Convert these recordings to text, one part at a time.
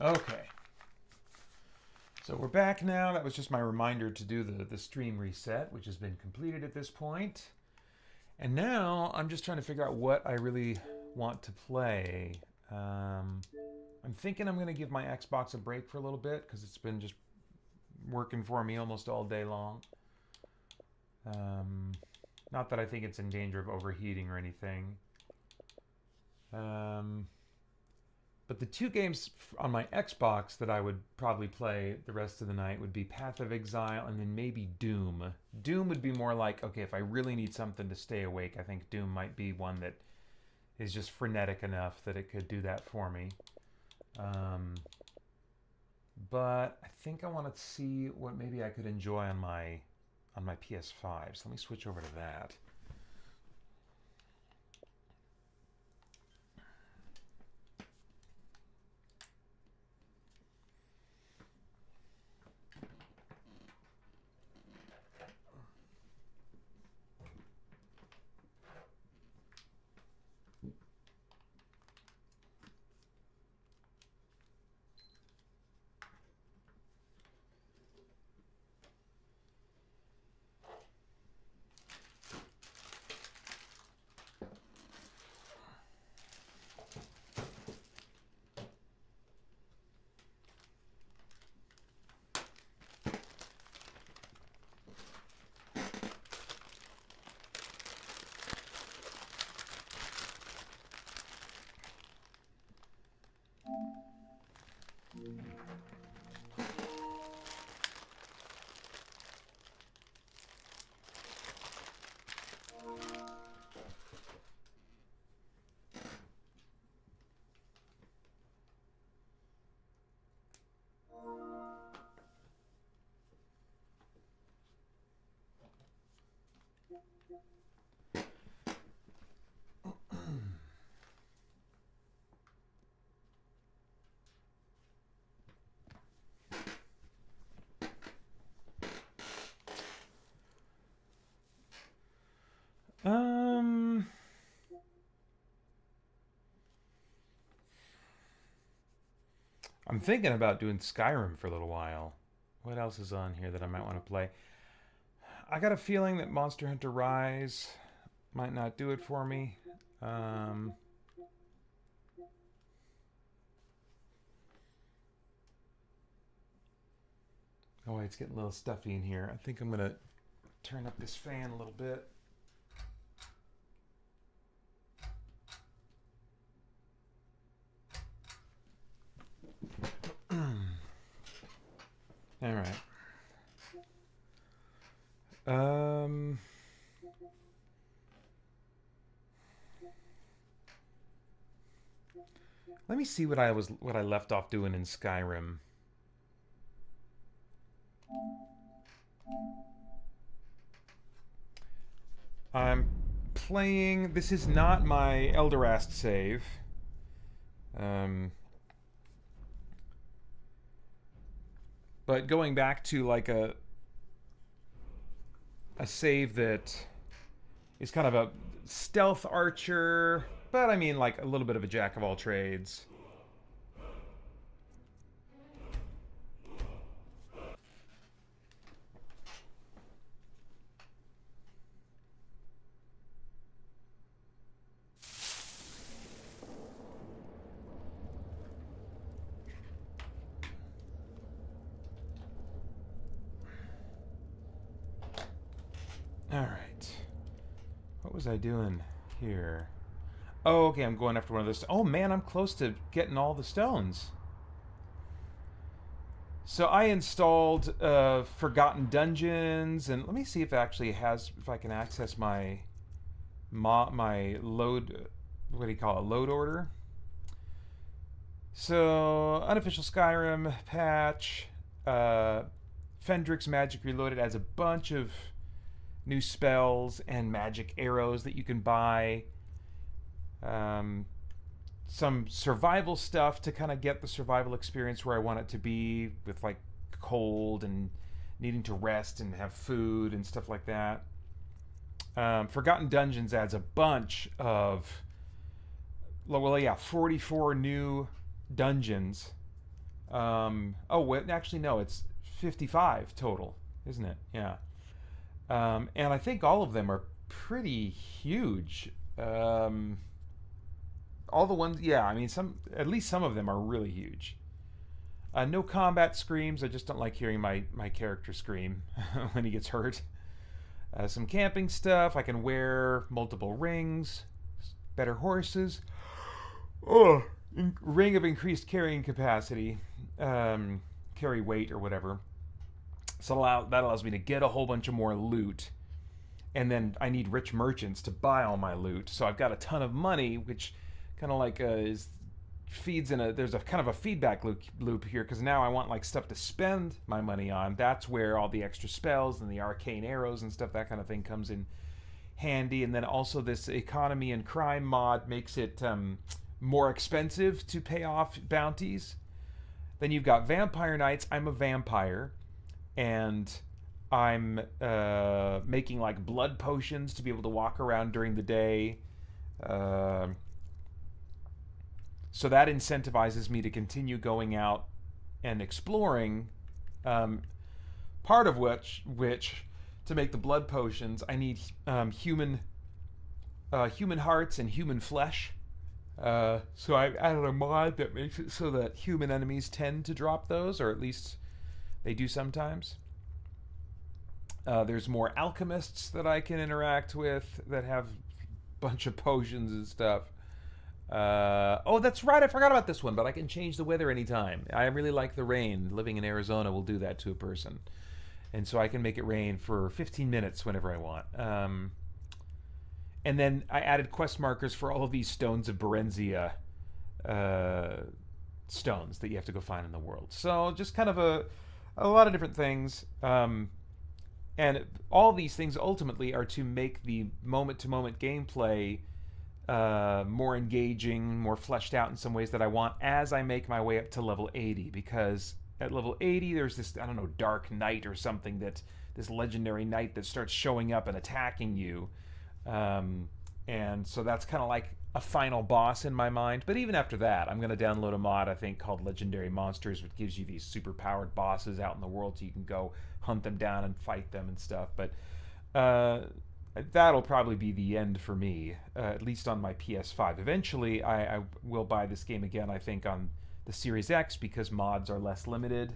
Okay. So we're back now. That was just my reminder to do the stream reset, which has been completed at this point. And now I'm just trying to figure out what I really want to play. I'm thinking I'm going to give my Xbox a break for a little bit because it's been just working for me almost all day long. Not that I think it's in danger of overheating or anything. But the two games on my Xbox that I would probably play the rest of the night would be Path of Exile and then maybe Doom. Doom would be more like, okay, if I really need something to stay awake, I think Doom might be one that is just frenetic enough that it could do that for me. But I think I want to see what maybe I could enjoy on my PS5. So let me switch over to that. I'm thinking about doing Skyrim for a little while. What else is on here that I might want to play? I got a feeling that Monster Hunter Rise might not do it for me. Oh, it's getting a little stuffy in here. I think I'm going to turn up this fan a little bit. All right. Let me see what I left off doing in Skyrim. I'm playing. This is not my Elderast save. But going back to like a save that is kind of a stealth archer, but I mean like a little bit of a jack of all trades. Alright. What was I doing here? Oh, okay, I'm going after one of those. Oh man, I'm close to getting all the stones. So I installed Forgotten Dungeons, and let me see if it actually has, if I can access my load, what do you call it, load order. So unofficial Skyrim patch, Fendrix Magic Reloaded has a bunch of new spells and magic arrows that you can buy. Some survival stuff to kind of get the survival experience where I want it to be, with like cold and needing to rest and have food and stuff like that. Forgotten Dungeons adds a bunch of, well, yeah, 44 new dungeons Oh, wait, actually, no, it's 55 total, isn't it? Yeah. And I think all of them are pretty huge. All the ones, yeah, I mean, at least some of them are really huge. No combat screams. I just don't like hearing my character scream when he gets hurt. Some camping stuff. I can wear multiple rings, better horses. Oh, ring of increased carrying capacity, carry weight or whatever. So that allows me to get a whole bunch of more loot. And then I need rich merchants to buy all my loot. So I've got a ton of money, which kind of like feeds there's a kind of a feedback loop here, because now I want like stuff to spend my money on. That's where all the extra spells and the arcane arrows and stuff, that kind of thing, comes in handy. And then also this economy and crime mod makes it more expensive to pay off bounties. Then you've got vampire nights. I'm a vampire, and I'm making like blood potions to be able to walk around during the day. So that incentivizes me to continue going out and exploring. Part of which to make the blood potions, I need human hearts and human flesh. So I added a mod that makes it so that human enemies tend to drop those, or at least they do sometimes. There's more alchemists that I can interact with that have a bunch of potions and stuff. Oh, that's right, I forgot about this one, but I can change the weather anytime. I really like the rain. Living in Arizona will do that to a person. And so I can make it rain for 15 minutes whenever I want. And then I added quest markers for all of these stones of Berenzia stones that you have to go find in the world. So just kind of a lot of different things. And all these things ultimately are to make the moment-to-moment gameplay more engaging, more fleshed out in some ways that I want as I make my way up to level 80. Because at level 80, there's this, I don't know, dark knight or something, this legendary knight that starts showing up and attacking you. And so that's kind of like a final boss in my mind. But even after that, I'm going to download a mod, I think, called Legendary Monsters, which gives you these super powered bosses out in the world so you can go hunt them down and fight them and stuff. But that'll probably be the end for me, at least on my PS5. Eventually, I will buy this game again, I think, on the Series X, because mods are less limited.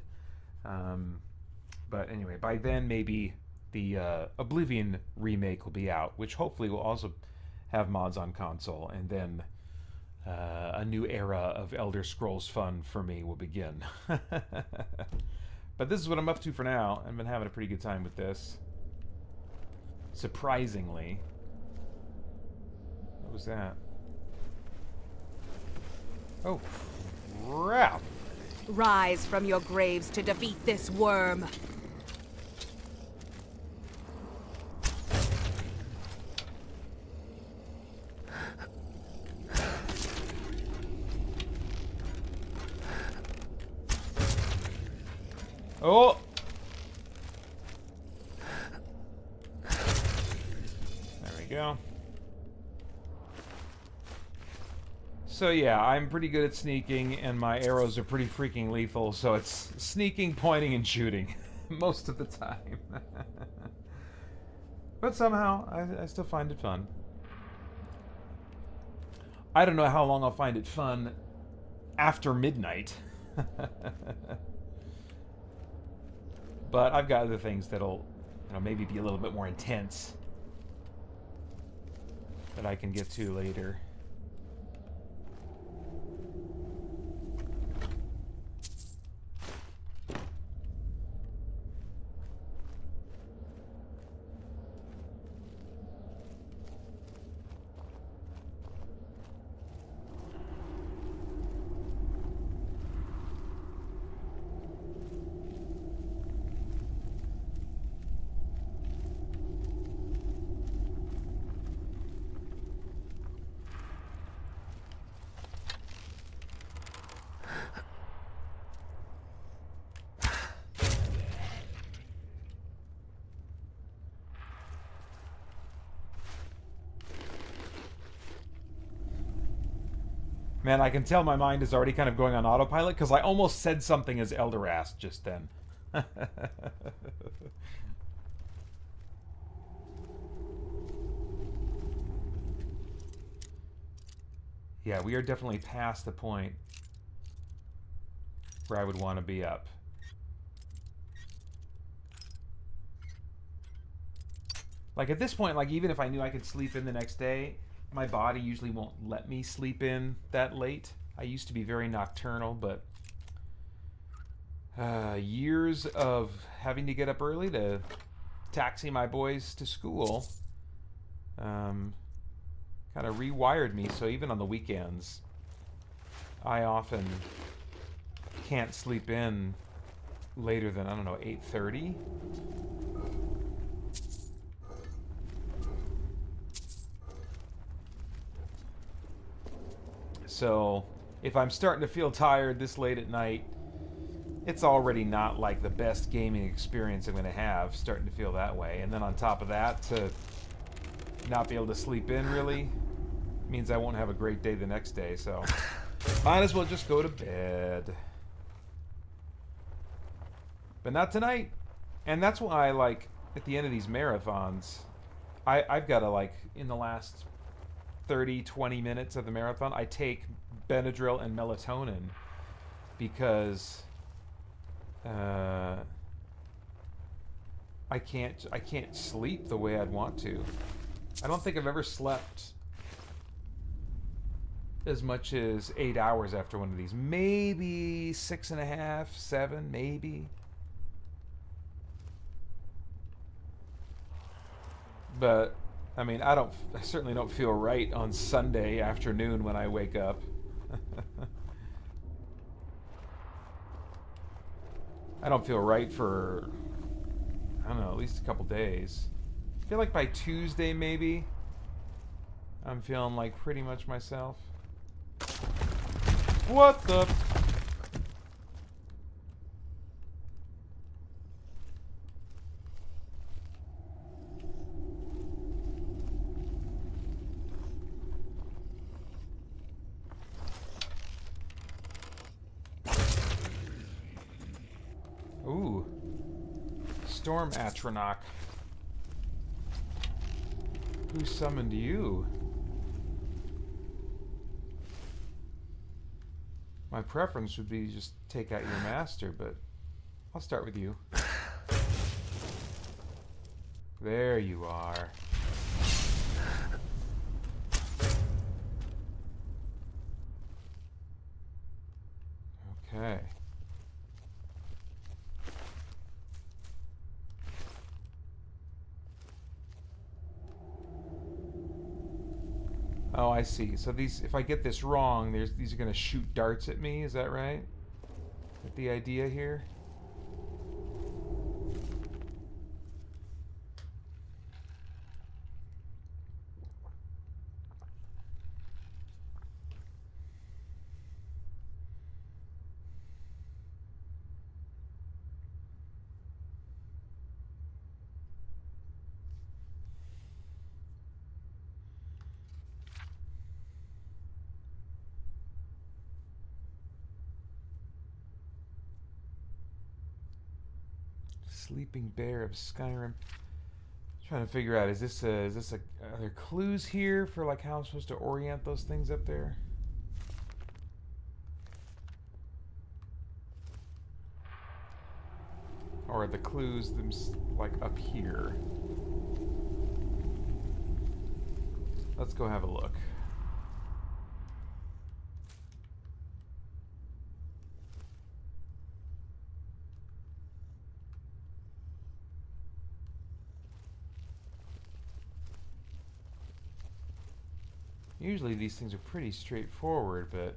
But anyway, by then, maybe the Oblivion remake will be out, which hopefully will also have mods on console, and then a new era of Elder Scrolls fun for me will begin. But this is what I'm up to for now. I've been having a pretty good time with this. Surprisingly. What was that? Oh, crap! Rise from your graves to defeat this worm. Oh! There we go. So yeah, I'm pretty good at sneaking, and my arrows are pretty freaking lethal, so it's sneaking, pointing, and shooting most of the time. But somehow, I still find it fun. I don't know how long I'll find it fun after midnight. But I've got other things that'll, maybe be a little bit more intense that I can get to later. Man, I can tell my mind is already kind of going on autopilot because I almost said something as Elderast just then. Yeah, we are definitely past the point where I would want to be up. Like at this point, like even if I knew I could sleep in the next day, my body usually won't let me sleep in that late. I used to be very nocturnal, but years of having to get up early to taxi my boys to school kind of rewired me. So even on the weekends, I often can't sleep in later than, I don't know, 8:30. So if I'm starting to feel tired this late at night, it's already not like the best gaming experience I'm going to have, starting to feel that way. And then on top of that, to not be able to sleep in really means I won't have a great day the next day. So might as well just go to bed. But not tonight. And that's why, like, at the end of these marathons, I've got to, like, in the last 30, 20 minutes of the marathon, I take Benadryl and melatonin because I can't sleep the way I'd want to. I don't think I've ever slept as much as 8 hours after one of these. Maybe 6.5, 7, maybe. But I mean, I certainly don't feel right on Sunday afternoon when I wake up. I don't feel right for, I don't know, at least a couple days. I feel like by Tuesday maybe I'm feeling like pretty much myself. What the? Ooh. Storm Atronach. Who summoned you? My preference would be just take out your master, but I'll start with you. There you are. Okay. Oh, I see. So these, if I get this wrong, these are going to shoot darts at me. Is that right? Is that the idea here? Sleeping Bear of Skyrim. Trying to figure out, are there clues here for like how I'm supposed to orient those things up there? Or are the clues them like up here? Let's go have a look. Usually these things are pretty straightforward, but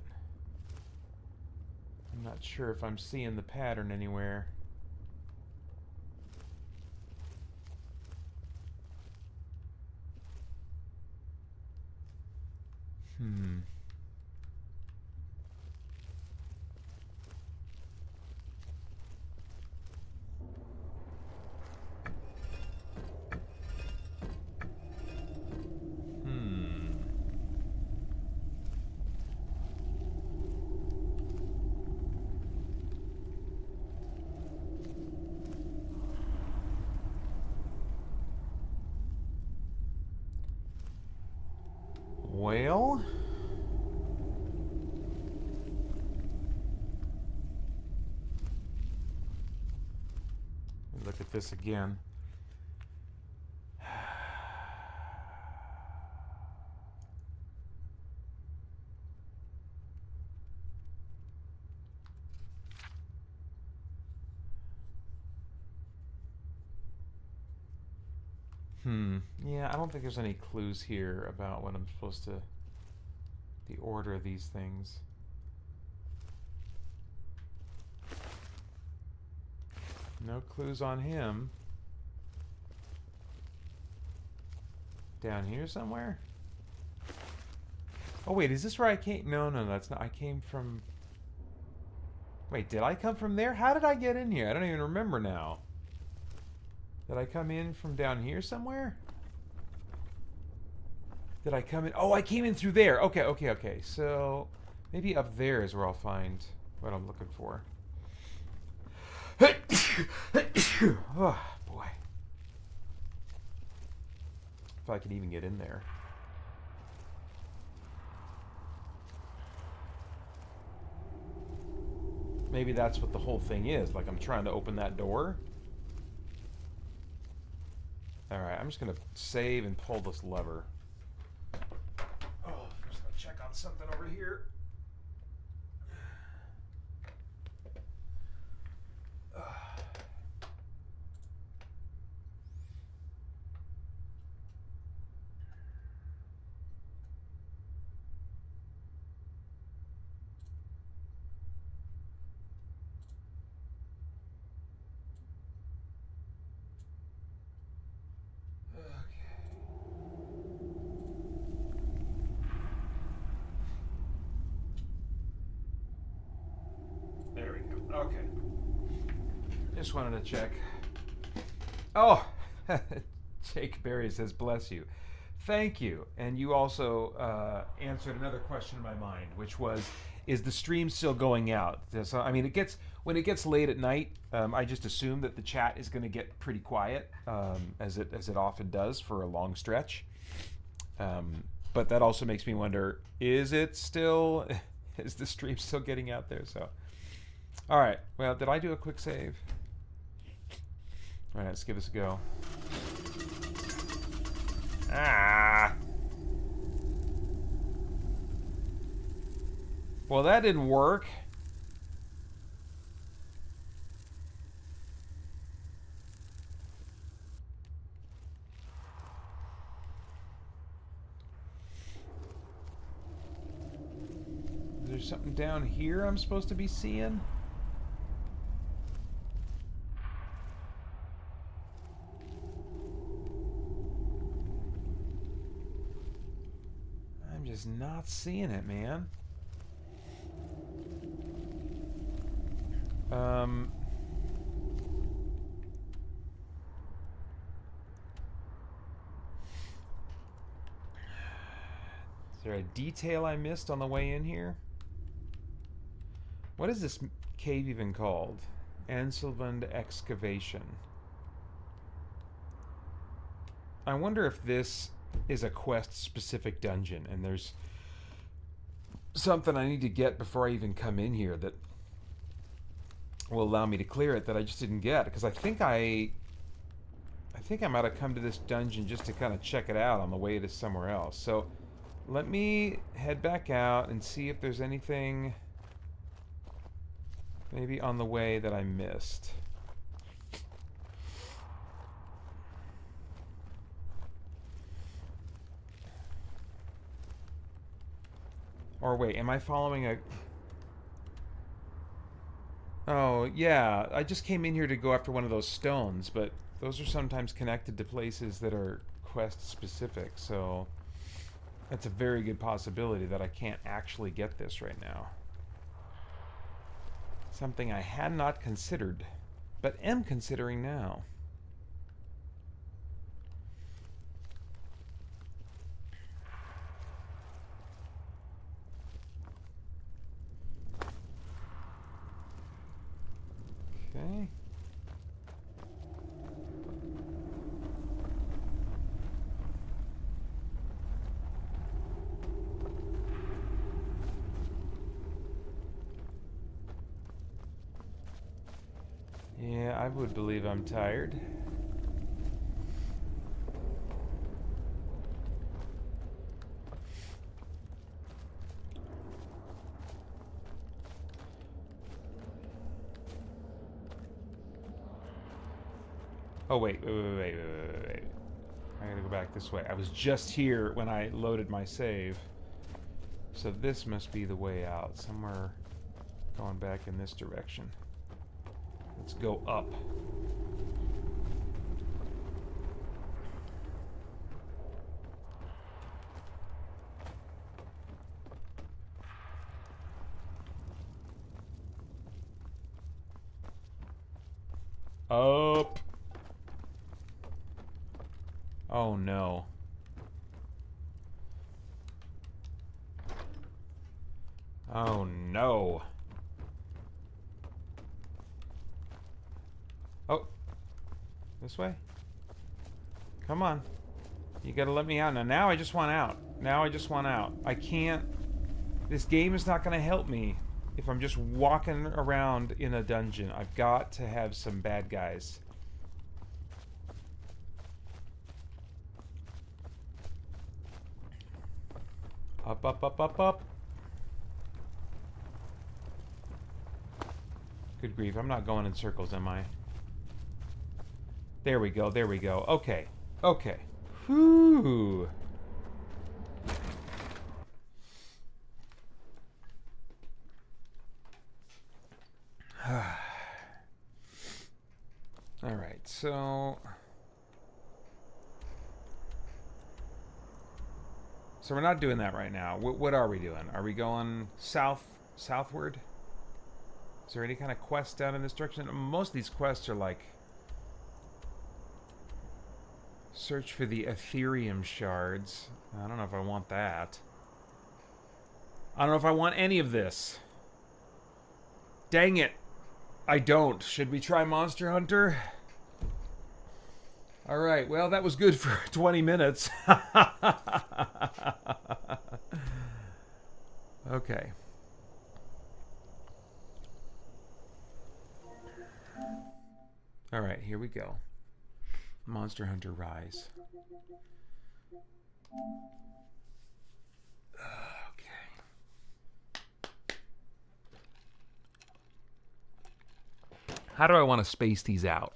I'm not sure if I'm seeing the pattern anywhere. Well... look at this again. Yeah, I don't think there's any clues here about what I'm supposed to... the order of these things. No clues on him. Down here somewhere? Oh wait, is this where I came? No, that's not. I came from... Wait, did I come from there? How did I get in here? I don't even remember now. Did I come in from down here somewhere? Did I come in? Oh, I came in through there. Okay. So maybe up there is where I'll find what I'm looking for. Oh, boy. If I could even get in there. Maybe that's what the whole thing is. Like I'm trying to open that door. Alright, I'm just going to save and pull this lever. Oh, I'm just going to check on something over here. Okay. Just wanted to check. Oh, Jake Berry says, bless you. Thank you. And you also answered another question in my mind, which was, is the stream still going out? So, I mean, when it gets late at night, I just assume that the chat is going to get pretty quiet, as it often does for a long stretch. But that also makes me wonder, is the stream still getting out there? So. All right. Well, did I do a quick save? All right, let's give this a go. Ah. Well, that didn't work. Is there something down here I'm supposed to be seeing? Just not seeing it, man. Is there a detail I missed on the way in here? What is this cave even called? Ansylvand excavation. I wonder if this is a quest-specific dungeon, and there's something I need to get before I even come in here that will allow me to clear it that I just didn't get, because I think I might have come to this dungeon just to kind of check it out on the way to somewhere else. So let me head back out and see if there's anything maybe on the way that I missed. Or wait, am I following a... Oh, yeah, I just came in here to go after one of those stones, but those are sometimes connected to places that are quest-specific, so that's a very good possibility that I can't actually get this right now. Something I had not considered, but am considering now. Okay. Yeah, I would believe I'm tired. Oh, wait. I gotta go back this way. I was just here when I loaded my save. So this must be the way out. Somewhere going back in this direction. Let's go up. Up. Oh no. Oh no. Oh. This way? Come on. You gotta let me out. Now I just want out. Now I just want out. I can't... This game is not gonna help me if I'm just walking around in a dungeon. I've got to have some bad guys. Up, up, up, up, up. Good grief, I'm not going in circles, am I? There we go, there we go. Okay, okay. Whew. Alright, so we're not doing that right now. What are we doing? Are we going southward? Is there any kind of quest down in this direction? Most of these quests are like search for the Ethereum shards. I don't know if I want that. I don't know if I want any of this. Dang it. I don't. Should we try Monster Hunter? Alright, well, that was good for 20 minutes. Okay. Alright, here we go. Monster Hunter Rise. Okay. How do I want to space these out?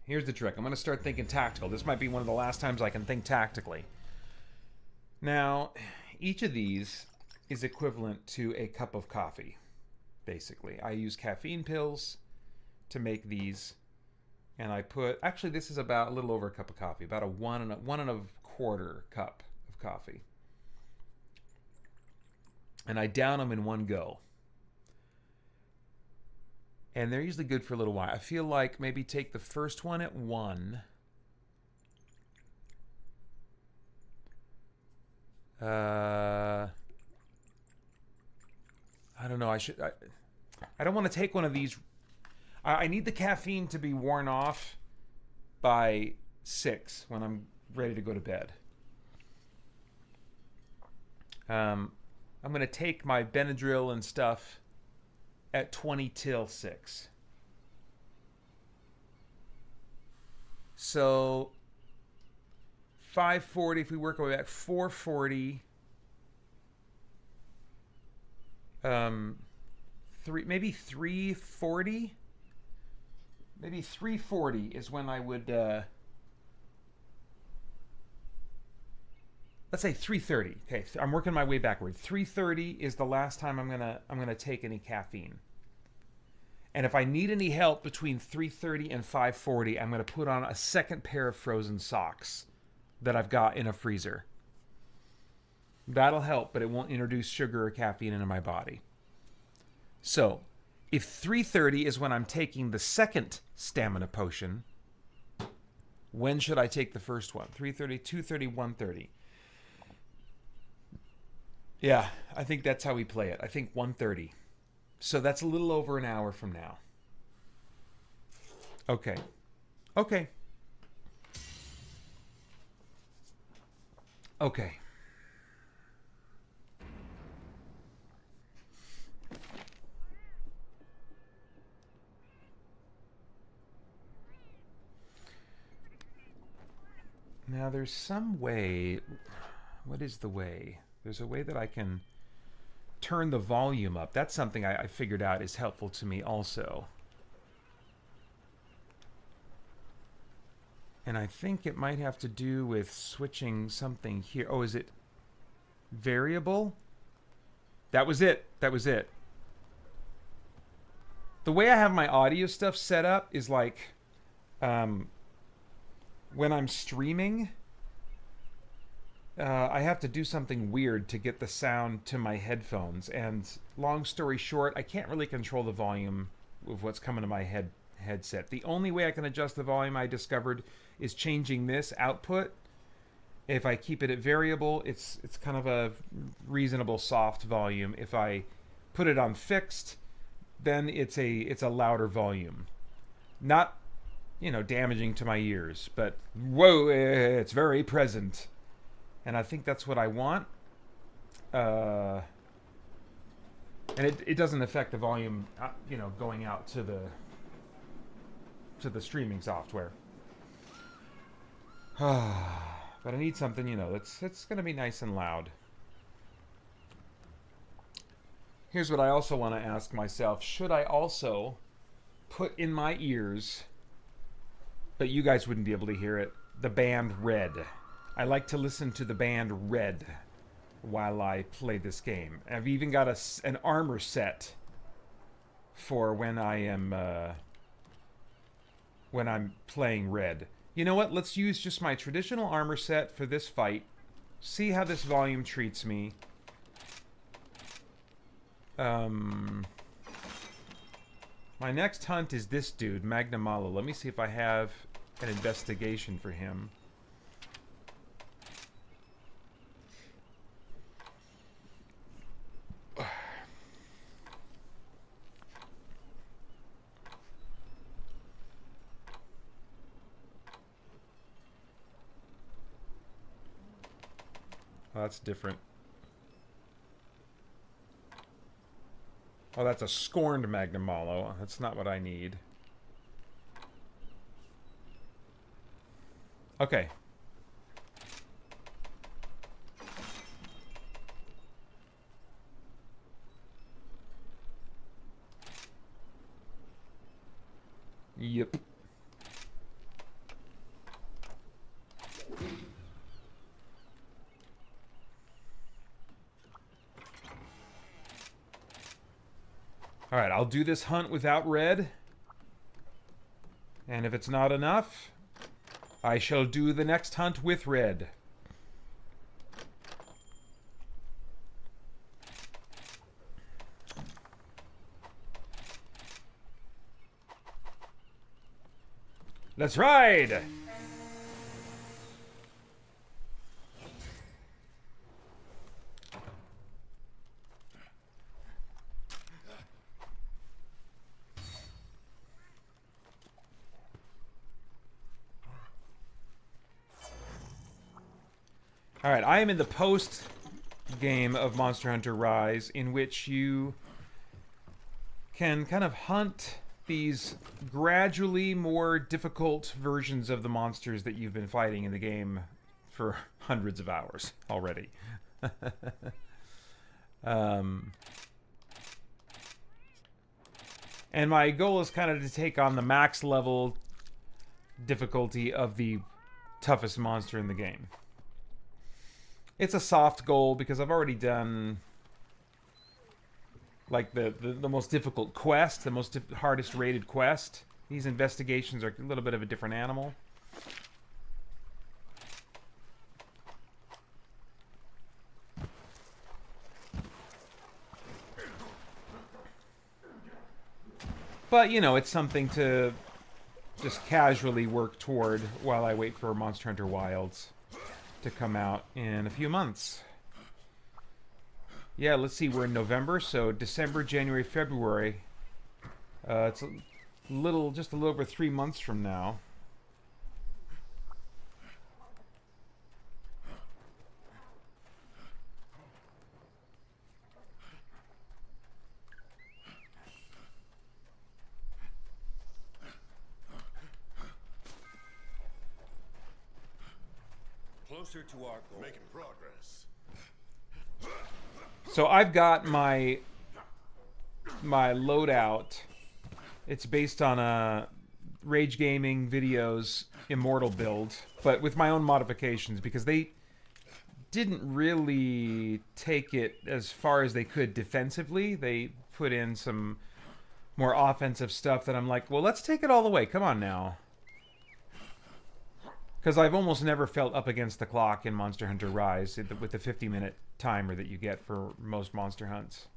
Here's the trick. I'm going to start thinking tactical. This might be one of the last times I can think tactically. Now, each of these is equivalent to a cup of coffee, basically. I use caffeine pills to make these, and I put... Actually, this is about a little over a cup of coffee, about a one and a quarter cup of coffee. And I down them in one go. And they're usually good for a little while. I feel like maybe take the first one at 1. I don't know. I don't want to take one of these. I need the caffeine to be worn off by 6 when I'm ready to go to bed. I'm going to take my Benadryl and stuff at 20 till 6. So 5:40 if we work our way back, 4:40. Maybe 3:40. Maybe 3:40 is when I would let's say 3:30. Okay, I'm working my way backward. 3:30 is the last time I'm gonna take any caffeine. And if I need any help between 3:30 and 5:40, I'm gonna put on a second pair of frozen socks that I've got in a freezer. That'll help, but it won't introduce sugar or caffeine into my body. So, if 3:30 is when I'm taking the second stamina potion, when should I take the first one? 3:30, 2:30, 1:30. Yeah, I think that's how we play it. I think 1:30. So that's a little over an hour from now. Okay. Okay. Okay. Now there's some way. What is the way? There's a way that I can turn the volume up. That's something I figured out is helpful to me also. And I think it might have to do with switching something here. Oh, is it variable? That was it. That was it. The way I have my audio stuff set up is like when I'm streaming, I have to do something weird to get the sound to my headphones. And long story short, I can't really control the volume of what's coming to my headset. The only way I can adjust the volume, I discovered, is changing this output. If I keep it at variable, it's kind of a reasonable soft volume. If I put it on fixed, then it's a louder volume. Not, you know, damaging to my ears, but whoa, it's very present. And I think that's what I want. And it doesn't affect the volume, you know, going out to the streaming software. But I need something, you know, it's going to be nice and loud. Here's what I also want to ask myself. Should I also put in my ears, but you guys wouldn't be able to hear it, the band Red? I like to listen to the band Red while I play this game. I've even got an armor set for when I'm playing Red. You know what? Let's use just my traditional armor set for this fight. See how this volume treats me. My next hunt is this dude, Magnamalo. Let me see if I have an investigation for him. Oh, that's different. Oh, that's a scorned Magnamalo. That's not what I need. Okay. Yep. Alright, I'll do this hunt without Red. And if it's not enough, I shall do the next hunt with Red. Let's ride! Alright, I am in the post game of Monster Hunter Rise, in which you can kind of hunt these gradually more difficult versions of the monsters that you've been fighting in the game for hundreds of hours already. And my goal is kind of to take on the max level difficulty of the toughest monster in the game. It's a soft goal because I've already done like the most difficult quest, the most hardest rated quest. These investigations are a little bit of a different animal. But, you know, it's something to just casually work toward while I wait for Monster Hunter Wilds to come out in a few months. Yeah, let's see, we're in November, so December, January, February. It's just a little over 3 months from now. closer to our goal. Making progress. So I've got my loadout. It's based on a Rage Gaming Videos Immortal build, but with my own modifications because they didn't really take it as far as they could defensively. They put in some more offensive stuff that I'm like, well, let's take it all the way. Come on now. Because I've almost never felt up against the clock in Monster Hunter Rise with the 50-minute timer that you get for most monster hunts.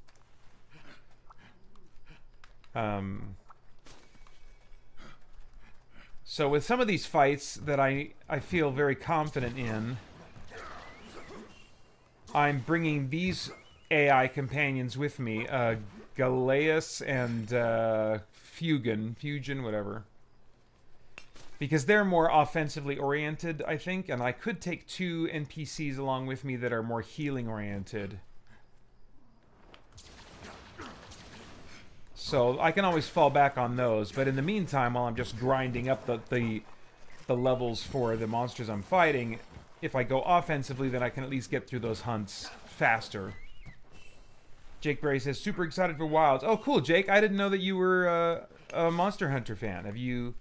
So with some of these fights that I feel very confident in, I'm bringing these AI companions with me, Galeas and Fugen, whatever. Because they're more offensively oriented, I think, and I could take 2 NPCs along with me that are more healing oriented. So I can always fall back on those, but in the meantime, while I'm just grinding up the levels for the monsters I'm fighting, if I go offensively, then I can at least get through those hunts faster. Jake Berry says, super excited for Wilds. Oh, cool, Jake. I didn't know that you were a Monster Hunter fan. Have you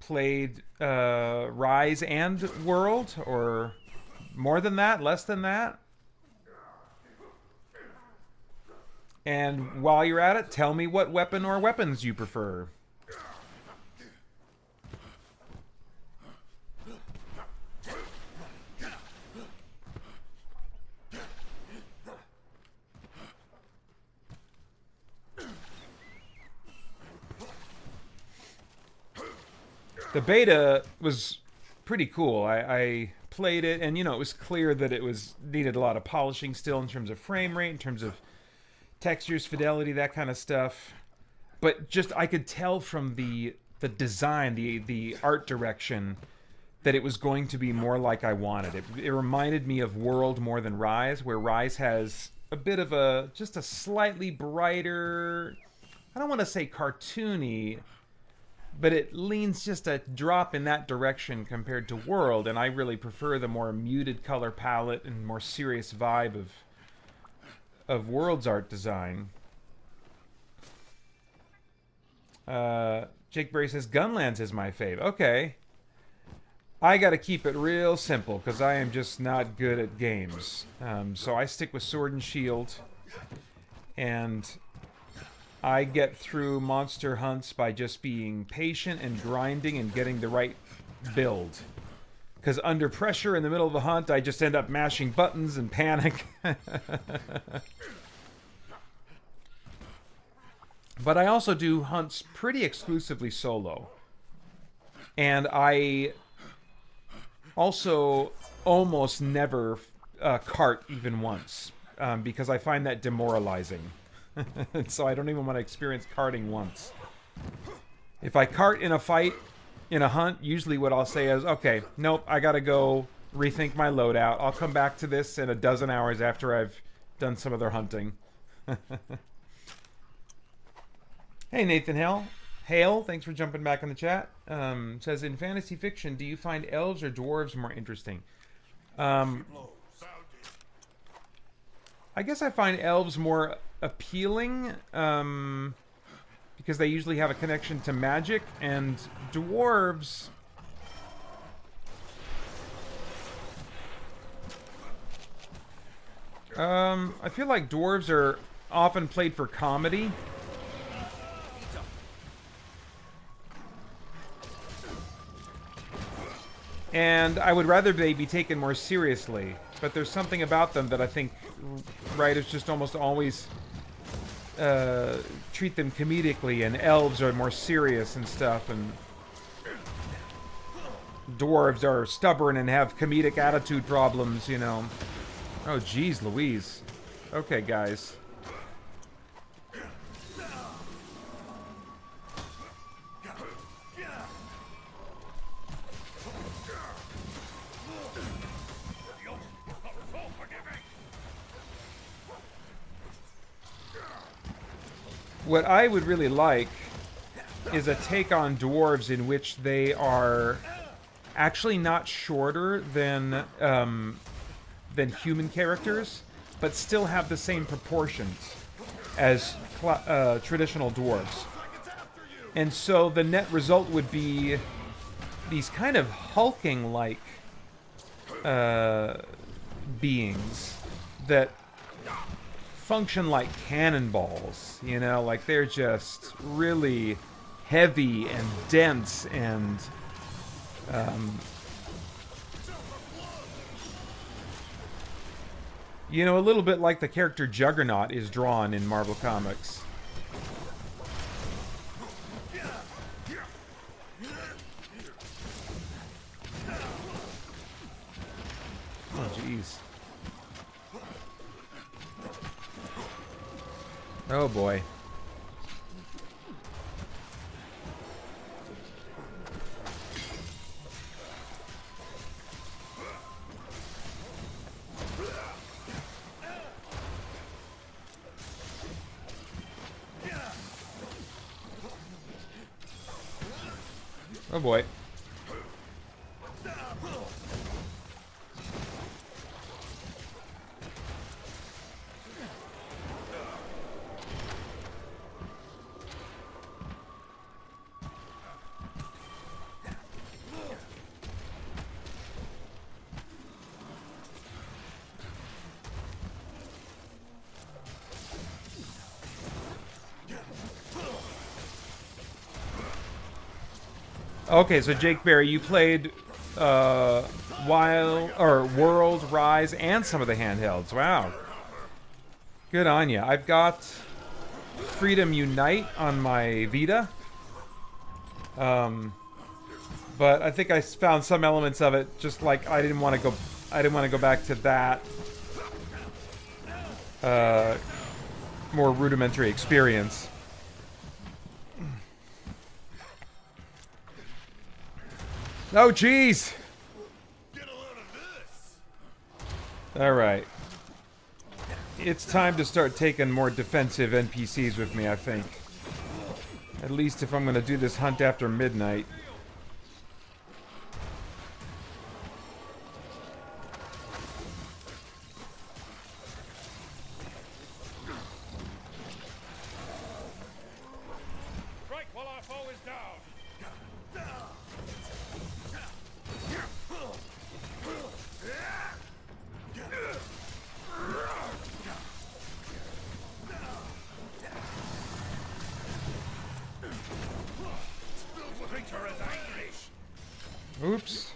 played Rise and World? Or more than that? Less than that? And while you're at it, tell me what weapon or weapons you prefer. The beta was pretty cool. I played it, and you know, it was clear that it needed a lot of polishing still in terms of frame rate, in terms of textures, fidelity, that kind of stuff. But just I could tell from the design, the art direction, that it was going to be more like I wanted it. It reminded me of World more than Rise, where Rise has a bit of just a slightly brighter, I don't want to say cartoony, but it leans just a drop in that direction compared to World, and I really prefer the more muted color palette and more serious vibe of World's art design. Jake Berry says, Gunlands is my fave. Okay. I gotta keep it real simple, because I am just not good at games. So I stick with Sword and Shield, and I get through monster hunts by just being patient and grinding and getting the right build. Because under pressure in the middle of a hunt, I just end up mashing buttons and panic. But I also do hunts pretty exclusively solo. And I also almost never cart even once. Because I find that demoralizing. So I don't even want to experience carting once. If I cart in a fight, in a hunt, usually what I'll say is, okay, nope, I gotta go rethink my loadout. I'll come back to this in a dozen hours after I've done some other hunting. Hey, Nathan Hale, thanks for jumping back in the chat. Says, in fantasy fiction, do you find elves or dwarves more interesting? I guess I find elves more appealing, because they usually have a connection to magic, and dwarves... I feel like dwarves are often played for comedy. And I would rather they be taken more seriously. But there's something about them that I think writers just almost always treat them comedically, and elves are more serious and stuff, and dwarves are stubborn and have comedic attitude problems, you know. Oh, geez, Louise. Okay, guys. What I would really like is a take on dwarves in which they are actually not shorter than human characters, but still have the same proportions as traditional dwarves. And so the net result would be these kind of hulking-like beings that function like cannonballs, you know, like they're just really heavy and dense and you know, a little bit like the character Juggernaut is drawn in Marvel Comics. Oh, jeez. Oh, boy. Oh boy. Okay, so Jake Berry, you played World, Rise, and some of the handhelds. Wow. Good on you. I've got Freedom Unite on my Vita. But I think I found some elements of it just like I didn't want to go back to that more rudimentary experience. Oh, jeez! Alright. It's time to start taking more defensive NPCs with me, I think. At least if I'm going to do this hunt after midnight. Oops.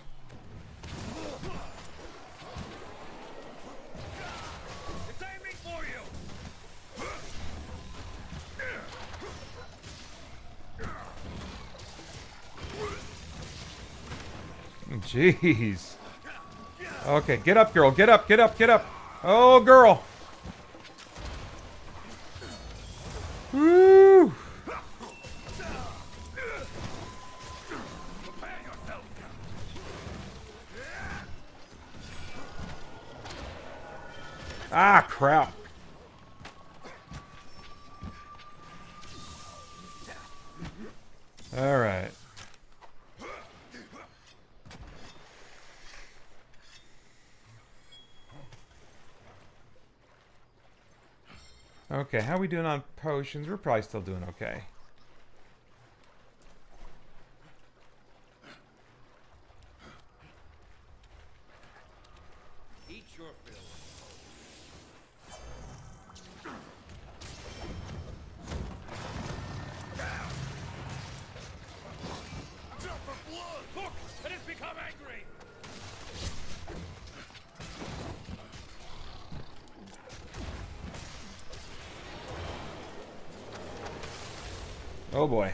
It's aiming for you. Jeez. Okay, get up, girl. Get up, get up, get up. Oh, girl. Woo! Ah, crap. All right. Okay, how are we doing on potions? We're probably still doing okay. Eat your fill. Jump for blood! Look! It has become angry! Oh boy.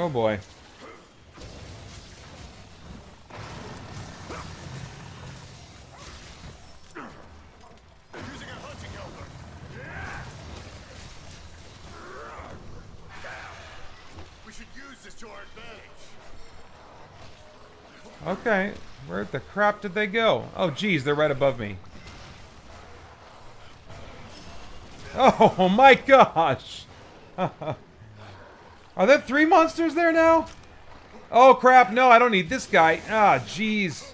Oh boy. Using a hunting helper. We should use this to our advantage. Okay. Where the crap did they go? Oh, geez, they're right above me. Oh my gosh! Are there 3 monsters there now? Oh crap, no, I don't need this guy. Ah, jeez.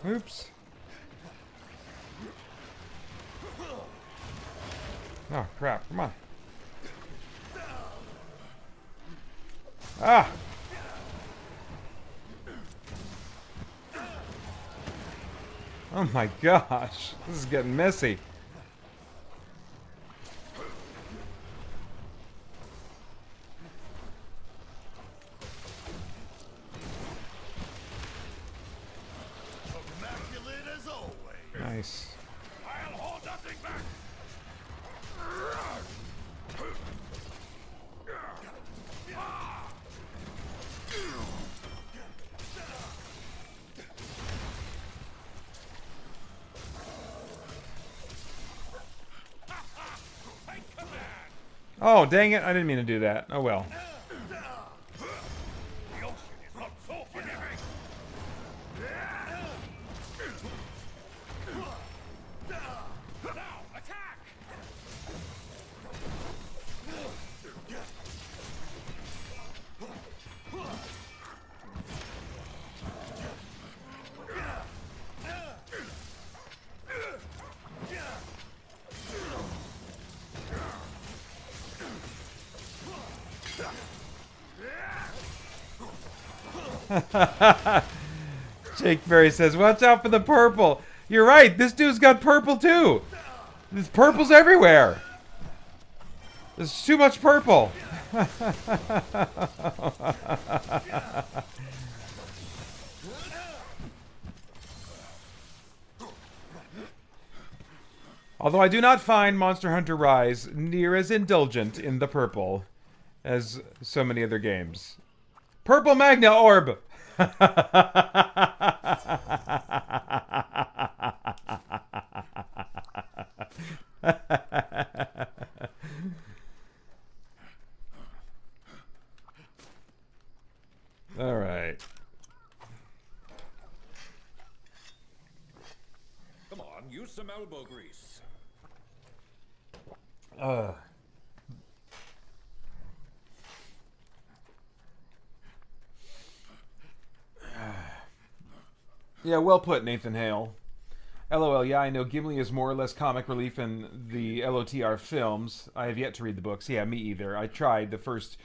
Oops. Oh, crap. Come on. Ah! Oh my gosh. This is getting messy. Nice. I'll hold nothing back. Oh, dang it. I didn't mean to do that. Oh well. The ocean is not so forgiving. Now, attack! Jake Berry says, watch out for the purple. You're right. This dude's got purple too. There's purple's everywhere. There's too much purple. Although I do not find Monster Hunter Rise near as indulgent in the purple as so many other games. Purple Magna Orb! All right. Come on, use some elbow grease. Yeah, well put, Nathan Hale. LOL, yeah, I know Gimli is more or less comic relief in the LOTR films. I have yet to read the books. Yeah, me either. I tried the first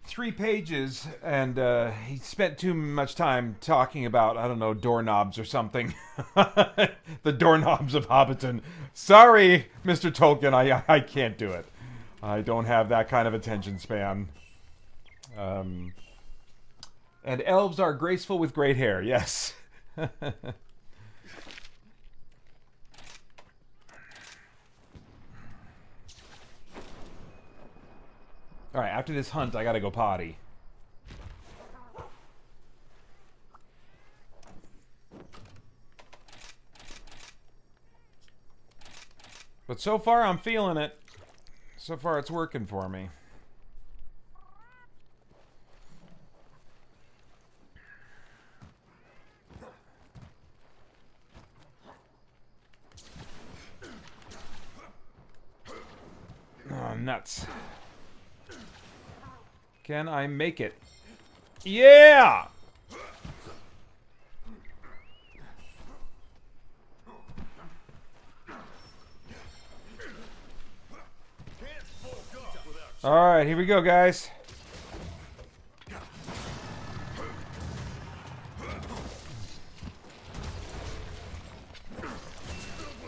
3 pages, and he spent too much time talking about, I don't know, doorknobs or something. The doorknobs of Hobbiton. Sorry, Mr. Tolkien, I can't do it. I don't have that kind of attention span. And elves are graceful with great hair, yes. Alright, after this hunt, I gotta go potty. But so far, I'm feeling it. So far, it's working for me. Oh, nuts. Can I make it? Yeah! Alright, here we go, guys.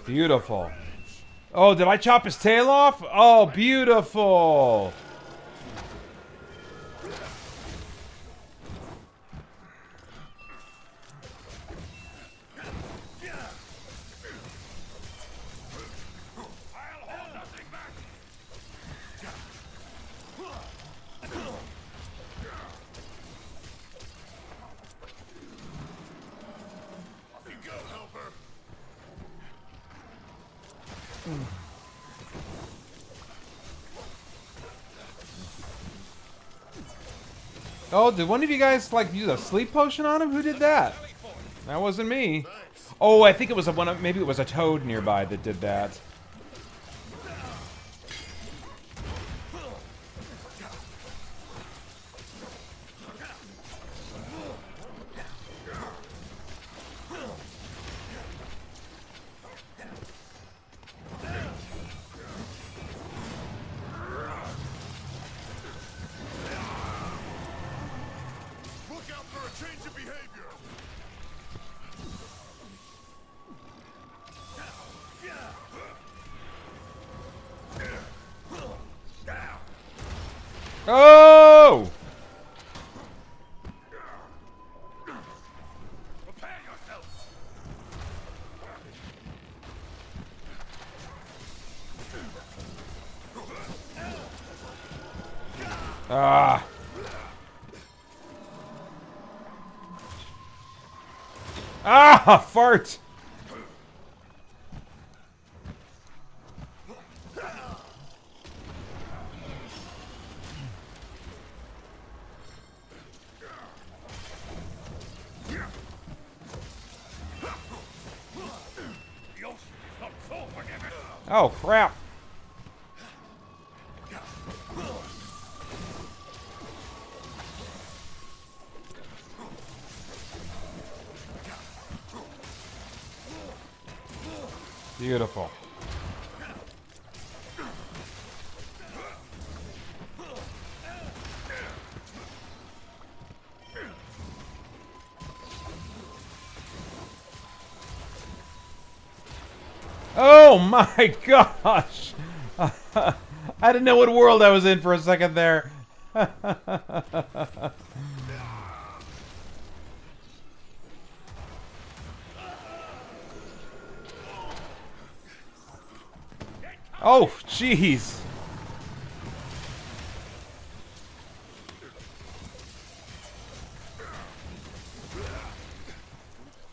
Beautiful. Oh, did I chop his tail off? Oh, beautiful. Oh, did one of you guys like use a sleep potion on him? Who did that? That wasn't me. Oh, I think it was maybe it was a toad nearby that did that. Oh! Prepare yourself. Ah! Ah! Fart! Oh, crap. Beautiful. Oh my gosh! I didn't know what world I was in for a second there. Oh, jeez.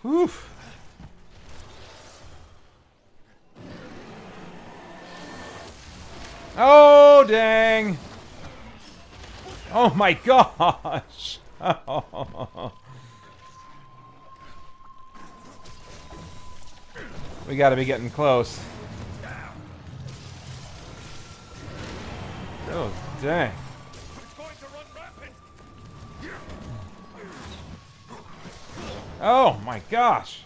Whew. Oh, dang. Oh, my gosh. We gotta be getting close. Oh, dang. It's going to run rampant. Oh, my gosh.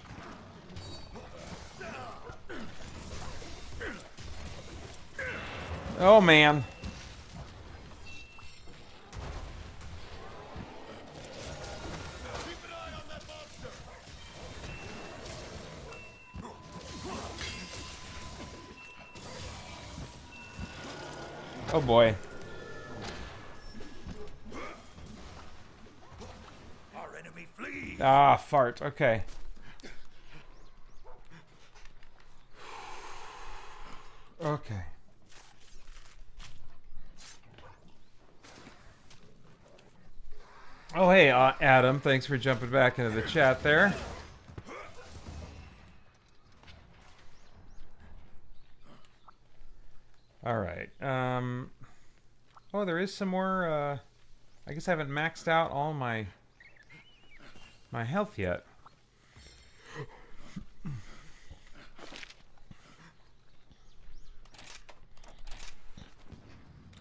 Oh, man. Keep an eye on that monster. Oh, boy. Our enemy flees. Ah, fart. Okay. Okay. Oh, hey, Adam. Thanks for jumping back into the chat there. All right. Oh, there is some more. I guess I haven't maxed out all my health yet.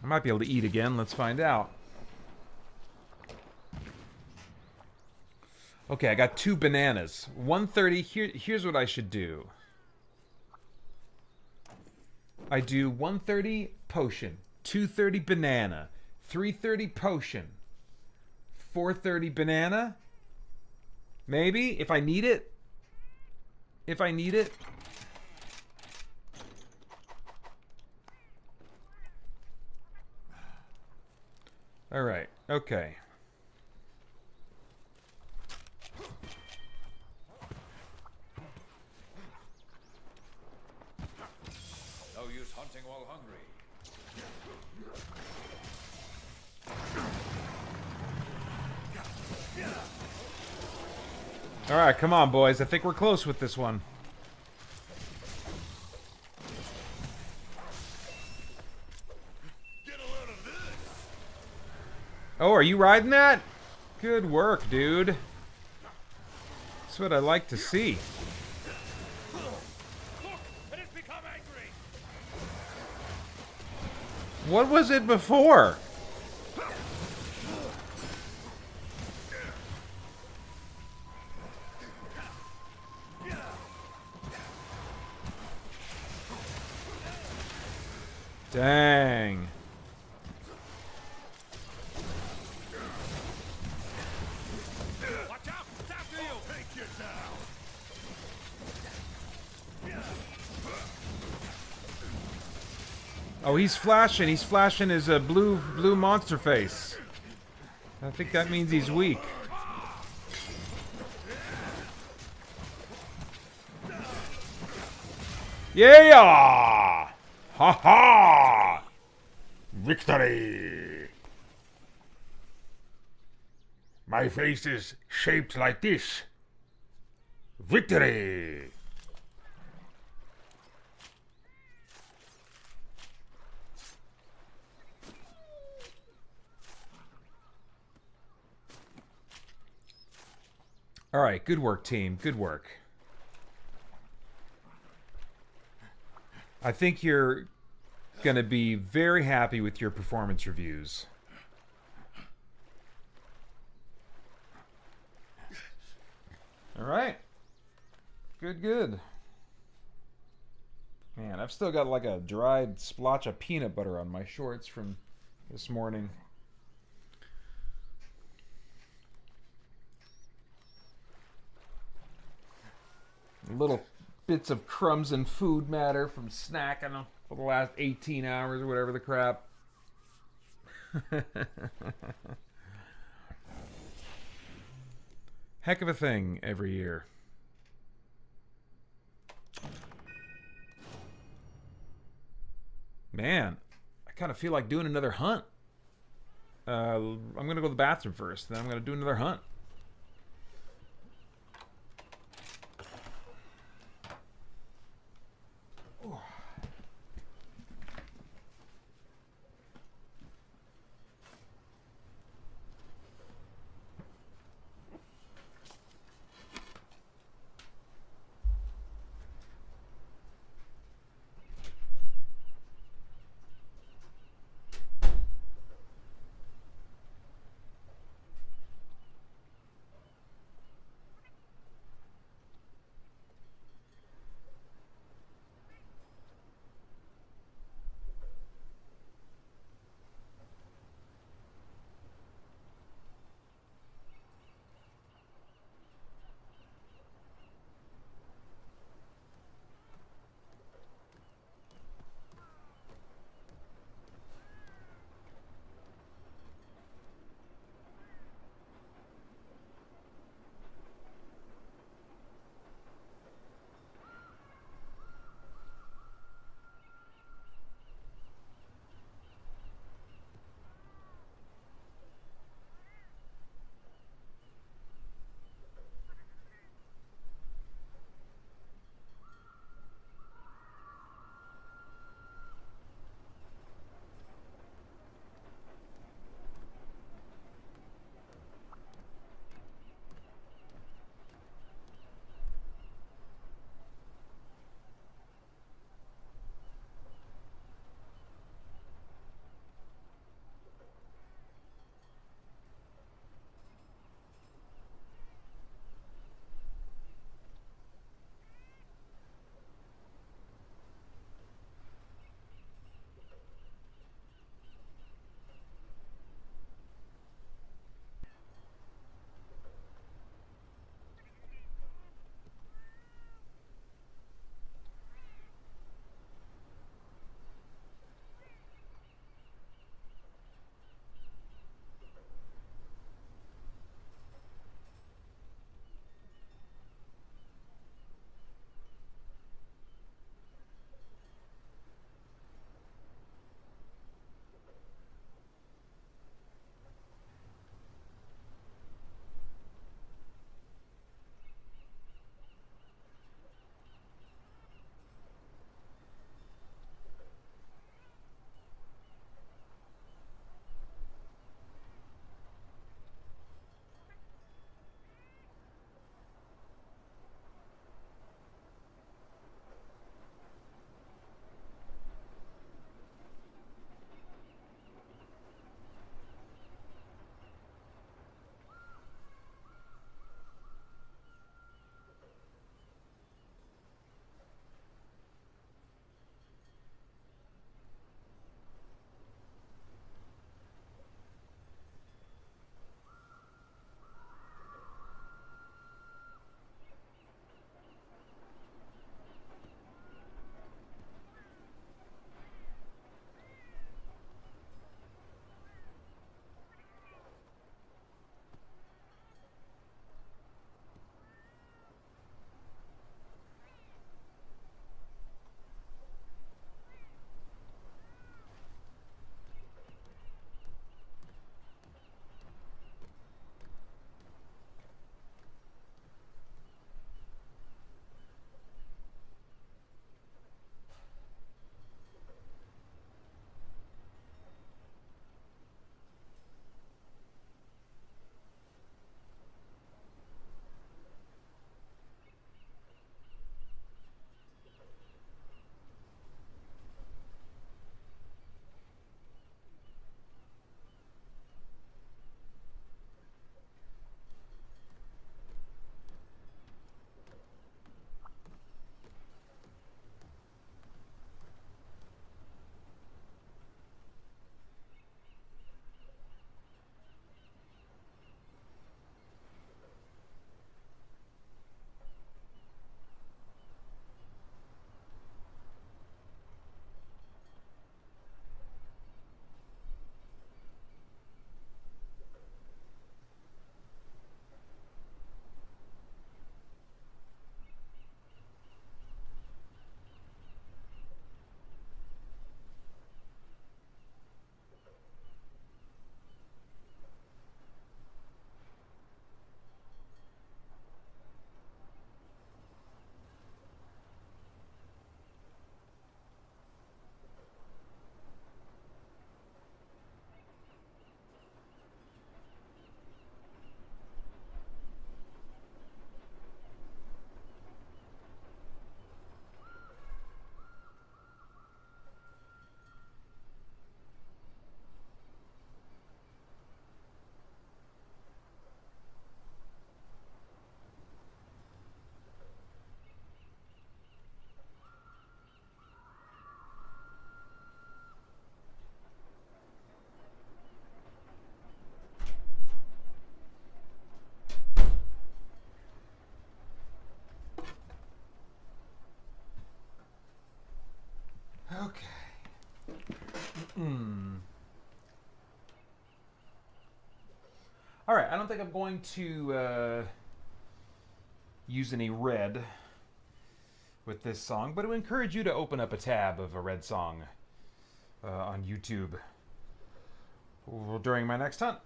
I might be able to eat again. Let's find out. Okay, I got 2 bananas. 130. Here's what I should do. I do 130 potion, 230 banana, 330 potion, 430 banana. Maybe if I need it. If I need it. All right. Okay. No use hunting while hungry. All right, come on, boys. I think we're close with this one. Get a load of this. Oh, are you riding that? Good work, dude. That's what I like to see. Look, it has become angry. What was it before? Dang. Watch out! It's after you. Take you down. Oh, he's flashing. He's flashing his blue monster face. I think that means he's weak. Yeah! Ha ha! Victory! My face is shaped like this. Victory! All right, good work, team. Good work. I think you're going to be very happy with your performance reviews. All right. Good, good. Man, I've still got like a dried splotch of peanut butter on my shorts from this morning. Little bits of crumbs and food matter from snacking for the last 18 hours or whatever the crap. Heck of a thing every year. Man, I kind of feel like doing another hunt. I'm going to go to the bathroom first, then I'm going to do another hunt. All right, I don't think I'm going to use any red with this song, but I would encourage you to open up a tab of a red song on YouTube during my next hunt.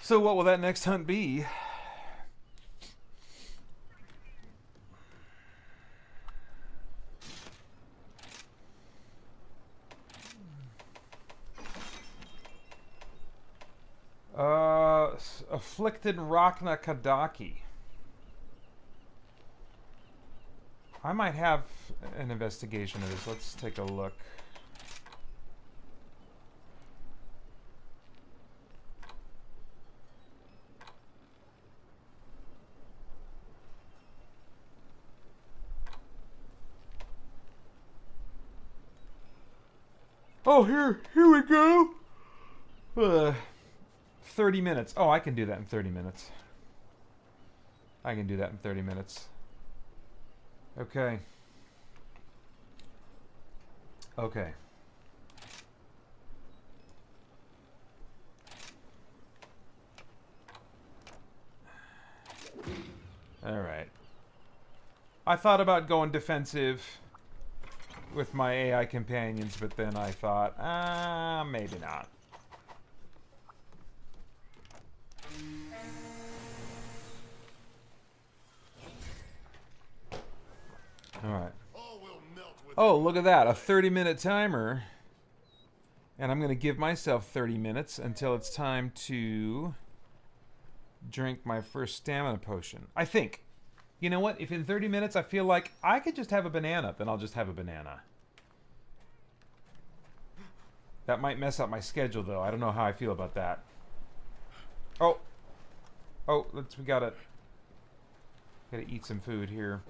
So what will that next hunt be? Afflicted Rachna Kadaki. I might have an investigation of this. Let's take a look. Oh, here we go. 30 minutes. Oh, I can do that in 30 minutes. I can do that in 30 minutes. Okay. Okay. All right. I thought about going defensive with my AI companions, but then I thought, maybe not. All right. Oh, look at that. A 30-minute timer. And I'm going to give myself 30 minutes until it's time to drink my first stamina potion. I think. You know what? If in 30 minutes I feel like I could just have a banana, then I'll just have a banana. That might mess up my schedule, though. I don't know how I feel about that. Oh. Oh, we gotta eat some food here.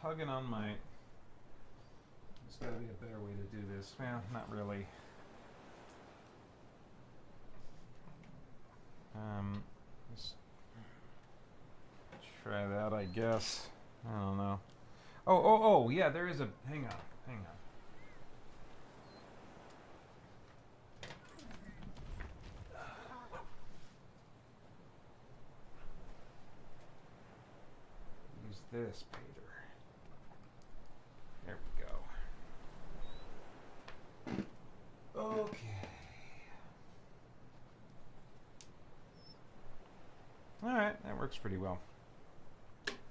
Tugging on my... There's got to be a better way to do this. Well, not really. Let's try that, I guess. I don't know. Oh, yeah, there is a... Hang on. Use this, Paeter. There we go. Okay. Alright, that works pretty well.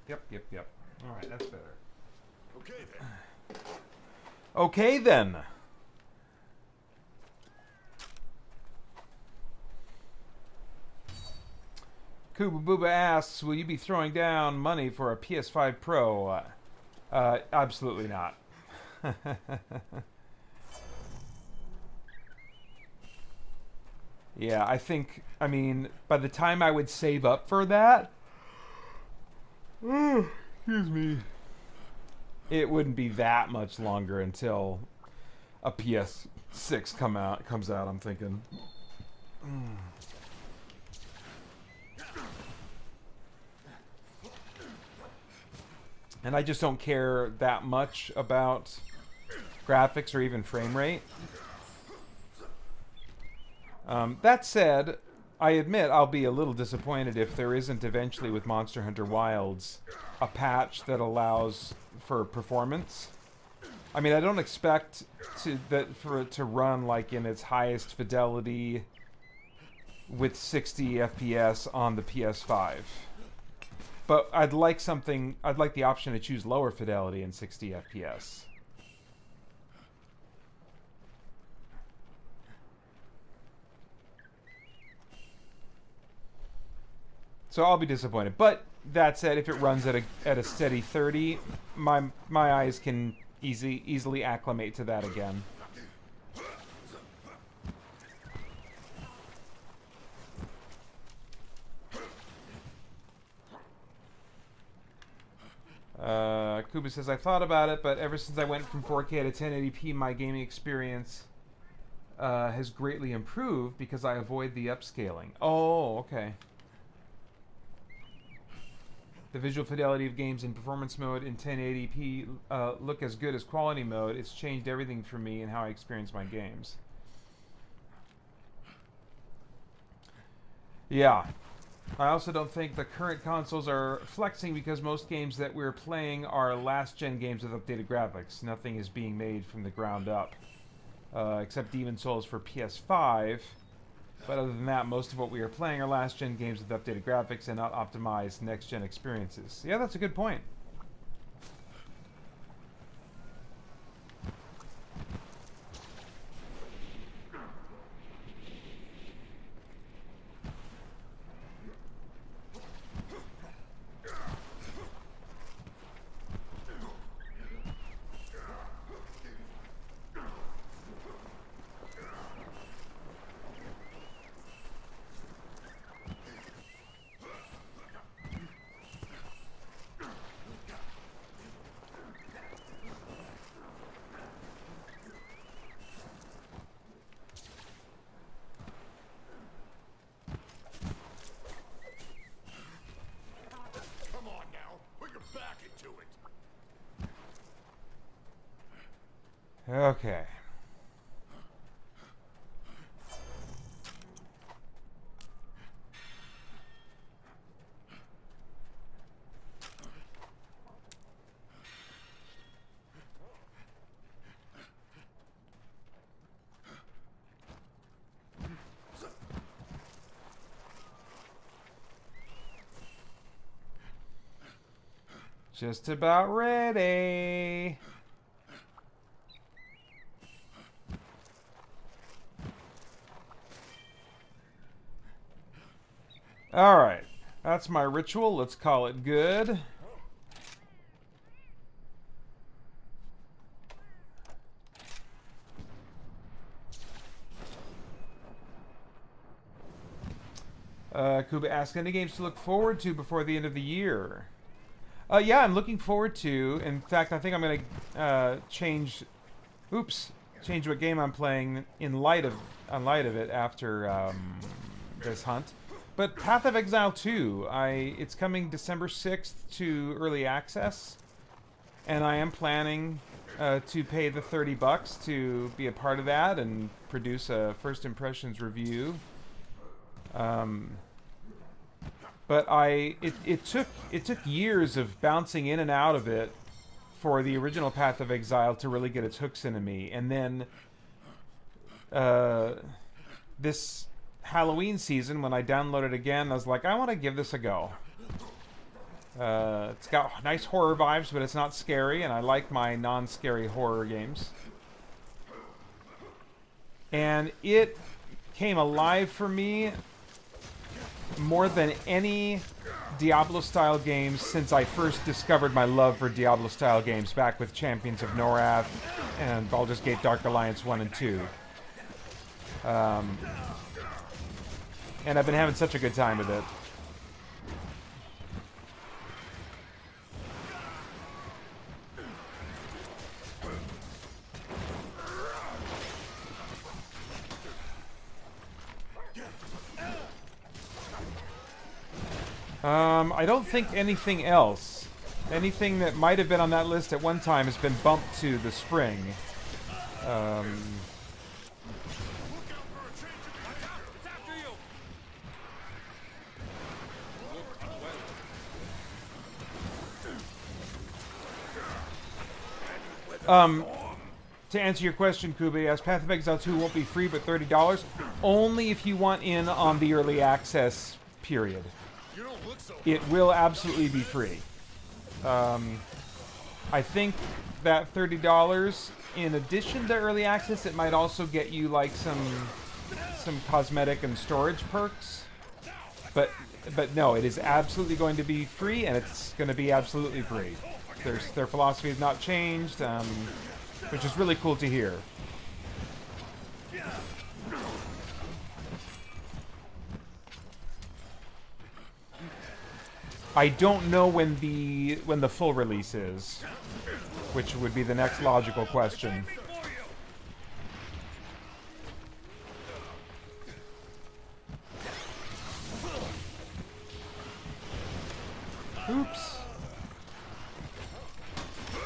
Yep. Alright, that's better. Okay then. Kuba Booba asks, will you be throwing down money for a PS5 Pro? Absolutely not. Yeah, I mean, by the time I would save up for that, excuse me, it wouldn't be that much longer until a PS6 comes out, I'm thinking. And I just don't care that much about graphics or even frame rate. That said, I admit I'll be a little disappointed if there isn't eventually with Monster Hunter Wilds a patch that allows for performance. I mean, I don't expect for it to run like in its highest fidelity with 60 FPS on the PS5. But I'd like the option to choose lower fidelity and 60 FPS. So I'll be disappointed. But that said, if it runs at a steady 30, my eyes can easily acclimate to that again. Kuba says, I thought about it, but ever since I went from 4K to 1080p, my gaming experience has greatly improved because I avoid the upscaling. Oh, okay. The visual fidelity of games in performance mode in 1080p look as good as quality mode. It's changed everything for me and how I experience my games. Yeah. I also don't think the current consoles are flexing because most games that we're playing are last-gen games with updated graphics. Nothing is being made from the ground up, except Demon's Souls for PS5. But other than that, most of what we are playing are last-gen games with updated graphics and not optimized next-gen experiences. Yeah, that's a good point. Okay. Just about ready. All right, that's my ritual. Let's call it good. Kuba asks, any games to look forward to before the end of the year? Yeah, I'm looking forward to. In fact, I think I'm going to change what game I'm playing in light of it after this hunt. But Path of Exile 2, it's coming December 6th to early access, and I am planning to pay the $30 to be a part of that and produce a first impressions review. But it took years of bouncing in and out of it for the original Path of Exile to really get its hooks into me, and then this Halloween season, when I downloaded it again, I was like, I want to give this a go. It's got nice horror vibes, but it's not scary, and I like my non-scary horror games. And it came alive for me more than any Diablo-style games since I first discovered my love for Diablo-style games back with Champions of Norath and Baldur's Gate Dark Alliance 1 and 2. And I've been having such a good time with it. I don't think anything else. Anything that might have been on that list at one time has been bumped to the spring. To answer your question, Kuba, yes, Path of Exile 2 won't be free, but $30. Only if you want in on the early access period. It will absolutely be free. I think that $30, in addition to early access, it might also get you like some cosmetic and storage perks. But no, it is absolutely going to be free, and it's going to be absolutely free. Their philosophy has not changed, which is really cool to hear. I don't know when the full release is, which would be the next logical question. Oops.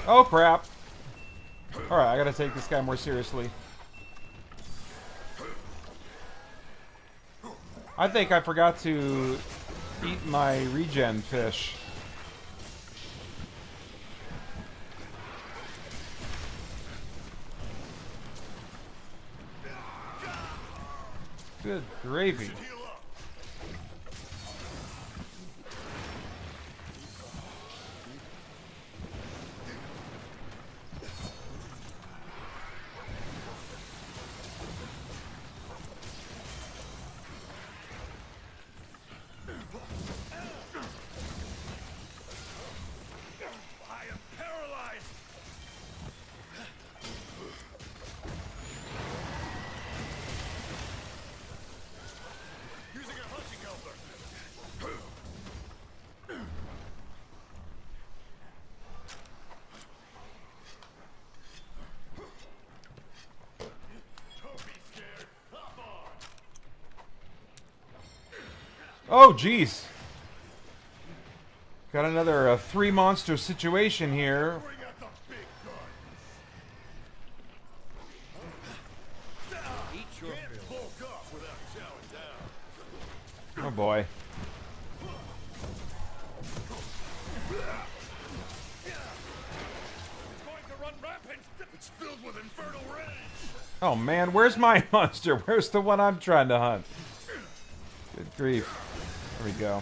Oh crap. Alright, I gotta take this guy more seriously. I think I forgot to eat my regen fish. Good gravy. Oh, jeez. Got another three monster situation here. Oh boy. Oh man, where's my monster? Where's the one I'm trying to hunt? Good grief. There we go.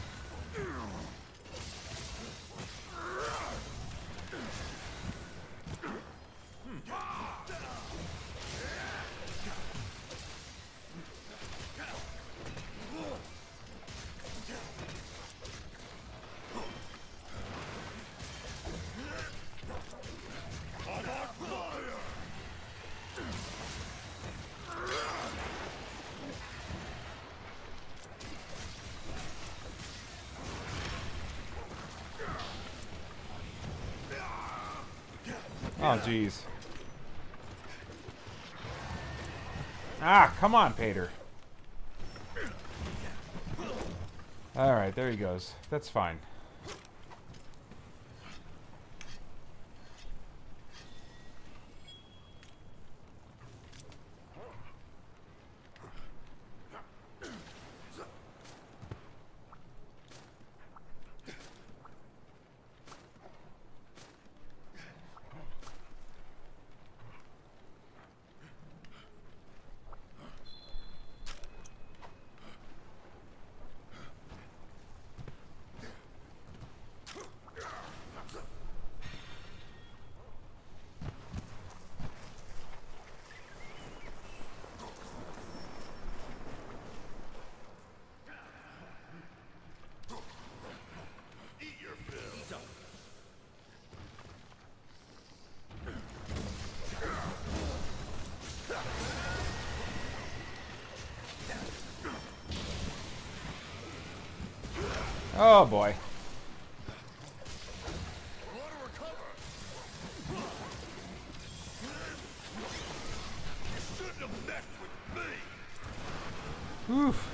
Oh, jeez. Ah, come on, Paeter. Alright, there he goes. That's fine. Oh boy. Oof.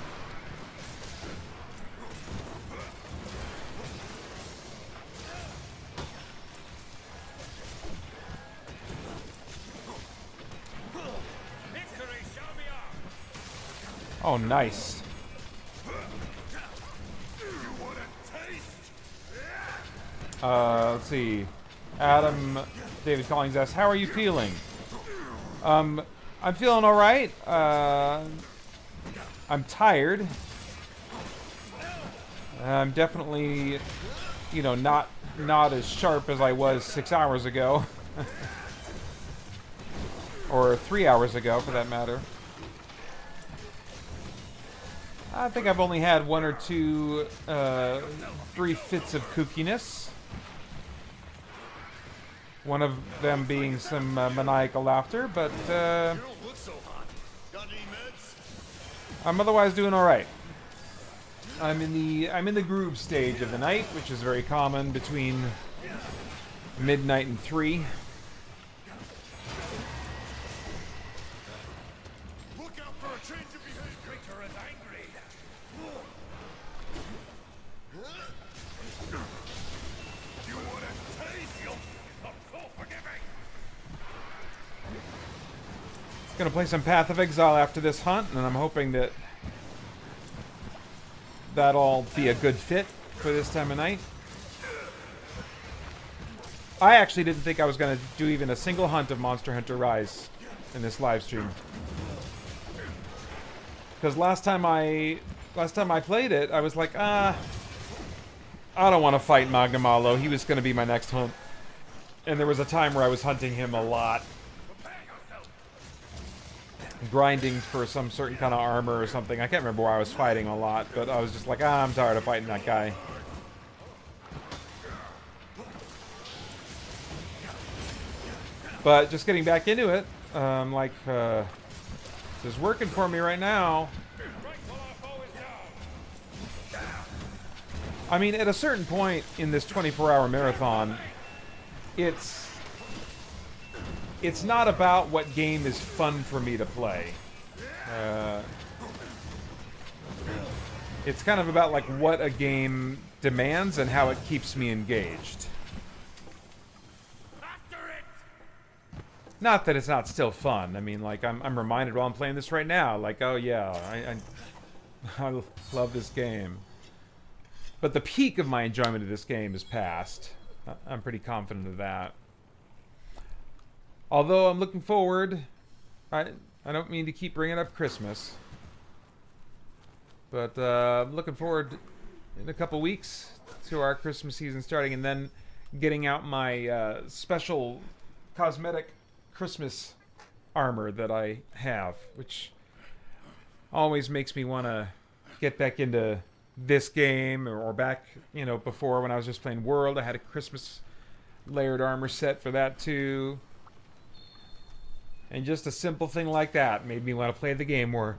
Oh, nice. Let's see. Adam, David Collins asks, how are you feeling? I'm feeling alright. I'm tired. I'm definitely, you know, not as sharp as I was 6 hours ago. Or 3 hours ago, for that matter. I think I've only had one or two, 3 fits of kookiness. One of them being some maniacal laughter, but I'm otherwise doing alright. I'm in the groove stage of the night, which is very common between midnight and 3. Look out for a change of behavior. Paeter is angry. You want to taste? You'll not so forgiving. Gonna play some Path of Exile after this hunt, and I'm hoping that that'll be a good fit for this time of night. I actually didn't think I was gonna do even a single hunt of Monster Hunter Rise in this live stream, because last time I played it, I was like, I don't want to fight Magnamalo. He was gonna be my next hunt, and there was a time where I was hunting him a lot, grinding for some certain kind of armor or something. I can't remember where I was fighting a lot, but I was just like, I'm tired of fighting that guy. But just getting back into it, this is working for me right now. I mean, at a certain point in this 24-hour marathon, it's not about what game is fun for me to play. It's kind of about like what a game demands and how it keeps me engaged. Not that it's not still fun. I mean, like I'm reminded while I'm playing this right now, like, oh yeah, I love this game. But the peak of my enjoyment of this game is past. I'm pretty confident of that. Although I'm looking forward, I don't mean to keep bringing up Christmas, but I'm looking forward in a couple weeks to our Christmas season starting, and then getting out my special cosmetic Christmas armor that I have, which always makes me want to get back into this game, or back, you know, before when I was just playing World, I had a Christmas layered armor set for that too. And just a simple thing like that made me want to play the game more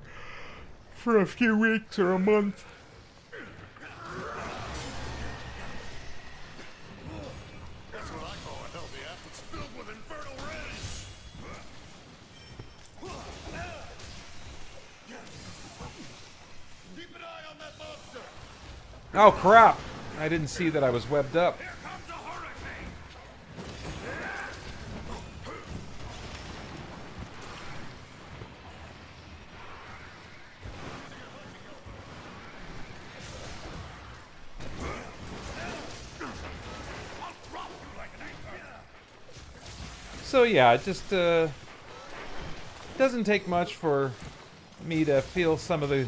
for a few weeks or a month. That's what I call a healthy app. It's filled with infernal rage. Keep an eye on that monster. Oh crap! I didn't see that I was webbed up. Here comes a hurricane. I'll drop you like an anchor. So yeah, it just doesn't take much for me to feel some of the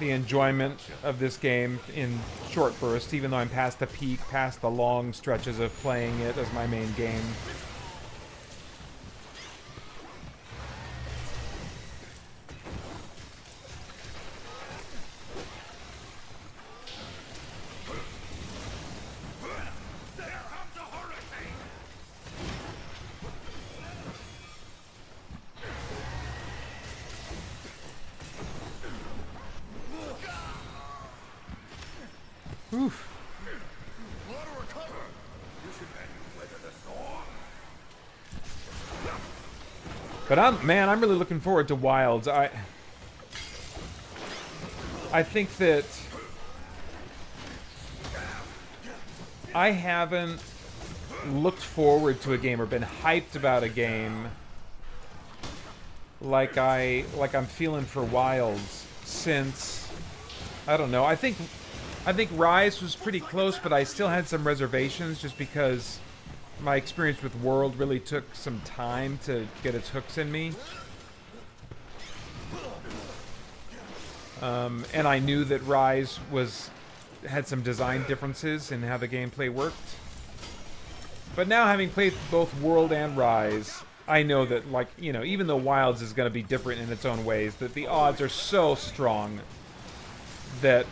enjoyment of this game in short bursts, even though I'm past the peak, past the long stretches of playing it as my main game. Oof. Let her recover. You should weather the storm. But I'm really looking forward to Wilds. I think that I haven't looked forward to a game or been hyped about a game like I'm feeling for Wilds since, I don't know. I think Rise was pretty close, but I still had some reservations just because my experience with World really took some time to get its hooks in me. And I knew that Rise had some design differences in how the gameplay worked. But now, having played both World and Rise, I know that, like, you know, even though Wilds is going to be different in its own ways, that the odds are so strong that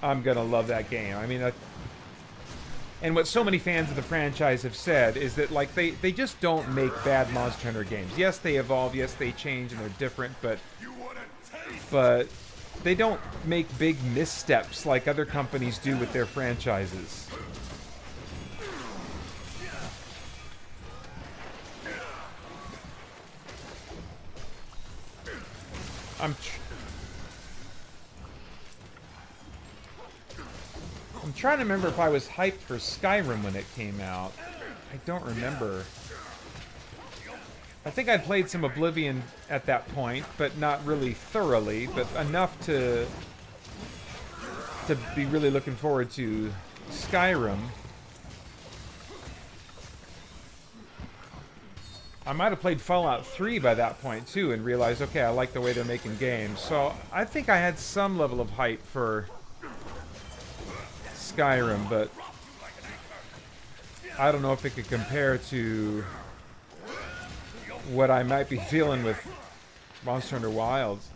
I'm gonna love that game. I mean, and what so many fans of the franchise have said is that, like, they just don't make bad Monster Hunter games. Yes, they evolve. Yes, they change, and they're different. But they don't make big missteps like other companies do with their franchises. I'm trying to remember if I was hyped for Skyrim when it came out. I don't remember. I think I'd played some Oblivion at that point, but not really thoroughly, but enough to be really looking forward to Skyrim. I might have played Fallout 3 by that point too and realized, okay, I like the way they're making games. So I think I had some level of hype for Skyrim, but I don't know if it could compare to what I might be feeling with Monster Hunter Wilds.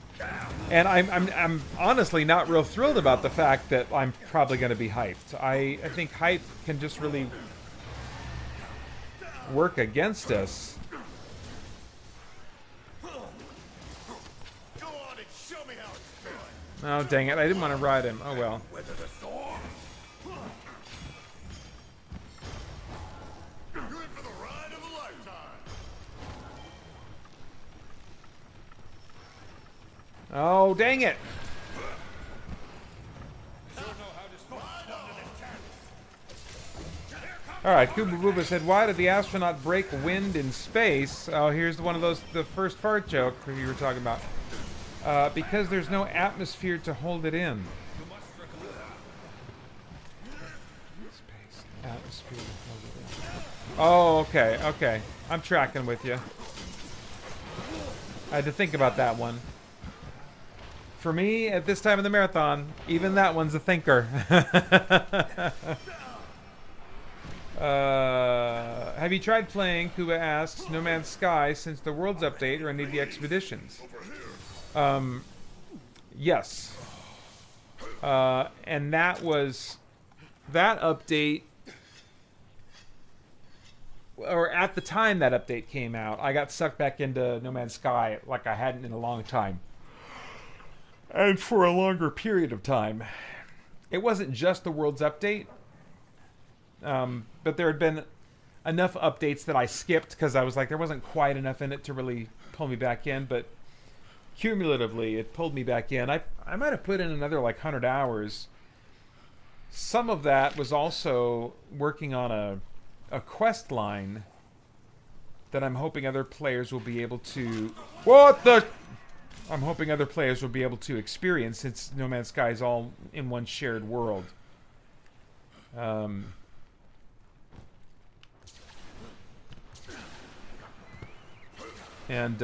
And I'm honestly not real thrilled about the fact that I'm probably going to be hyped. I think hype can just really work against us. Oh, dang it. I didn't want to ride him. Oh, well. Oh, dang it. Alright, Kuba Booba said, why did the astronaut break wind in space? Oh, here's one of those, the first fart joke you were talking about. Because there's no atmosphere to hold it in. Space, atmosphere to hold it in. Oh, okay, okay. I'm tracking with you. I had to think about that one. For me, at this time of the marathon, even that one's a thinker. Have you tried playing, Kuba asks, No Man's Sky since the Worlds update or any of the expeditions? Yes. And that was... That update... Or at the time that update came out, I got sucked back into No Man's Sky like I hadn't in a long time. And for a longer period of time. It wasn't just the Worlds update. But there had been enough updates that I skipped because I was like, there wasn't quite enough in it to really pull me back in. But cumulatively, it pulled me back in. I might have put in another like 100 hours. Some of that was also working on a quest line that I'm hoping other players will be able to... What the... I'm hoping other players will be able to experience since No Man's Sky is all in one shared world. And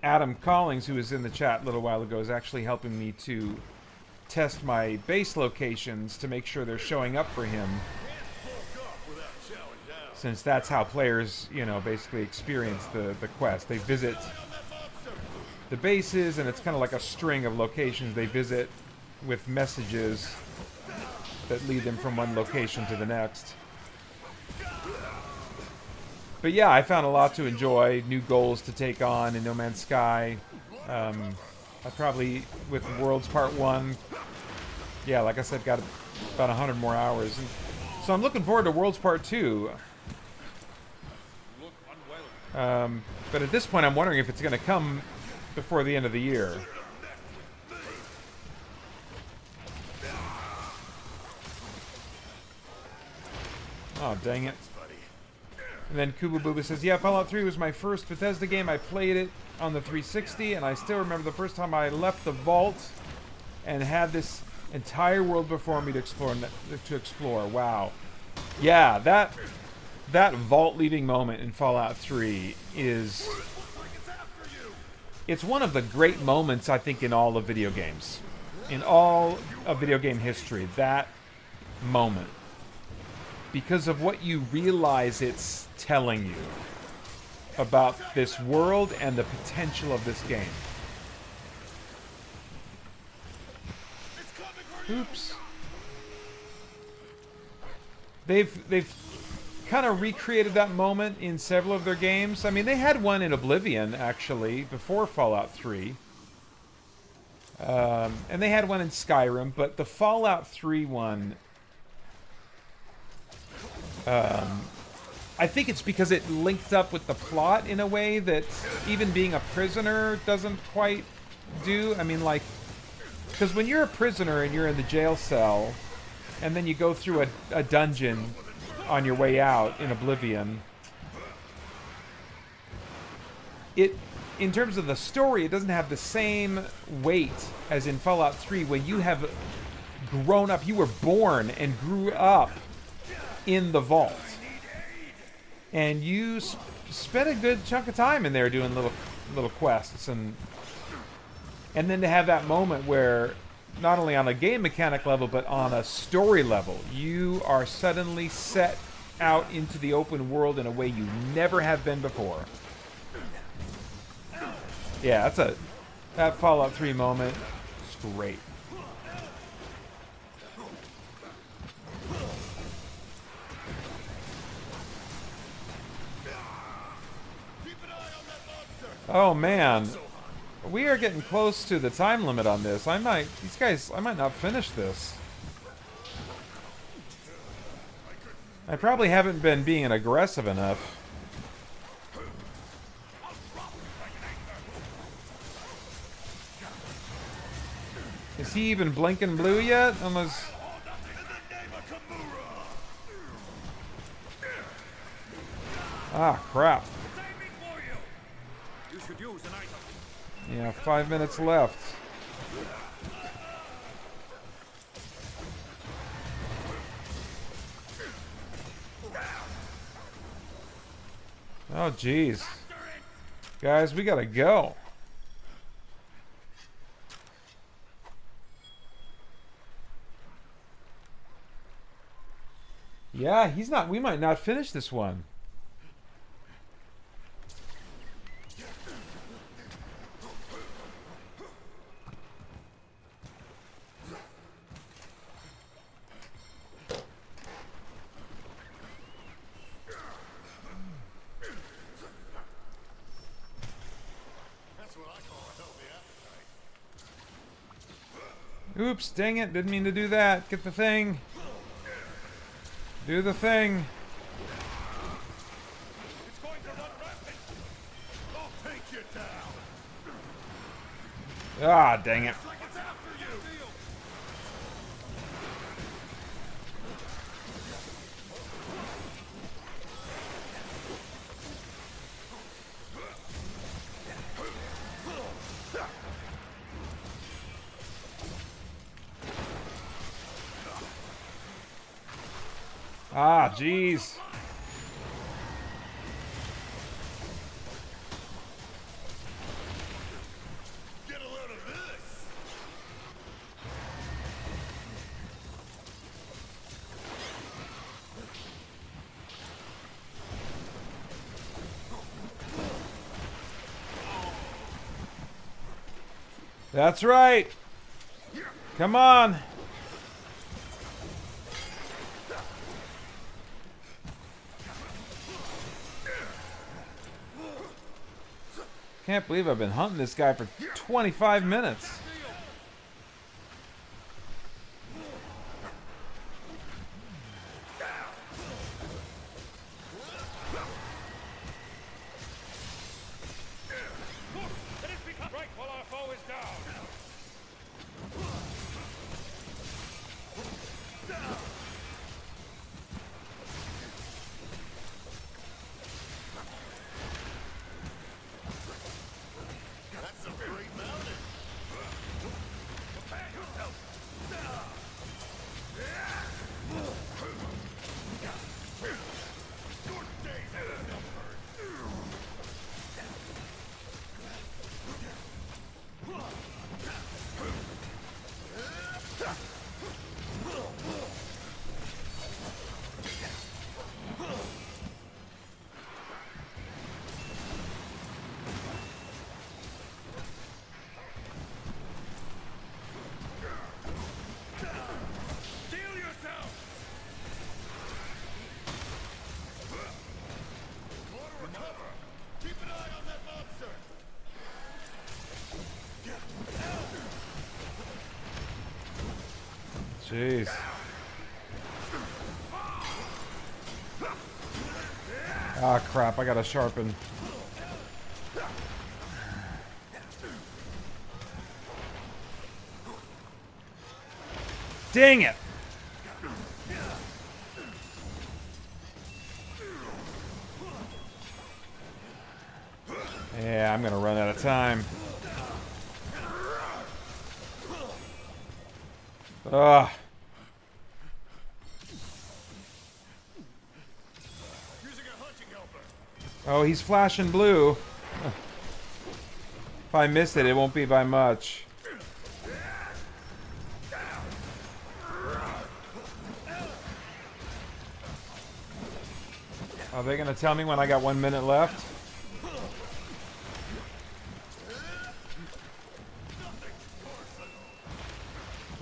Adam Collings, who was in the chat a little while ago, is actually helping me to test my base locations to make sure they're showing up for him. Since that's how players, you know, basically experience the quest. They visit the bases, and it's kind of like a string of locations they visit with messages that lead them from one location to the next. But yeah, I found a lot to enjoy, new goals to take on in No Man's Sky. I probably, with Worlds Part 1, yeah, like I said, got about 100 more hours. And so I'm looking forward to Worlds Part 2. But at this point, I'm wondering if it's going to come before the end of the year. Oh, dang it. And then Kuba Booba says, yeah, Fallout 3 was my first Bethesda game. I played it on the 360, and I still remember the first time I left the vault and had this entire world before me to explore. Wow. Yeah, that vault leaving moment in Fallout 3 is... It's one of the great moments, I think, in all of video games. In all of video game history, that moment. Because of what you realize it's telling you about this world and the potential of this game. Oops. They've kind of recreated that moment in several of their games. I mean, they had one in Oblivion, actually, before Fallout 3. And they had one in Skyrim, but the Fallout 3 one, I think it's because it linked up with the plot in a way that even being a prisoner doesn't quite do. I mean, like, because when you're a prisoner and you're in the jail cell, and then you go through a dungeon on your way out in Oblivion, in terms of the story, it doesn't have the same weight as in Fallout 3, where you have grown up, you were born and grew up in the vault. And you spent a good chunk of time in there doing little quests, and then to have that moment where, not only on a game mechanic level, but on a story level, you are suddenly set out into the open world in a way you never have been before. Yeah, that Fallout 3 moment, it's great. Oh man, we are getting close to the time limit on this. I might not finish this. I probably haven't been being aggressive enough. Is he even blinking blue yet? Unless... Ah, crap. Yeah, 5 minutes left. Oh, jeez. Guys, we gotta go. Yeah, we might not finish this one. Oops, dang it, didn't mean to do that. Get the thing. Do the thing. It's going to run rapid. I'll take you down. Ah, dang it. It's like it's after you. Ah, jeez. Get a load of this. That's right. Come on. Can't believe I've been hunting this guy for 25 minutes. Right while our foe is down. That's a great mountain. Jeez. Ah, crap. I gotta sharpen. Dang it! Yeah, I'm gonna run out of time. Ugh. Oh, he's flashing blue. If I miss it, it won't be by much. Are they gonna tell me when I got 1 minute left?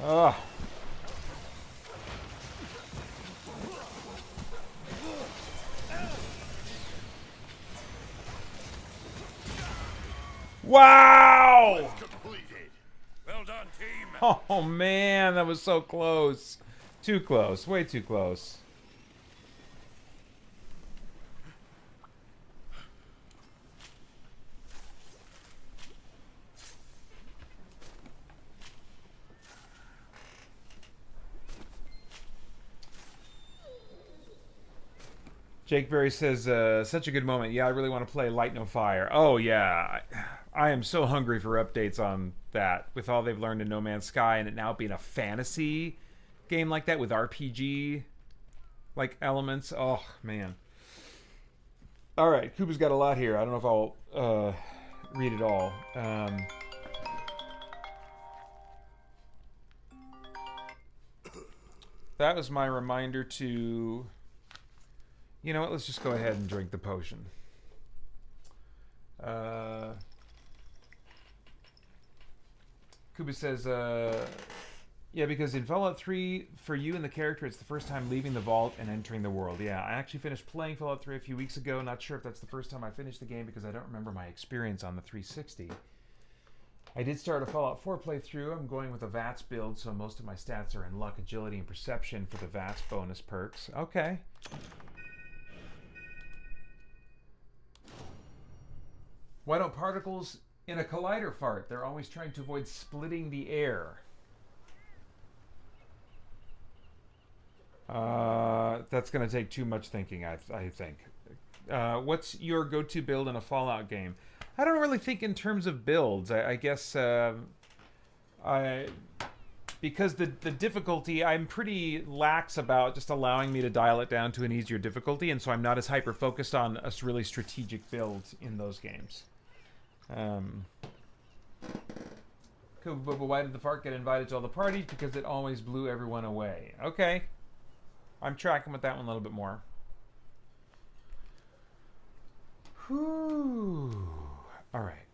Ugh. Wow! Well done, team. Oh man, that was so close. Too close. Way too close. Jake Berry says, such a good moment. Yeah, I really want to play Light No Fire. Oh, yeah. I am so hungry for updates on that. With all they've learned in No Man's Sky and it now being a fantasy game like that with RPG like elements. Oh, man. All right. Kuba's got a lot here. I don't know if I'll read it all. That was my reminder to... You know what? Let's just go ahead and drink the potion. Kuba says, yeah, because in Fallout 3, for you and the character, it's the first time leaving the vault and entering the world. Yeah, I actually finished playing Fallout 3 a few weeks ago. Not sure if that's the first time I finished the game because I don't remember my experience on the 360. I did start a Fallout 4 playthrough. I'm going with a VATS build, so most of my stats are in luck, agility, and perception for the VATS bonus perks. Okay. Why don't particles in a collider fart? They're always trying to avoid splitting the air. That's going to take too much thinking, I think. What's your go-to build in a Fallout game? I don't really think in terms of builds. I guess because the difficulty, I'm pretty lax about just allowing me to dial it down to an easier difficulty, and so I'm not as hyper-focused on a really strategic build in those games. Why did the fart get invited to all the parties? Because it always blew everyone away. Okay. I'm tracking with that one a little bit more. Whew. All right.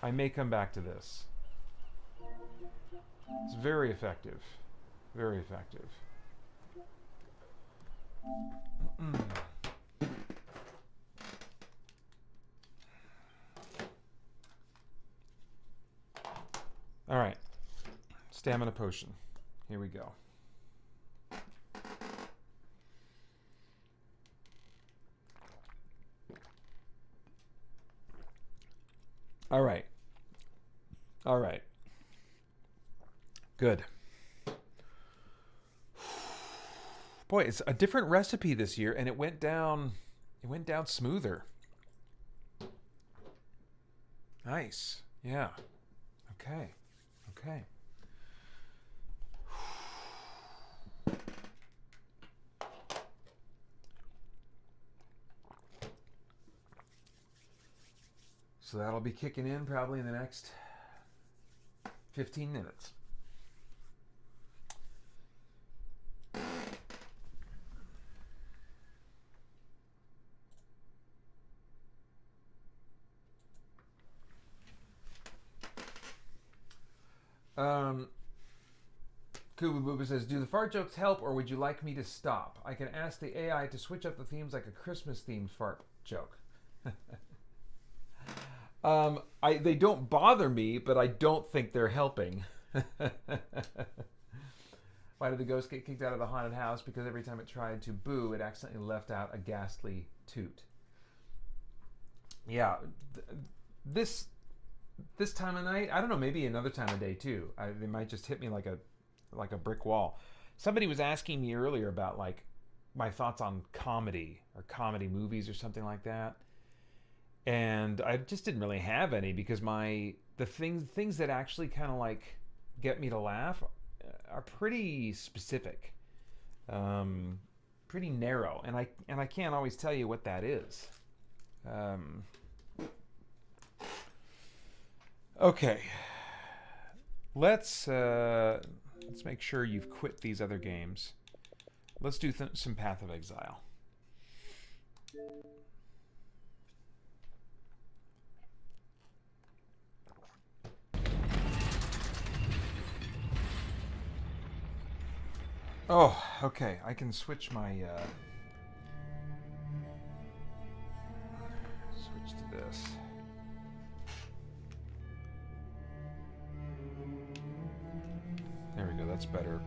I may come back to this. It's very effective. Very effective. All right. Stamina potion. Here we go. All right. All right. Good. Boy, it's a different recipe this year, and it went down smoother. Nice. Yeah. Okay. Okay. So that'll be kicking in probably in the next 15 minutes. Kuba Booba says, do the fart jokes help, or would you like me to stop? I can ask the AI to switch up the themes like a Christmas themed fart joke. They don't bother me, but I don't think they're helping. Why did the ghost get kicked out of the haunted house? Because every time it tried to boo, it accidentally left out a ghastly toot. Yeah, this time of night, I don't know, maybe another time of day too. They might just hit me like a brick wall. Somebody was asking me earlier about like my thoughts on comedy or comedy movies or something like that, and I just didn't really have any because the things that actually kind of like get me to laugh are pretty specific, pretty narrow, and I can't always tell you what that is. Okay, let's make sure you've quit these other games. Let's do some Path of Exile. Oh, okay. I can switch my switch to this. There we go. That's better.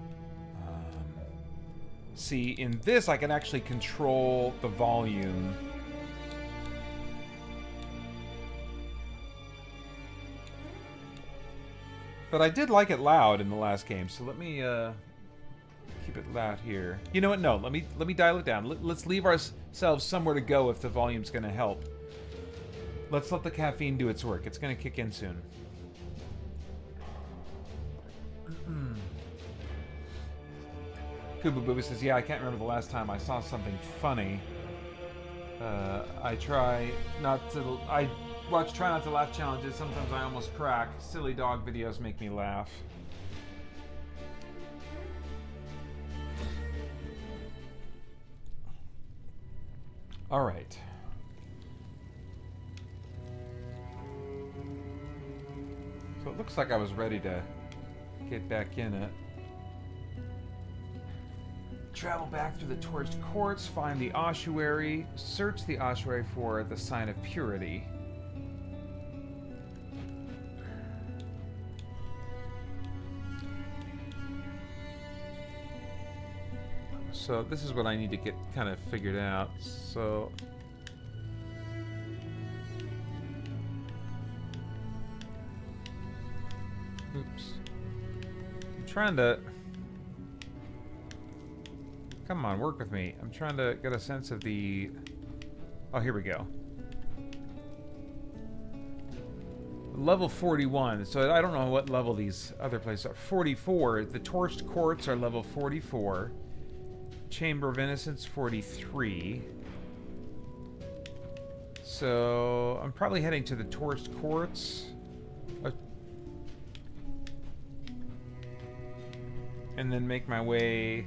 See, in this, I can actually control the volume. But I did like it loud in the last game, so let me keep it loud here. You know what? No, let me dial it down. Let's leave ourselves somewhere to go if the volume's going to help. Let's let the caffeine do its work. It's going to kick in soon. Kubu Booba says, yeah, I can't remember the last time I saw something funny. I try not to laugh challenges. Sometimes I almost crack. Silly dog videos make me laugh. All right. So it looks like I was ready to get back in it. Travel back through the torched courts, find the ossuary, search the ossuary for the sign of purity. So this is what I need to get kind of figured out. So oops. I'm trying to come on, work with me. I'm trying to get a sense of the... Oh, here we go. Level 41. So I don't know what level these other places are. 44. The Torched Courts are level 44. Chamber of Innocence, 43. So I'm probably heading to the Torched Courts. And then make my way...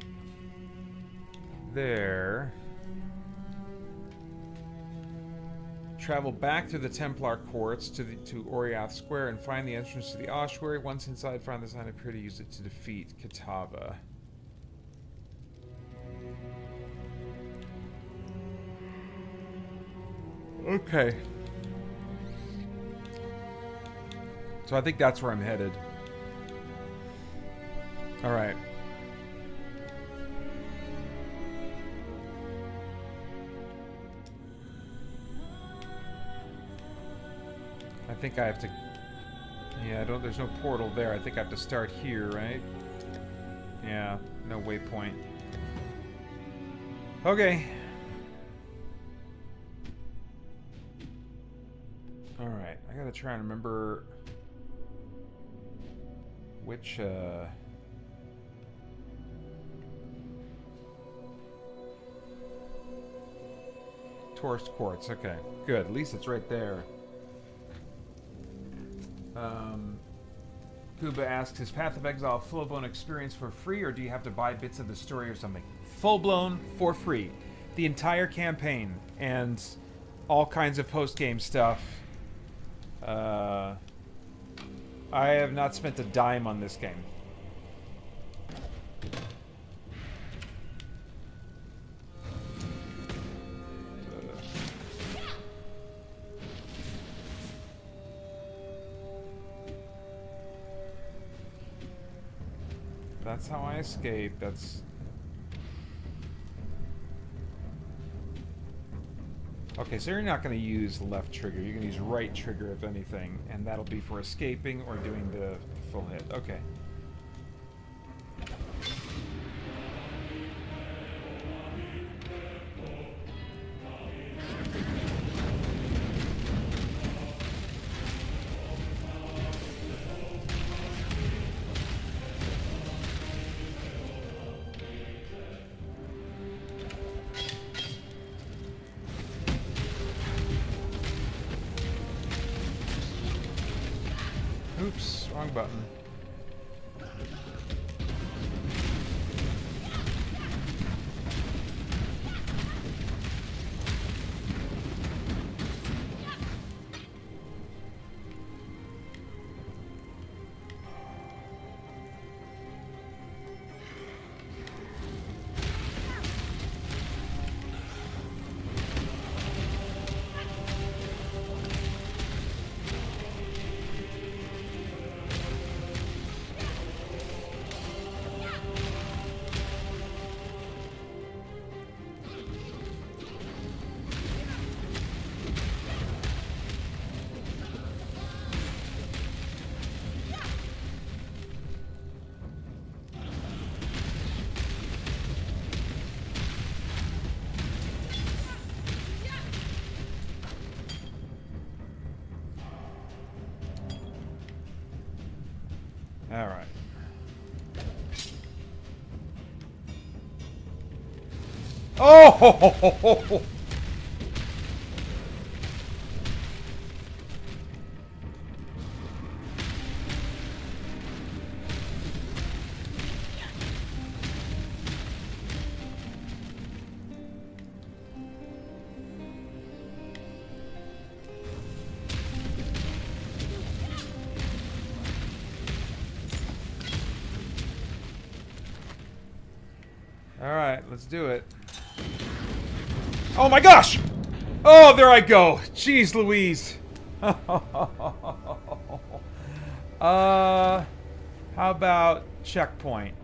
there. Travel back through the Templar Courts to Oriath Square and find the entrance to the ossuary. Once inside, find the sign of purity. Use it to defeat Kitava. Okay. So I think that's where I'm headed. All right. I think I have to... Yeah, there's no portal there. I think I have to start here, right? Yeah, no waypoint. Okay. Alright, I gotta try and remember... which, Torched Courts, okay. Good, at least it's right there. Kuba asks, is Path of Exile full-blown experience for free, or do you have to buy bits of the story or something? Full-blown for free. The entire campaign and all kinds of post-game stuff. I have not spent a dime on this game. that's how I escape. That's... Okay, so you're not going to use left trigger. You're going to use right trigger, if anything. And that'll be for escaping or doing the full hit. Okay. Oops, wrong button. All right. Oh! Alright, let's do it. Oh my gosh! Oh, there I go! Jeez Louise! How about checkpoint?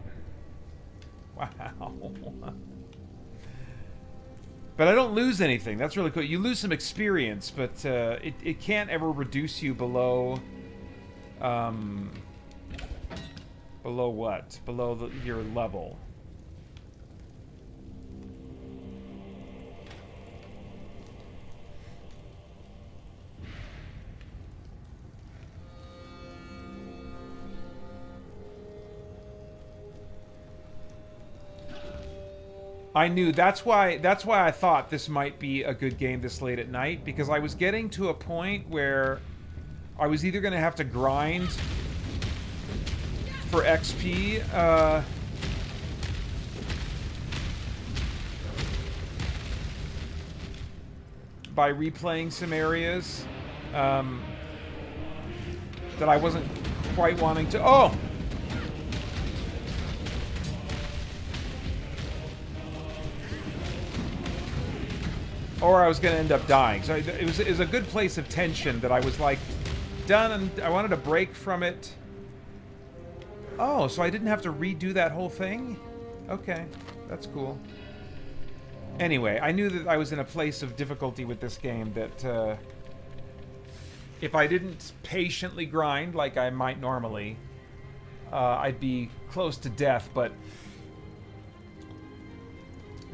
Wow. But I don't lose anything. That's really cool. You lose some experience, but it can't ever reduce you below... below what? Below your level. I knew that's why I thought this might be a good game this late at night, because I was getting to a point where I was either going to have to grind for XP by replaying some areas that I wasn't quite wanting to. Oh! Or I was going to end up dying. So it was a good place of tension that I was like done, and I wanted a break from it. Oh, so I didn't have to redo that whole thing? Okay, that's cool. Anyway, I knew that I was in a place of difficulty with this game that if I didn't patiently grind like I might normally, I'd be close to death, but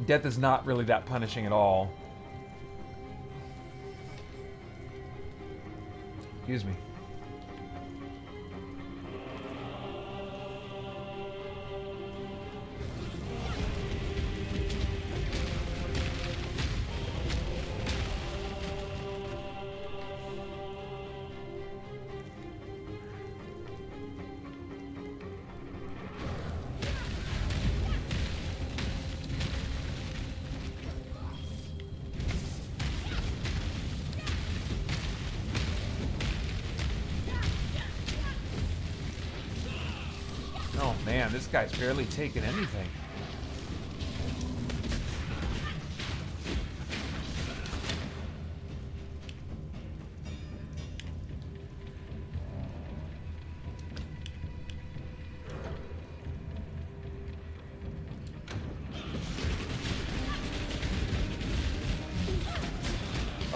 death is not really that punishing at all. Excuse me. Oh man, this guy's barely taking anything.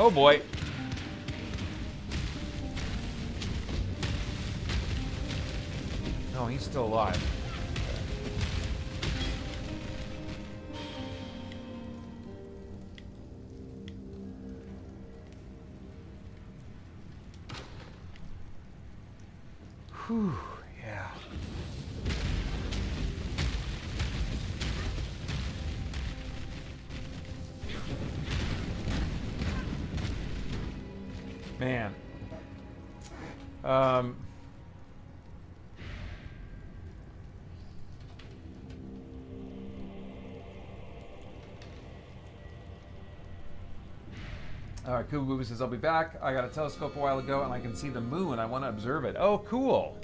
Oh boy. No, he's still alive. Whew, yeah. Man. Alright, Kubu Boo says, I'll be back. I got a telescope a while ago and I can see the moon. I want to observe it. Oh, cool.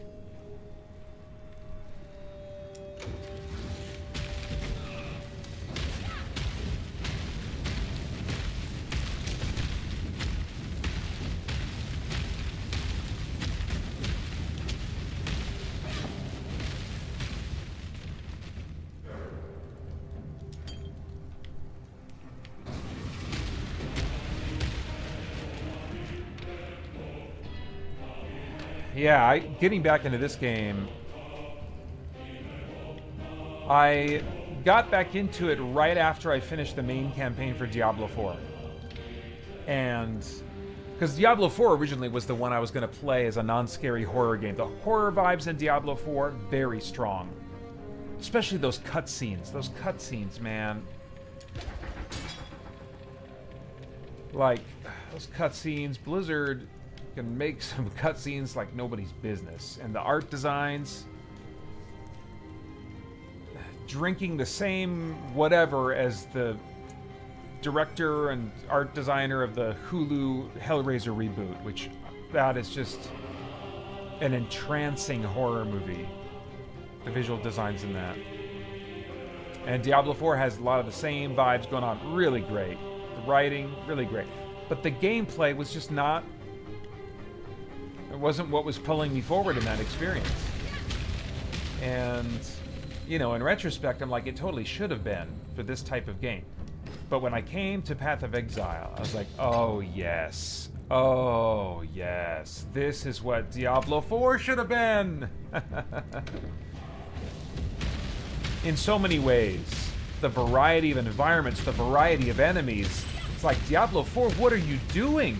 Yeah, getting back into this game, I got back into it right after I finished the main campaign for Diablo 4. And because Diablo 4 originally was the one I was going to play as a non-scary horror game. The horror vibes in Diablo 4, very strong. Especially those cutscenes. Those cutscenes, man. Like, those cutscenes, Blizzard can make some cutscenes like nobody's business. And the art designs, drinking the same whatever as the director and art designer of the Hulu Hellraiser reboot, which that is just an entrancing horror movie. The visual designs in that. And Diablo 4 has a lot of the same vibes going on. Really great. The writing, really great. But the gameplay was just not... It wasn't what was pulling me forward in that experience. And, you know, in retrospect, I'm like, it totally should have been for this type of game. But when I came to Path of Exile, I was like, oh yes. Oh yes. This is what Diablo 4 should have been. In so many ways. The variety of environments, the variety of enemies. It's like, Diablo 4, what are you doing?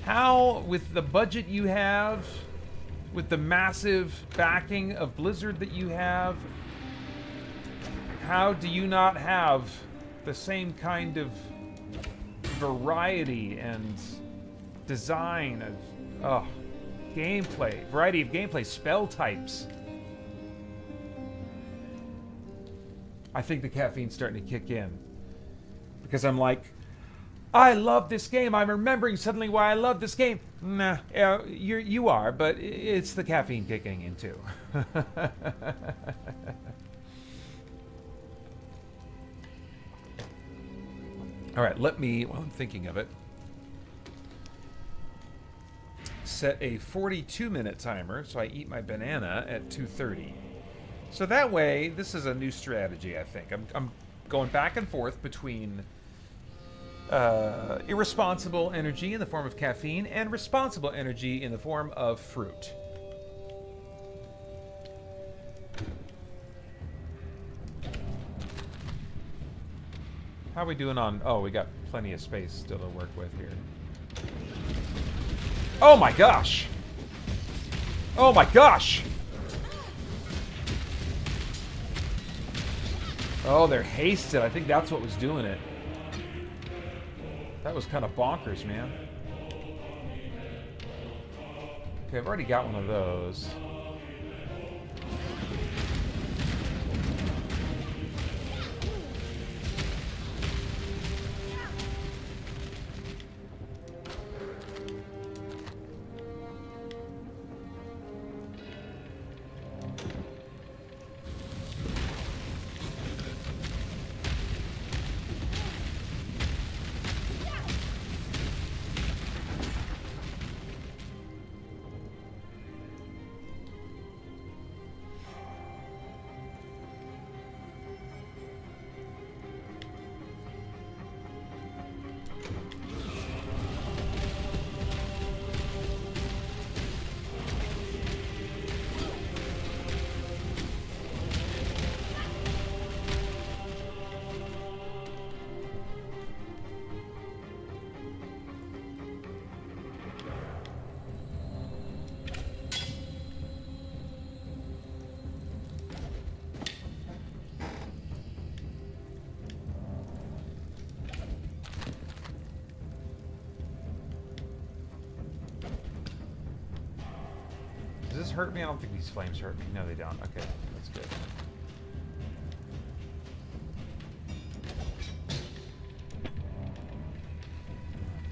How, with the budget you have, with the massive backing of Blizzard that you have, how do you not have the same kind of variety and design of gameplay, variety of gameplay, spell types? I think the caffeine's starting to kick in. Because I'm like, I love this game. I'm remembering suddenly why I love this game. Nah, you are, but it's the caffeine kicking in too. All right, let me, while I'm thinking of it, set a 42-minute timer so I eat my banana at 2:30. So that way, this is a new strategy, I think. I'm going back and forth between irresponsible energy in the form of caffeine and responsible energy in the form of fruit. How are we doing on... Oh, we got plenty of space still to work with here. Oh my gosh! Oh my gosh! Oh, they're hasted. I think that's what was doing it. That was kind of bonkers, man. Okay, I've already got one of those. this hurt me? I don't think these flames hurt me. No, they don't. Okay, that's good.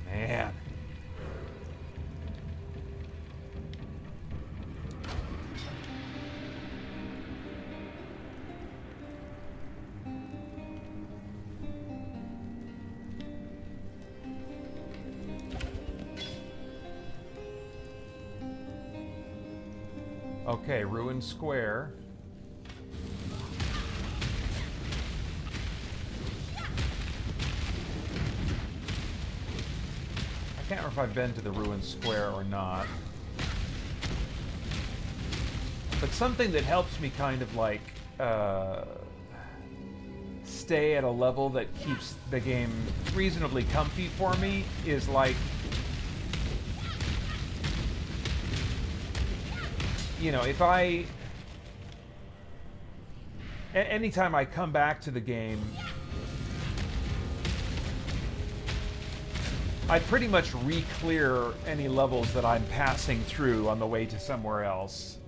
Man. Okay, Ruined Square. I can't remember if I've been to the Ruined Square or not. But something that helps me kind of like stay at a level that keeps the game reasonably comfy for me is like, you know, if anytime I come back to the game, I pretty much re-clear any levels that I'm passing through on the way to somewhere else.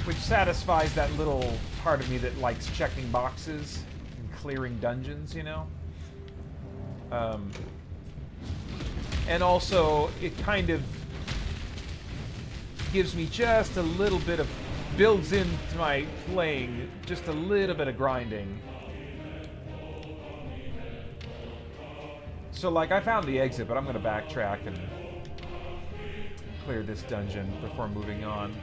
Which satisfies that little part of me that likes checking boxes and clearing dungeons, you know? And also, it kind of gives me just a little bit of, builds into my playing, just a little bit of grinding. So like, I found the exit, but I'm gonna backtrack and clear this dungeon before moving on.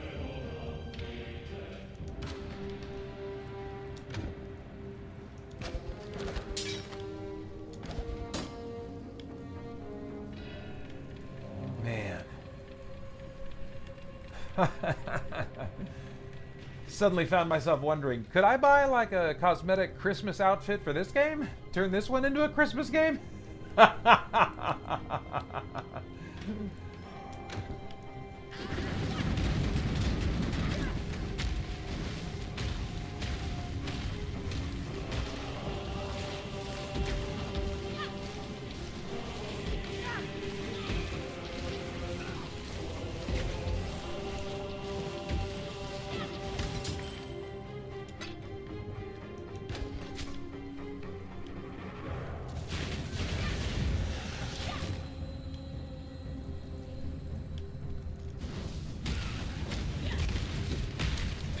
Man. Suddenly found myself wondering, could I buy like a cosmetic Christmas outfit for this game? Turn this one into a Christmas game?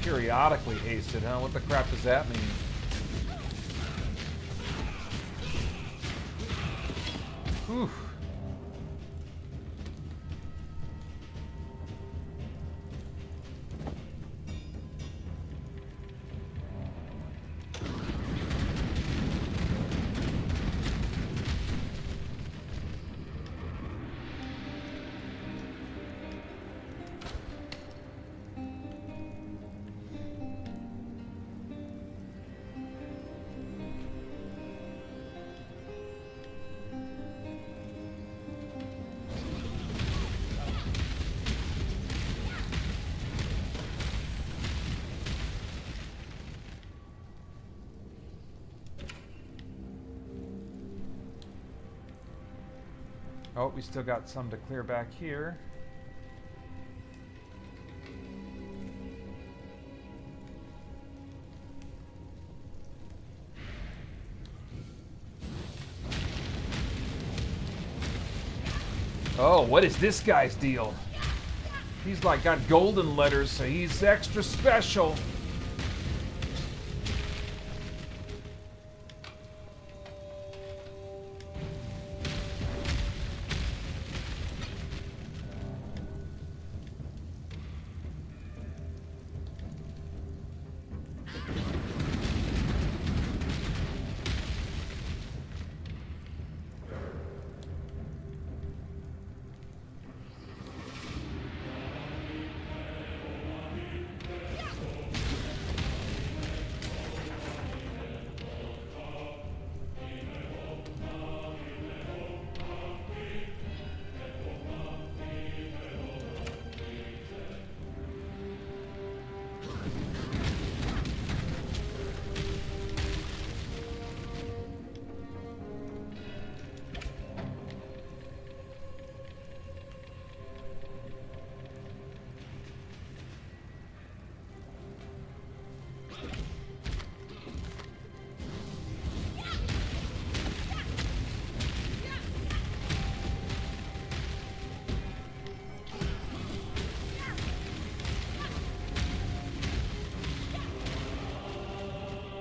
Periodically hasted, huh? What the crap does that mean? Whew. Oh, we still got some to clear back here. Oh, what is this guy's deal? He's like got golden letters, so he's extra special.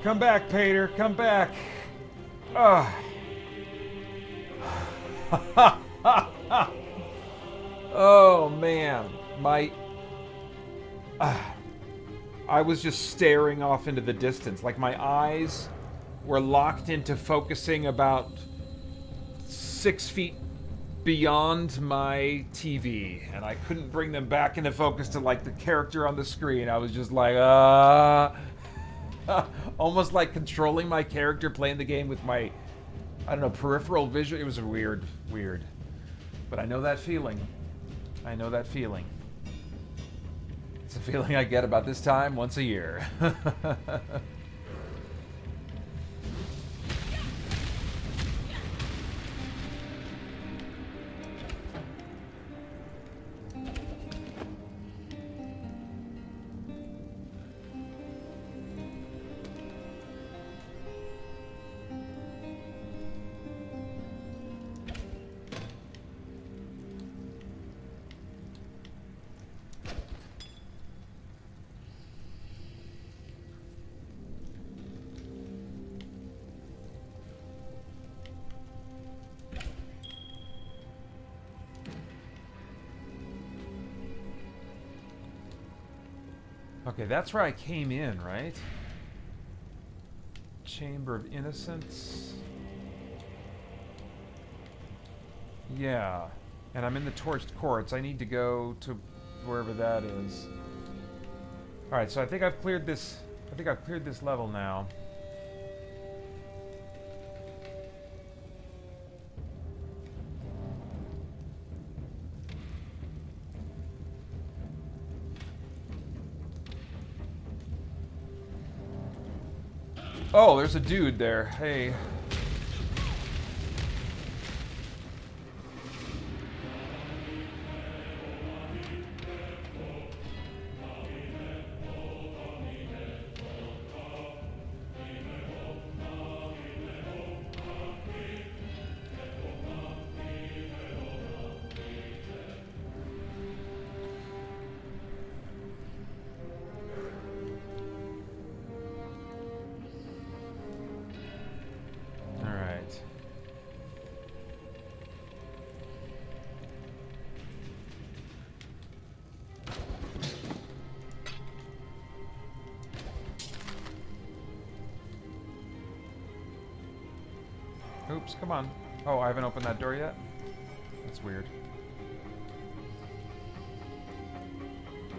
Come back, Paeter. Come back. Ugh. Oh, man. I was just staring off into the distance. Like, my eyes were locked into focusing about 6 feet beyond my TV, and I couldn't bring them back into focus to, like, the character on the screen. I was just like, almost like controlling my character, playing the game with my, I don't know, peripheral vision. It was weird. But I know that feeling. It's a feeling I get about this time once a year. Okay, that's where I came in, right? Chamber of Innocence. Yeah. And I'm in the Torched Courts. I need to go to wherever that is. Alright, so I think I've cleared this. I think I've cleared this level now. Oh, there's a dude there. Hey. Oops, come on. Oh, I haven't opened that door yet? That's weird.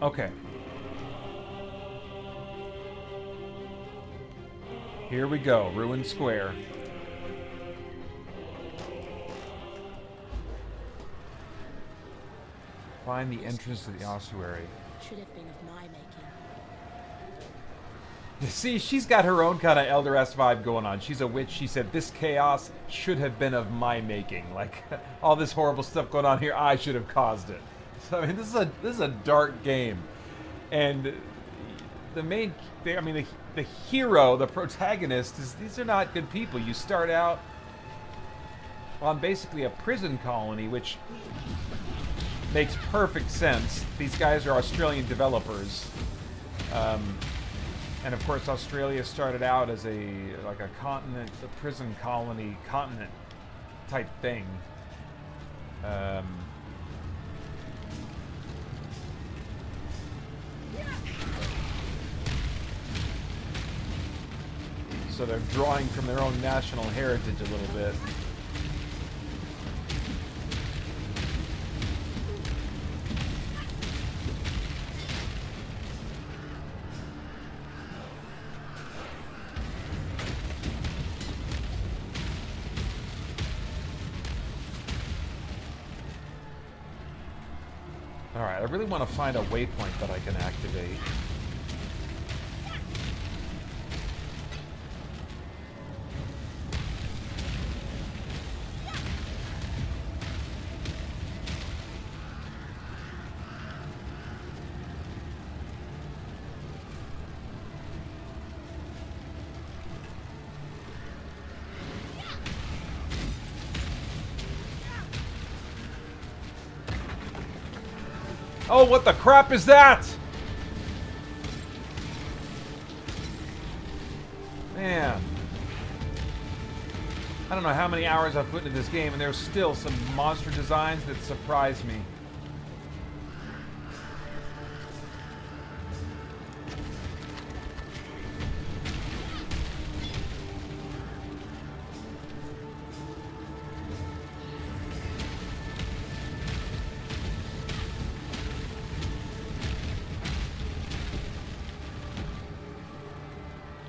Okay. Here we go, Ruined Square. Find the entrance to the ossuary. Should have been of my making. You see, she's got her own kind of Elder-esque vibe going on. She's a witch. She said, this chaos should have been of my making. Like, all this horrible stuff going on here, I should have caused it. So, I mean, this is a dark game. And the main, I mean, the hero, the protagonist, these are not good people. You start out on basically a prison colony, which makes perfect sense. These guys are Australian developers. And of course, Australia started out as a continent, a prison colony continent type thing. So they're drawing from their own national heritage a little bit. Alright, I really want to find a waypoint that I can activate. Oh, what the crap is that? Man. I don't know how many hours I've put into this game, and there's still some monster designs that surprise me.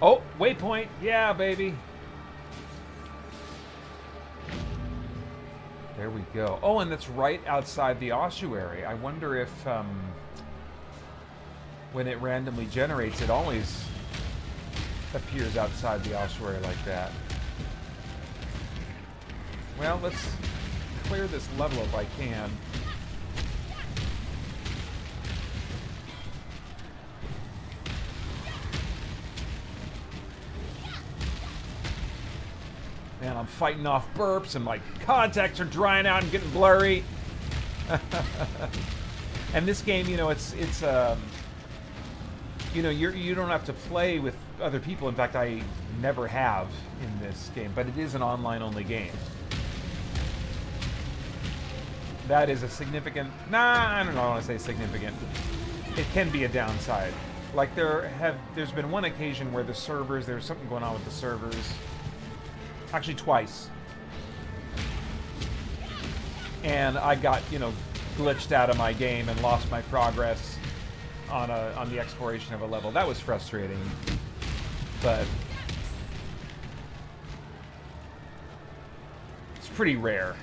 Oh, waypoint. Yeah, baby. There we go. Oh, and that's right outside the ossuary. I wonder if when it randomly generates, it always appears outside the ossuary like that. Well, let's clear this level if I can. Man, I'm fighting off burps and my contacts are drying out and getting blurry. And this game, you know, it's you know, you don't have to play with other people. In fact, I never have in this game, but it is an online-only game. That is a significant... Nah, I don't know. I want to say significant. It can be a downside. Like there's been one occasion where the servers, there's something going on with the servers. Actually, twice. And I got, you know, glitched out of my game and lost my progress on the exploration of a level. That was frustrating. But it's pretty rare.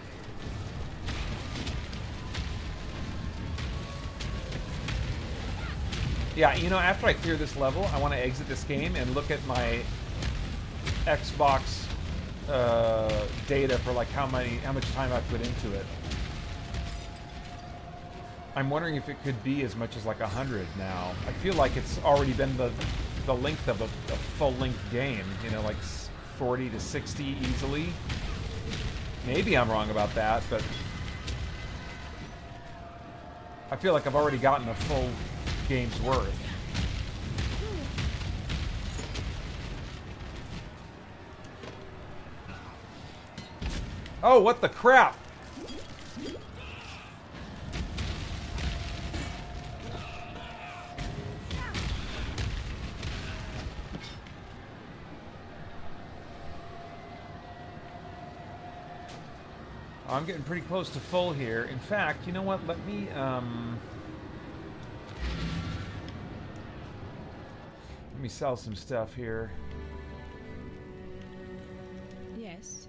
Yeah, you know, after I clear this level, I want to exit this game and look at my Xbox data for like how much time I put into it. I'm wondering if it could be as much as like 100 now. I feel like it's already been the length of a full-length game, you know, like 40 to 60 easily. Maybe I'm wrong about that, but I feel like I've already gotten a full game's worth. Oh, what the crap? I'm getting pretty close to full here. In fact, you know what? Let me sell some stuff here. Yes.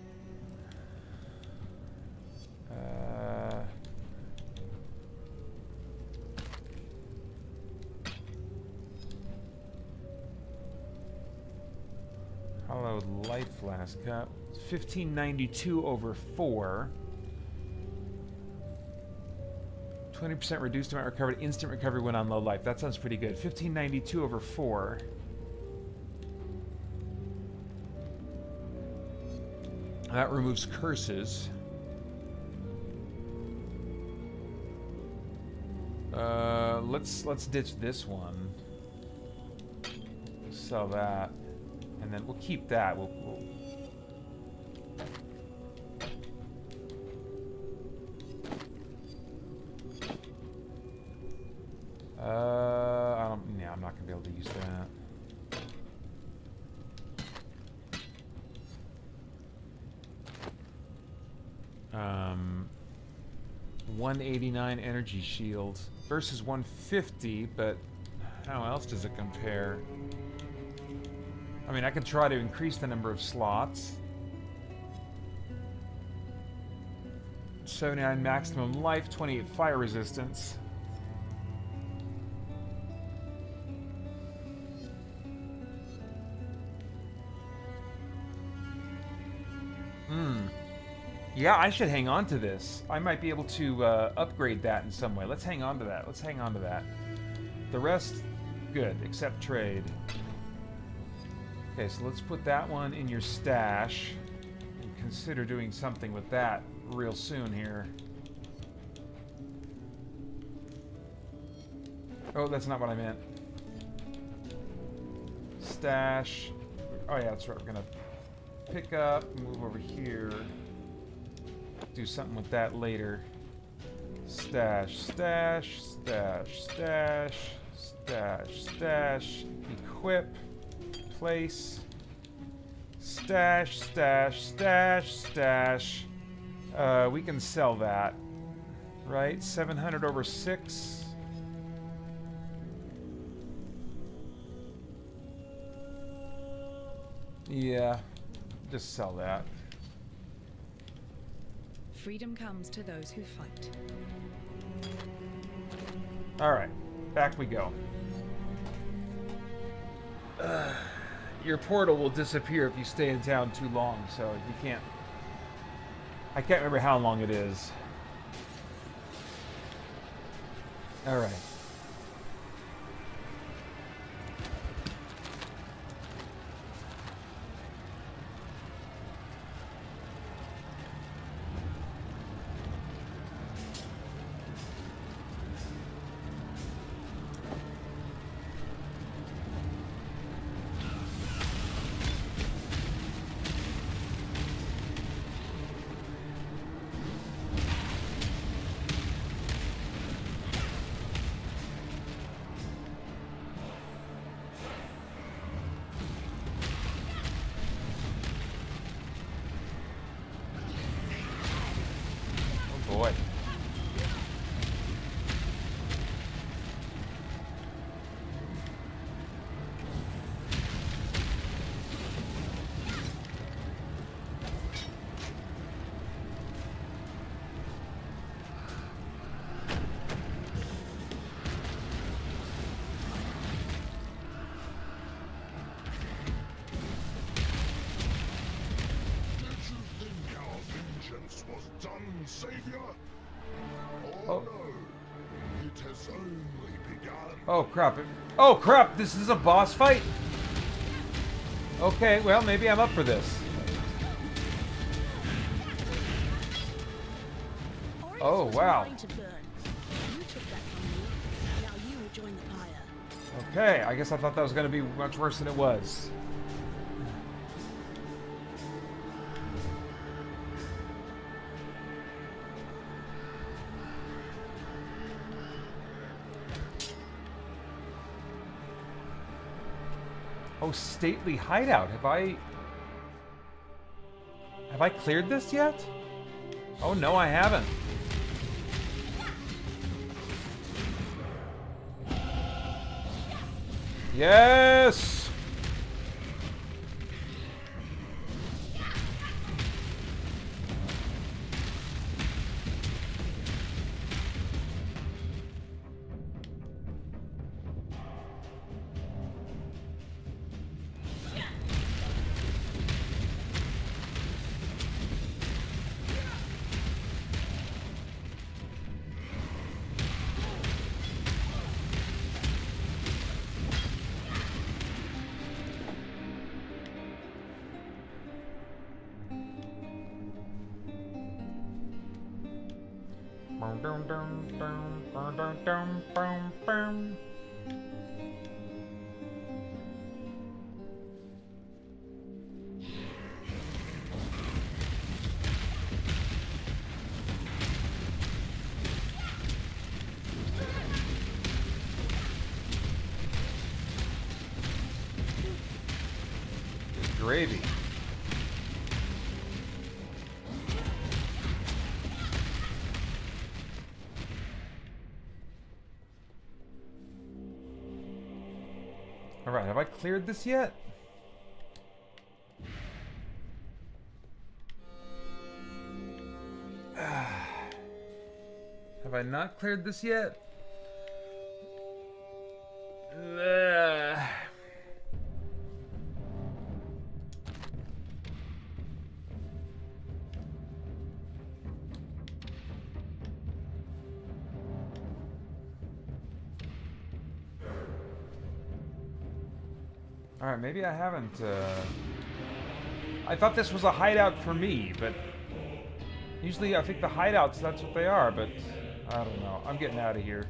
Hallowed Life Flask Cup. 1592 over 4. 20% reduced amount recovered. Instant recovery when on low life. That sounds pretty good. 1592 over 4. That removes curses. Let's ditch this one. Sell that, and then we'll keep that. I'm not gonna be able to use that. 189 energy shield versus 150, but how else does it compare? I mean, I could try to increase the number of slots. 79 maximum life, 28 fire resistance. Yeah, I should hang on to this. I might be able to upgrade that in some way. Let's hang on to that. Let's hang on to that. The rest, good, except trade. Okay, so let's put that one in your stash. And consider doing something with that real soon here. Oh, that's not what I meant. Stash. Oh yeah, that's right. We're gonna pick up, move over here, do something with that later. Stash, stash, stash, stash, stash, stash, equip, place, stash, stash, stash, stash. We can sell that, right? 700 over 6. Yeah, just sell that. Freedom comes to those who fight. All right, back we go. Your portal will disappear if you stay in town too long, so you can't... I can't remember how long it is. All right. Boy. Savior? Oh. No. It has only begun. Oh crap. Oh crap, this is a boss fight? Okay, well, maybe I'm up for this. Oh, wow. Okay, I guess I thought that was going to be much worse than it was. Oh, stately hideout. Have I cleared this yet? Oh no, I haven't. Yes! Gravy. All right, have I cleared this yet? Have I not cleared this yet? All right, maybe I haven't. I thought this was a hideout for me, but usually I think the hideouts, that's what they are, but I don't know. I'm getting out of here.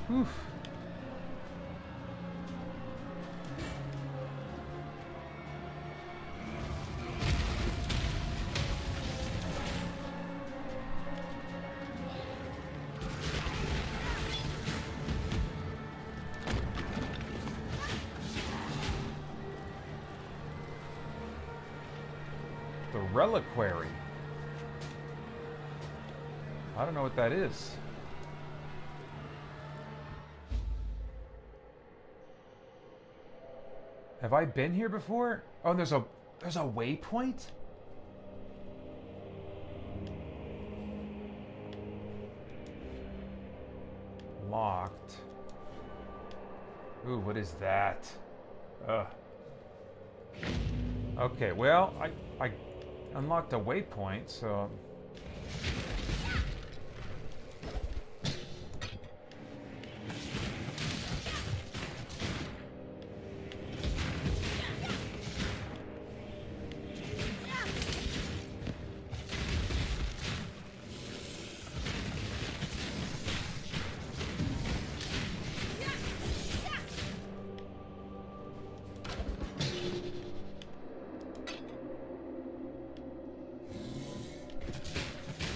Whew. The reliquary. I don't know what that is. Have I been here before? Oh, there's a waypoint? Locked. Ooh, what is that? Ugh. Okay, well, I unlocked a waypoint, so...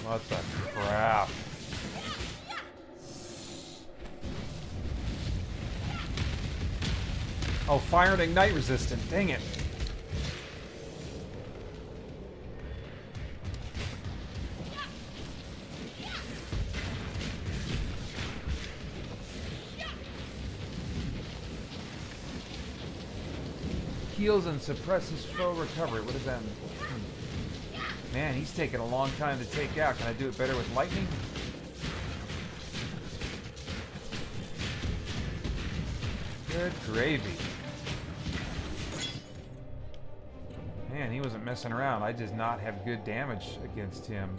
What the crap? Oh, fire and ignite resistant. Dang it. Heals and suppresses foe recovery. What does that mean? Man, he's taking a long time to take out. Can I do it better with lightning? Good gravy. Man, he wasn't messing around. I did not have good damage against him.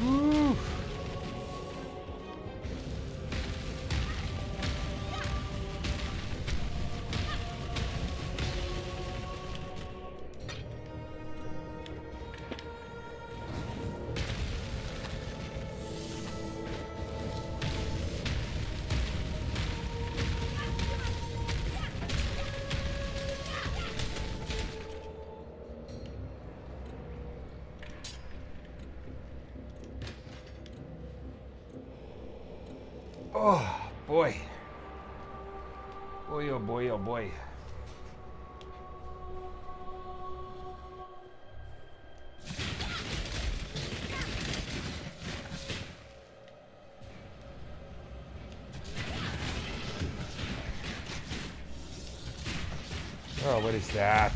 Woo! Oh, boy. Boy, oh boy, oh boy. Oh, what is that?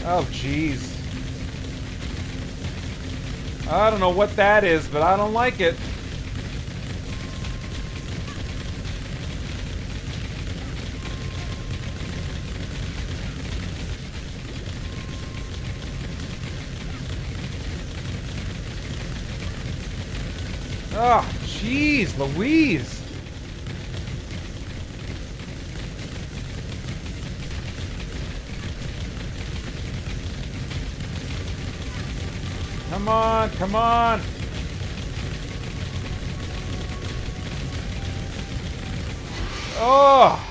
Oh, jeez. I don't know what that is, but I don't like it. Oh, jeez, Louise. Come on, come on. Oh,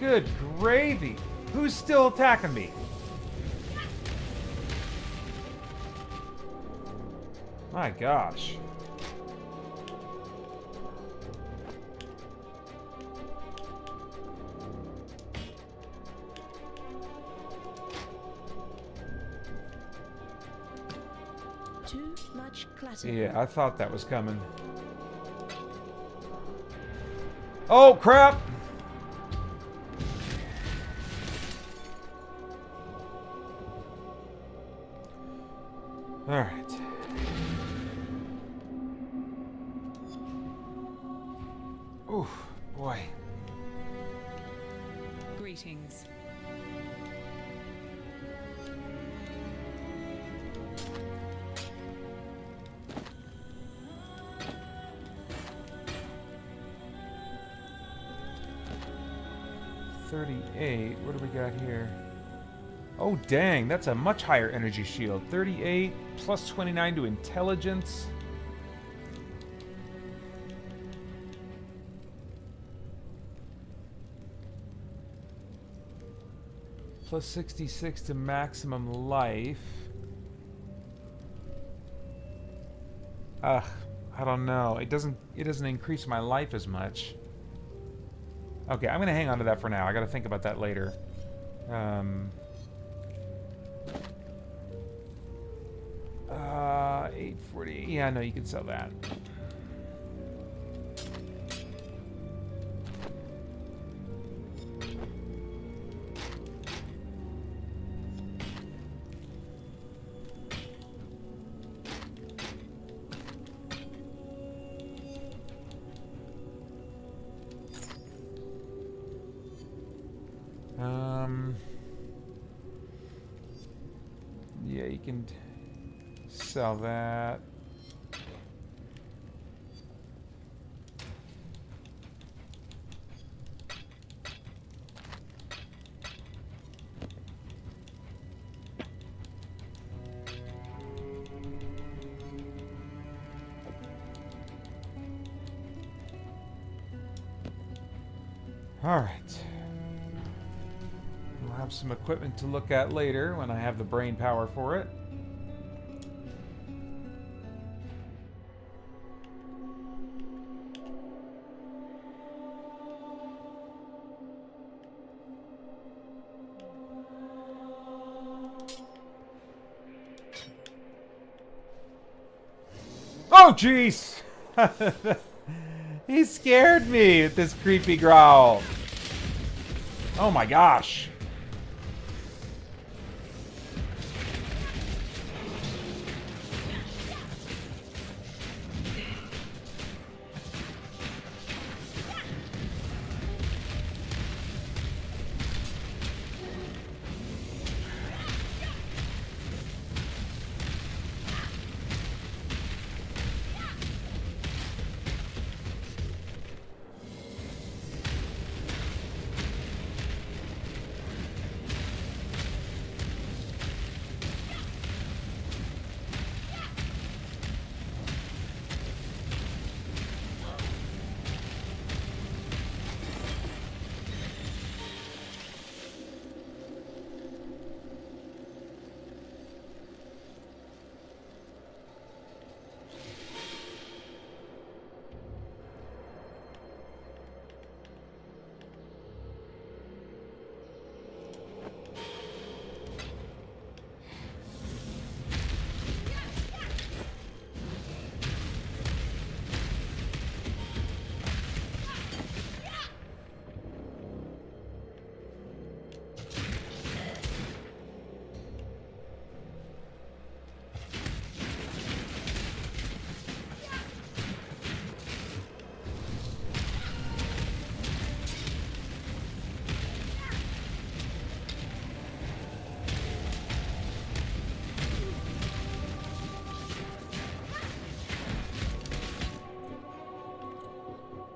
good gravy. Who's still attacking me? My gosh. Too much clutter. Yeah, I thought that was coming. Oh, crap! All right. Ooh, boy. Greetings. 38. What do we got here? Oh, dang. That's a much higher energy shield. 38 plus 29 to intelligence. Plus 66 to maximum life. Ugh, I don't know. It doesn't increase my life as much. Okay, I'm gonna hang on to that for now. I gotta think about that later. 840. Yeah, no, you can sell that. Yeah, you can sell that. All right. We'll have some equipment to look at later when I have the brain power for it. Oh, jeez! He scared me with this creepy growl. Oh my gosh.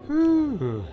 Whew.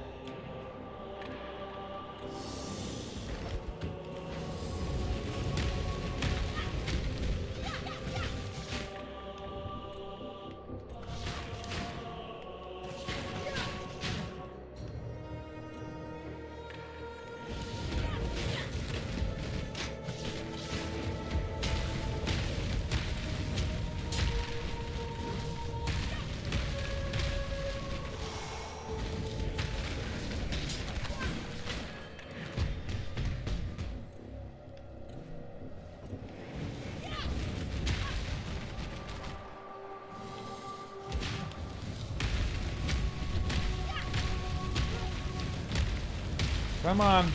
Come on.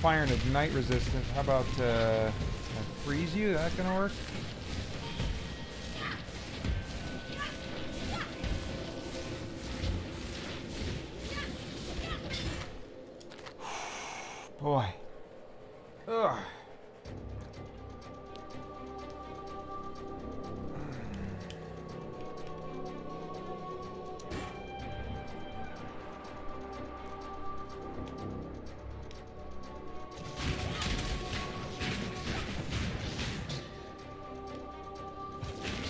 Fire and ignite resistance. How about freeze you? That's gonna work? Boy. Ugh.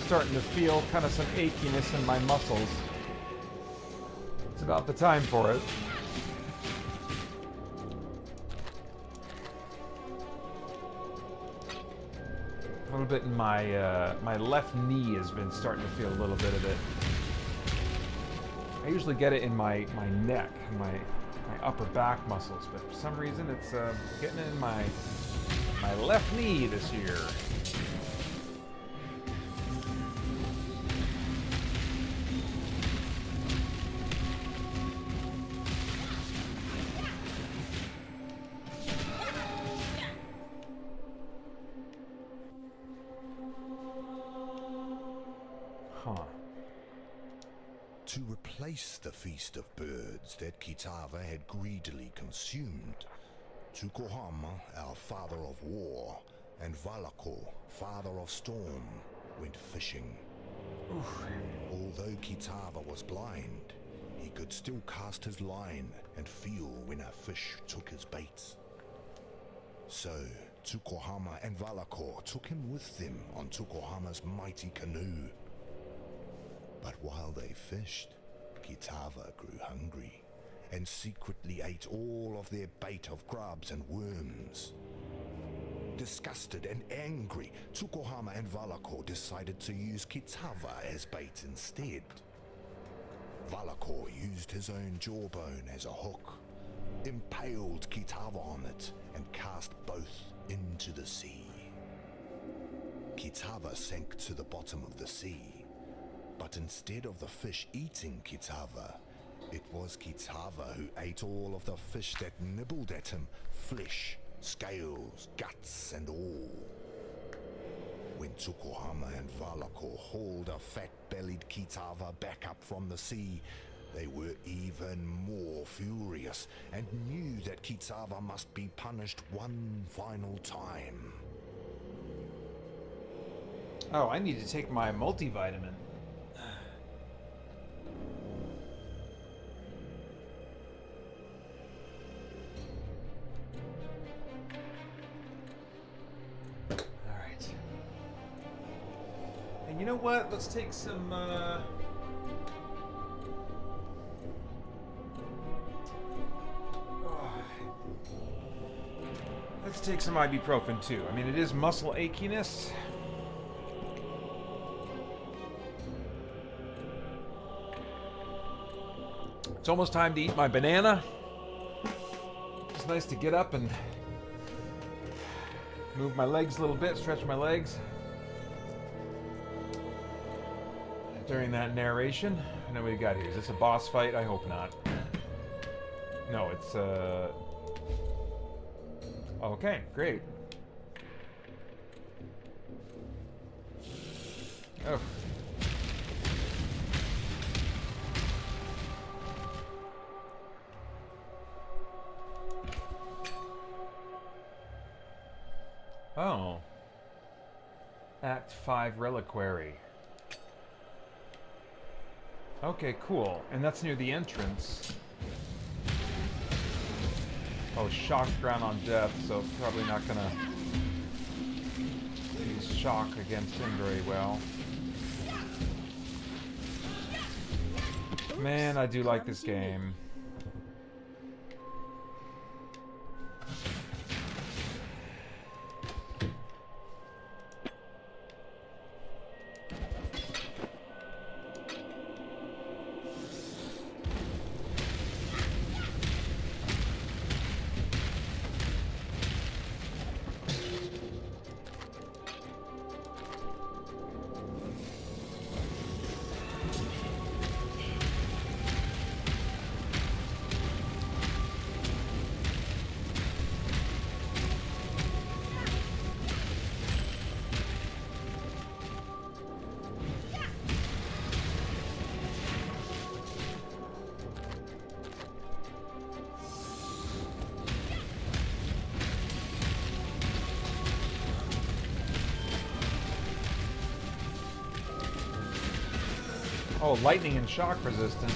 Starting to feel kind of some achiness in my muscles. It's about the time for it. A little bit in my my left knee has been starting to feel a little bit of it. I usually get it in my neck, and my upper back muscles, but for some reason it's getting it in my left knee this year. To replace the feast of birds that Kitava had greedily consumed, Tukohama, our father of war, and Valako, father of storm, went fishing. Although Kitava was blind, he could still cast his line and feel when a fish took his bait. So, Tukohama and Valako took him with them on Tukohama's mighty canoe. But while they fished, Kitava grew hungry and secretly ate all of their bait of grubs and worms. Disgusted and angry, Tukohama and Valako decided to use Kitava as bait instead. Valako used his own jawbone as a hook, impaled Kitava on it, and cast both into the sea. Kitava sank to the bottom of the sea. But instead of the fish eating Kitava, it was Kitava who ate all of the fish that nibbled at him, flesh, scales, guts, and all. When Tukohama and Valako hauled a fat-bellied Kitava back up from the sea, they were even more furious and knew that Kitava must be punished one final time. Oh, I need to take my multivitamin. You know what? Let's take some, let's take some ibuprofen too. I mean, it is muscle achiness. It's almost time to eat my banana. It's nice to get up and move my legs a little bit, stretch my legs. During that narration. I know what we got here. Is this a boss fight? I hope not. No, it's okay, great. Oh. Oh. Act 5 Reliquary. Okay, cool. And that's near the entrance. Oh, shocked ground on death, so probably not gonna use shock against him very well. Man, I do like this game. Oh, lightning and shock resistant.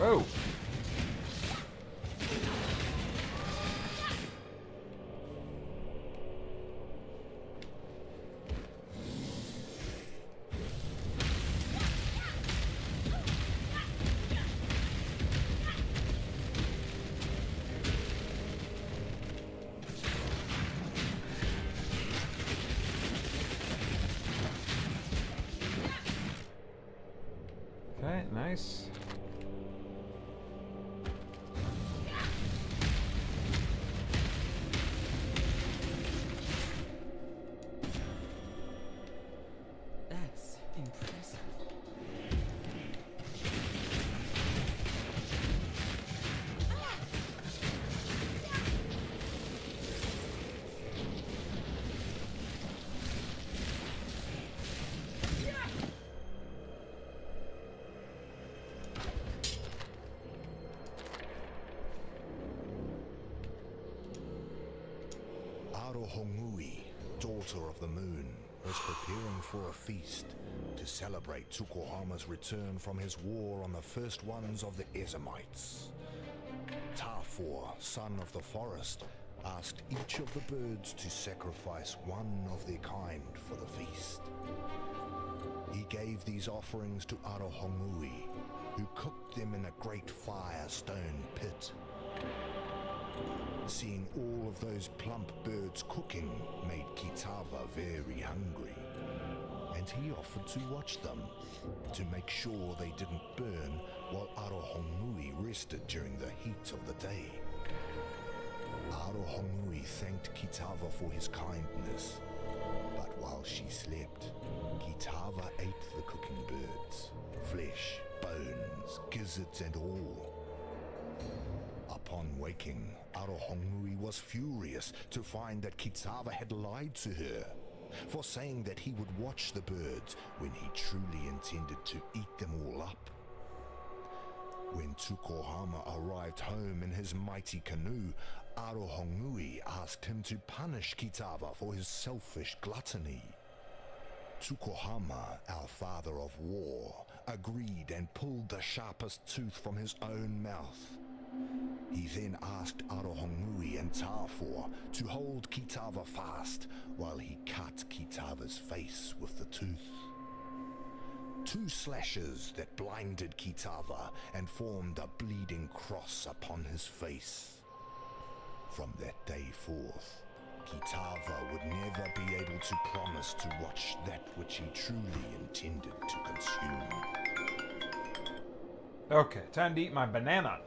Oh. Okay, nice. That's impressive. Arohongui, daughter of the moon, was preparing for a feast to celebrate Tsukuhama's return from his war on the first ones of the Ezamites. Tafor, son of the forest, asked each of the birds to sacrifice one of their kind for the feast. He gave these offerings to Arohongui, who cooked them in a great fire stone pit. Seeing all of those plump birds cooking made Kitava very hungry, and he offered to watch them to make sure they didn't burn while Arohongui rested during the heat of the day. Arohongui thanked Kitava for his kindness, but while she slept, Kitava ate the cooking birds, flesh, bones, gizzards and all. Upon waking, Arohongui was furious to find that Kitava had lied to her for saying that he would watch the birds when he truly intended to eat them all up. When Tsukuhama arrived home in his mighty canoe, Arohongui asked him to punish Kitava for his selfish gluttony. Tsukuhama, our father of war, agreed and pulled the sharpest tooth from his own mouth. He then asked Arohongui and Tafor to hold Kitava fast while he cut Kitava's face with the tooth. 2 slashes that blinded Kitava and formed a bleeding cross upon his face. From that day forth, Kitava would never be able to promise to watch that which he truly intended to consume. Okay, time to eat my banana.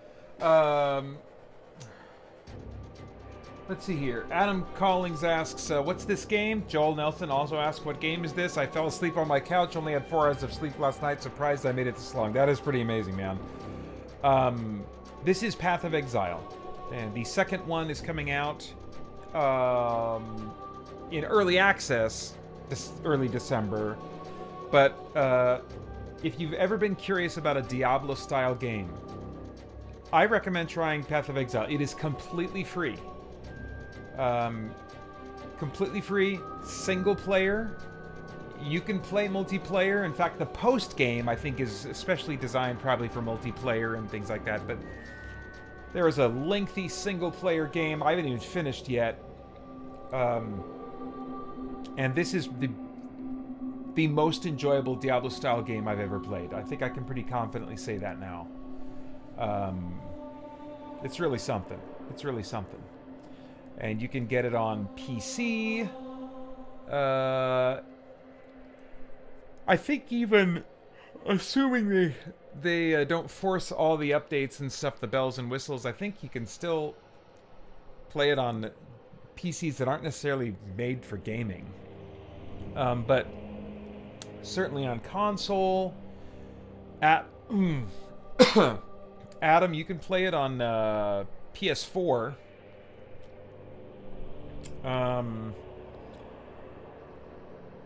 Let's see here. Adam Collings asks, what's this game? Joel Nelson also asks, what game is this? I fell asleep on my couch, only had 4 hours of sleep last night. Surprised I made it this long. That is pretty amazing, man. This is Path of Exile. And the second one is coming out in early access this early December. But if you've ever been curious about a Diablo-style game, I recommend trying Path of Exile. It is completely free. Completely free, single player. You can play multiplayer. In fact, the post game, I think, is especially designed probably for multiplayer and things like that. But there is a lengthy single player game I haven't even finished yet. And this is the most enjoyable Diablo-style game I've ever played. I think I can pretty confidently say that now. It's really something. It's really something. And you can get it on PC. I think even assuming they don't force all the updates and stuff, the bells and whistles, I think you can still play it on PCs that aren't necessarily made for gaming. But certainly on console, Adam, you can play it on PS4.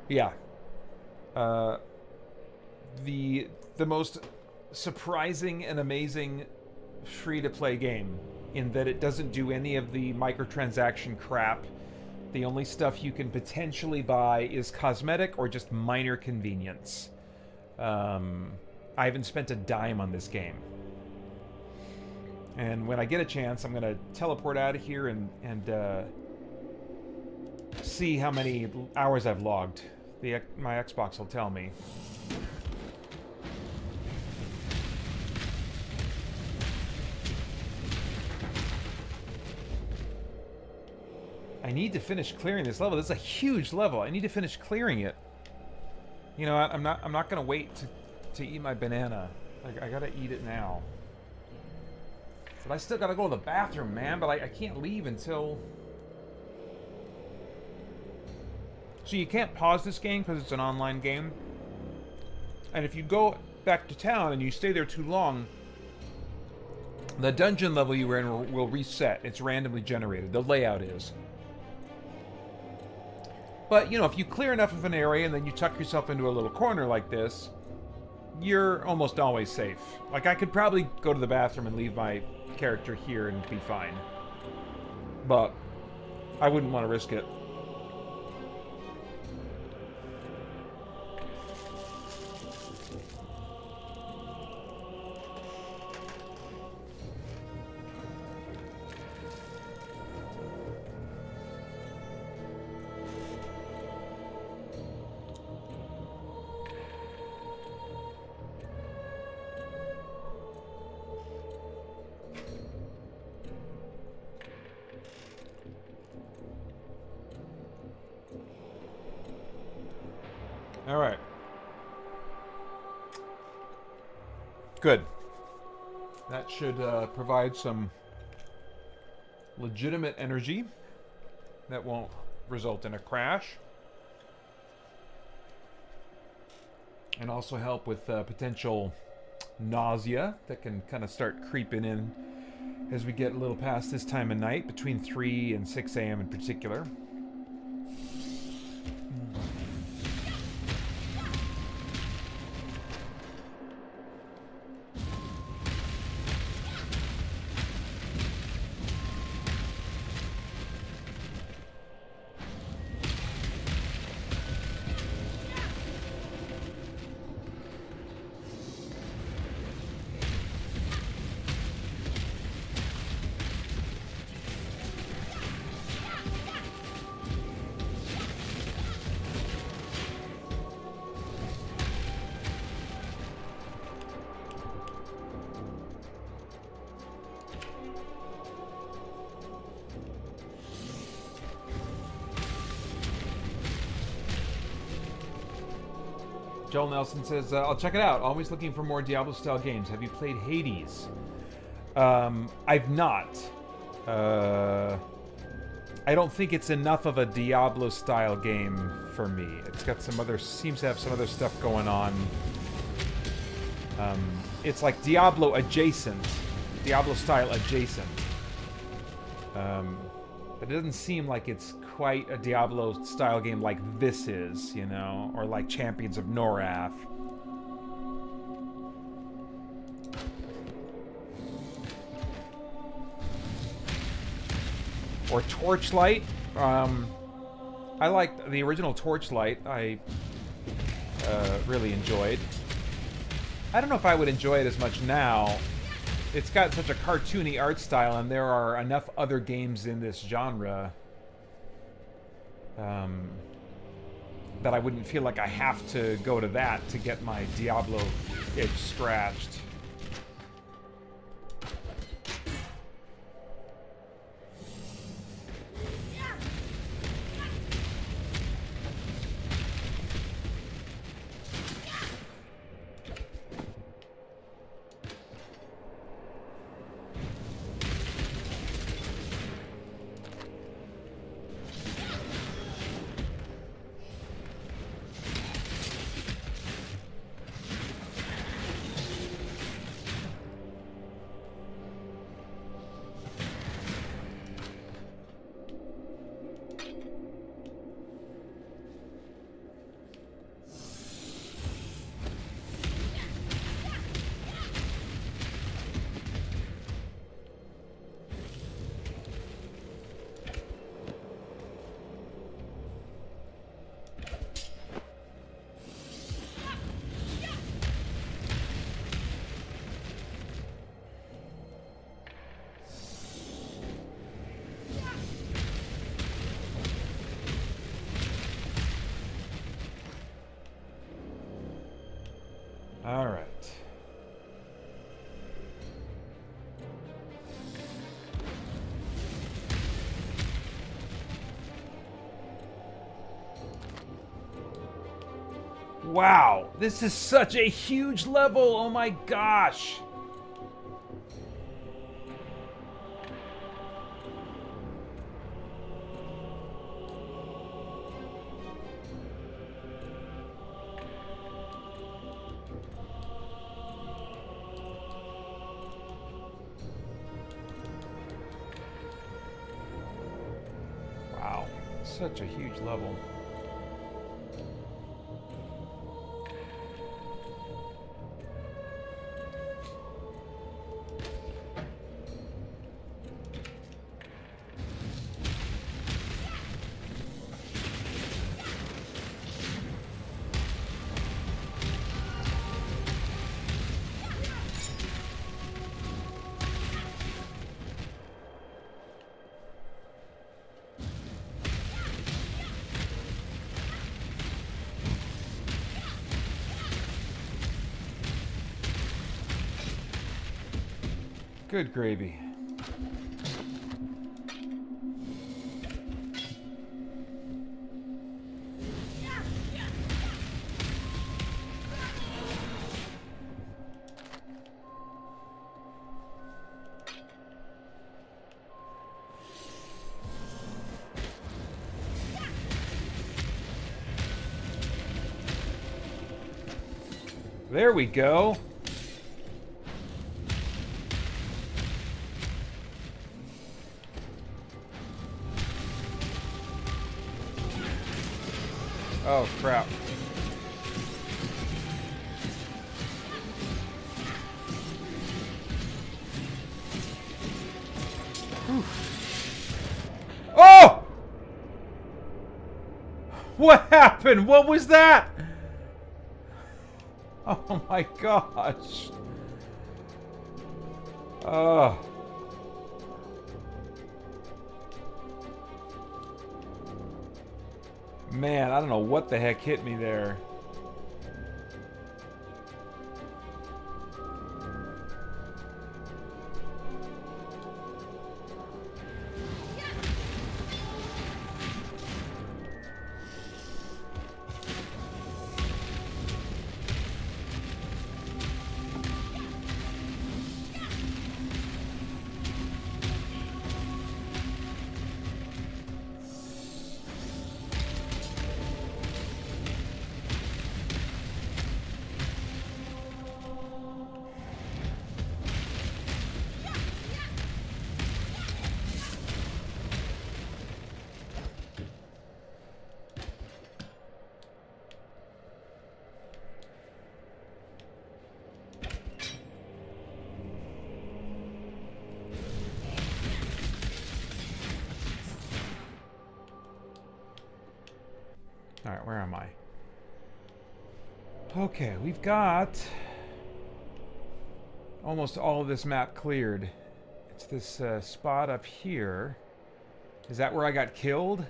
Yeah. The most surprising and amazing free-to-play game in that it doesn't do any of the microtransaction crap. The only stuff you can potentially buy is cosmetic or just minor convenience. I haven't spent a dime on this game. And when I get a chance, I'm going to teleport out of here and see how many hours I've logged. My Xbox will tell me. I need to finish clearing this level. This is a huge level. I need to finish clearing it. You know what? I'm not gonna wait to eat my banana. I gotta eat it now. But I still gotta go to the bathroom, man. But I can't leave until. So you can't pause this game because it's an online game. And if you go back to town and you stay there too long, the dungeon level you were in will reset. It's randomly generated. The layout is. But, you know, if you clear enough of an area and then you tuck yourself into a little corner like this, you're almost always safe. Like, I could probably go to the bathroom and leave my character here and be fine. But I wouldn't want to risk it. All right. Good. That should provide some legitimate energy that won't result in a crash. And also help with potential nausea that can kind of start creeping in as we get a little past this time of night, between 3 and 6 a.m. in particular. Joel Nelson says, I'll check it out. Always looking for more Diablo-style games. Have you played Hades? I've not. I don't think it's enough of a Diablo-style game for me. It's got some other... seems to have some other stuff going on. It's like Diablo adjacent. Diablo-style adjacent. But it doesn't seem like it's quite a Diablo-style game like this is, you know? Or like Champions of Norath. Or Torchlight. I liked the original Torchlight. I really enjoyed. I don't know if I would enjoy it as much now. It's got such a cartoony art style, and there are enough other games in this genre that I wouldn't feel like I have to go to that to get my Diablo itch scratched. Wow, this is such a huge level. Oh my gosh. Wow, such a huge level. Good gravy. There we go. Oh, crap. Whew. Oh! What happened? What was that? Oh my gosh. Oh. Man, I don't know what the heck hit me there. Alright, where am I? Okay, we've got almost all of this map cleared. It's this spot up here. Is that where I got killed?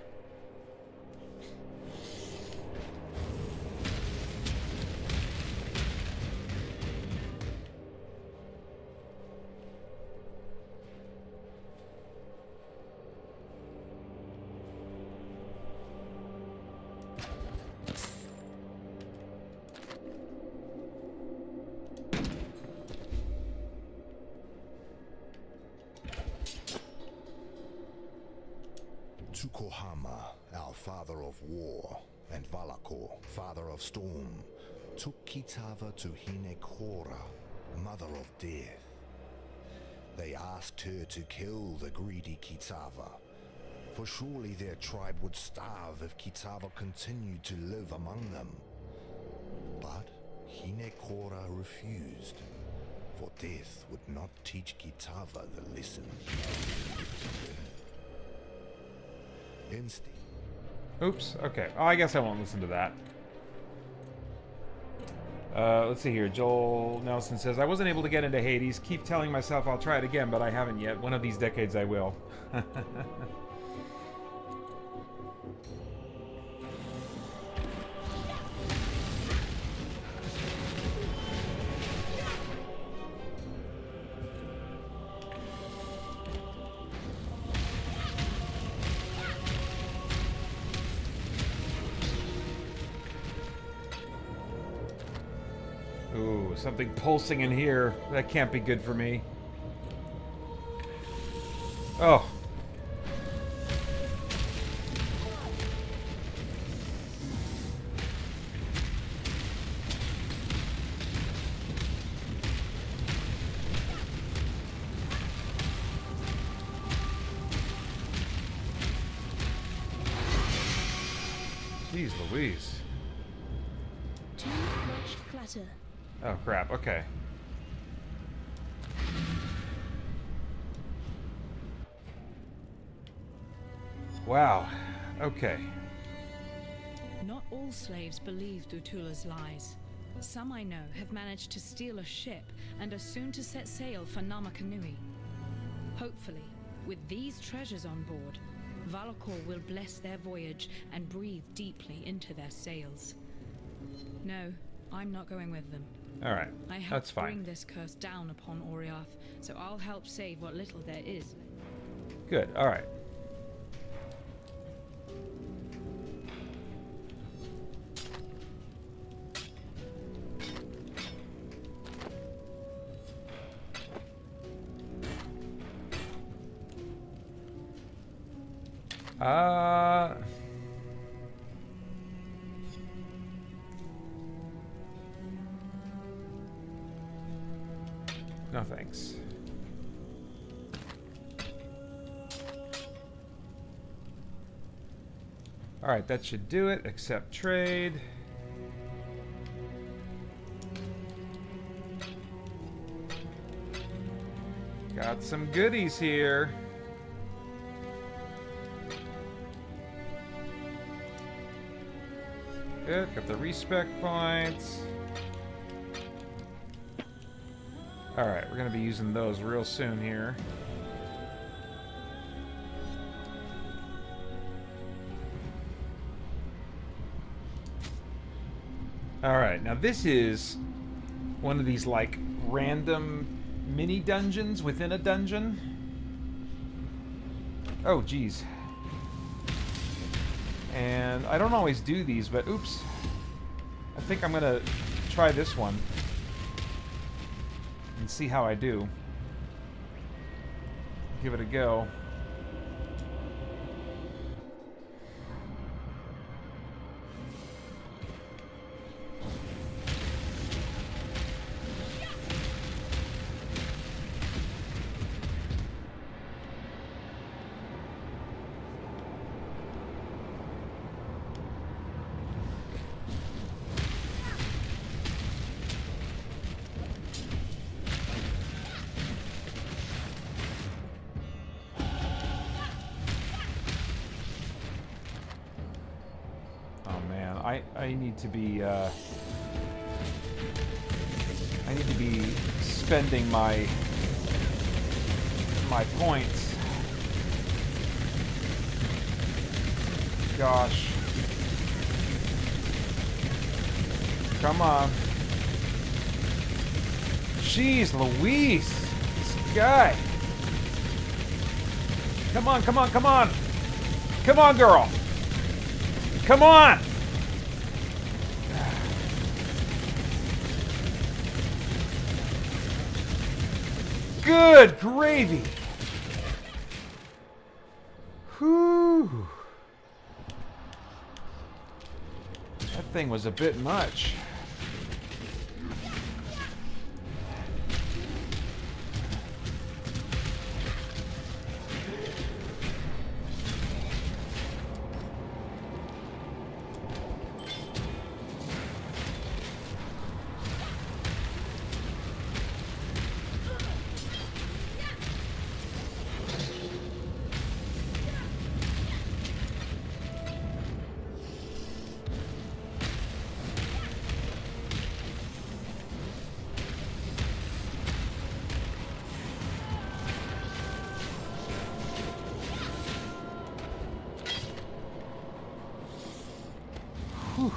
Tukohama, our father of war, and Valakor, father of storm, took Kitava to Hinekora, mother of death. They asked her to kill the greedy Kitava, for surely their tribe would starve if Kitava continued to live among them. But Hinekora refused, for death would not teach Kitava the lesson. Instead. Oops, okay. Oh, I guess I won't listen to that. Let's see here. Joel Nelson says, I wasn't able to get into Hades. Keep telling myself I'll try it again, but I haven't yet. One of these decades I will. something pulsing in here. That can't be good for me. Oh. Jeez Louise. Too much clutter. Oh crap, okay. Wow, okay. Not all slaves believe Dutula's lies. Some I know have managed to steal a ship and are soon to set sail for Namakanui. Hopefully, with these treasures on board, Valakor will bless their voyage and breathe deeply into their sails. No, I'm not going with them. Alright, I that's helped fine. bring this curse down upon Oriath, so I'll help save what little there is. Good, alright. No thanks. Alright, that should do it. Accept trade. Got some goodies here. Good, got the respec points. Alright, we're gonna be using those real soon here. Alright, now this is one of these like random mini dungeons within a dungeon. Oh geez. And I don't always do these, but oops. I think I'm gonna try this one and see how I do. Give it a go. I need to be spending my points. Gosh. Come on. Jeez Louise. This guy. Come on, come on, come on. Come on, girl. Come on. Good gravy! Whew. That thing was a bit much. Whew.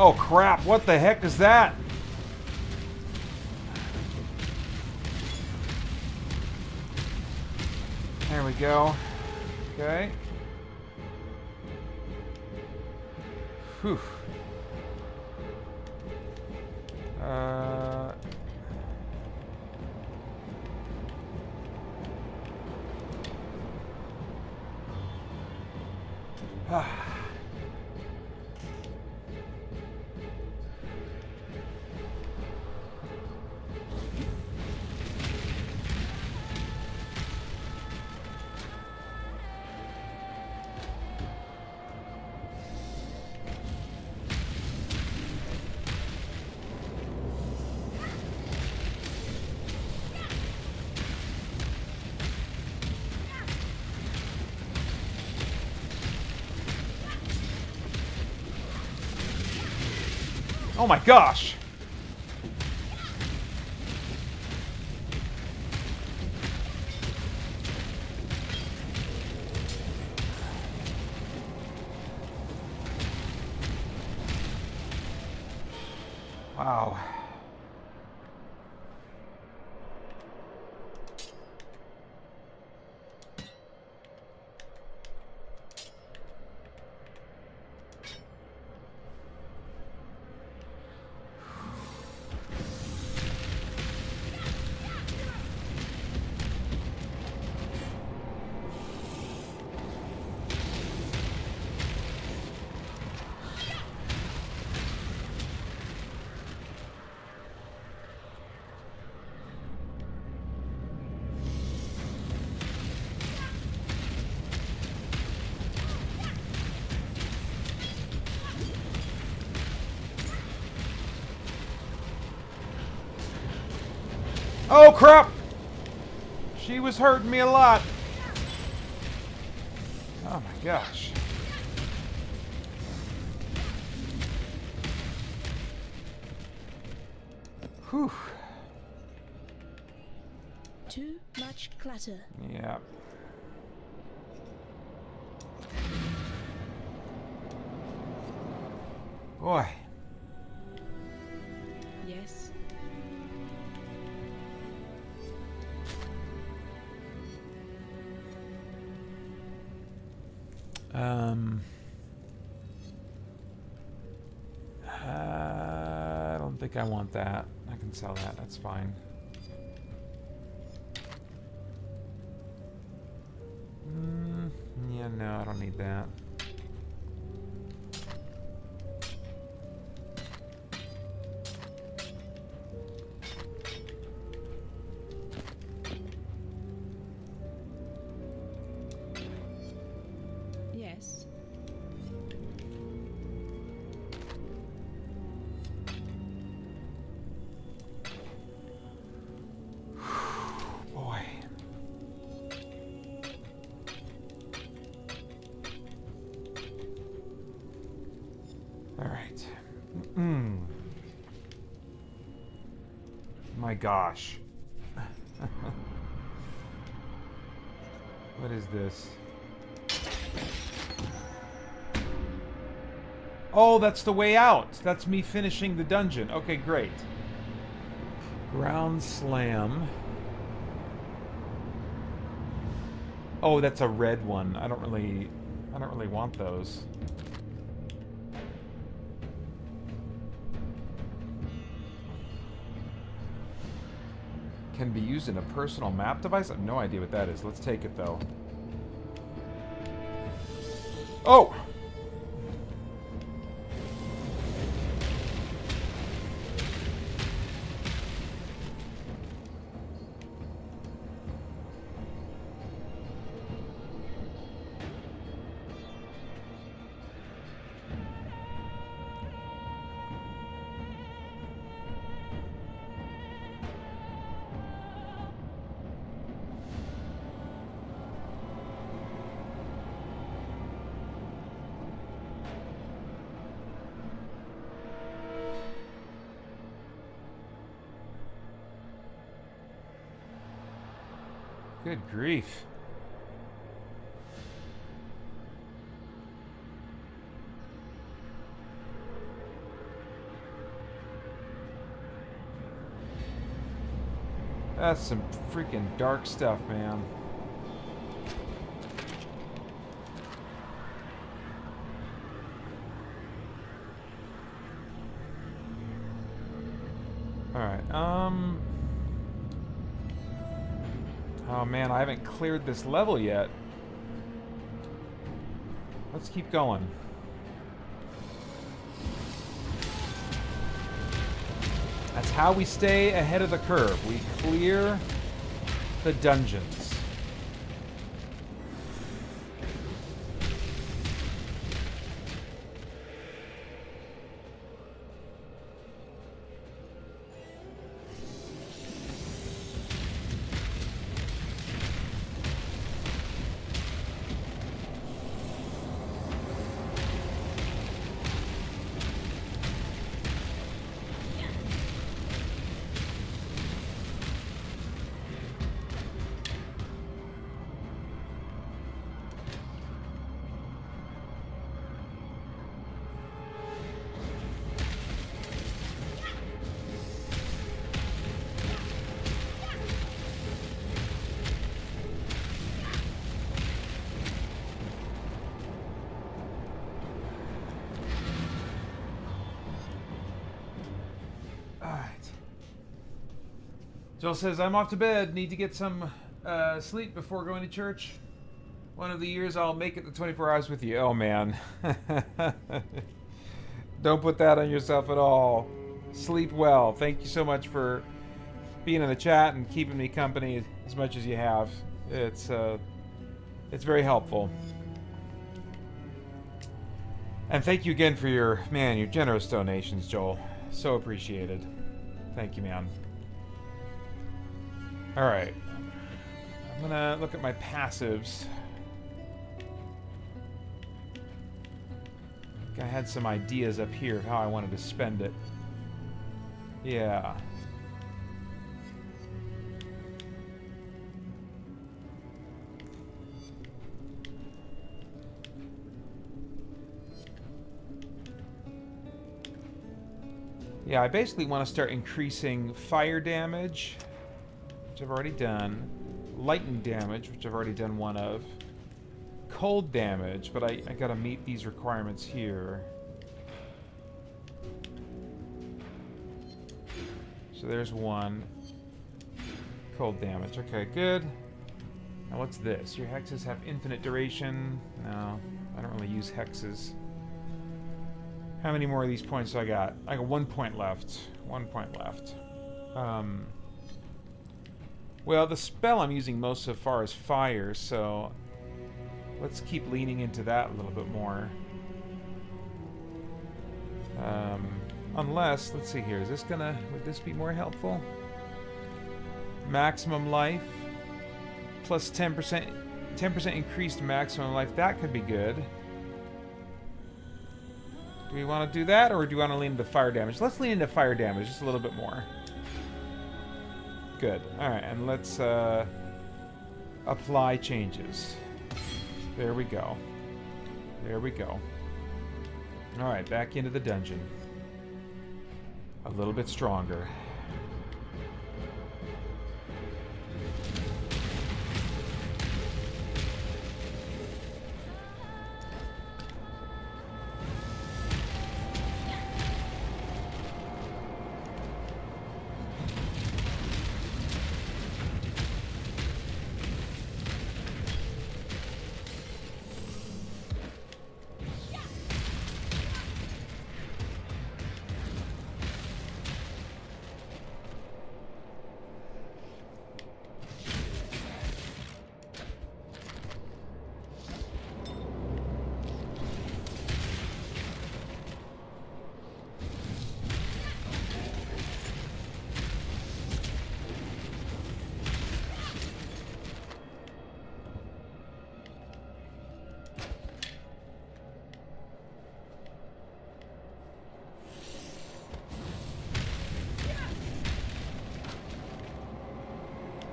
Oh crap, what the heck is that? There we go. Okay. Whew. Oh my gosh! Wow. Oh crap! She was hurting me a lot. Oh my gosh. Whew. Too much clutter. Yeah. Boy. Yes. I don't think I want that. I can sell that. That's fine. Yeah, no, I don't need that. Yes. Boy. All right. My gosh. What is this? Oh, that's the way out. That's me finishing the dungeon. Okay, great. Ground slam. Oh, that's a red one. I don't really want those. Can be used in a personal map device? I have no idea what that is. Let's take it though. Oh! Good grief. That's some freaking dark stuff, man. Alright, oh man, I haven't cleared this level yet. Let's keep going. That's how we stay ahead of the curve. We clear the dungeons. Joel says, I'm off to bed. Need to get some sleep before going to church. One of the years I'll make it the 24 hours with you. Oh, man. Don't put that on yourself at all. Sleep well. Thank you so much for being in the chat and keeping me company as much as you have. It's very helpful. And thank you again for your generous donations, Joel. So appreciated. Thank you, man. Alright. I'm gonna look at my passives. I think I had some ideas up here of how I wanted to spend it. Yeah. Yeah, I basically want to start increasing fire damage, which I've already done. Lightning damage, which I've already done one of. Cold damage, but I gotta meet these requirements here. So there's one. Cold damage. Okay, good. Now what's this? Your hexes have infinite duration. No, I don't really use hexes. How many more of these points do I got? I got 1 point left. 1 point left. Well, the spell I'm using most so far is fire, so let's keep leaning into that a little bit more. Unless, let's see here, would this be more helpful? Maximum life, plus 10% increased maximum life, that could be good. Do we want to do that, or do we want to lean into fire damage? Let's lean into fire damage just a little bit more. Good. Alright, and let's apply changes. There we go. There we go. Alright, back into the dungeon. A little bit stronger.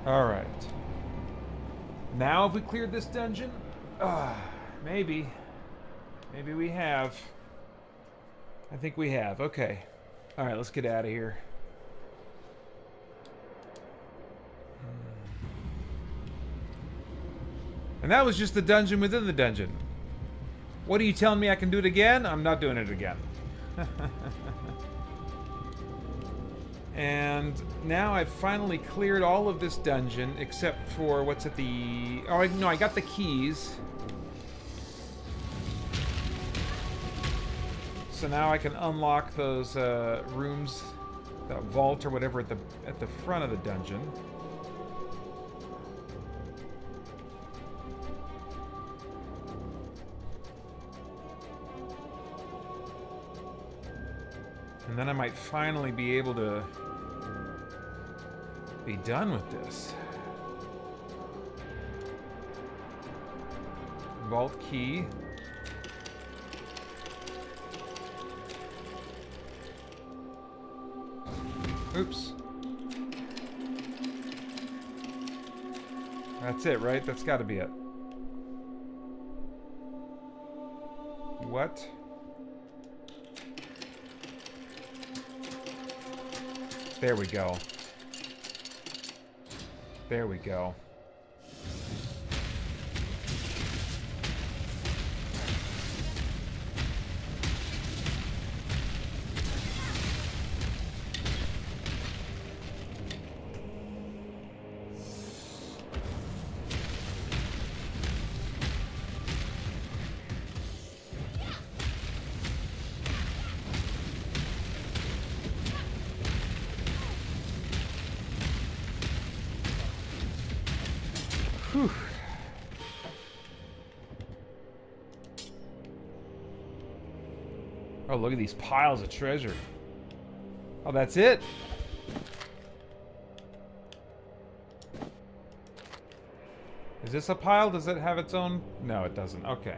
Alright. Now have we cleared this dungeon? Maybe. Maybe we have. I think we have. Okay. Alright, let's get out of here. And that was just the dungeon within the dungeon. What are you telling me I can do it again? I'm not doing it again. And now I've finally cleared all of this dungeon except for what's at the... Oh, no, I got the keys. So now I can unlock those rooms, that vault or whatever at the front of the dungeon. And then I might finally be able to be done with this. Vault key. Oops. That's it, right? That's got to be it. What? There we go. There we go. Whew. Oh, look at these piles of treasure. Oh, that's it? Is this a pile? Does it have its own? No, it doesn't. Okay.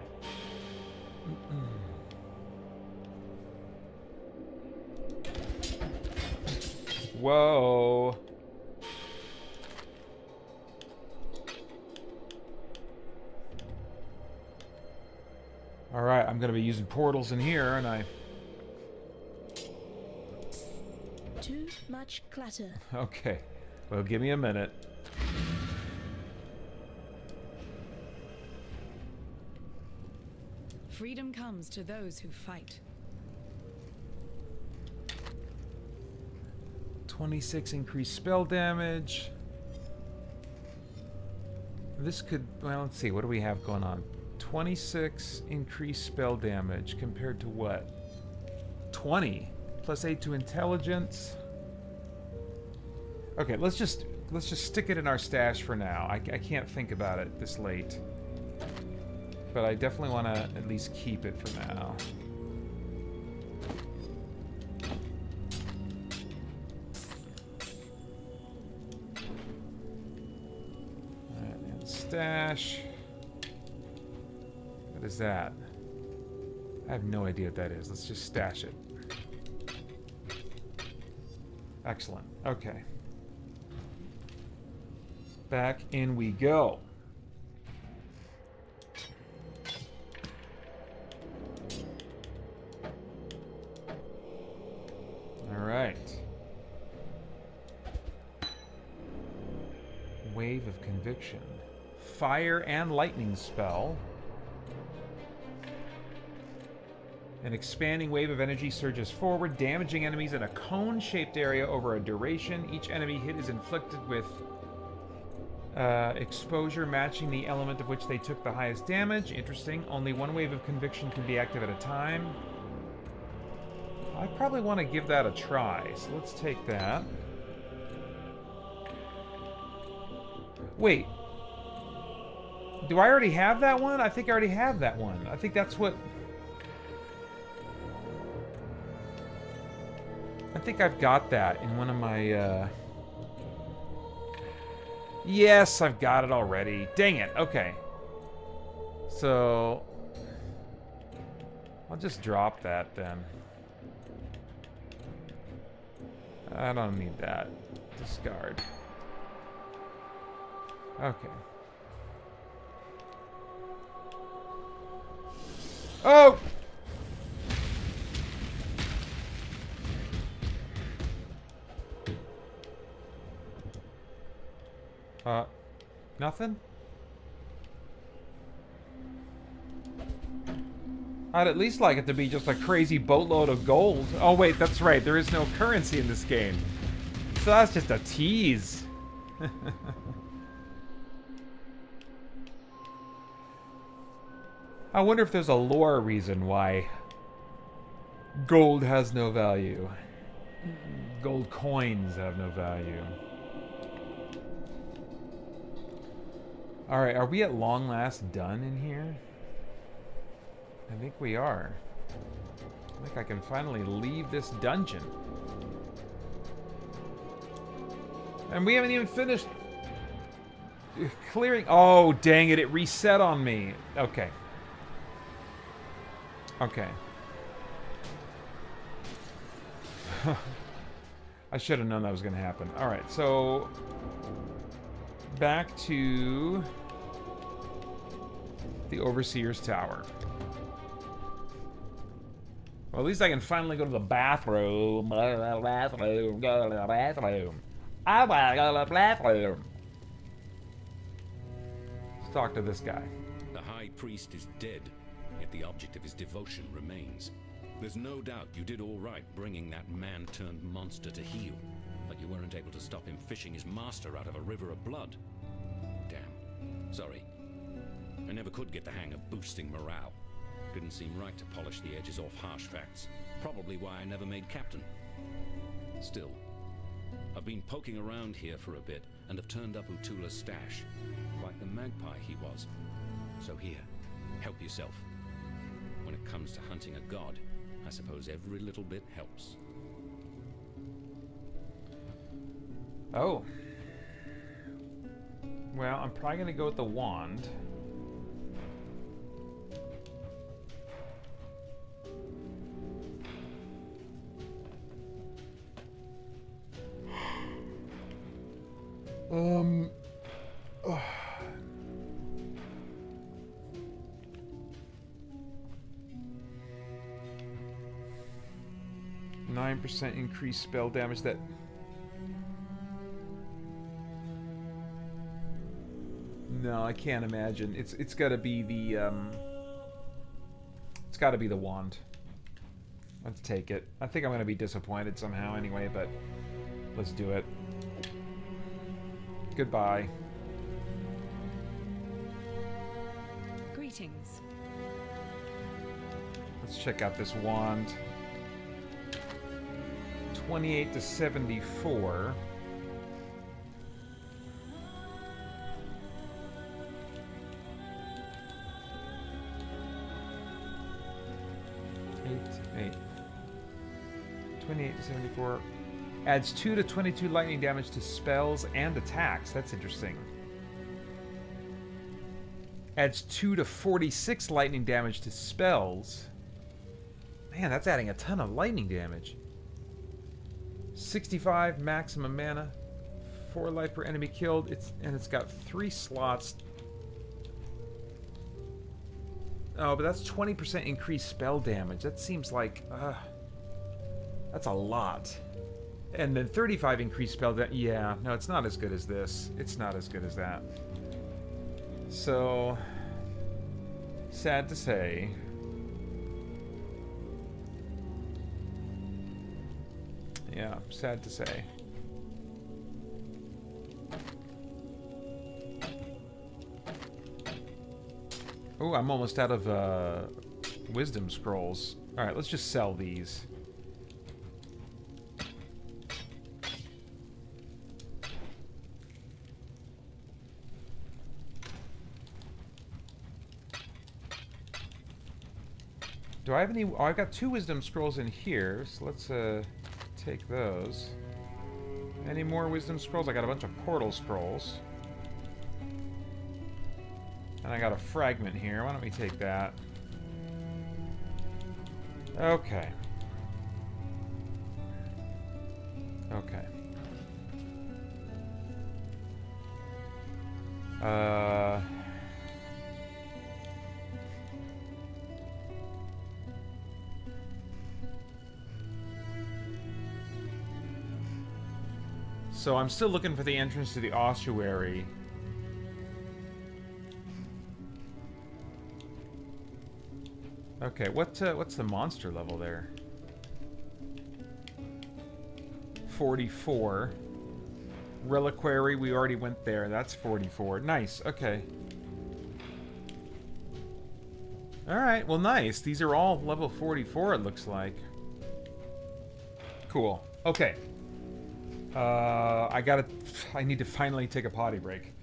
Whoa. Alright, I'm going to be using portals in here, and I... Too much clutter. Okay. Well, give me a minute. Freedom comes to those who fight. 26 increased spell damage. This could... Well, let's see. What do we have going on? 26 increased spell damage compared to what? 20 plus 8 to intelligence. Okay, let's just stick it in our stash for now. I can't think about it this late, but I definitely want to at least keep it for now. Alright, and stash. What is that? I have no idea what that is. Let's just stash it. Excellent. Okay. Back in we go. All right. Wave of Conviction. Fire and lightning spell. An expanding wave of energy surges forward, damaging enemies in a cone-shaped area over a duration. Each enemy hit is inflicted with exposure matching the element of which they took the highest damage. Interesting. Only one wave of conviction can be active at a time. I probably want to give that a try, so let's take that. Wait. Do I already have that one? I think I already have that one. I think that's what... I think I've got that in one of my, Yes, I've got it already. Dang it. Okay. So... I'll just drop that then. I don't need that. Discard. Okay. Oh! Nothing? I'd at least like it to be just a crazy boatload of gold. Oh wait, that's right, there is no currency in this game. So that's just a tease. I wonder if there's a lore reason why gold has no value. Gold coins have no value. Alright, are we at long last done in here? I think we are. I think I can finally leave this dungeon. And we haven't even finished clearing. Oh, dang it, it reset on me. Okay. Okay. I should have known that was going to happen. Alright, so back to the Overseer's Tower. Well, at least I can finally go to the bathroom. Go to the bathroom. Go to the bathroom. I want to go to the bathroom. Let's talk to this guy. The High Priest is dead, yet the object of his devotion remains. There's no doubt you did all right bringing that man-turned-monster to heel, but you weren't able to stop him fishing his master out of a river of blood. Damn. Sorry. I never could get the hang of boosting morale. Didn't seem right to polish the edges off harsh facts. Probably why I never made captain. Still, I've been poking around here for a bit and have turned up Utula's stash, like the magpie he was. So here, help yourself. When it comes to hunting a god, I suppose every little bit helps. Oh. Well, I'm probably going to go with the wand. Oh. 9% increased spell damage. That no, I can't imagine. It's got to be the it's got to be the wand. Let's take it. I think I'm going to be disappointed somehow anyway, but let's do it. Goodbye. Greetings. Let's check out this wand. 28 to 74. Eight. 28 to 74. Adds 2 to 22 lightning damage to spells and attacks. That's interesting. Adds 2 to 46 lightning damage to spells. Man, that's adding a ton of lightning damage. 65 maximum mana. 4 life per enemy killed. It's got 3 slots. Oh, but that's 20% increased spell damage. That seems like that's a lot. And then 35 increased spell damage. Yeah, no, it's not as good as this. It's not as good as that. So, sad to say. Yeah, sad to say. Oh, I'm almost out of wisdom scrolls. Alright, let's just sell these. Do I have any? Oh, I've got 2 wisdom scrolls in here, so let's take those. Any more wisdom scrolls? I got a bunch of portal scrolls. And I got a fragment here. Why don't we take that? Okay. Okay. So I'm still looking for the entrance to the ossuary. Okay, what's the monster level there? 44. Reliquary, we already went there. That's 44. Nice. Okay. Alright, well nice. These are all level 44 it looks like. Cool. Okay. I need to finally take a potty break.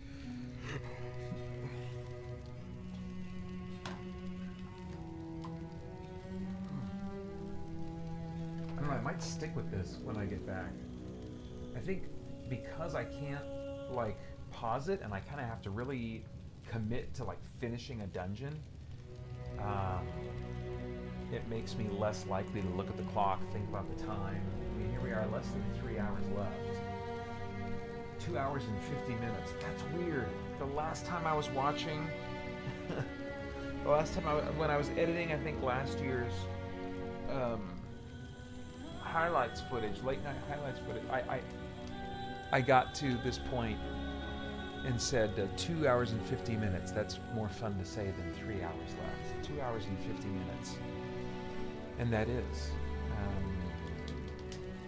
I don't know, I might stick with this when I get back. I think because I can't, like, pause it, and I kind of have to really commit to, like, finishing a dungeon, it makes me less likely to look at the clock, think about the time. I mean, here we are, less than 3 hours left. 2 hours and 50 minutes. That's weird. The last time I was watching, when I was editing, I think last year's highlights footage, late night highlights footage, I got to this point and said 2 hours and 50 minutes. That's more fun to say than 3 hours left. 2 hours and 50 minutes. And that is.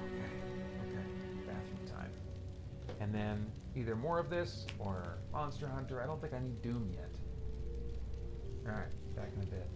Okay, bathroom time. And then either more of this or Monster Hunter. I don't think I need Doom yet. Alright, back in a bit.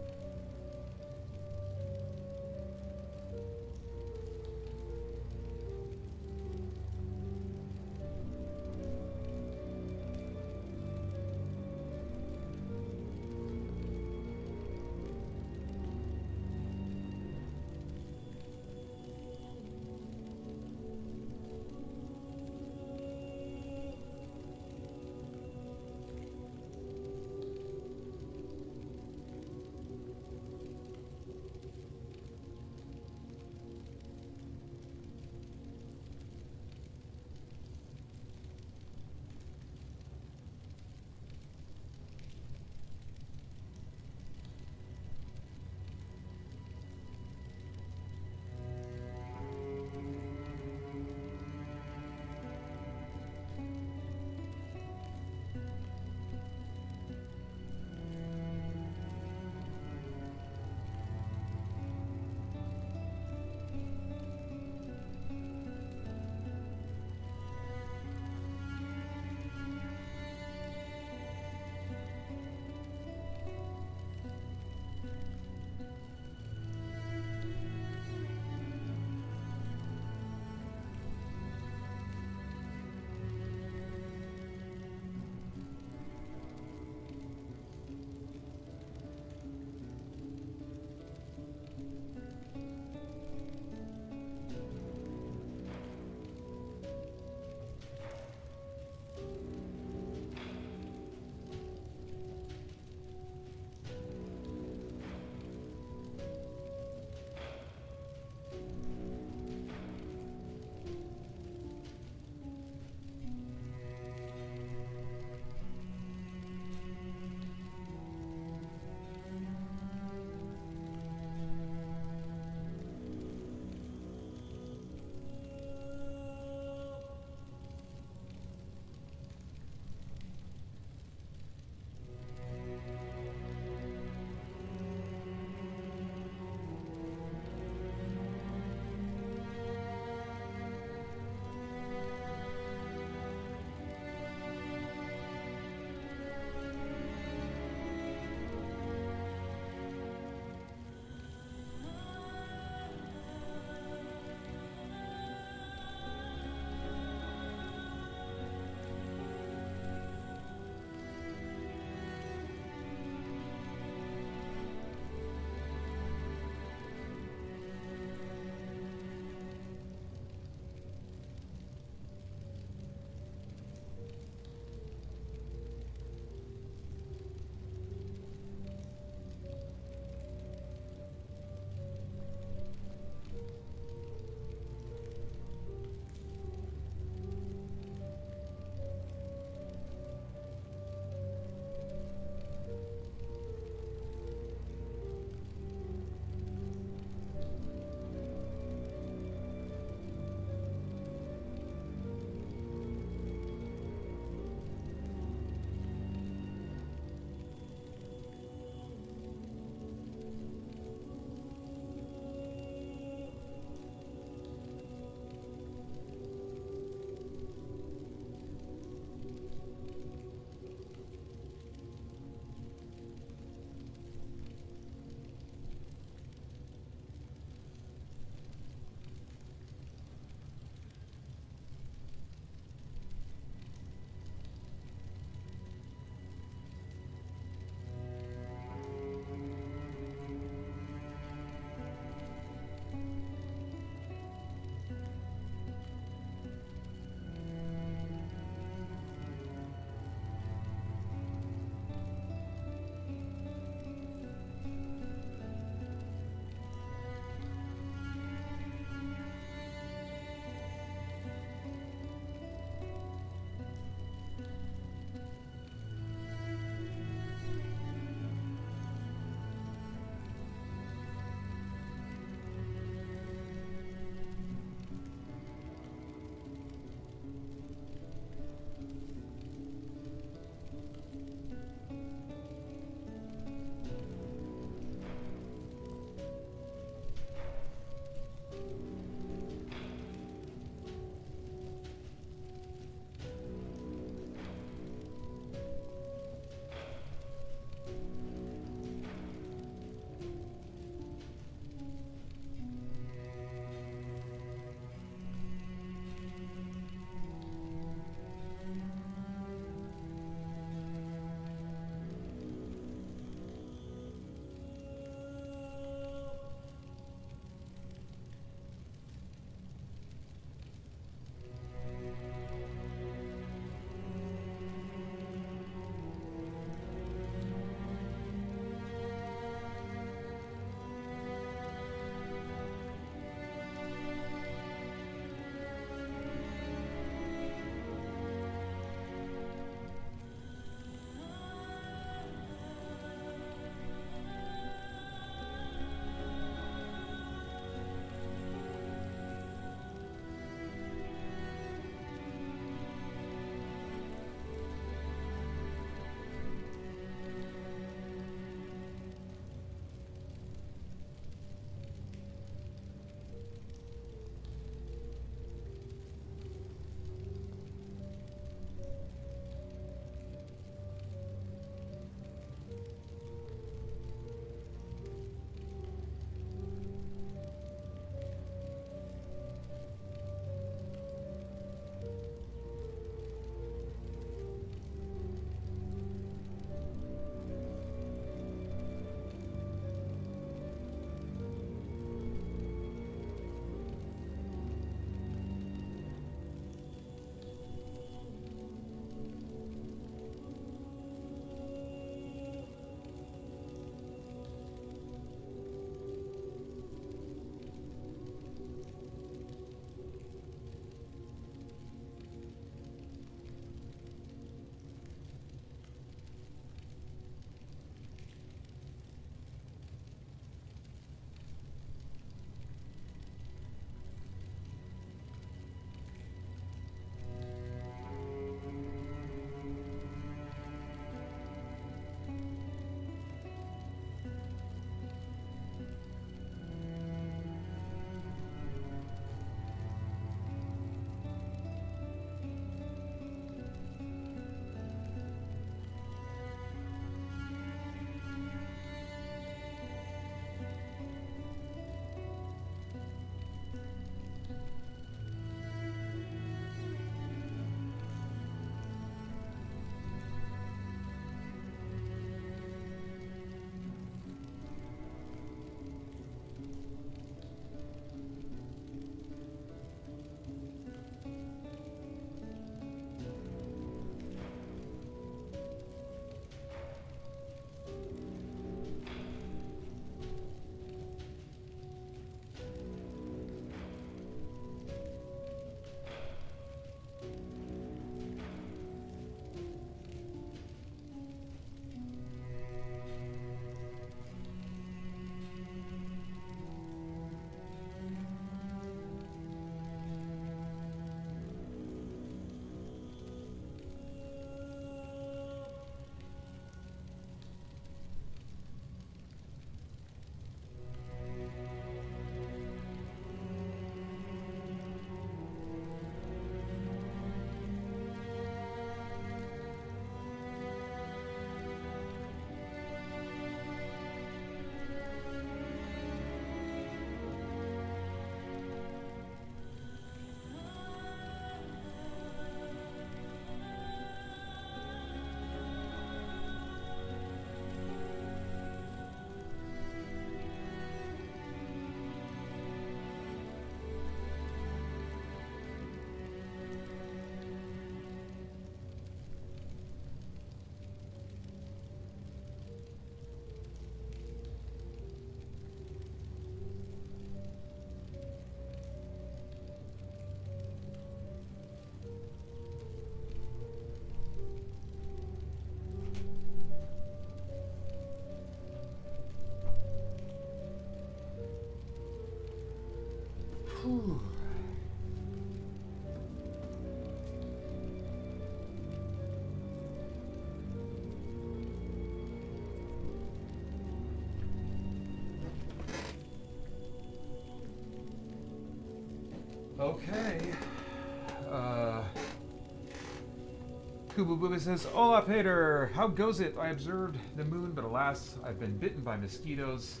Kubu Booba says, Hola, Paeter. How goes it? I observed the moon, but alas, I've been bitten by mosquitoes.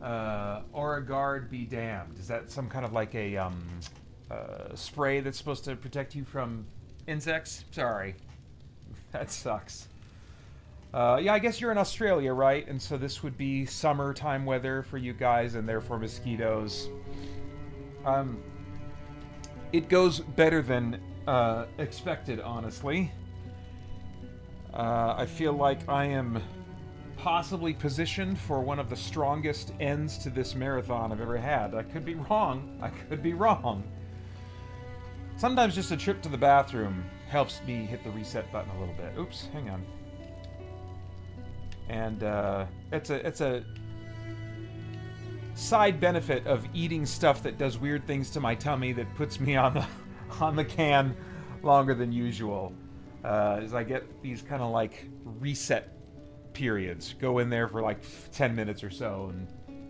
Auragard be damned. Is that some kind of like a spray that's supposed to protect you from insects? Sorry. That sucks. Yeah, I guess you're in Australia, right? And so this would be summertime weather for you guys, and therefore mosquitoes. It goes better than expected, honestly. I feel like I am possibly positioned for one of the strongest ends to this marathon I've ever had. I could be wrong. I could be wrong. Sometimes just a trip to the bathroom helps me hit the reset button a little bit. Oops, hang on. And it's a side benefit of eating stuff that does weird things to my tummy that puts me on the can longer than usual. Is I get these kind of like reset periods. Go in there for like 10 minutes or so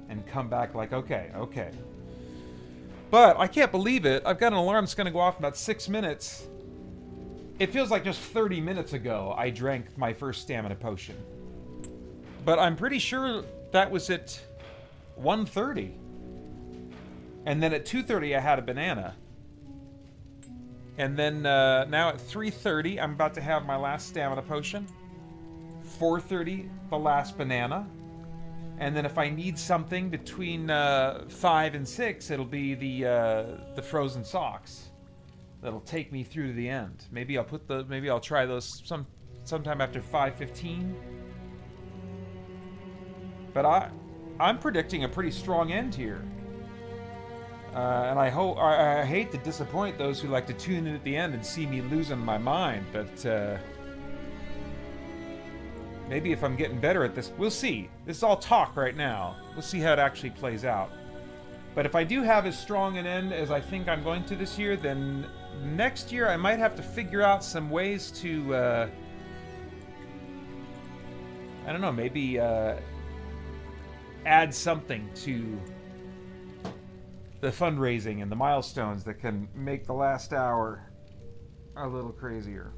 and come back like, okay. But I can't believe it. I've got an alarm that's going to go off in about 6 minutes. It feels like just 30 minutes ago I drank my first stamina potion. But I'm pretty sure that was at 1:30. And then at 2:30 I had a banana. And then now at 3:30 I'm about to have my last stamina potion. 4:30 the last banana. And then if I need something between 5 and 6, it'll be the frozen socks. That'll take me through to the end. Maybe I'll try those sometime after 5:15. But I'm predicting a pretty strong end here. And I hate to disappoint those who like to tune in at the end and see me losing my mind, but maybe if I'm getting better at this, we'll see. This is all talk right now. We'll see how it actually plays out. But if I do have as strong an end as I think I'm going to this year, then next year I might have to figure out some ways to, I don't know, maybe add something to the fundraising and the milestones that can make the last hour a little crazier.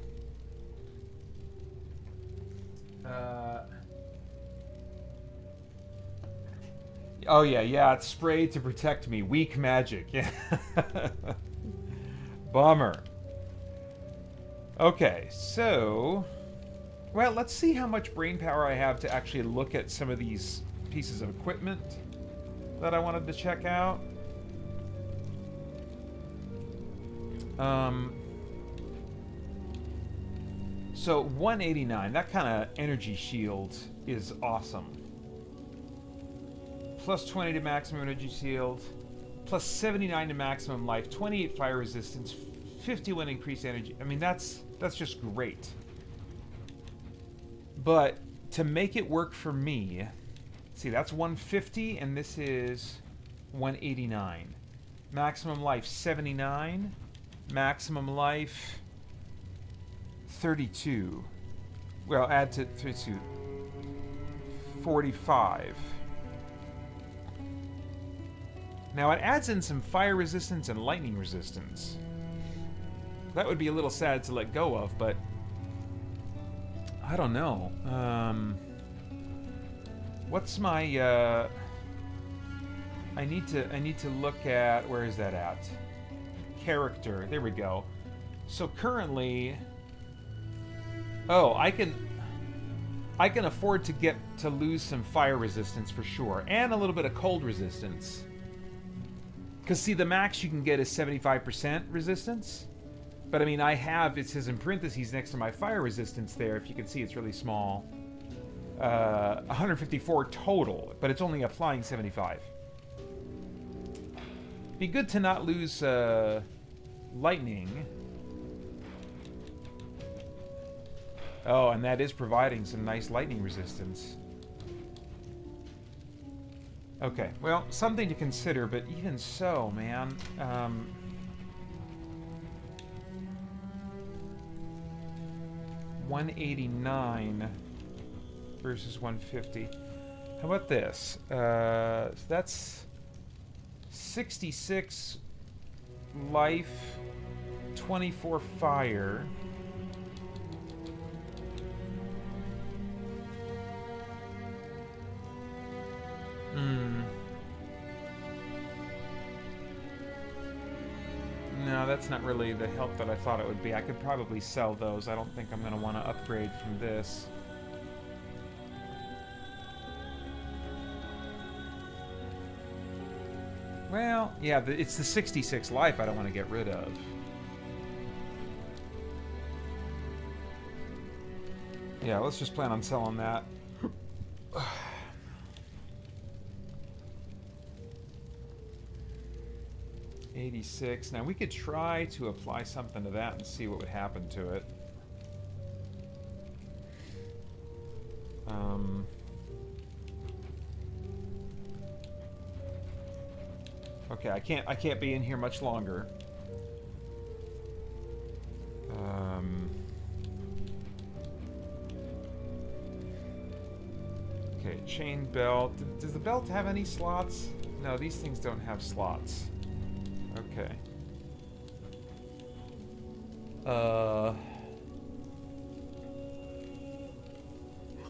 Oh yeah, it's sprayed to protect me. Weak magic. Yeah. Bummer. Okay, so, well, let's see how much brain power I have to actually look at some of these pieces of equipment that I wanted to check out. So 189, that kind of energy shield is awesome. Plus 20 to maximum energy shield, plus 79 to maximum life, 28 fire resistance, 51 increased energy. I mean, that's just great. But to make it work for me, see, that's 150 and this is 189. Maximum life 79, maximum life 32. Well, add to 32. 45. Now it adds in some fire resistance and lightning resistance. That would be a little sad to let go of, but I don't know. What's my I need to look at, where is that at? Character. There we go. So currently, I can afford to lose some fire resistance for sure, and a little bit of cold resistance. Because see, the max you can get is 75% resistance. But I mean, it says in parentheses next to my fire resistance there, if you can see, it's really small. 154 total, but it's only applying 75. Be good to not lose lightning. Oh, and that is providing some nice lightning resistance. Okay, well, something to consider, but even so, man, 189 versus 150. How about this? So that's 66 life, 24 fire. that's not really the help that I thought it would be. I could probably sell those. I don't think I'm going to want to upgrade from this. Well, yeah, it's the 66 life I don't want to get rid of. Yeah, let's just plan on selling that. 86. Now we could try to apply something to that and see what would happen to it. Okay, I can't be in here much longer. Okay, chain belt. Does the belt have any slots? No, these things don't have slots. Okay.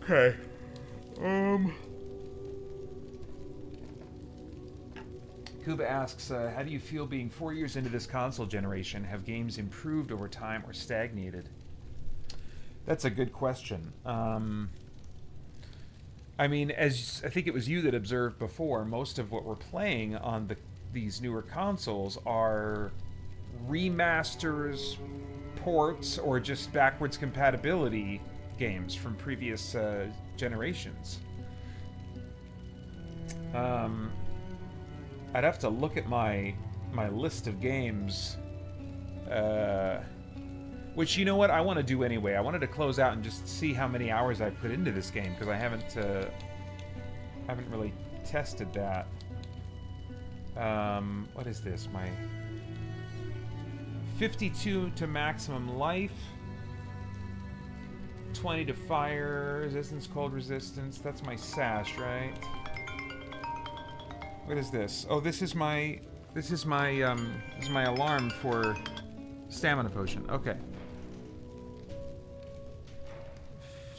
Okay. Kuba asks, how do you feel being 4 years into this console generation? Have games improved over time or stagnated? That's a good question. I mean, as I think it was you that observed before, most of what we're playing on these newer consoles are remasters, ports, or just backwards compatibility games from previous generations. I'd have to look at my list of games, which, you know what, I want to do anyway. I wanted to close out and just see how many hours I put into this game, because I haven't really tested that. What is this? My 52 to maximum life, 20 to fire resistance, cold resistance. That's my sash, right? What is this? Oh, this is my alarm for stamina potion. Okay.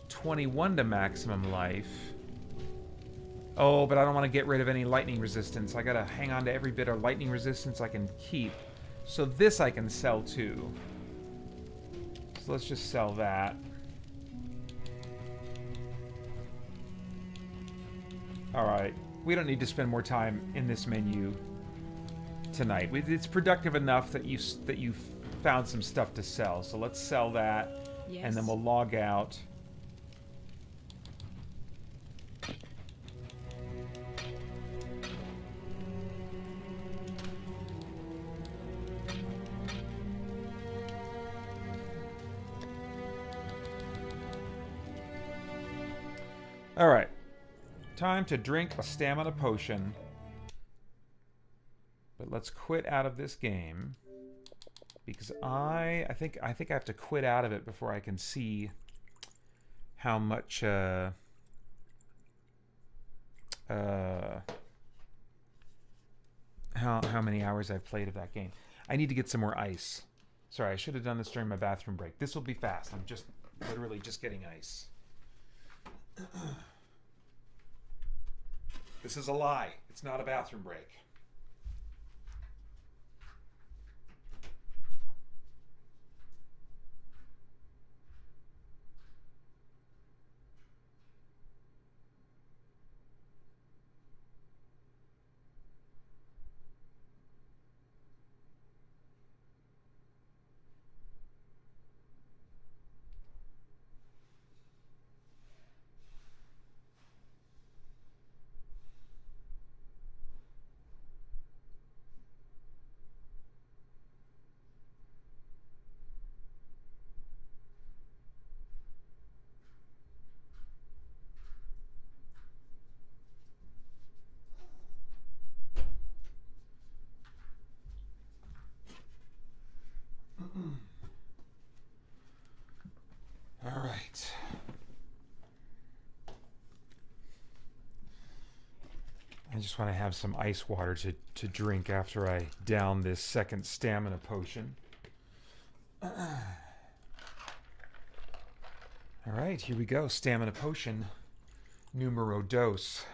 21 to maximum life. Oh, but I don't want to get rid of any lightning resistance. I gotta hang on to every bit of lightning resistance I can keep. So this I can sell too. So let's just sell that. Alright. We don't need to spend more time in this menu tonight. It's productive enough that you found some stuff to sell. So let's sell that, yes. And then we'll log out. All right. Time to drink a stamina potion. But let's quit out of this game because I think I have to quit out of it before I can see how much how many hours I've played of that game. I need to get some more ice. Sorry, I should have done this during my bathroom break. This will be fast. I'm just literally just getting ice. This is a lie. It's not a bathroom break. All right. I just want to have some ice water to drink after I down this second stamina potion. All right, here we go. Stamina potion numero dos.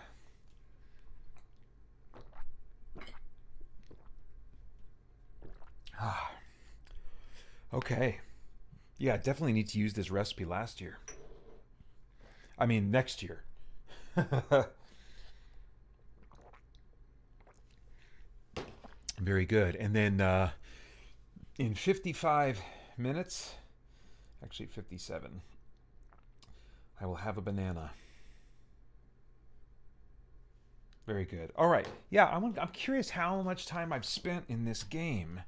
Okay. Yeah, definitely need to use this recipe next year. Very good. And then in 55 minutes, actually 57, I will have a banana. Very good. All right. Yeah, I'm curious how much time I've spent in this game.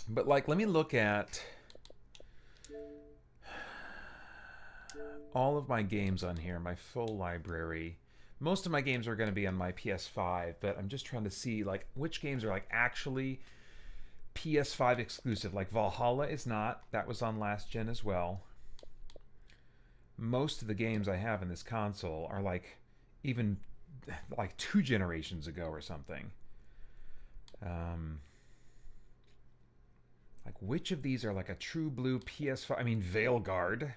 But like, let me look at all of my games on here, my full library. Most of my games are going to be on my PS5, but I'm just trying to see like which games are like actually PS5 exclusive. Like Valhalla is not. That was on last gen as well. Most of the games I have in this console are like even like 2 generations ago or something. Like which of these are like a true blue PS5? I mean, Veilguard.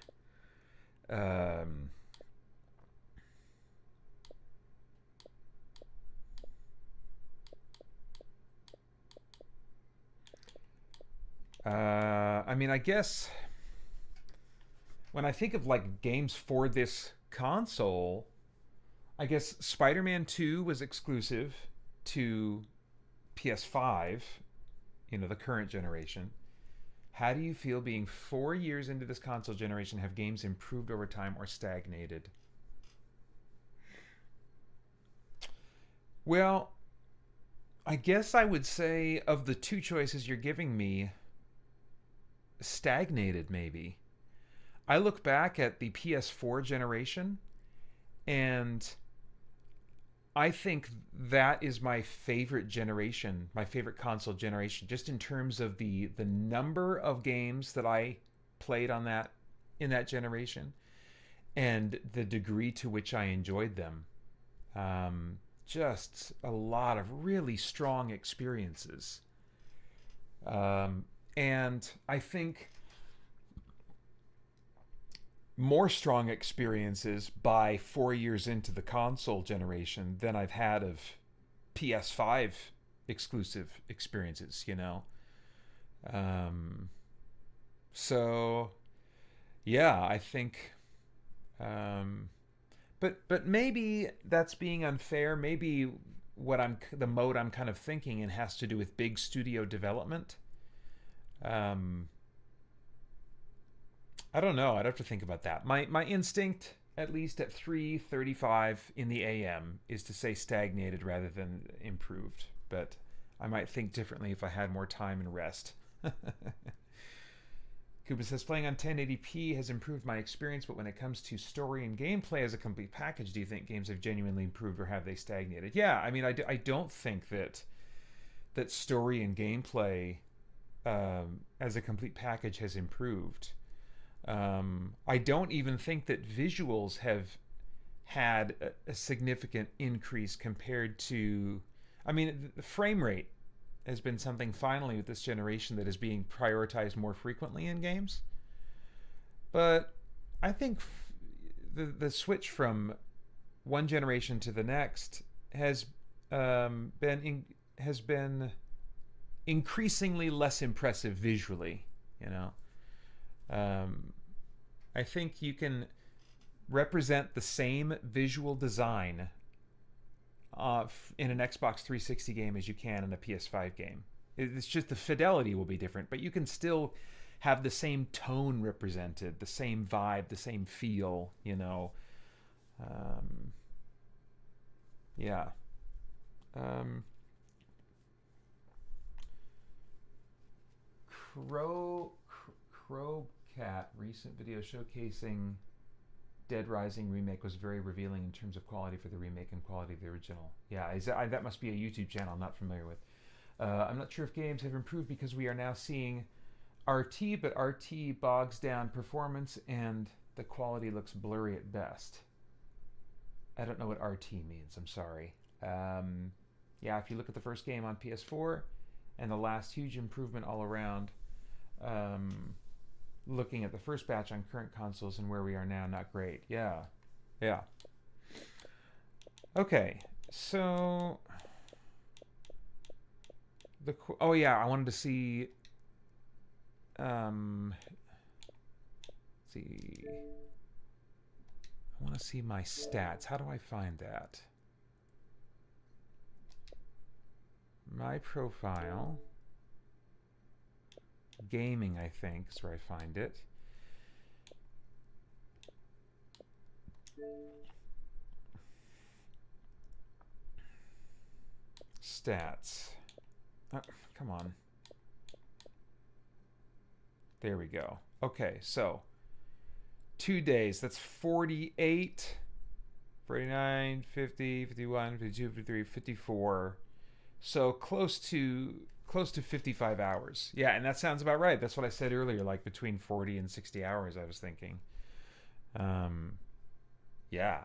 I mean, I guess when I think of like games for this console, I guess Spider-Man 2 was exclusive to PS5, you know, the current generation. How do you feel being 4 years into this console generation? Have games improved over time or stagnated? Well, I guess I would say of the 2 choices you're giving me, stagnated maybe. I look back at the PS4 generation and I think that is my favorite generation, my favorite console generation, just in terms of the number of games that I played on that in that generation and the degree to which I enjoyed them. Just a lot of really strong experiences. And I think more strong experiences by 4 years into the console generation than I've had of PS5 exclusive experiences, you know? So, yeah, I think... But maybe that's being unfair. Maybe the mode I'm kind of thinking in has to do with big studio development. I don't know. I'd have to think about that. My instinct, at least at 3:35 in the AM, is to say stagnated rather than improved. But I might think differently if I had more time and rest. Kuba says, playing on 1080p has improved my experience, but when it comes to story and gameplay as a complete package, do you think games have genuinely improved or have they stagnated? Yeah, I mean, I don't think that story and gameplay as a complete package has improved. I don't even think that visuals have had a significant increase compared to... I mean, the frame rate has been something finally with this generation that is being prioritized more frequently in games. But I think the switch from one generation to the next has been increasingly less impressive visually, you know. I think you can represent the same visual design in an Xbox 360 game as you can in a PS5 game. It's just the fidelity will be different, but you can still have the same tone represented, the same vibe, the same feel, you know. Yeah. Crowcat recent video showcasing Dead Rising remake was very revealing in terms of quality for the remake and quality of the original. Yeah, that must be a YouTube channel I'm not familiar with. I'm not sure if games have improved because we are now seeing RT, but RT bogs down performance and the quality looks blurry at best. I don't know what RT means, I'm sorry. Yeah, if you look at the first game on PS4 and the last huge improvement all around, looking at the first batch on current consoles and where we are now, not great. Yeah. Okay, so Oh yeah, I wanted to see. See. I want to see my stats. How do I find that? My profile. Gaming, I think, is where I find it. Stats. Oh, come on. There we go. Okay, so 2 days. That's 48, 49, 50, 51, 52, 53, 54. So close to 55 hours. Yeah, and that sounds about right. That's what I said earlier, like between 40 and 60 hours I was thinking. Yeah.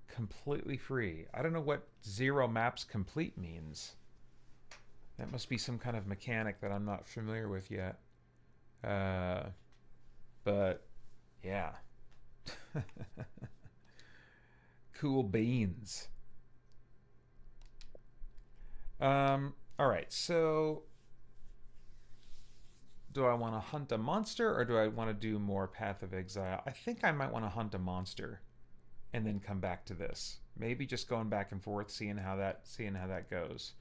Completely free. I don't know what 0 maps complete means. That must be some kind of mechanic that I'm not familiar with yet. But yeah. Cool beans. All right, so do I want to hunt a monster or do I want to do more Path of Exile? I think I might want to hunt a monster and then come back to this. Maybe just going back and forth, seeing how that goes.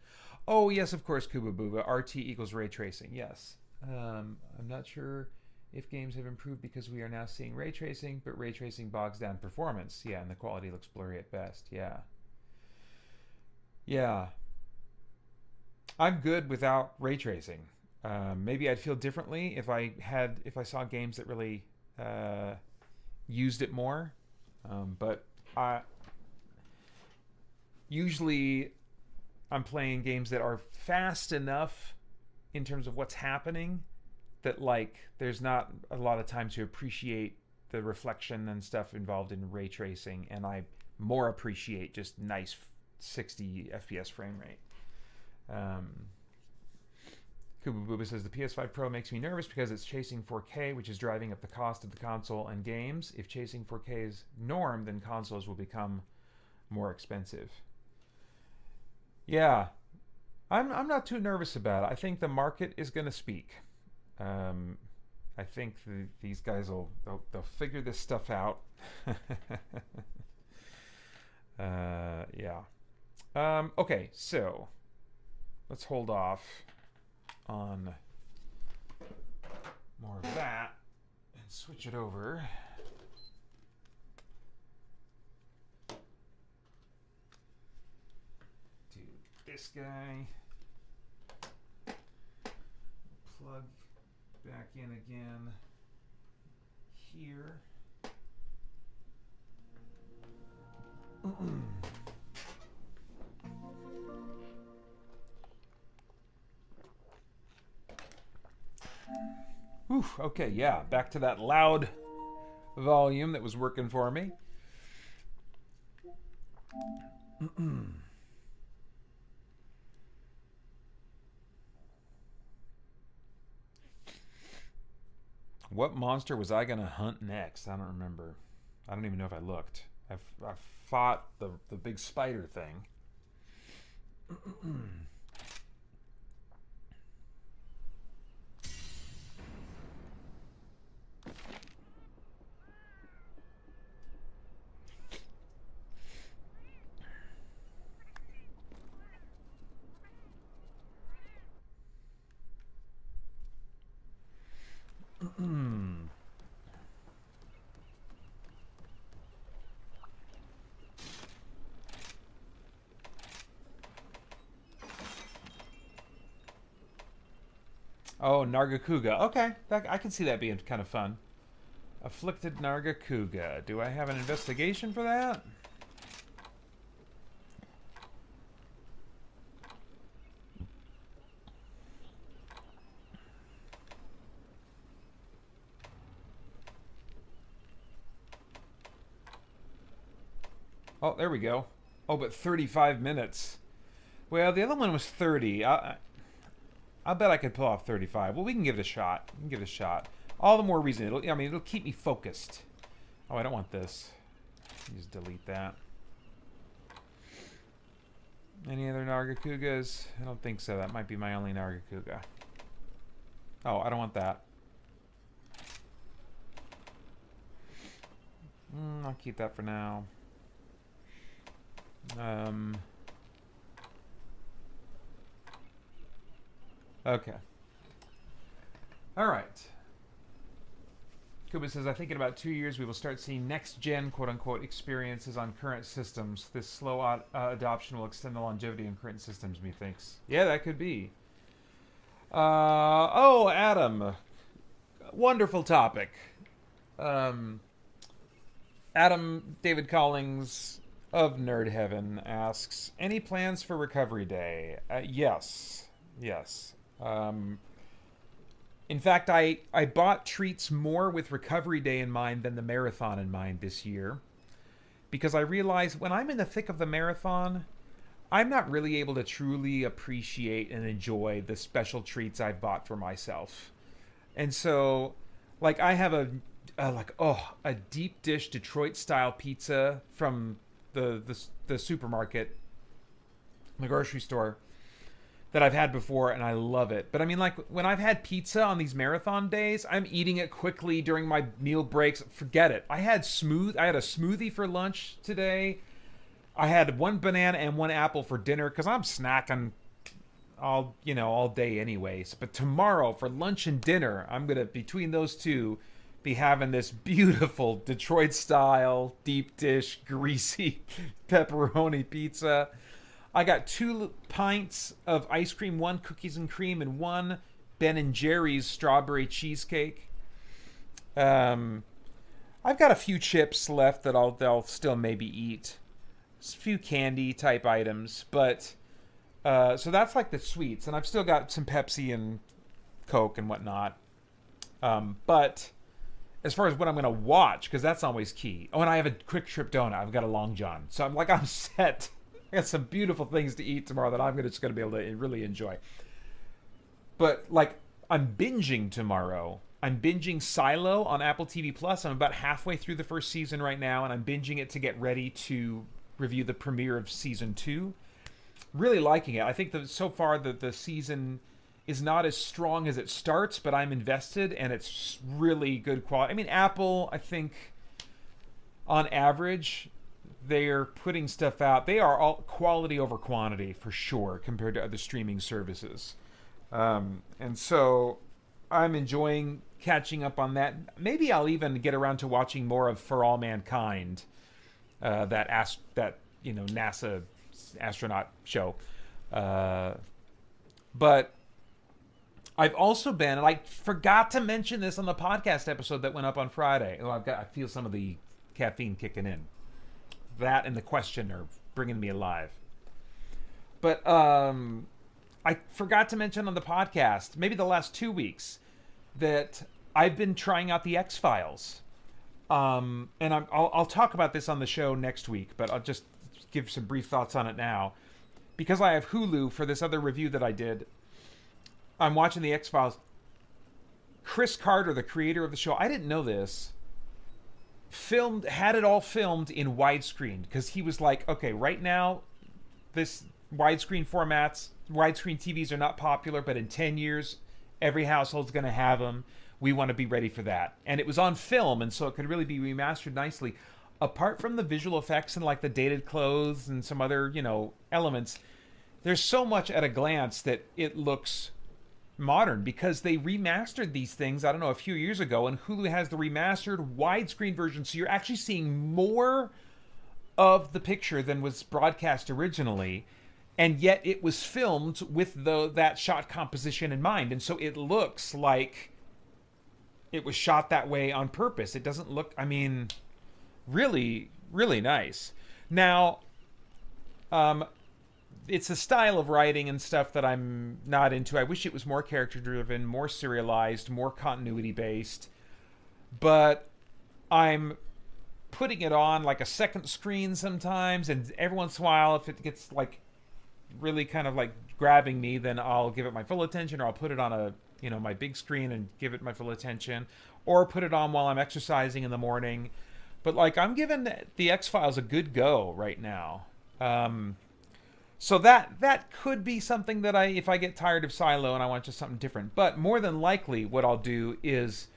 Oh yes, of course, Kuba Booba. RT equals ray tracing. Yes. I'm not sure if games have improved because we are now seeing ray tracing, but ray tracing bogs down performance. Yeah, and the quality looks blurry at best. Yeah. Yeah. I'm good without ray tracing. Maybe I'd feel differently if I saw games that really used it more. But usually I'm playing games that are fast enough in terms of what's happening that like there's not a lot of time to appreciate the reflection and stuff involved in ray tracing, and I more appreciate just nice 60 FPS frame rate. Kuba Booba says the PS5 Pro makes me nervous because it's chasing 4K, which is driving up the cost of the console and games. If chasing 4K is norm, then consoles will become more expensive. Yeah, I'm not too nervous about it. I think the market is going to speak. I think these guys they'll figure this stuff out. Yeah. Okay, so let's hold off on more of that and switch it over to this guy. Plug back in again here. Oof, okay, yeah, back to that loud volume that was working for me. What monster was I gonna hunt next? I don't remember. I don't even know if I looked. I fought the big spider thing. Oh, Nargacuga. Okay, I can see that being kind of fun. Afflicted Nargacuga. Do I have an investigation for that? Oh, there we go. Oh, but 35 minutes. Well, the other one was 30. I bet I could pull off 35. Well, we can give it a shot. We can give it a shot. All the more reason. It'll keep me focused. Oh, I don't want this. Just delete that. Any other Nargacugas? I don't think so. That might be my only Nargacuga. Oh, I don't want that. I'll keep that for now. Okay. All right. Kuba says, I think in about 2 years we will start seeing next-gen, quote-unquote, experiences on current systems. This slow adoption will extend the longevity in current systems, methinks. Yeah, that could be. Oh, Adam. Wonderful topic. Adam David Collings of Nerd Heaven asks, any plans for Recovery Day? Yes. Yes. In fact, I bought treats more with Recovery Day in mind than the marathon in mind this year. Because I realized when I'm in the thick of the marathon, I'm not really able to truly appreciate and enjoy the special treats I've bought for myself. And so, like, I have a deep dish Detroit-style pizza from the supermarket, the grocery store, that I've had before, and I love it. But I mean, like, when I've had pizza on these marathon days, I'm eating it quickly during my meal breaks. Forget it. I had a smoothie for lunch today. I had 1 banana and 1 apple for dinner because I'm snacking all day anyways. But tomorrow for lunch and dinner, I'm gonna, between those two, be having this beautiful Detroit-style deep dish greasy pepperoni pizza. I got 2 pints of ice cream, 1 cookies and cream, and 1 Ben & Jerry's strawberry cheesecake. I've got a few chips left that I'll still maybe eat. A few candy type items, but so that's like the sweets, and I've still got some Pepsi and Coke and whatnot. But as far as what I'm gonna watch, because that's always key. Oh, and I have a Quick Trip donut. I've got a Long John, so I'm set. I got some beautiful things to eat tomorrow that I'm just going to be able to really enjoy. But, like, I'm binging tomorrow. I'm binging Silo on Apple TV Plus. I'm about halfway through the first season right now, and I'm binging it to get ready to review the premiere of Season 2. Really liking it. I think that so far the season is not as strong as it starts, but I'm invested, and it's really good quality. I mean, Apple, I think, on average, they're putting stuff out. They are all quality over quantity for sure compared to other streaming services. And so I'm enjoying catching up on that. Maybe I'll even get around to watching more of For All Mankind, that NASA astronaut show. But I've also been, and I forgot to mention this on the podcast episode that went up on Friday. Oh, I feel some of the caffeine kicking in. That and the question are bringing me alive. But I forgot to mention on the podcast, maybe the last 2 weeks, that I've been trying out the X-Files. And I'll talk about this on the show next week, but I'll just give some brief thoughts on it now. Because I have Hulu for this other review that I did, I'm watching the X-Files. Chris Carter, the creator of the show, I didn't know this, had it all filmed in widescreen, because he was like, okay, right now this widescreen TVs are not popular, but in 10 years every household's going to have them. We want to be ready for that. And it was on film, and so it could really be remastered nicely. Apart from the visual effects and like the dated clothes and some other elements, there's so much at a glance that it looks modern, because they remastered these things, I don't know, a few years ago, and Hulu has the remastered widescreen version, so you're actually seeing more of the picture than was broadcast originally, and yet it was filmed with that shot composition in mind, and so it looks like it was shot that way on purpose. It doesn't look, I mean, really, really nice. Now, it's a style of writing and stuff that I'm not into. I wish it was more character-driven, more serialized, more continuity-based. But I'm putting it on like a second screen sometimes, and every once in a while, if it gets like really kind of like grabbing me, then I'll give it my full attention, or I'll put it on my big screen and give it my full attention, or put it on while I'm exercising in the morning. But like, I'm giving the X-Files a good go right now. So that could be something that if I get tired of Silo and I want just something different. But more than likely, what I'll do is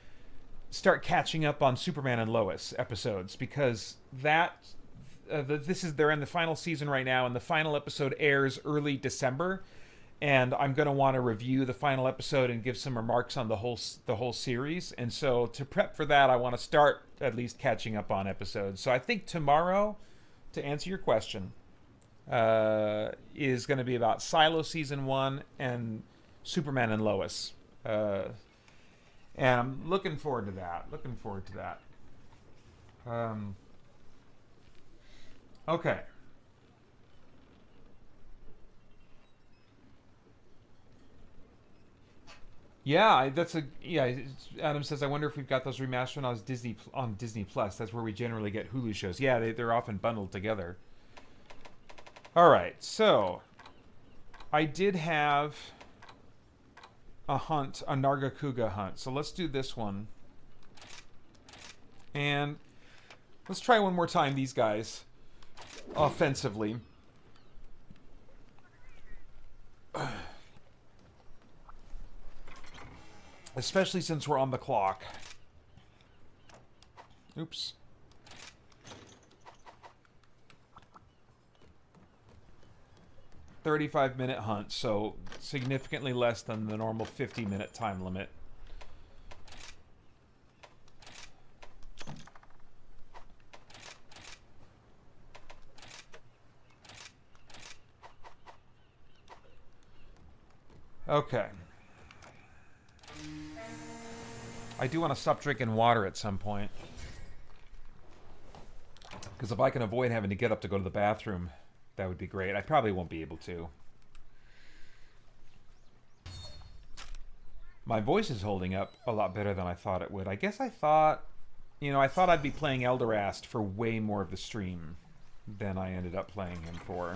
start catching up on Superman and Lois episodes, because they're in the final season right now, and the final episode airs early December, and I'm going to want to review the final episode and give some remarks on the whole series. And so to prep for that, I want to start at least catching up on episodes. So I think tomorrow, to answer your question, is going to be about Silo season 1 and Superman and Lois, and I'm looking forward to that. Okay. Yeah, Adam says, I wonder if we've got those remastered on Disney Plus. That's where we generally get Hulu shows. Yeah, they're often bundled together. All right, so I did have a Nargacuga hunt. So let's do this one. And let's try one more time these guys offensively. Especially since we're on the clock. Oops. $35-minute hunt, so significantly less than the normal 50-minute time limit. Okay. I do want to stop drinking water at some point, because if I can avoid having to get up to go to the bathroom, that would be great. I probably won't be able to. My voice is holding up a lot better than I thought it would. I guess I thought I'd be playing Elderast for way more of the stream than I ended up playing him for.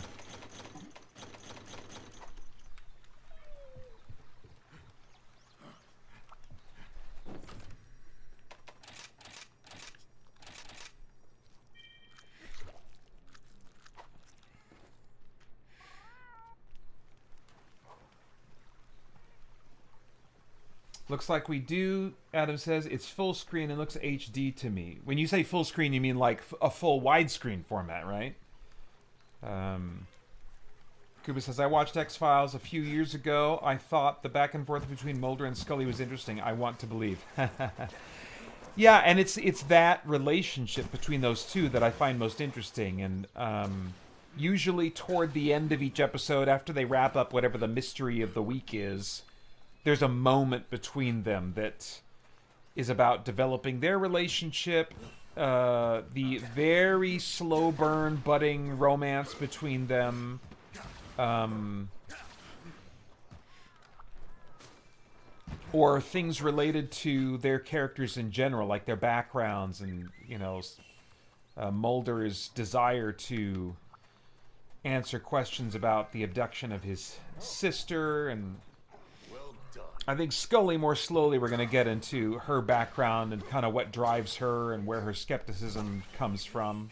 Looks like we do. Adam says it's full screen and looks HD to me. When you say full screen, you mean like a full widescreen format, right? Kuba says, I watched X-Files a few years ago. I thought the back and forth between Mulder and Scully was interesting. I want to believe. Yeah, and it's that relationship between those two that I find most interesting. And usually toward the end of each episode, after they wrap up whatever the mystery of the week is, there's a moment between them that is about developing their relationship, the very slow burn budding romance between them, or things related to their characters in general, like their backgrounds and, Mulder's desire to answer questions about the abduction of his sister. And I think Scully, more slowly, we're going to get into her background and kind of what drives her and where her skepticism comes from.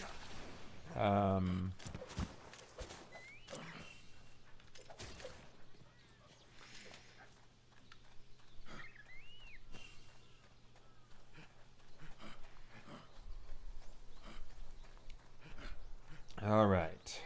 All right.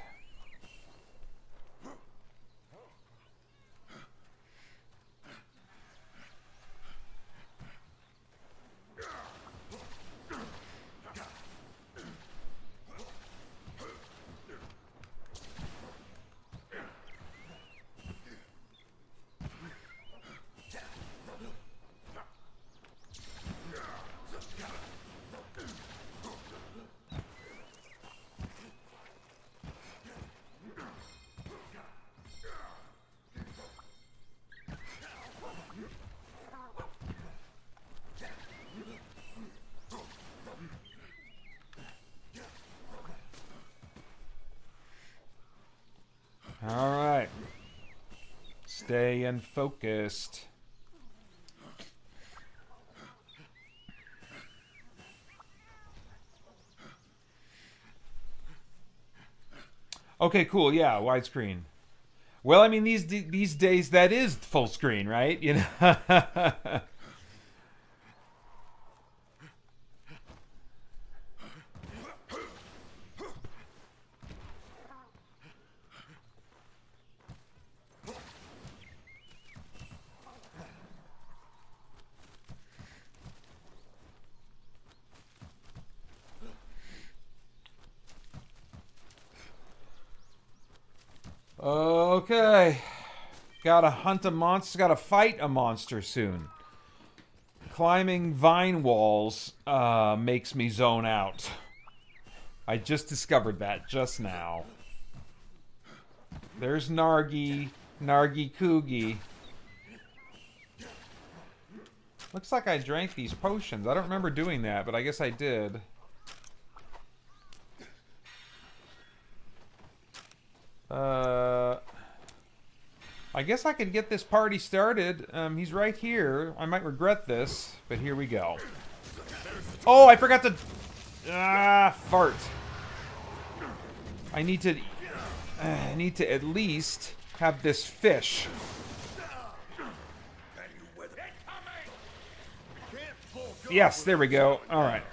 All right. Staying focused. Okay, cool. Yeah, widescreen. Well, I mean, these days that is full screen, right? You know. Okay. Gotta hunt a monster. Gotta fight a monster soon. Climbing vine walls makes me zone out. I just discovered that just now. There's Nargi Coogie. Looks like I drank these potions. I don't remember doing that, but I guess I did. I guess I could get this party started. He's right here. I might regret this, but here we go. Oh, I forgot to... fart. I need to at least have this fish. Yes, there we go. All right.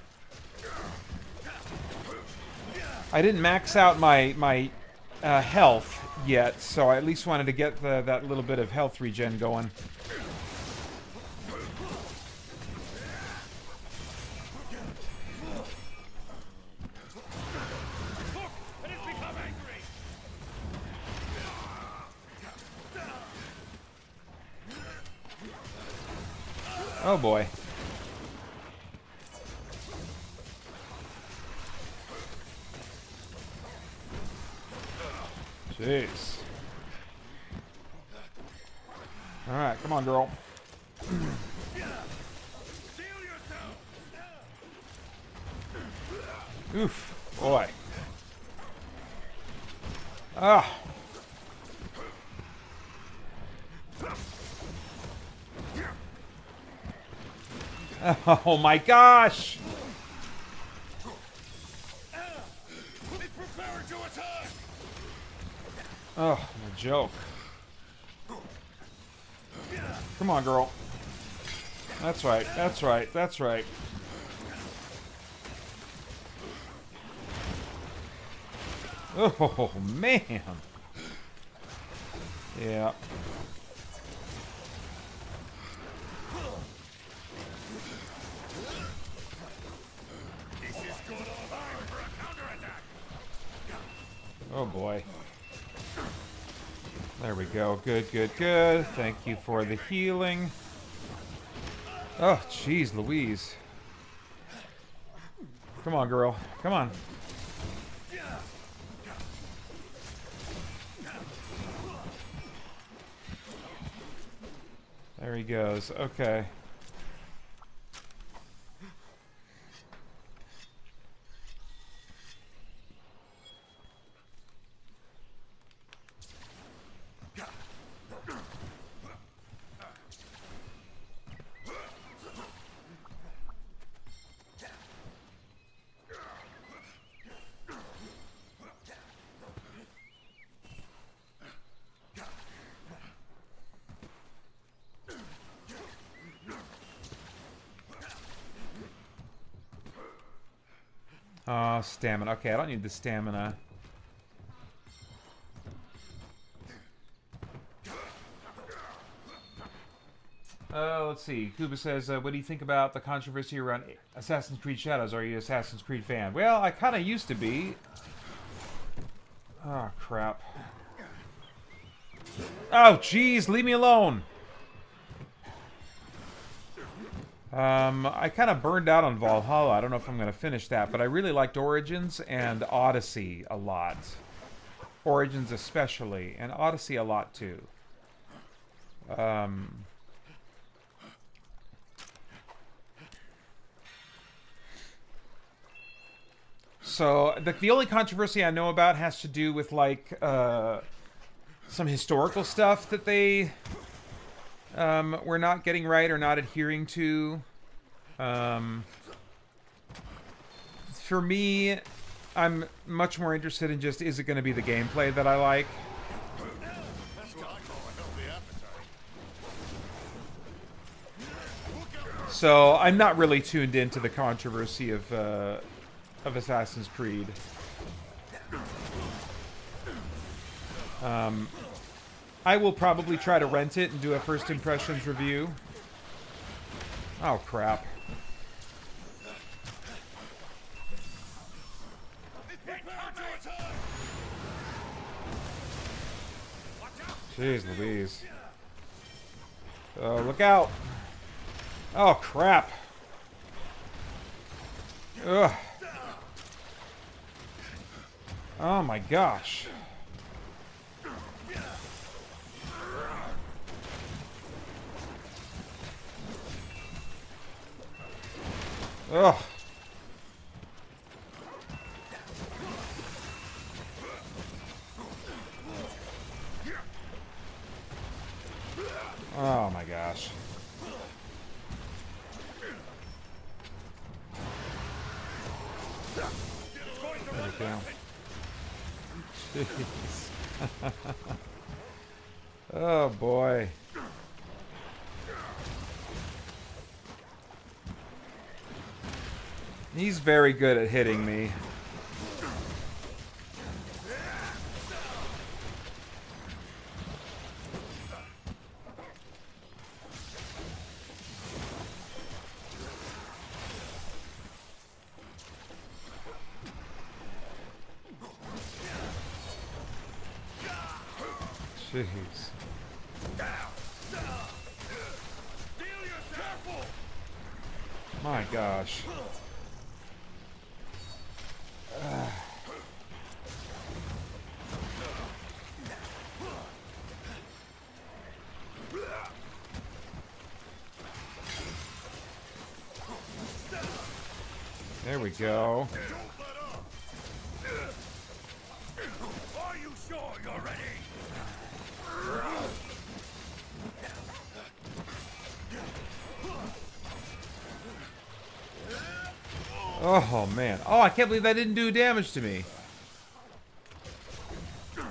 I didn't max out my health yet, so I at least wanted to get that little bit of health regen going. Oh boy. Jeez. Alright, come on, girl. Oof. Boy. Ah. Oh my gosh! Oh, a joke. Come on, girl. That's right, that's right, that's right. Oh, man. Yeah. Oh boy. There we go. Good, good, good. Thank you for the healing. Oh, jeez Louise. Come on, girl. Come on. There he goes. Okay. Oh, stamina. Okay, I don't need the stamina. Let's see. Kuba says, what do you think about the controversy around Assassin's Creed Shadows? Are you an Assassin's Creed fan? Well, I kind of used to be. Oh, crap. Oh, jeez. Leave me alone. I kind of burned out on Valhalla. I don't know if I'm going to finish that, but I really liked Origins and Odyssey a lot. Origins especially, and Odyssey a lot too. So the only controversy I know about has to do with like some historical stuff that they we're not getting right or not adhering to. For me, I'm much more interested in just, is it going to be the gameplay that I like? So I'm not really tuned into the controversy of Assassin's Creed. I will probably try to rent it and do a first impressions review. Oh crap. Jeez Louise. Oh, look out. Oh crap. Ugh. Oh my gosh. Ugh. Oh my gosh. There we go. Jeez. Oh boy. He's very good at hitting me. Jeez. My gosh. There we go. Are you sure you're ready? Oh man. Oh, I can't believe that didn't do damage to me. I'll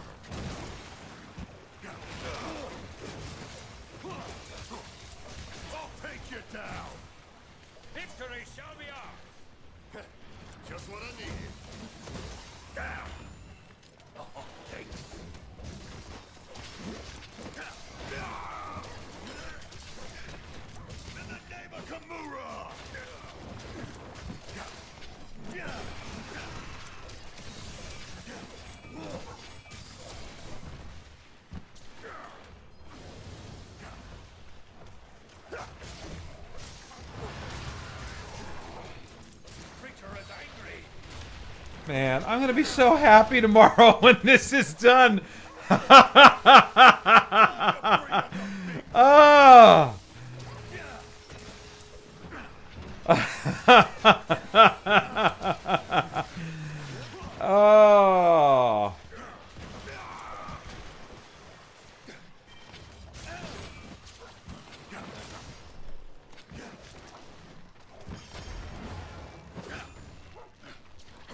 take you down. Victory shall be ours. Just what I needed. Down. Oh, thanks. In the name of Kimura. Man, I'm gonna be so happy tomorrow when this is done. Oh. Oh.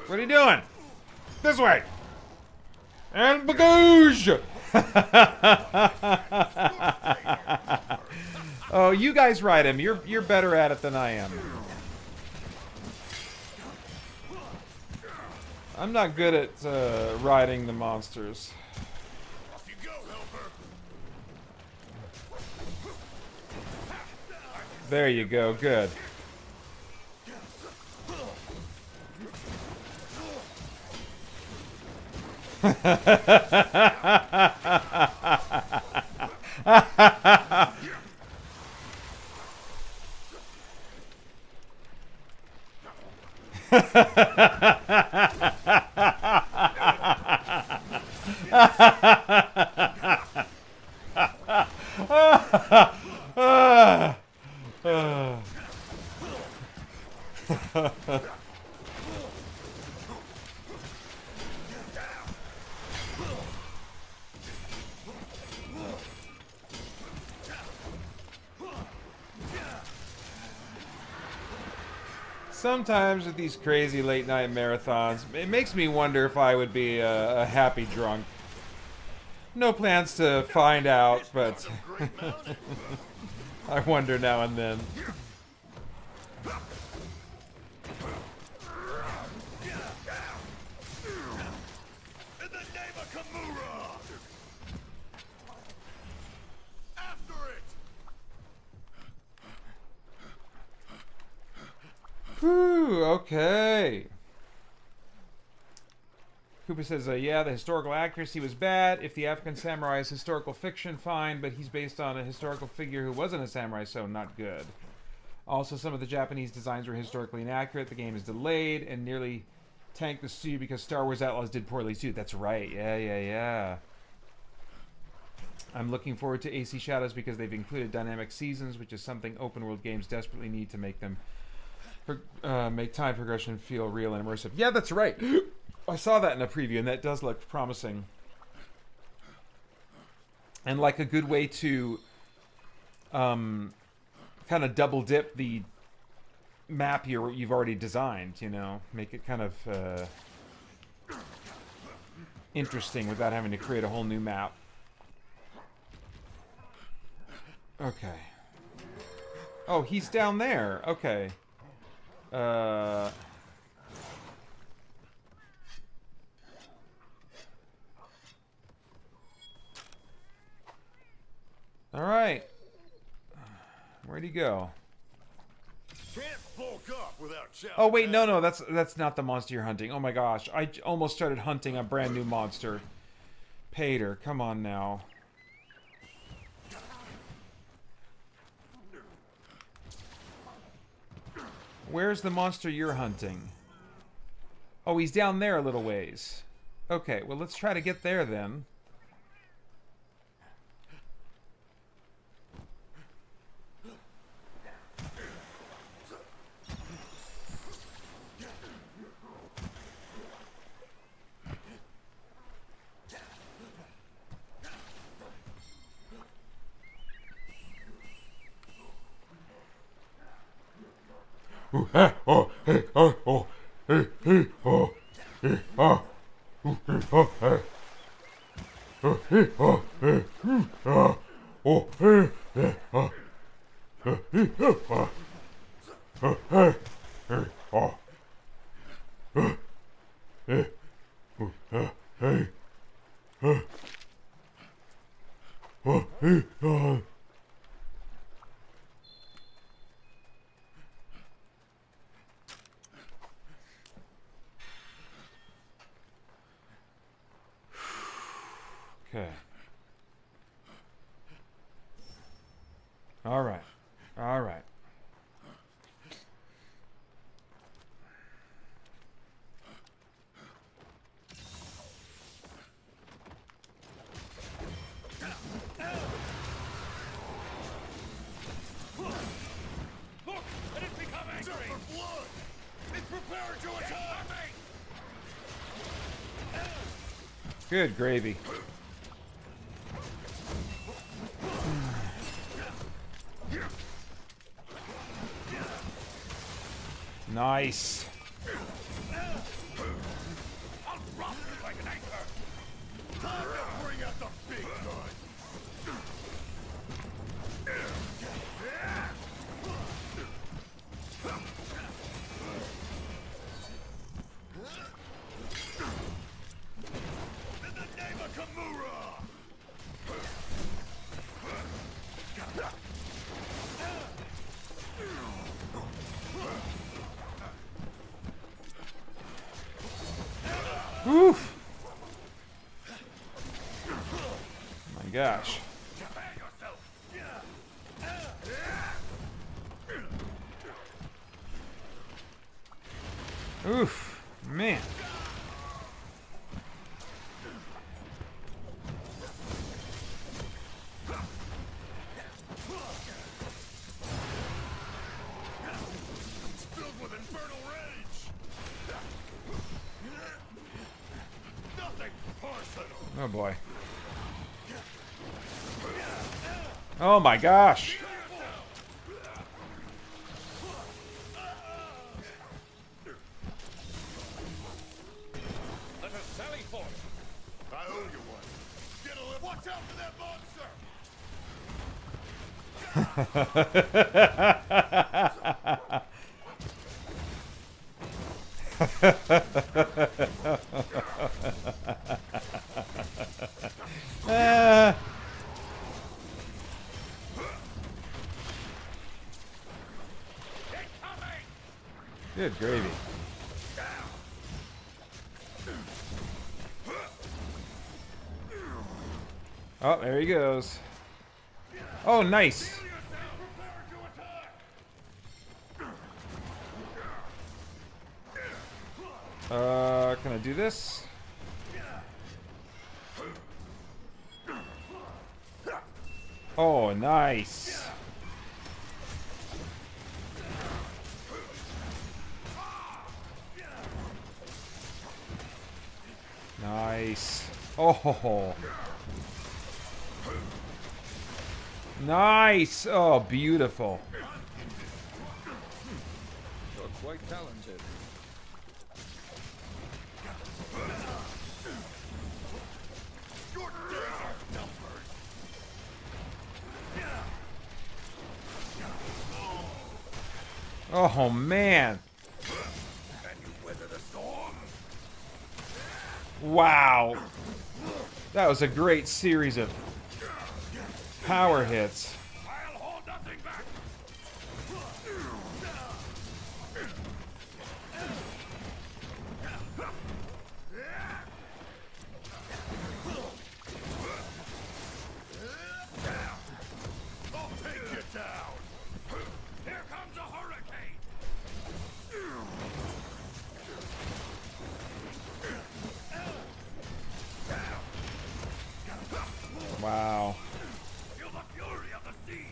What are you doing? This way. And bagoosh. Oh, you guys ride him. You're better at it than I am. I'm not good at riding the monsters. Off you go, helper. There you go. Good. Sometimes with these crazy late night marathons, it makes me wonder if I would be a happy drunk. No plans to find out, but I wonder now and then. Okay. Koopa says, yeah, the historical accuracy was bad. If the African samurai is historical fiction, fine, but he's based on a historical figure who wasn't a samurai, so not good. Also, some of the Japanese designs were historically inaccurate. The game is delayed and nearly tanked the studio because Star Wars Outlaws did poorly too. That's right. Yeah. I'm looking forward to AC Shadows because they've included dynamic seasons, which is something open world games desperately need to make them make time progression feel real and immersive. Yeah, that's right. I saw that in a preview, and that does look promising. And like a good way to kind of double dip the map you've already designed, you know, make it kind of interesting without having to create a whole new map. Okay. Oh, he's down there. Okay. All right. Where'd he go? Can't bulk up without shouting. Oh wait, no, that's not the monster you're hunting. Oh my gosh, I almost started hunting a brand new monster. Paeter, come on now. Where's the monster you're hunting? Oh, he's down there a little ways. Okay, well let's try to get there then. Okay. All right. All right. Look, it has become angry. For blood. It's prepared to attack. Good gravy. Nice. I'll drop you like an anchor. Time to bring out the big gun. In the name of Kimura. Oof. My gosh. Oof. Man. It's filled with infernal rage. Nothing personal. Oh boy. Oh my gosh. Let us sally forth. I owe you one. Get a lift. Watch out for that monster. Good gravy. Oh, there he goes. Oh, nice. Can I do this? Oh, nice. Nice. Oh. Nice. Oh, beautiful. You're quite talented. Oh, man. Wow. That was a great series of power hits. I'll hold nothing back. I'll take you down. Here comes a hurricane. Wow. Feel the fury of the sea.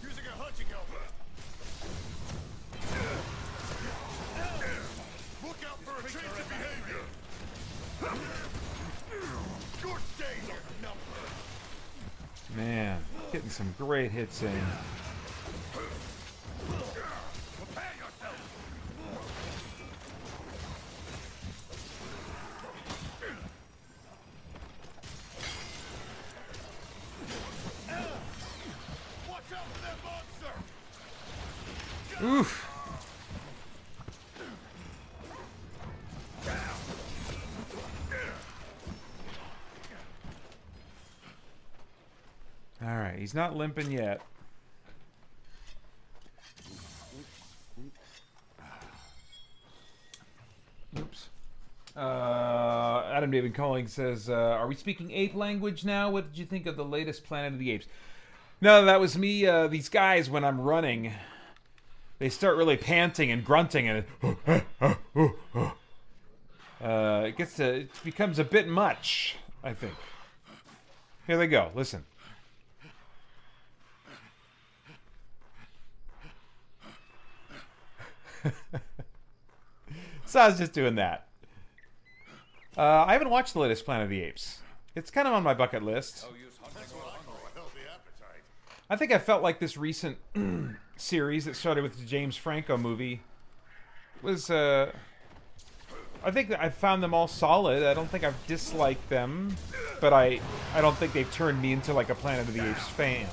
Using a hunching helmet. Look out for a change of behavior. Your days are numbered. Man, getting some great hits in. Prepare yourself. Watch out for that monster. Oof. All right, he's not limping yet. Oops. Adam David Calling says, are we speaking ape language now? What did you think of the latest Planet of the Apes? No, that was me. These guys, when I'm running, they start really panting and grunting, and it becomes a bit much, I think. Here they go. Listen. So I was just doing that. I haven't watched the latest Planet of the Apes. It's kind of on my bucket list. I think I felt like this recent series that started with the James Franco movie was, I think that I found them all solid. I don't think I've disliked them, but I don't think they've turned me into like a Planet of the Apes fan.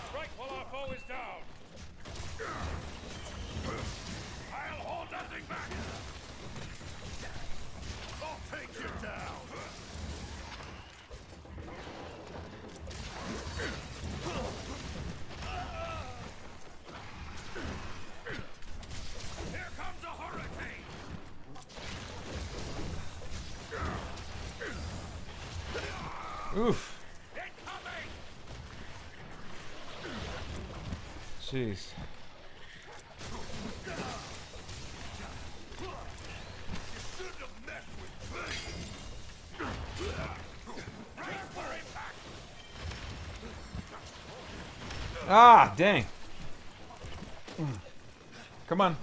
Strike while our foe is down. I'll hold nothing back. I'll take you down. Here comes a hurricane. Oof. Incoming. Jeez. Shouldn't have messed with me. Brace for impact. Ah, dang. Come on.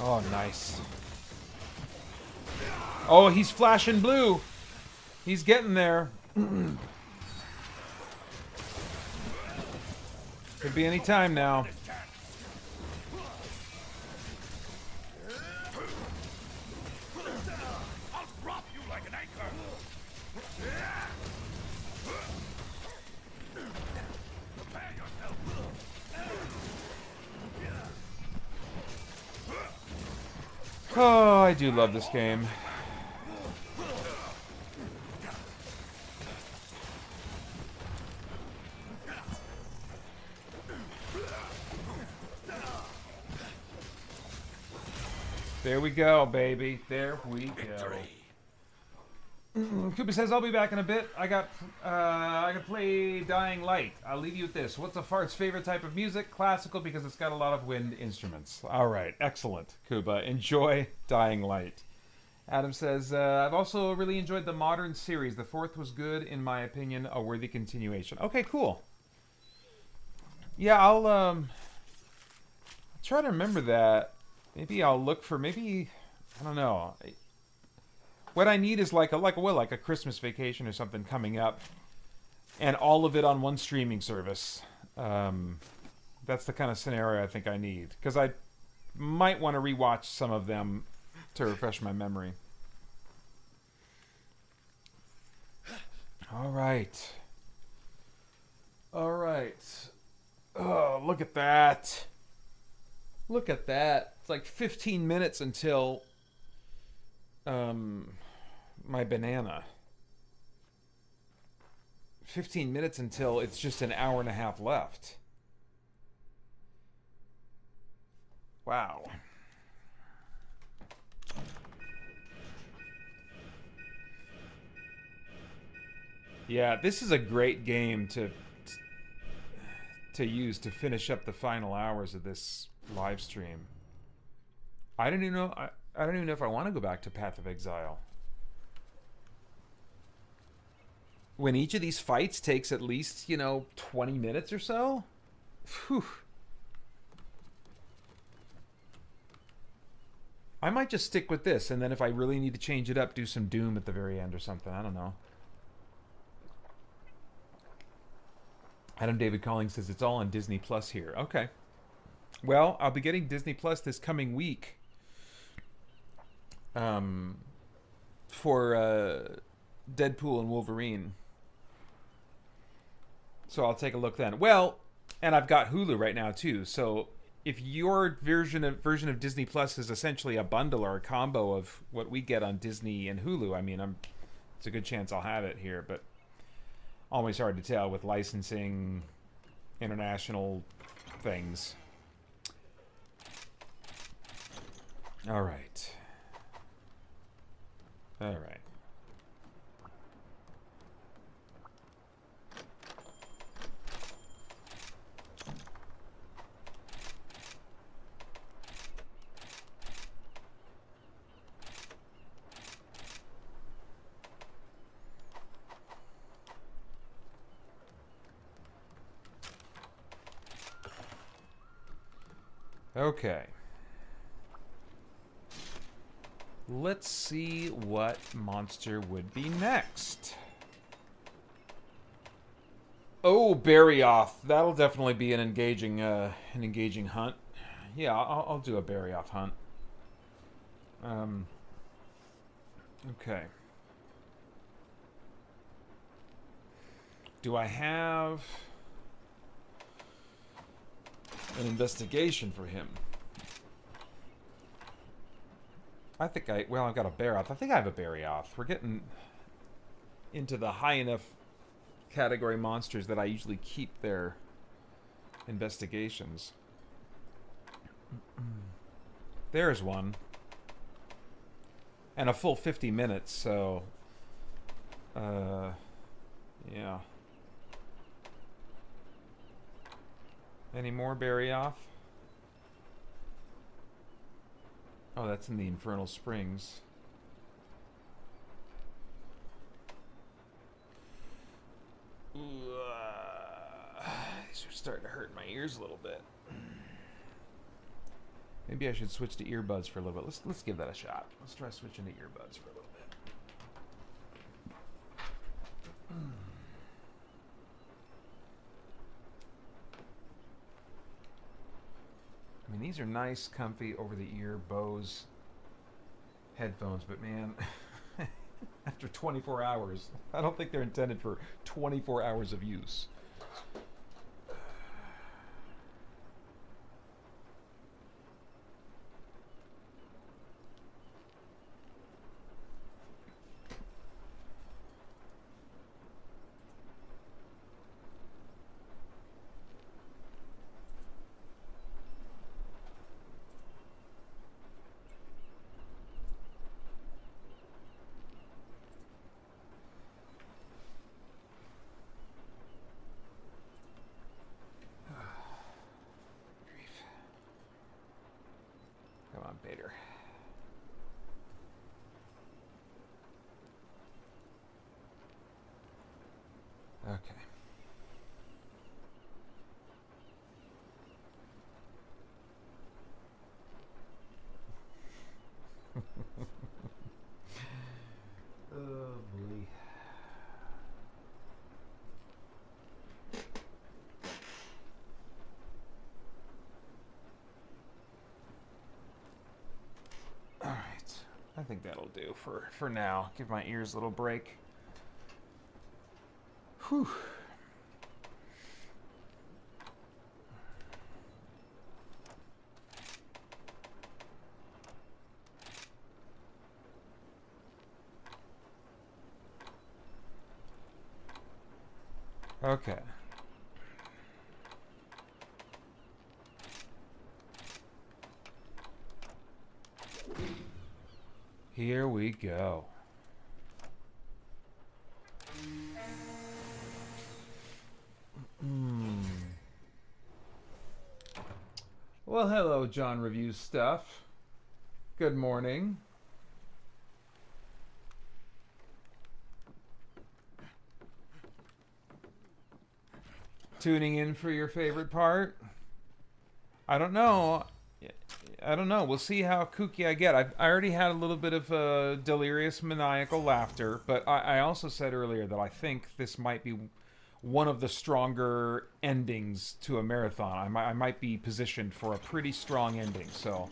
Oh, nice. Oh, he's flashing blue. He's getting there. Could be any time now. I'll drop you Oh, I do love this game. There we go, baby. There we go. Kuba says, I'll be back in a bit. I got to play Dying Light. I'll leave you with this. What's a fart's favorite type of music? Classical, because it's got a lot of wind instruments. All right. Excellent, Kuba. Enjoy Dying Light. Adam says, I've also really enjoyed the modern series. The fourth was good, in my opinion, a worthy continuation. Okay, cool. Yeah, I'll try to remember that. Maybe I'll look for, I don't know. What I need is like a Christmas vacation or something coming up, and all of it on one streaming service. That's the kind of scenario I think I need, because I might want to rewatch some of them to refresh my memory. All right. Oh, look at that. Look at that. It's like 15 minutes until my banana. 15 minutes until it's just an hour and a half left. Wow. Yeah, this is a great game to use to finish up the final hours of this live stream. I don't even know if I want to go back to Path of Exile. When each of these fights takes at least, 20 minutes or so. Whew. I might just stick with this, and then if I really need to change it up, do some Doom at the very end or something. I don't know. Adam David Calling says it's all on Disney Plus here. Okay. Well, I'll be getting Disney Plus this coming week. For Deadpool and Wolverine. So I'll take a look then. Well, and I've got Hulu right now too. So if your version of Disney Plus is essentially a bundle or a combo of what we get on Disney and Hulu, I mean, it's a good chance I'll have it here, but always hard to tell with licensing, international things. All right. All right. Okay. Let's see what monster would be next. Oh, Barioth. That'll definitely be an engaging hunt. Yeah, I'll do a Barioth hunt. Okay. Do I have an investigation for him? I've got a Barioth. I think I have a Barioth. We're getting into the high enough category monsters that I usually keep their investigations. There's one. And a full 50 minutes, so... yeah. Any more Barioth? Oh, that's in the Infernal Springs. These are starting to hurt my ears a little bit. Maybe I should switch to earbuds for a little bit. Let's give that a shot. Let's try switching to earbuds for a little bit. I mean, these are nice, comfy, over-the-ear Bose headphones, but man, after 24 hours. I don't think they're intended for 24 hours of use. Come on, Paeter. Okay. Oh boy. All right. I think that'll do for now. Give my ears a little break. Whew. Okay. Here we go. Well, hello, John Reviews Stuff. Good morning. Tuning in for your favorite part? I don't know. We'll see how kooky I get. I already had a little bit of delirious maniacal laughter, but I also said earlier that I think this might be one of the stronger endings to a marathon. I might be positioned for a pretty strong ending, so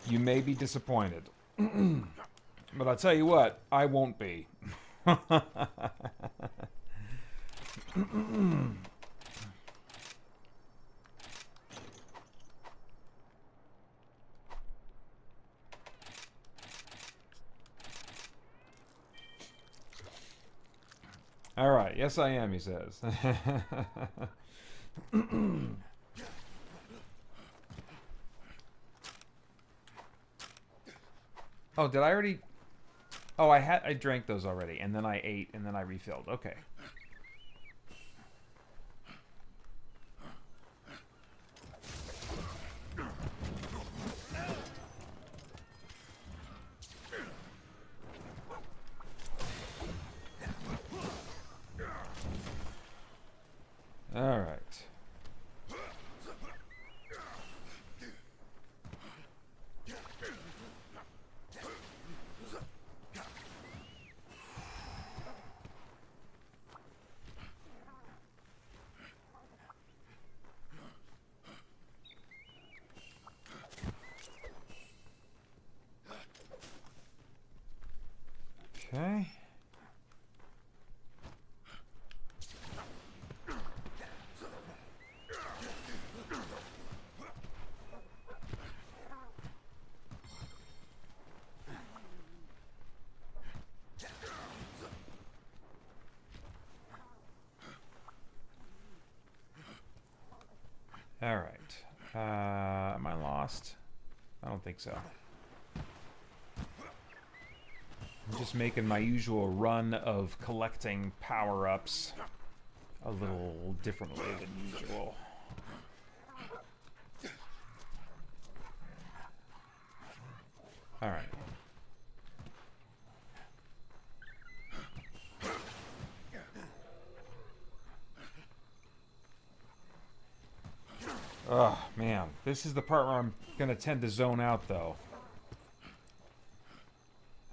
you may be disappointed. But I'll tell you what, I won't be. All right. Yes, I am, he says. Oh, did I already? Oh, I drank those already, and then I ate, and then I refilled. Okay. All right. Okay. All right. Am I lost? I don't think so. I'm just making my usual run of collecting power-ups a little differently than usual. All right. Oh, man. This is the part where I'm going to tend to zone out, though.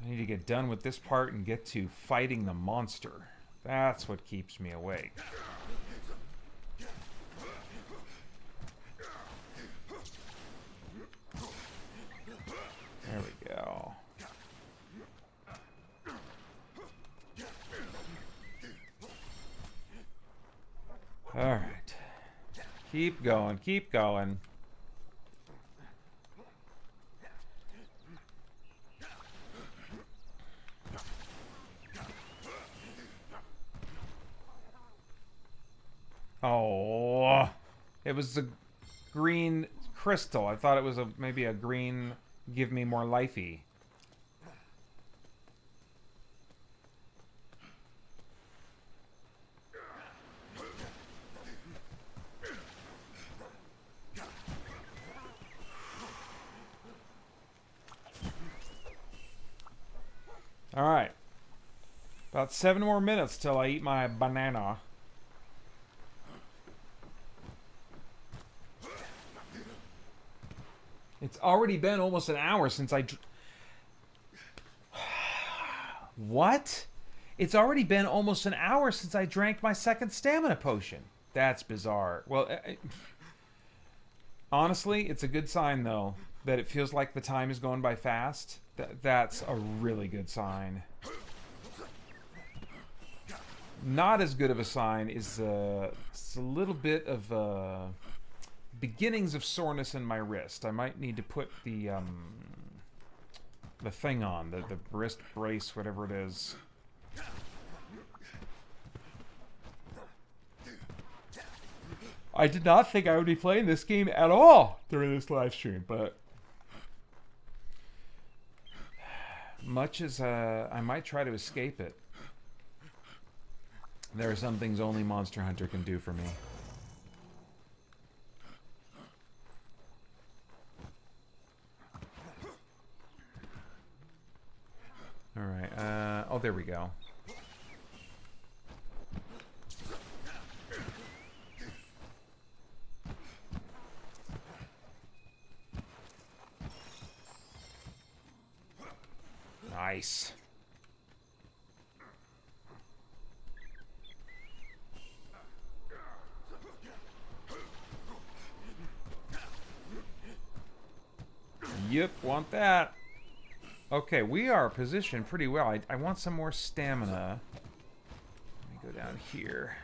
I need to get done with this part and get to fighting the monster. That's what keeps me awake. There we go. Alright. Keep going, keep going. Oh, it was a green crystal. I thought it was maybe a green give me more lifey. All right. About 7 more minutes till I eat my banana. It's already been almost an hour since I... What? It's already been almost an hour since I drank my second stamina potion. That's bizarre. Well, honestly, it's a good sign, though, that it feels like the time is going by fast. That's a really good sign. Not as good of a sign is it's a little bit of... beginnings of soreness in my wrist. I might need to put the thing on, the wrist brace, whatever it is. I did not think I would be playing this game at all during this live stream, but much as I might try to escape it, there are some things only Monster Hunter can do for me. Alright, oh, there we go. Nice. Yep, want that. Okay, we are positioned pretty well. I want some more stamina. Let me go down here.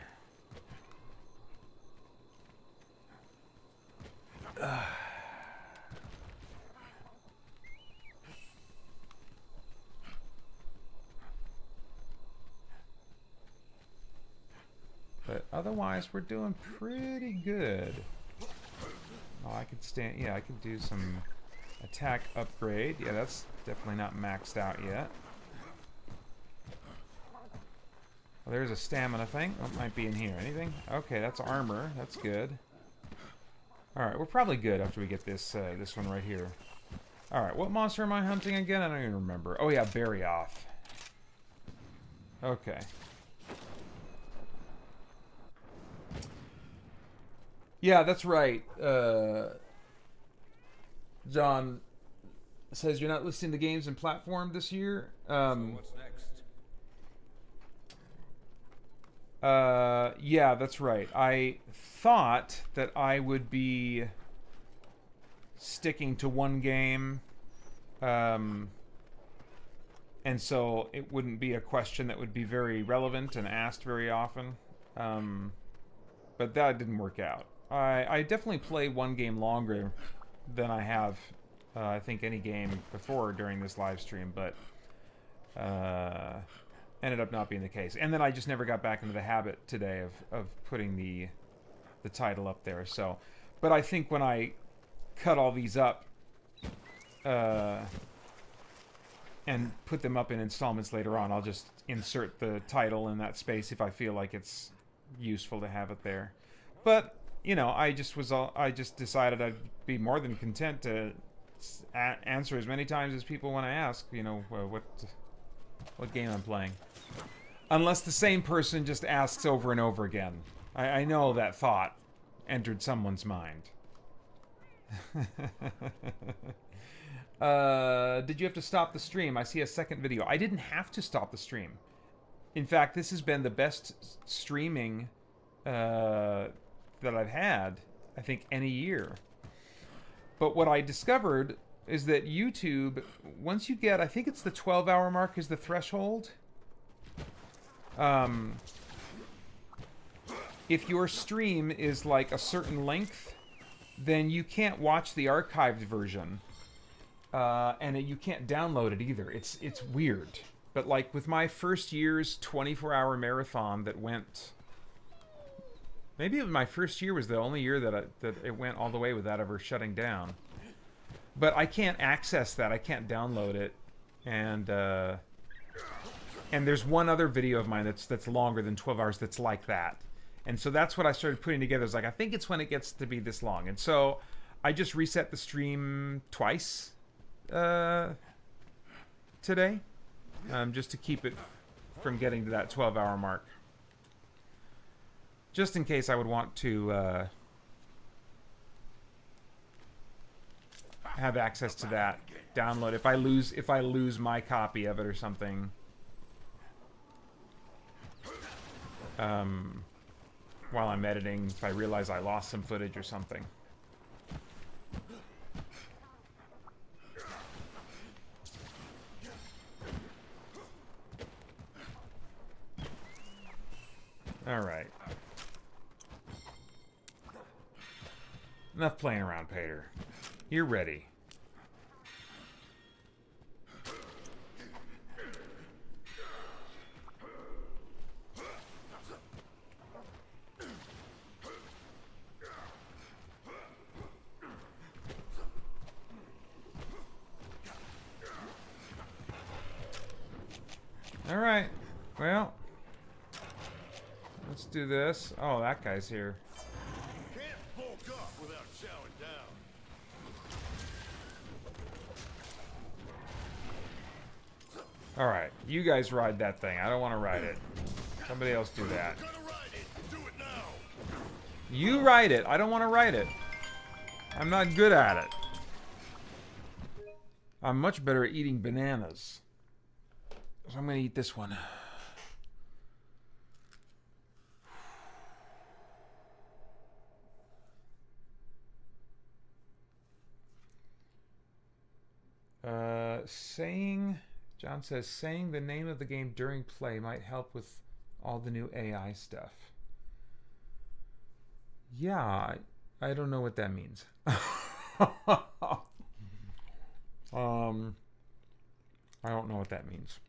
But otherwise, we're doing pretty good. Oh, I could stand. Yeah, I could do some attack upgrade. Yeah, that's definitely not maxed out yet. Well, there's a stamina thing. What might be in here? Anything? Okay, that's armor. That's good. Alright, we're probably good after we get this this one right here. Alright, what monster am I hunting again? I don't even remember. Oh yeah, Barioth. Okay. Yeah, that's right. John says you're not listing the games and platform this year. So what's next? Yeah, that's right. I thought that I would be sticking to one game, and so it wouldn't be a question that would be very relevant and asked very often. But that didn't work out. I definitely play one game longer than I have, I think, any game before during this live stream, but ended up not being the case. And then I just never got back into the habit today of putting the title up there. So, but I think when I cut all these up and put them up in installments later on, I'll just insert the title in that space if I feel like it's useful to have it there. But you know, I just decided I'd be more than content to answer as many times as people want to ask, you know, what game I'm playing. Unless the same person just asks over and over again. I know that thought entered someone's mind. Did you have to stop the stream? I see a second video. I didn't have to stop the stream. In fact, this has been the best streaming that I've had, I think, any year. But what I discovered is that YouTube, once you get, I think it's the 12-hour mark is the if your stream is like a certain length, then you can't watch the archived version, and you can't download it either. It's weird. But like with my first year's 24-hour marathon that went, maybe my first year was the only year that it went all the way without ever shutting down. But I can't access that. I can't download it, and there's one other video of mine that's longer than 12 hours that's like that. And so that's what I started putting together. It's like, I think it's when it gets to be this long. And so I just reset the stream twice today, just to keep it from getting to that 12-hour mark. Just in case I would want to have access to that download if I lose my copy of it or something. While I'm editing, if I realize I lost some footage or something. All right. Enough playing around, Paeter. You're ready. All right. Well, let's do this. Oh, that guy's here. Can't bulk up without chowing down. All right, you guys ride that thing. I don't want to ride it. Somebody else do that. Gonna ride it. Do it now. You ride it. I don't want to ride it. I'm not good at it. I'm much better at eating bananas. So I'm going to eat this one. John says, saying the name of the game during play might help with all the new AI stuff. Yeah, I don't know what that means. I don't know what that means.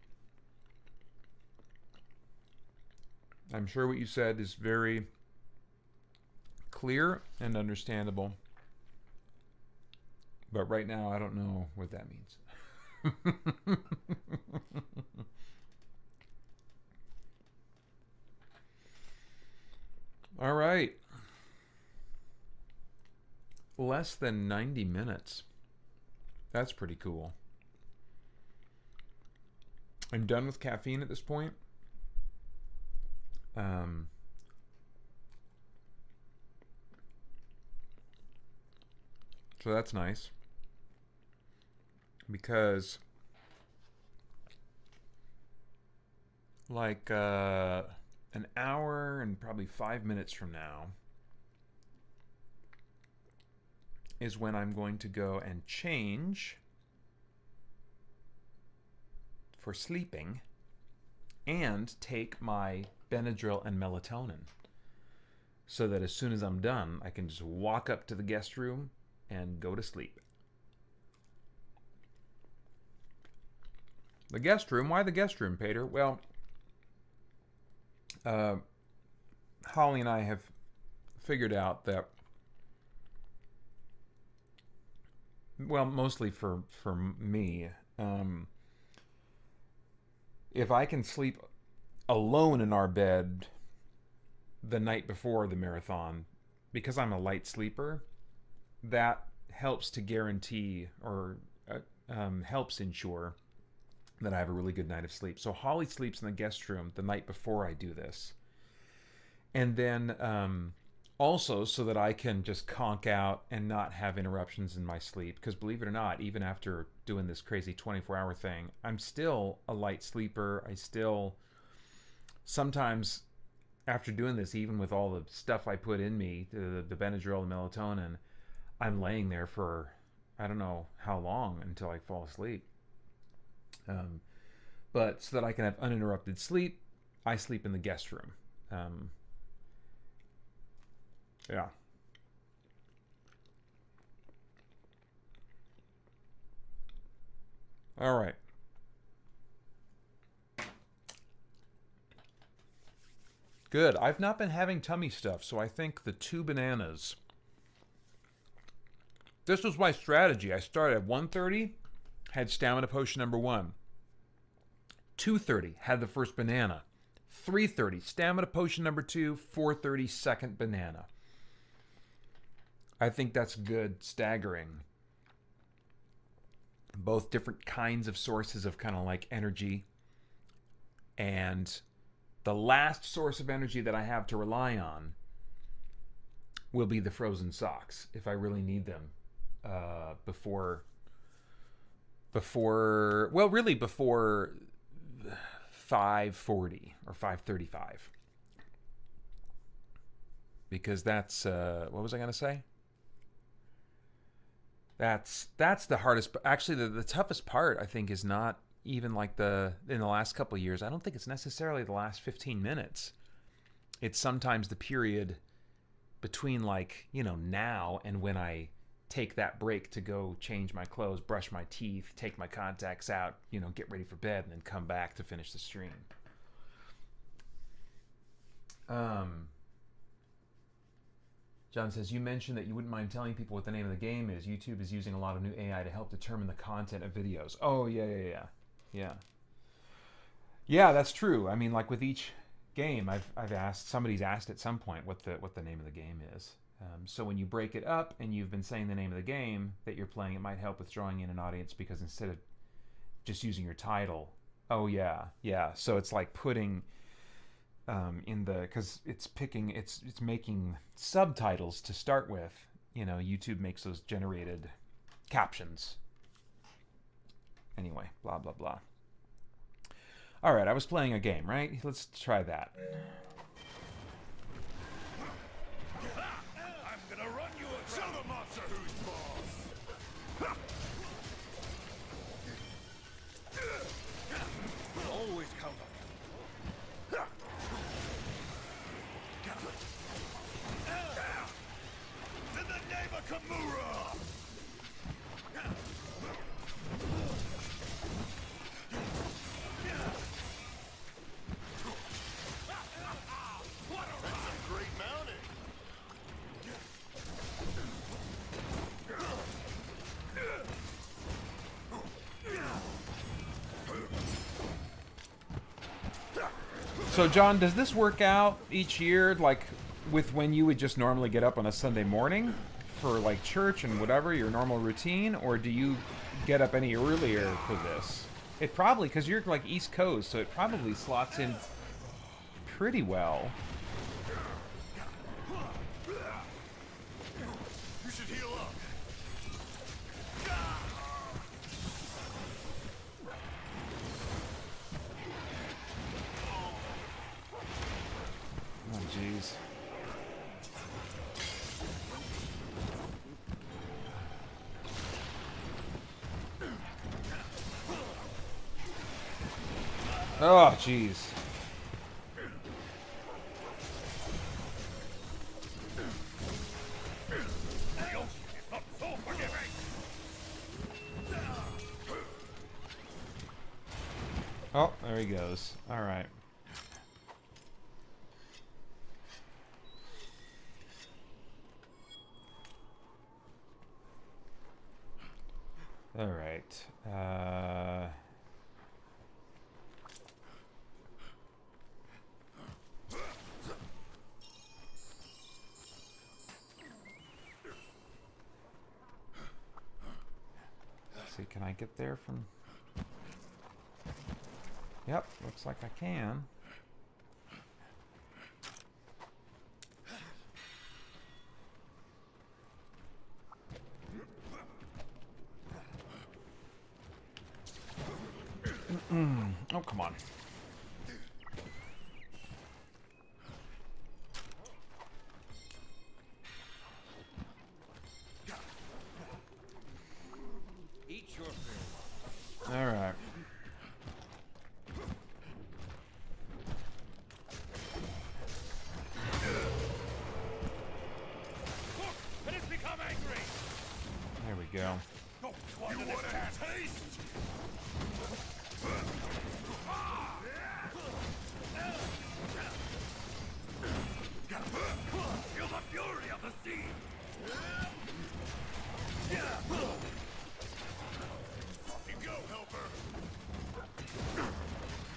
I'm sure what you said is very clear and understandable. But right now, I don't know what that means. All right. Less than 90 minutes. That's pretty cool. I'm done with caffeine at this point. So that's nice. Because like an hour and probably 5 minutes from now is when I'm going to go and change for sleeping and take my Benadryl and melatonin, so that as soon as I'm done, I can just walk up to the guest room and go to sleep. The guest room? Why the guest room, Paeter? Well, Holly and I have figured out that, well, mostly for me, if I can sleep alone in our bed the night before the marathon, because I'm a light sleeper, that helps to guarantee or helps ensure that I have a really good night of sleep. So Holly sleeps in the guest room the night before I do this. And then also so that I can just conk out and not have interruptions in my sleep. Because believe it or not, even after doing this crazy 24-hour thing, I'm still a light sleeper. I still, sometimes after doing this, even with all the stuff I put in me, the Benadryl, the melatonin, I'm laying there for, I don't know how long until I fall asleep. But so that I can have uninterrupted sleep, I sleep in the guest room. Yeah. All right. Good. I've not been having tummy stuff, so I think the 2 bananas. This was my strategy. I started at 1:30, had stamina potion number 1. 2:30, had the first banana. 3:30, stamina potion number 2. 4:30, second banana. I think that's good staggering. Both different kinds of sources of kind of like energy. And the last source of energy that I have to rely on will be the frozen socks if I really need them before 5:40 or 5:35. Because that's what was I going to say? That's the hardest. Actually, the toughest part, I think, is not even like in the last couple of years. I don't think it's necessarily the last 15 minutes. It's sometimes the period between now and when I take that break to go change my clothes, brush my teeth, take my contacts out, get ready for bed, and then come back to finish the stream. John says, you mentioned that you wouldn't mind telling people what the name of the game is. YouTube is using a lot of new AI to help determine the content of videos. Oh, yeah. Yeah, that's true. I mean, like with each game, I've asked, somebody's asked at some point what the name of the game is. So when you break it up and you've been saying the name of the game that you're playing, it might help with drawing in an audience, because instead of just using your title, oh yeah. So it's like putting because it's making subtitles to start with. YouTube makes those generated captions. Anyway, blah blah blah. All right, I was playing a game, right? Let's try that. I'm gonna run you a show the monster who's boss. Always count on you. In the name of Kimura! That's some great mounting. So, John, does this work out each year, like with when you would just normally get up on a Sunday morning for like church and whatever, your normal routine, or do you get up any earlier for this? It probably, because you're like East Coast, so it probably slots in pretty well. You should heal up. Oh, jeez. Oh, jeez. Oh, there he goes. All right. All right. Let's see, can I get there from... Yep, looks like I can. Oh, come on. Eat your fill. All right. go. You want a taste? Feel the fury of the sea. Off you go, helper.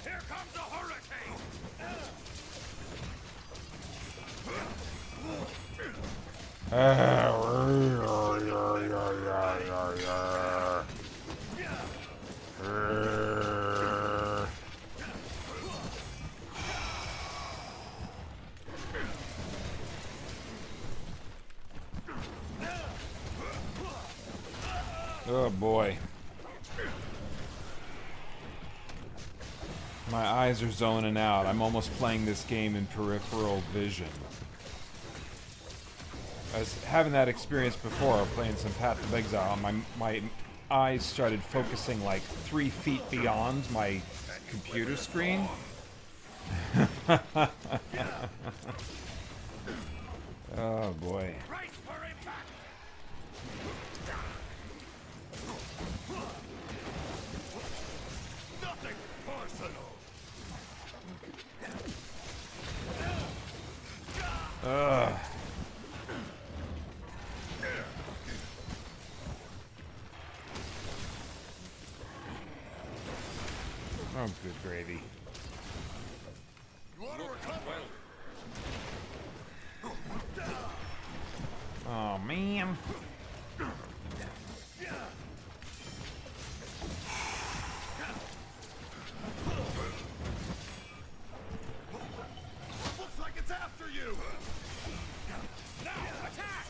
Here comes a hurricane. Oh boy. My eyes are zoning out. I'm almost playing this game in peripheral vision. I was having that experience before, playing some Path of Exile. My eyes started focusing like 3 feet beyond my computer screen. Oh boy. Nothing personal. Ugh. Oh, good gravy. You want to recover? Oh, man. Looks like it's after you. Now attack!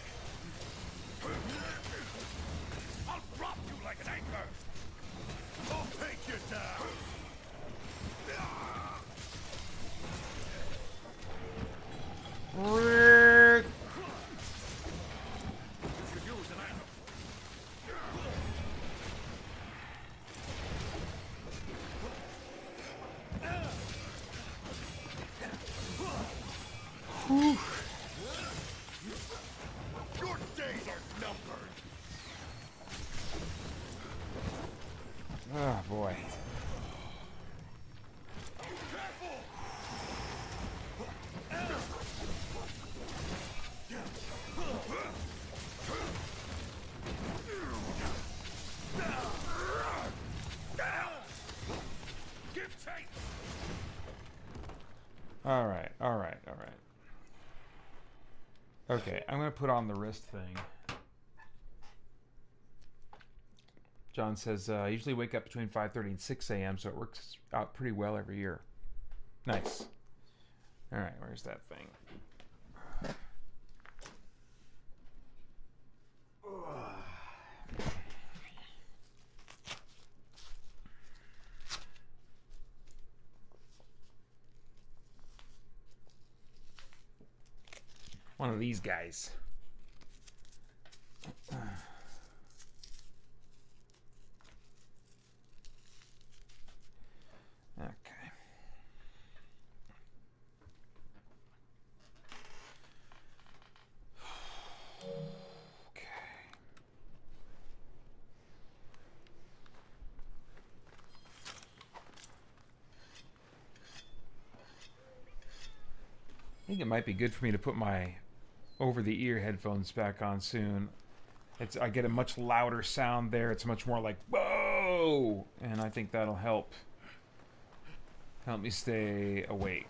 I'll drop you like an anchor. I'll take you down. Rick. Could use an anchor. Your days are numbered. Oh, boy. Careful! Give chase! All right, all right, all right. Okay, I'm going to put on the wrist thing. John says, I usually wake up between 5:30 and 6 a.m., so it works out pretty well every year. Nice. All right, where's that thing? One of these guys. Okay. Okay. I think it might be good for me to put my over-the-ear headphones back on soon. I get a much louder sound there. It's much more like whoa, and I think that'll help me stay awake.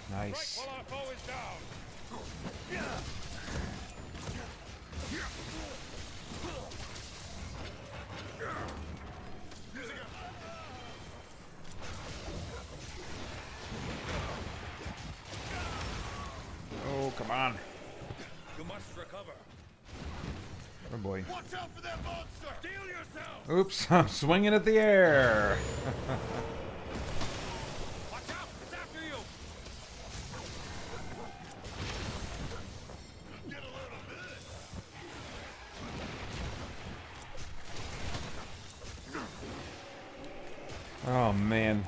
Nice. While our foe is down. Oh, come on. You must recover. Oh boy. Watch out for that monster! Steel yourself! Oops, I'm swinging at the air. Watch out! It's after you! Get a load of this! Oh, man.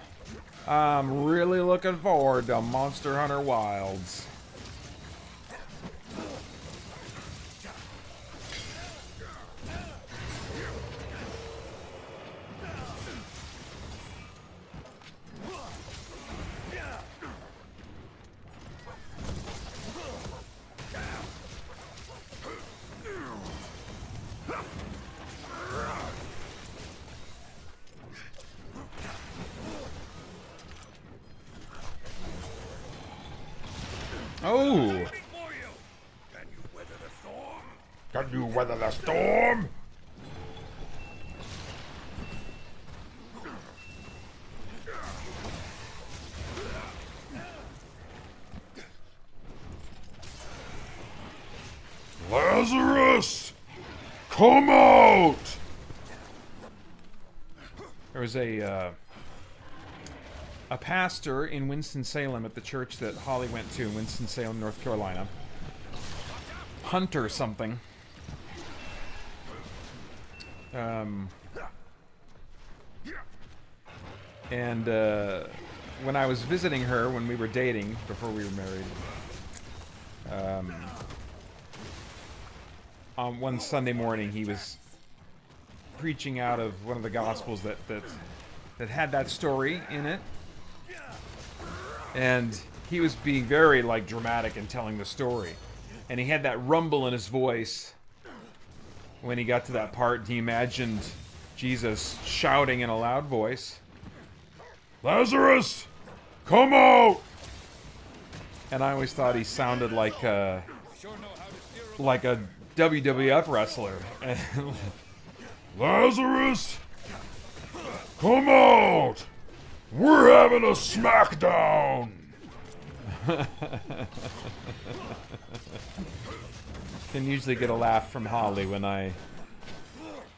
I'm really looking forward to Monster Hunter Wilds. Oh! Can you weather the storm? Can you weather the storm? Lazarus! Come out! There was a pastor in Winston-Salem at the church that Holly went to in Winston-Salem, North Carolina. Hunter something. And when I was visiting her when we were dating, before we were married, on one Sunday morning he was preaching out of one of the Gospels that had that story in it. And he was being very, like, dramatic in telling the story. And he had that rumble in his voice when he got to that part. And he imagined Jesus shouting in a loud voice, "Lazarus, come out!" And I always thought he sounded like a WWF wrestler. Lazarus, come out! We're having a smackdown! Can usually get a laugh from Holly when I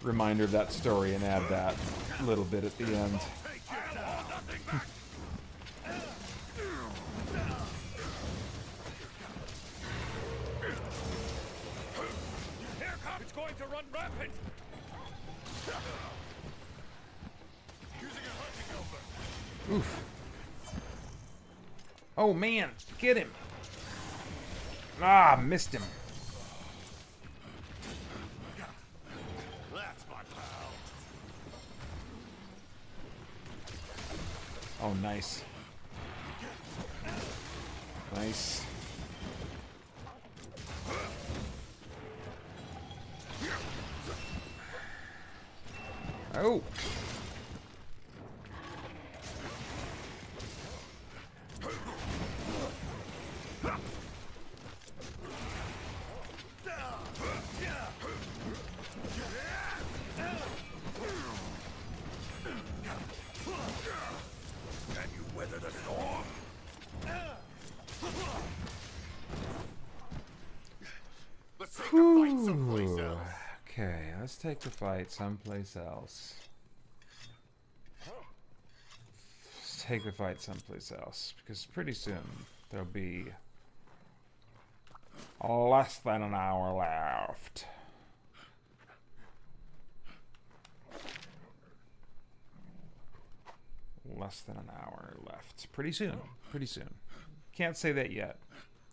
remind her of that story and add that little bit at the end. Here comes! It's going to run rampant! Using a hunting helmet. Oof. Oh man, get him! Ah, missed him. That's my pal. Oh, nice. Nice. Oh! Can you weather the storm? Let's take the fight someplace else. Okay, let's take the fight someplace else. Let's take the fight someplace else, because pretty soon there'll be less than an hour left. Less than an hour left. Pretty soon. Pretty soon. Can't say that yet.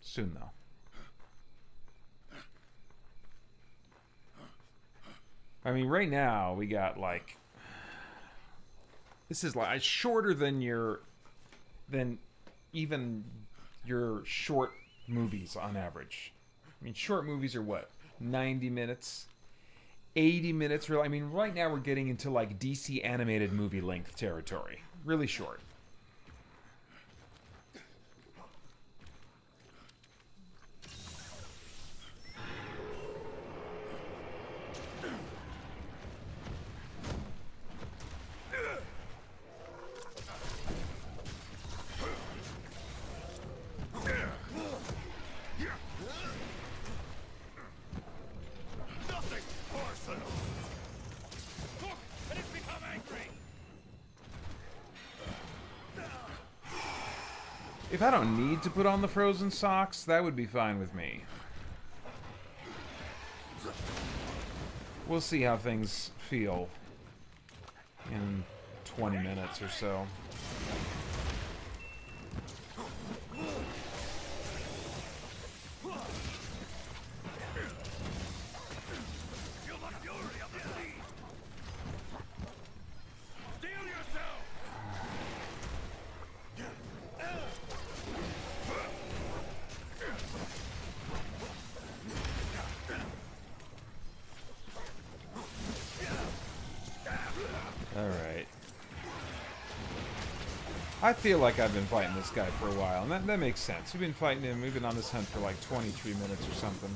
Soon, though. I mean, right now, we got, like... This is, like, shorter than even your short movies on average. I mean, short movies are what? 90 minutes? 80 minutes? I mean, right now we're getting into, like, DC animated movie length territory. Really short. Nothing personal. Look, and it's become angry. If I don't need to put on the frozen socks, that would be fine with me. We'll see how things feel in 20 minutes or so. Alright. I feel like I've been fighting this guy for a while, and that makes sense. We've been fighting him, we've been on this hunt for like 23 minutes or something.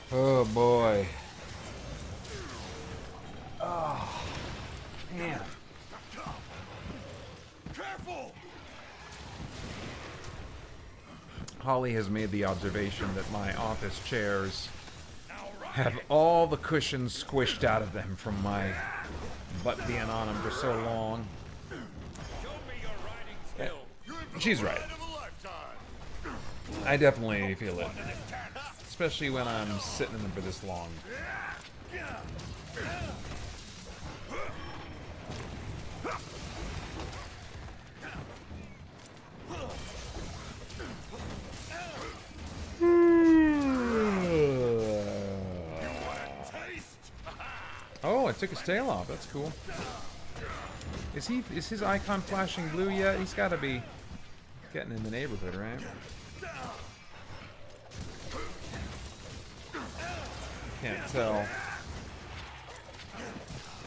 Oh boy. Oh, man. Careful! Holly has made the observation that my office chairs have all the cushions squished out of them from my butt being on them for so long. She's right. I definitely feel it. Especially when I'm sitting in them for this long. Oh, I took his tail off. That's cool. Is his icon flashing blue yet? He's got to be getting in the neighborhood, right? Can't tell.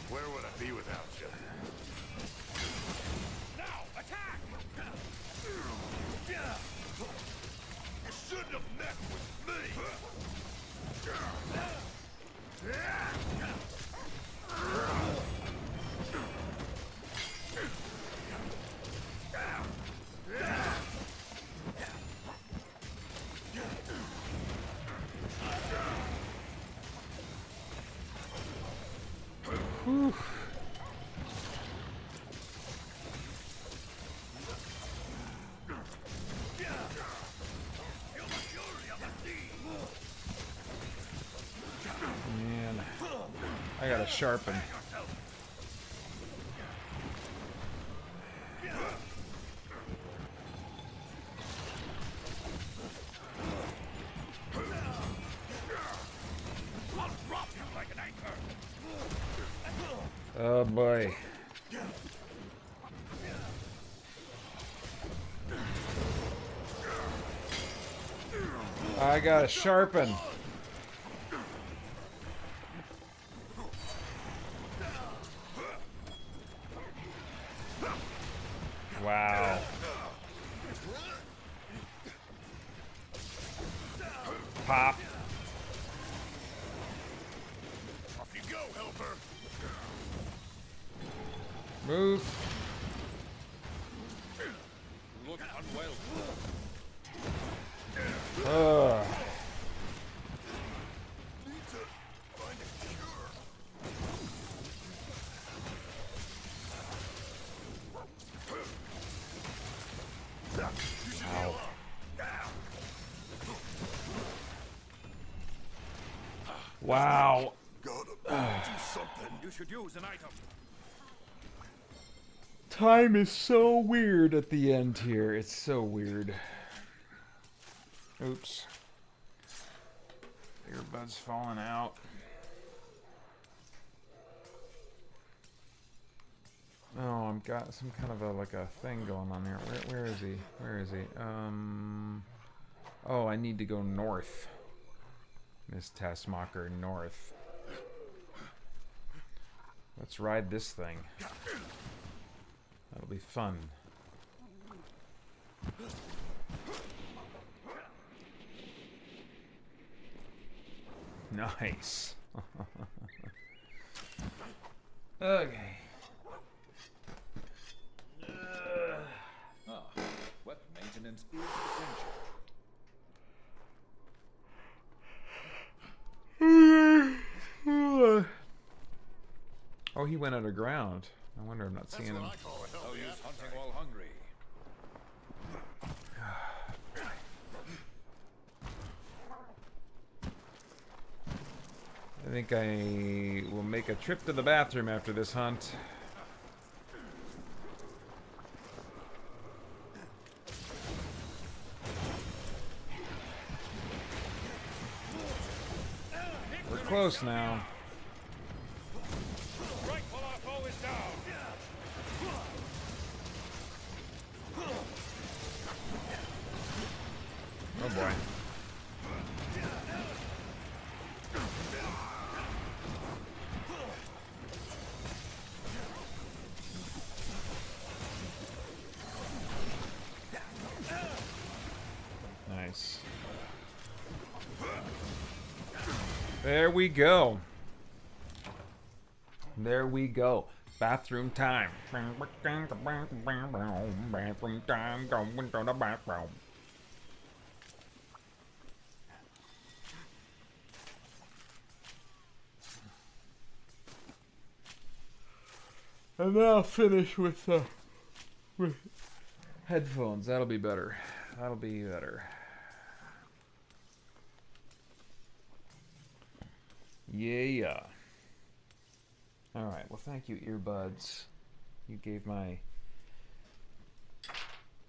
Where would I be without you? Now, attack! You shouldn't have met with me. Whew. Man, I gotta sharpen. Oh boy. I gotta sharpen. Wow. Pop. Off you go, helper. Move. Look unwell. Ugh. Need to find a cure. Ow. Wow. Gotta do something. You should use an item. Time is so weird at the end here. It's so weird. Oops. Earbuds falling out. Oh, I've got some kind of like a thing going on here. Where is he? Where is he? Oh, I need to go north. Miss Taskmacher, north. Let's ride this thing. That'll be fun. Nice. Okay. Weapon maintenance is essential. Oh, he went underground. I wonder I'm not seeing him. No use hunting while hungry. I think I will make a trip to the bathroom after this hunt. We're close now. Strike while our foe is down. Oh boy. Nice. There we go. There we go. Bathroom time. Bathroom time. Going to the bathroom. And then I'll finish with headphones. That'll be better. That'll be better. Yeah. Alright, well thank you, earbuds. You gave my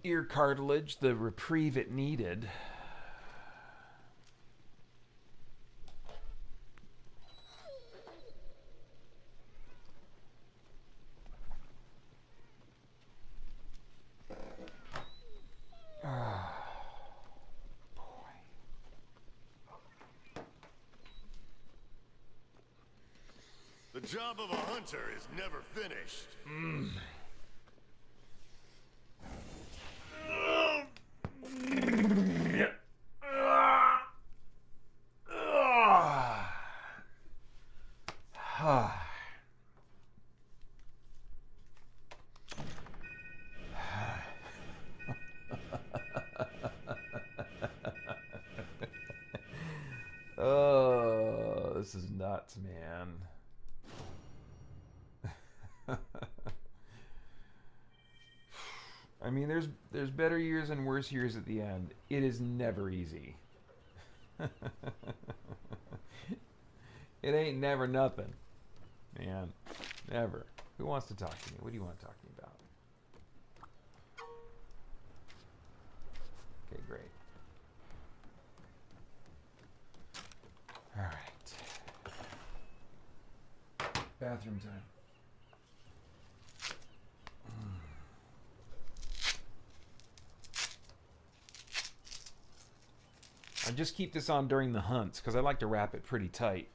ear cartilage the reprieve it needed. The job of a hunter is never finished. Oh, this is nuts, man. I mean, there's better years and worse years at the end. It is never easy. It ain't never nothing, man. Never. Who wants to talk to me? What do you want to talk to me about? Okay, great. All right. Bathroom time. I just keep this on during the hunts because I like to wrap it pretty tight.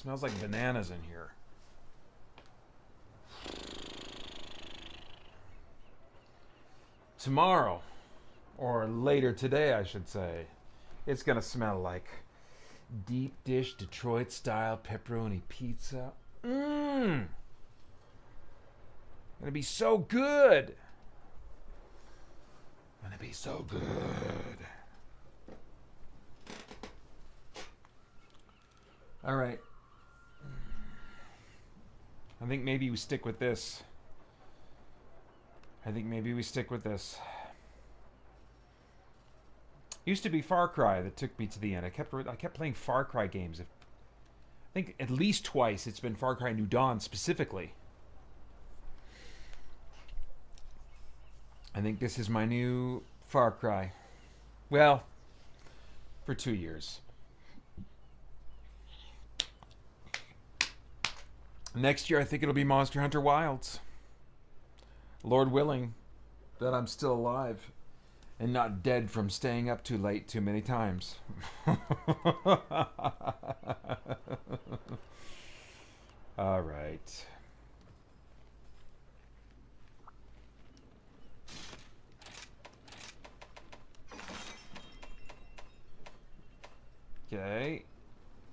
smells like bananas in here. Tomorrow, or later today, I should say, it's gonna smell like deep dish Detroit style pepperoni pizza. Mmm. Gonna be so good. Gonna be so good. All right. I think maybe we stick with this. Used to be Far Cry that took me to the end. I kept playing Far Cry games. I think at least twice it's been Far Cry New Dawn specifically. I think this is my new Far Cry. Well, for 2 years. Next year, I think it'll be Monster Hunter Wilds. Lord willing that I'm still alive and not dead from staying up too late too many times. All right. Okay.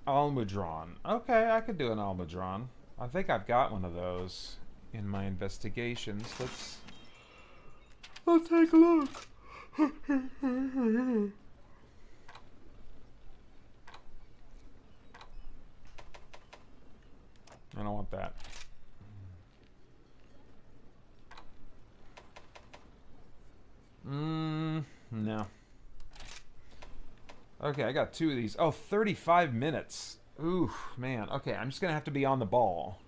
Almudron. Okay, I could do an Almudron. I think I've got one of those in my investigations. Let's take a look. I don't want that. No. Okay, I got 2 of these. Oh, 35 minutes. Ooh, man. Okay, I'm just going to have to be on the ball.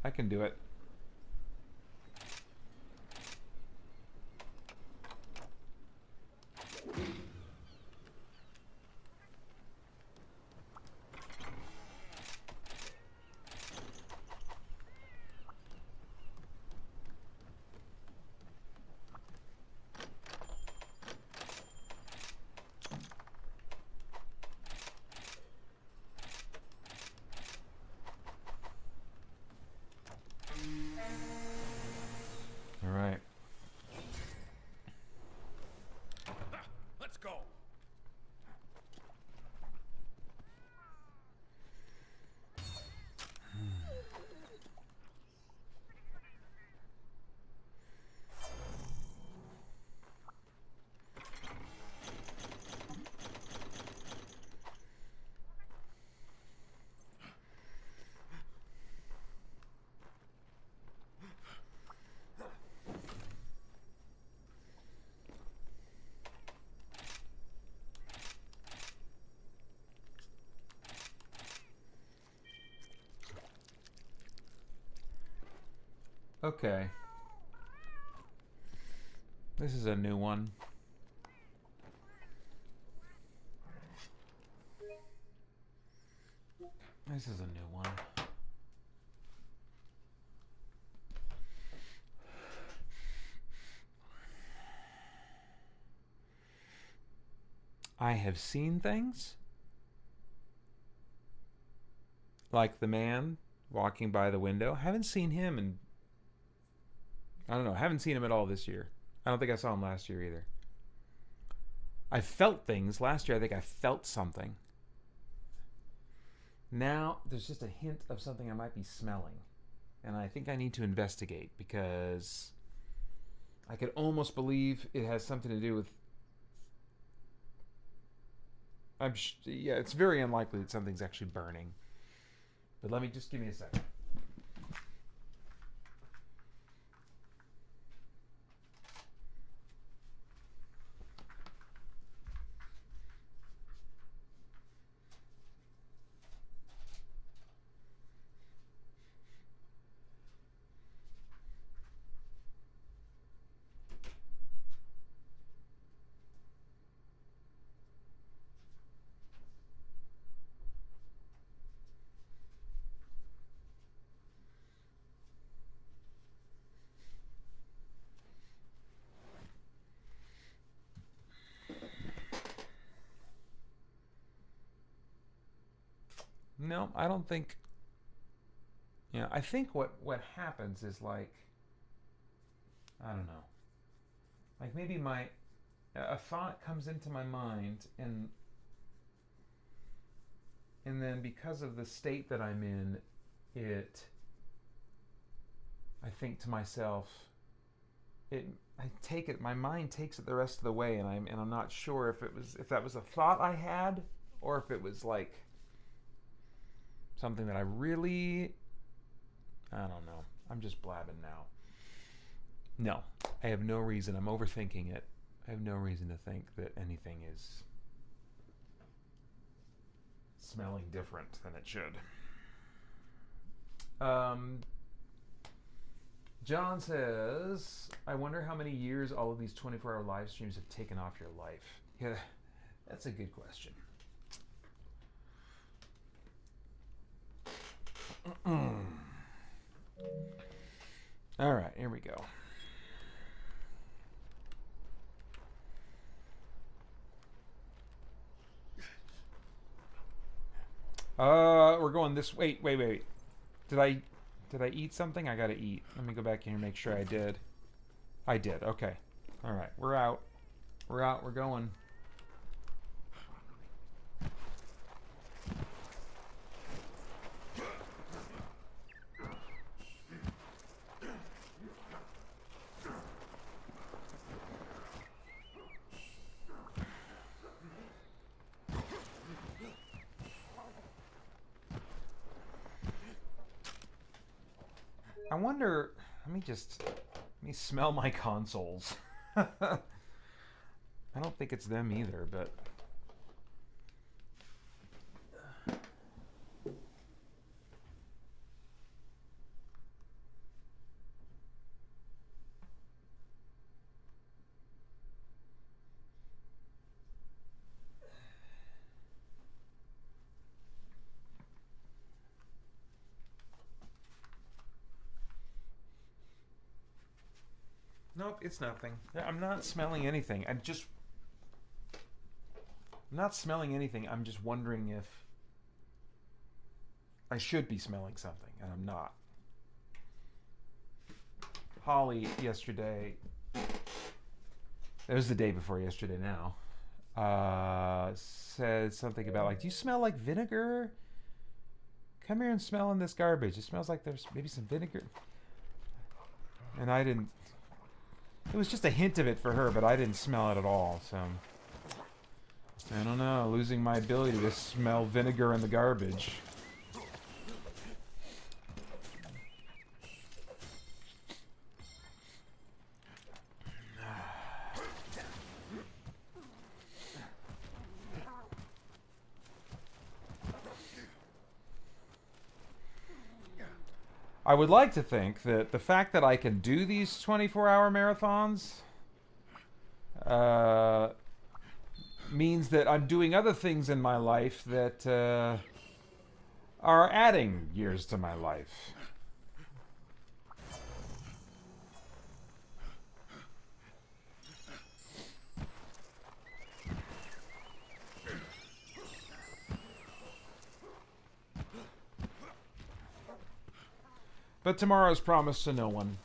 I can do it. All right. Let's go. Okay. This is a new one. I have seen things like the man walking by the window. I haven't seen him in, I don't know, I haven't seen him at all this year. I don't think I saw him last year either. I felt things. Last year I think I felt something. Now there's just a hint of something I might be smelling. And I think I need to investigate because I could almost believe it has something to do with... yeah, it's very unlikely that something's actually burning. But give me a second. No, I don't think... Yeah, I think what happens is like... I don't know. Like maybe a thought comes into my mind, and then because of the state that I'm in, I think to myself, my mind takes it the rest of the way, and I'm not sure if that was a thought I had, or if it was like something that I don't know. I'm just blabbing now. No, I have no reason. I'm overthinking it. I have no reason to think that anything is smelling different than it should. John says, I wonder how many years all of these 24-hour live streams have taken off your life. Yeah, that's a good question. All right, here we go. We're going this... Wait. Did I eat something? I gotta eat. Let me go back here and make sure I did. I did, okay. Alright, we're out. We're going. I wonder, let me smell my consoles. I don't think it's them either, but... Nope, it's nothing. I'm not smelling anything. I'm not smelling anything. I'm just wondering if I should be smelling something, and I'm not. Holly yesterday, it was the day before yesterday now, said something about like, do you smell like vinegar? Come here and smell in this garbage. It smells like there's maybe some vinegar. And I didn't... It was just a hint of it for her, but I didn't smell it at all, so... I don't know, losing my ability to smell vinegar in the garbage. I would like to think that the fact that I can do these 24-hour marathons means that I'm doing other things in my life that are adding years to my life. But tomorrow's promised to no one.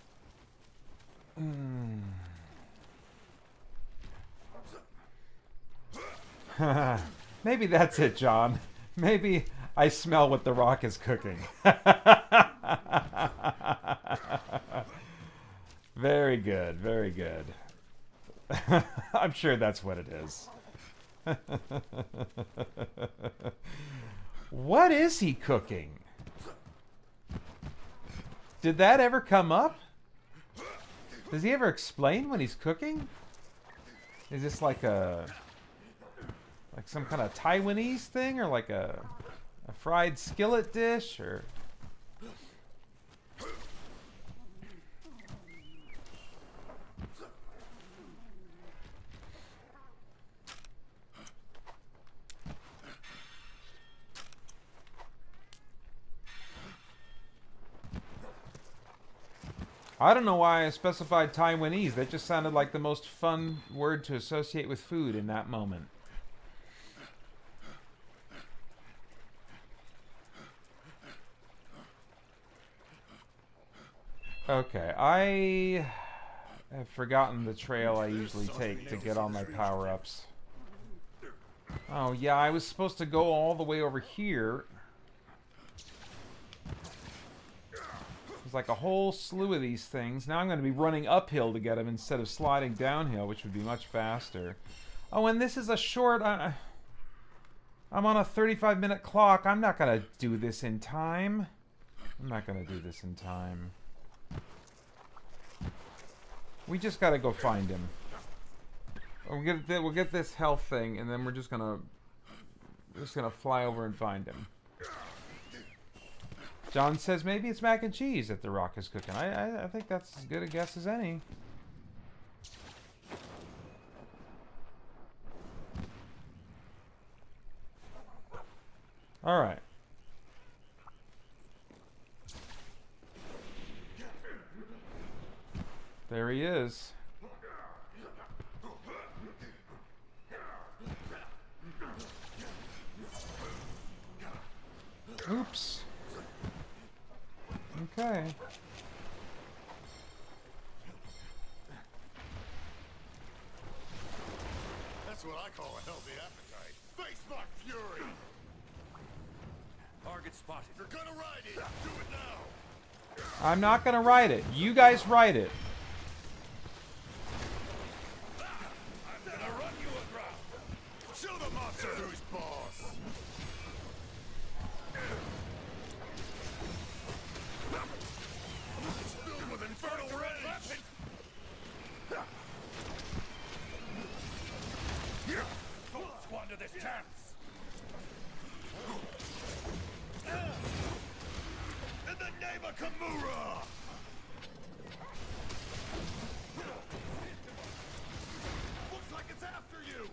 Maybe that's it, John. Maybe I smell what The Rock is cooking. Very good, very good. I'm sure that's what it is. What is he cooking? Did that ever come up? Does he ever explain when he's cooking? Is this like some kind of Taiwanese thing, or like a fried skillet dish, or? I don't know why I specified Taiwanese. That just sounded like the most fun word to associate with food in that moment. Okay, I have forgotten the trail I usually take to get all my power-ups. Oh, yeah, I was supposed to go all the way over here. There's like a whole slew of these things. Now I'm going to be running uphill to get them instead of sliding downhill, which would be much faster. Oh, and this is a short... I'm on a 35-minute clock. I'm not going to do this in time. I'm not going to do this in time. We just got to go find him. We'll get this health thing, and then we're just gonna fly over and find him. John says maybe it's mac and cheese that the Rock is cooking. I think that's as good a guess as any. All right. There he is. Oops. Okay. That's what I call a healthy appetite. Face my fury! Target spotted. If you're gonna ride it, do it now! I'm not gonna ride it. You guys ride it. I'm gonna run you aground! Show the monster who's boss! It's filled with infernal rage! Don't squander this chance! In the name of Kimura! Looks like it's after you!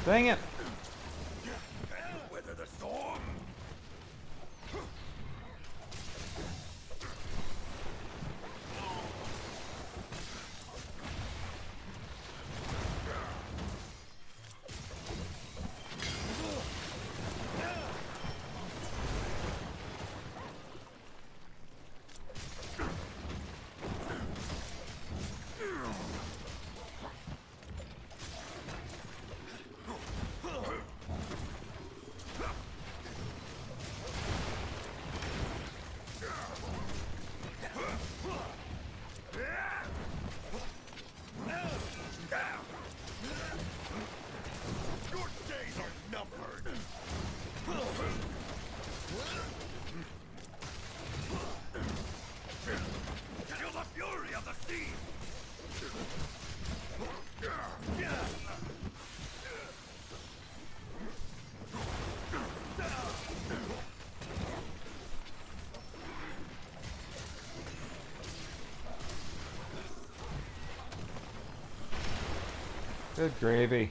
Dang it. Weather the storm! Your days are numbered! Feel the fury of the sea! Good gravy.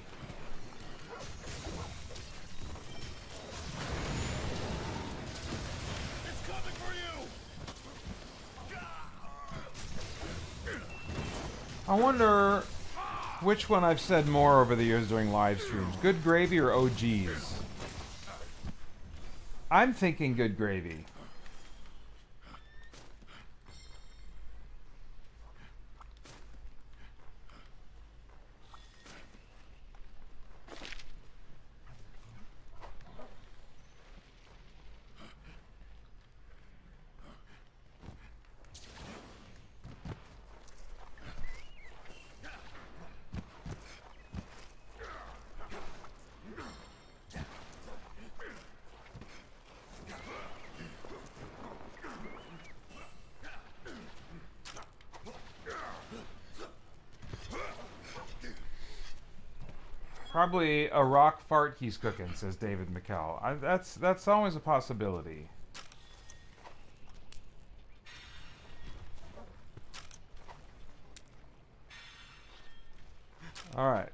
It's coming for you! I wonder which one I've said more over the years during live streams. Good gravy or OGs? I'm thinking good gravy. Probably a rock fart he's cooking, says David McCall. That's always a possibility. All right.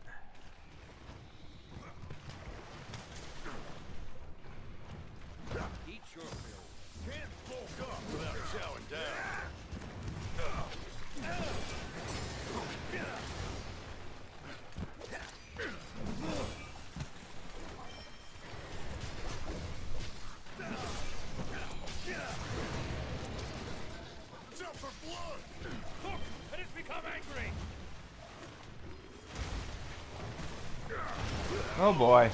Oh boy.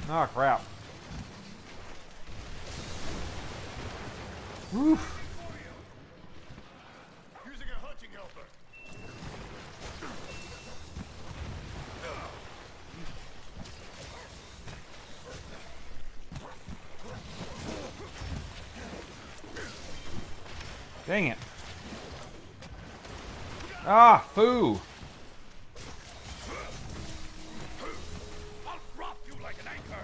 Oh crap. Woof. Using a hunting helper. Dang it. Ah, foo. I'll drop you like an anchor.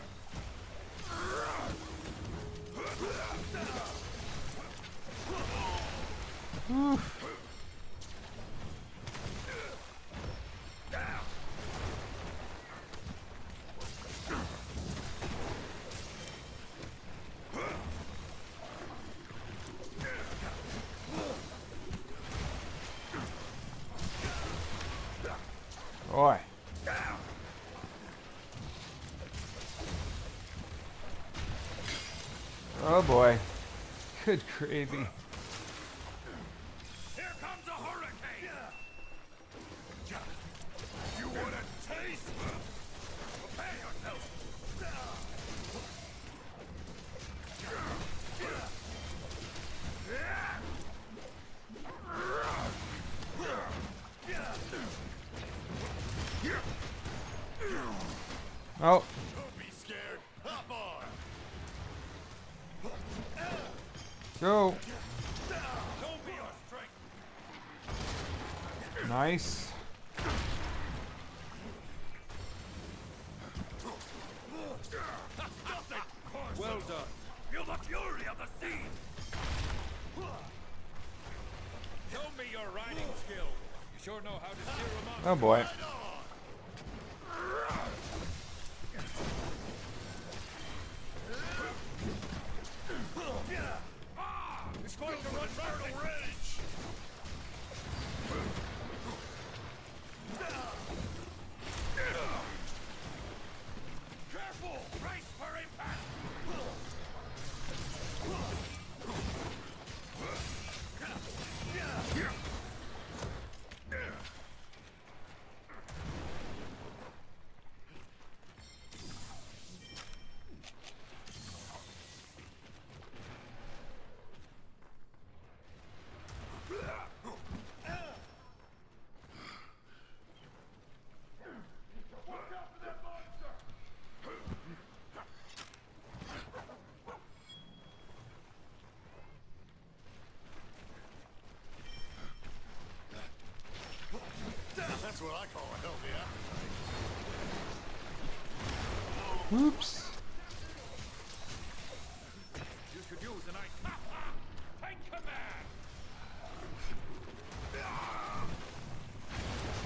Oof. Boy. Oh boy. Good gravy. Here comes a hurricane. You want a taste? Prepare yourself. Oh. Don't be scared. Hop on. Go. Show me your strength. Nice. Well done. Feel the fury of the sea. Show me your riding skill. You sure know how to steer a monster. Oh boy. It's going to run fertile rage. Careful! Brace for impact! That's what I call a healthy appetite. Oops. You could use an ice. Take command.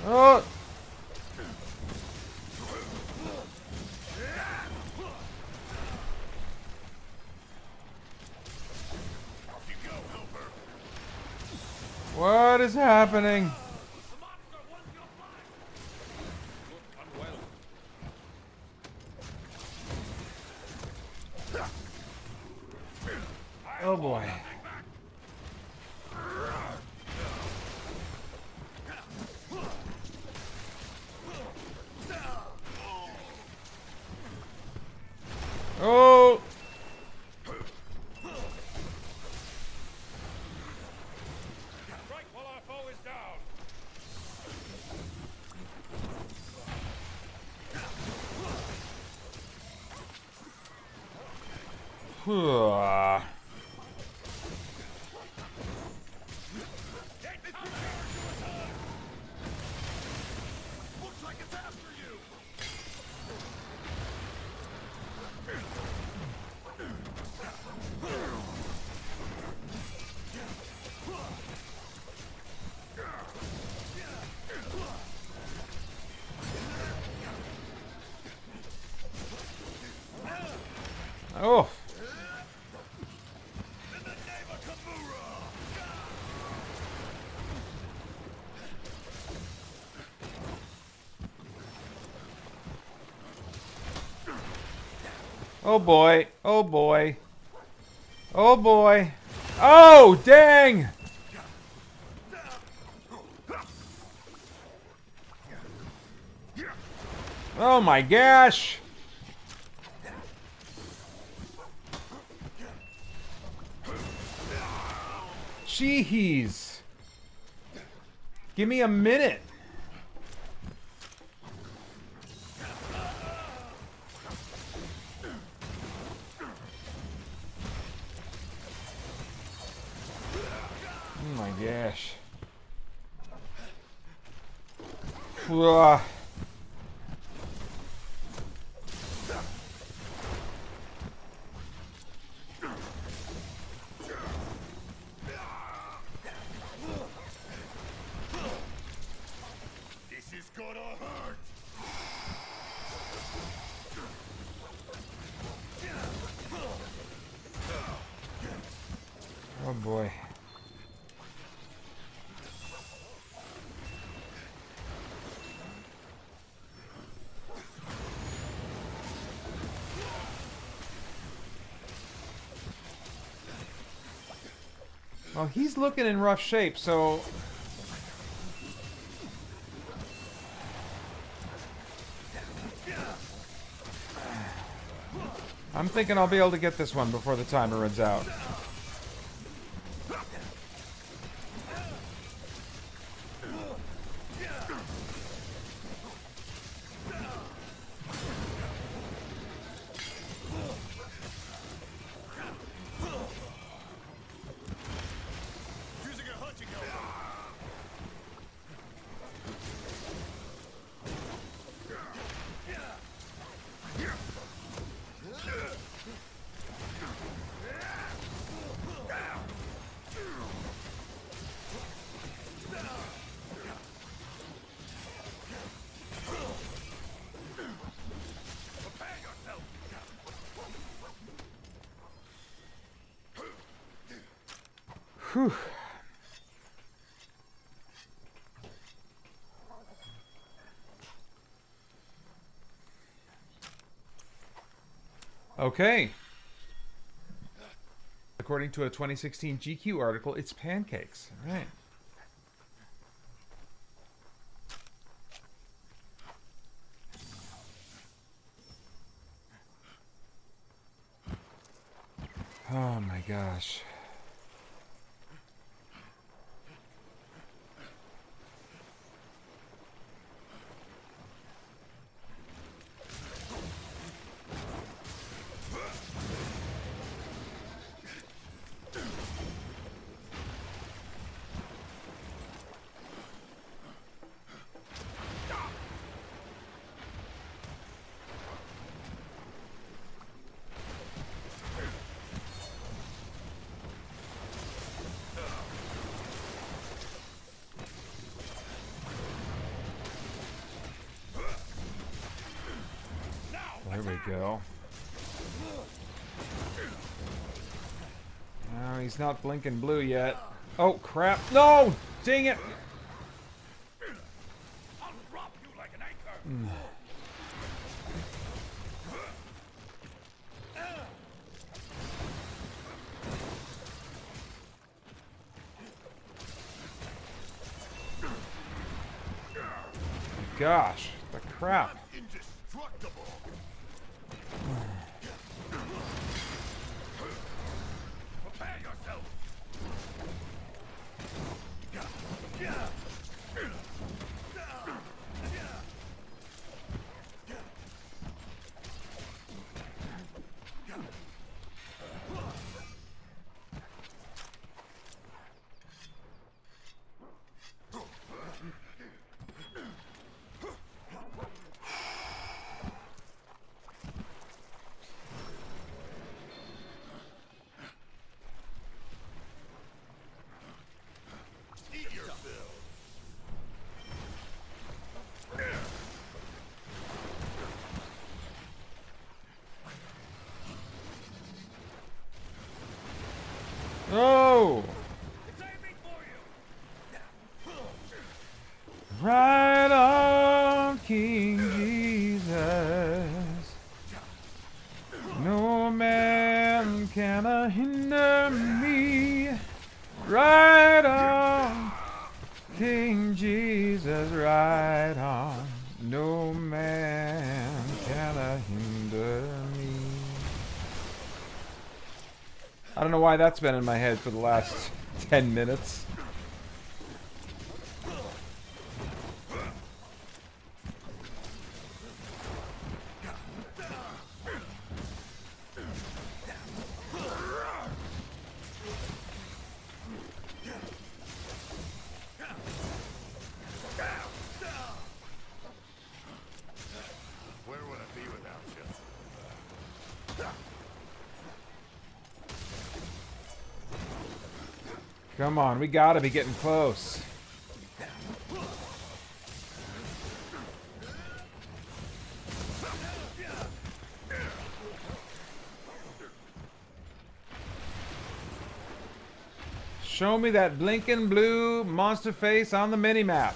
Oh. Off you go, helper. What is happening? The monster wants your blood. Look unwell. Oh boy. Oh. Strike while our foe is down. Whew. It's prepared to attack. Looks like it's after you. Oh. In the name of Kabura. Oh boy. Oh boy. Oh boy. Oh, dang. Oh my gosh! Jeez! Give me a minute! Oh my gosh. Ugh. This is gonna hurt. Oh boy. Well, he's looking in rough shape, so... I'm thinking I'll be able to get this one before the timer runs out. Using a hunting Whew. Okay. According to a 2016 GQ article, it's pancakes. All right. Oh my gosh. There we go. No, he's not blinking blue yet. Oh, crap. No! Dang it! I'll drop you like an anchor. Gosh, the crap. Indestructible. Prepare yourself. Oh! Right on, King Jesus. No man can hinder me. Right on, King Jesus. Right on. No man know why that's been in my head for the last 10 minutes. Come on, we gotta be getting close. Show me that blinking blue monster face on the minimap.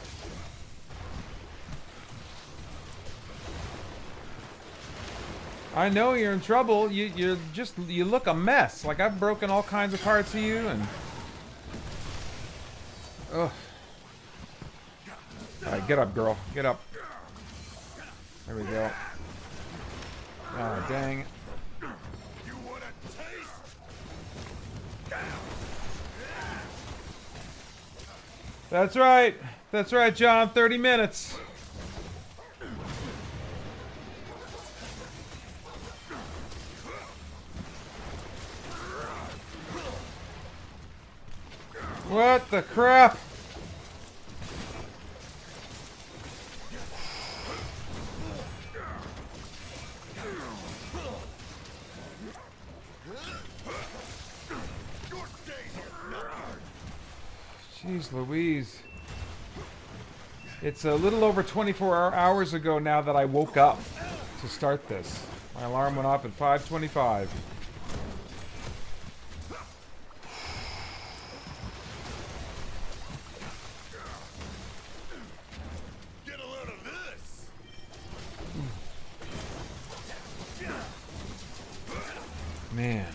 I know you're in trouble. You look a mess. Like I've broken all kinds of parts of you and. Ugh. Alright, get up, girl. Get up. There we go. Oh, dang it. That's right. That's right, John. 30 minutes. What the crap? Jeez Louise. It's a little over 24 hours ago now that I woke up to start this. My alarm went off at 5:25. Man.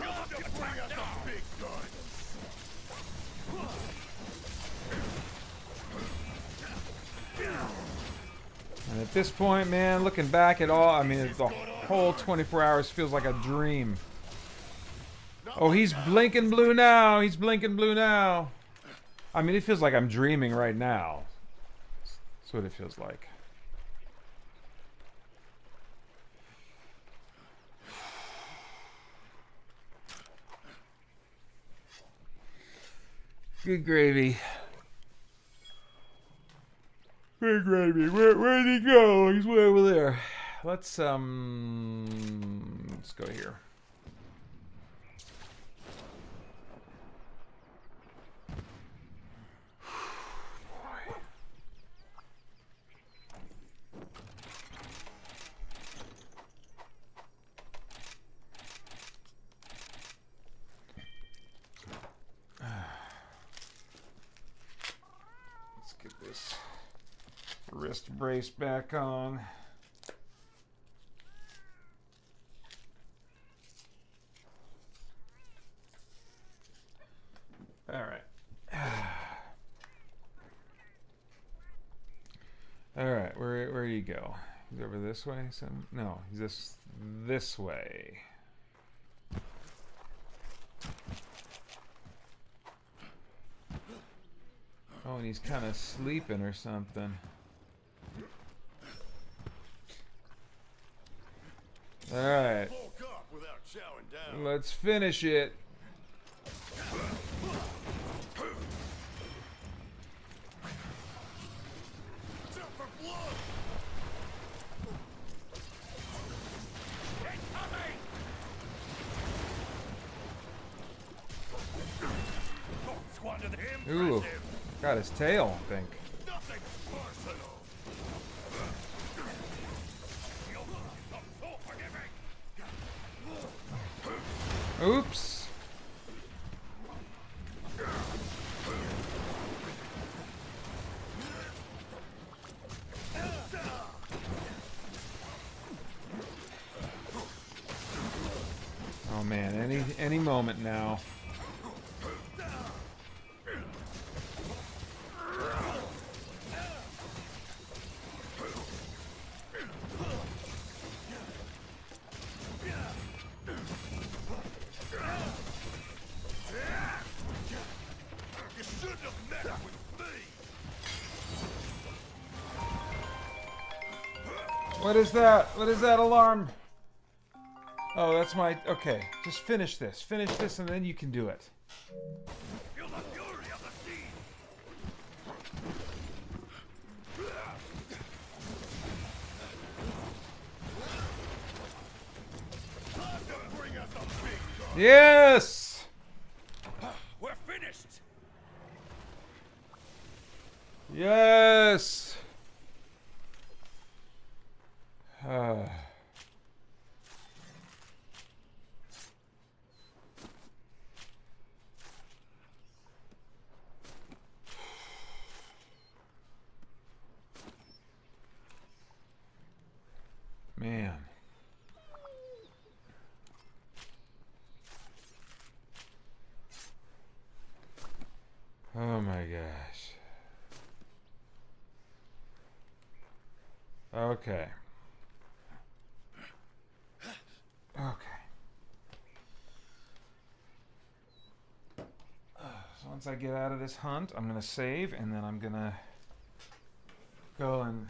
And at this point, man, looking back at all, I mean, the whole 24 hours feels like a dream. Oh, he's blinking blue now. He's blinking blue now. I mean, it feels like I'm dreaming right now. That's what it feels like. Good gravy. Good gravy. Where'd he go? He's way over there. Let's go here. Wrist brace back on. All right. All right. Where do you go? He's over this way. No, he's this way. Oh, and he's kind of sleeping or something. Alright. Let's finish it. Ooh, got his tail, I think. Oops. Oh man, any moment now. shouldn't have messed with me! What is that? What is that alarm? Oh, that's my... Okay, just finish this. Finish this and then you can do it. Feel the fury of the sea! Time to bring us a big gun! Yes! We're finished! Yes! Man. Oh my gosh. Okay. Okay. So once I get out of this hunt, I'm going to save, and then I'm going to go and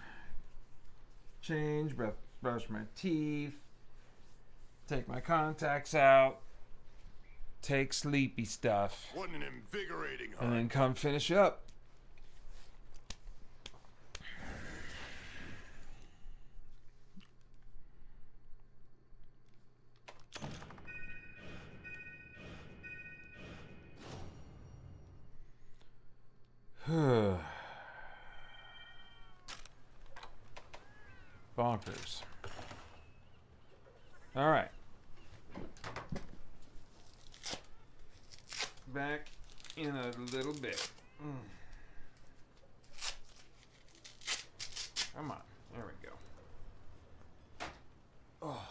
change, brush my teeth, take my contacts out, take sleepy stuff, What an invigorating and hunt. then come finish up. Bonkers. All right. Back in a little bit. Come on. There we go. Oh.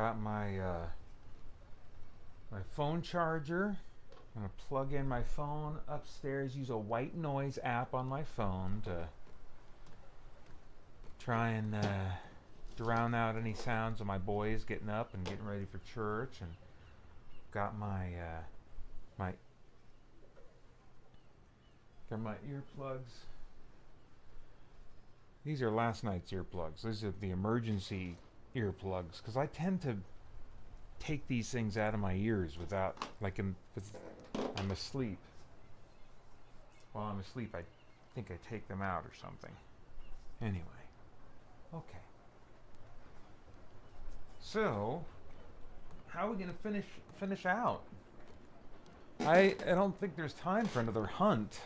got my my phone charger. I'm gonna plug in my phone upstairs. Use a white noise app on my phone to try and drown out any sounds of my boys getting up and getting ready for church. And got my my earplugs. These are last night's earplugs. These are the emergency earplugs, because I tend to take these things out of my ears without, like, I'm asleep. While I'm asleep, I think I take them out or something. Anyway, okay. So, how are we gonna finish out? I don't think there's time for another hunt.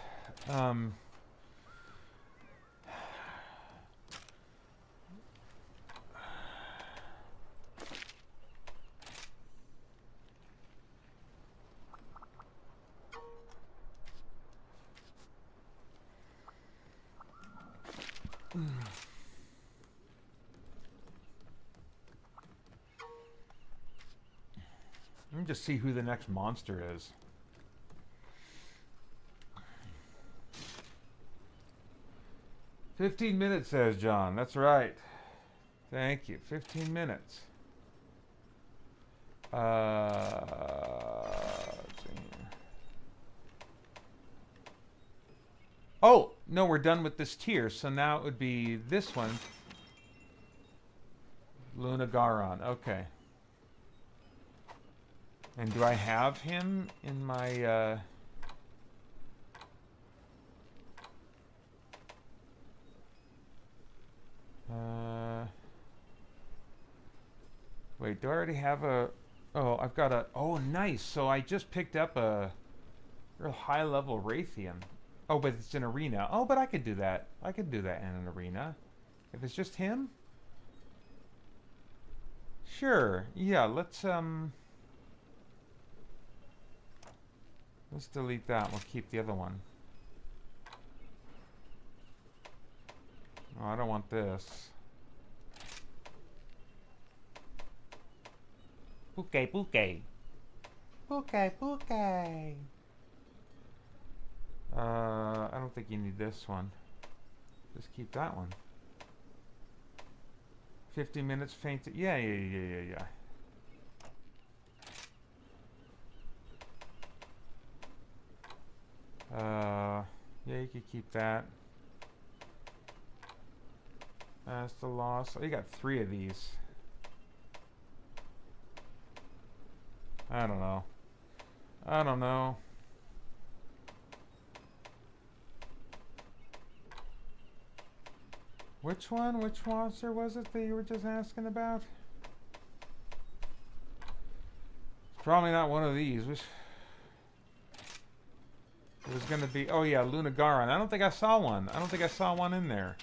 Let me just see who the next monster is. "15 minutes," says John. That's right. Thank you. 15 minutes. Let's see here. Oh, no, we're done with this tier. So now it would be this one. Lunagaron. Okay. And do I have him in my... wait, do I already have a... Oh, I've got a... Oh, nice. So I just picked up a real high-level Raytheon. Oh, but it's an arena. Oh, but I could do that. I could do that in an arena. If it's just him? Sure. Yeah, let's delete that. We'll keep the other one. Oh, I don't want this. Bouquet, bouquet. Bouquet, bouquet. I don't think you need this one. Just keep that one. 50 minutes fainted. Yeah. Yeah, you could keep that. That's the loss. Oh, you got 3 of these. I don't know. Which one? Which monster was it that you were just asking about? It's probably not one of these. It was going to be... Oh, yeah, Lunagaron. I don't think I saw one. I don't think I saw one in there.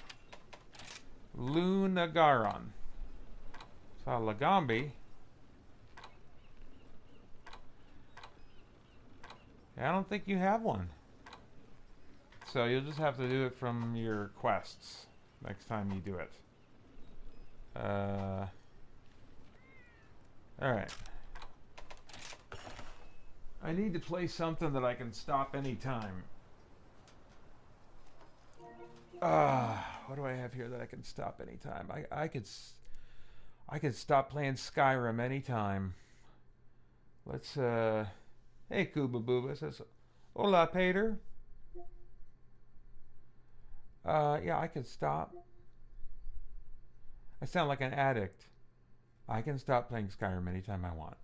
Lunagaron. Saw Lagambi. I don't think you have one. So you'll just have to do it from your quests next time you do it. Alright. I need to play something that I can stop anytime. What do I have here that I can stop anytime? I could stop playing Skyrim anytime. Let's hey, Kuba Booba says, "Hola, Paeter." Yeah, I could stop. I sound like an addict. I can stop playing Skyrim anytime I want.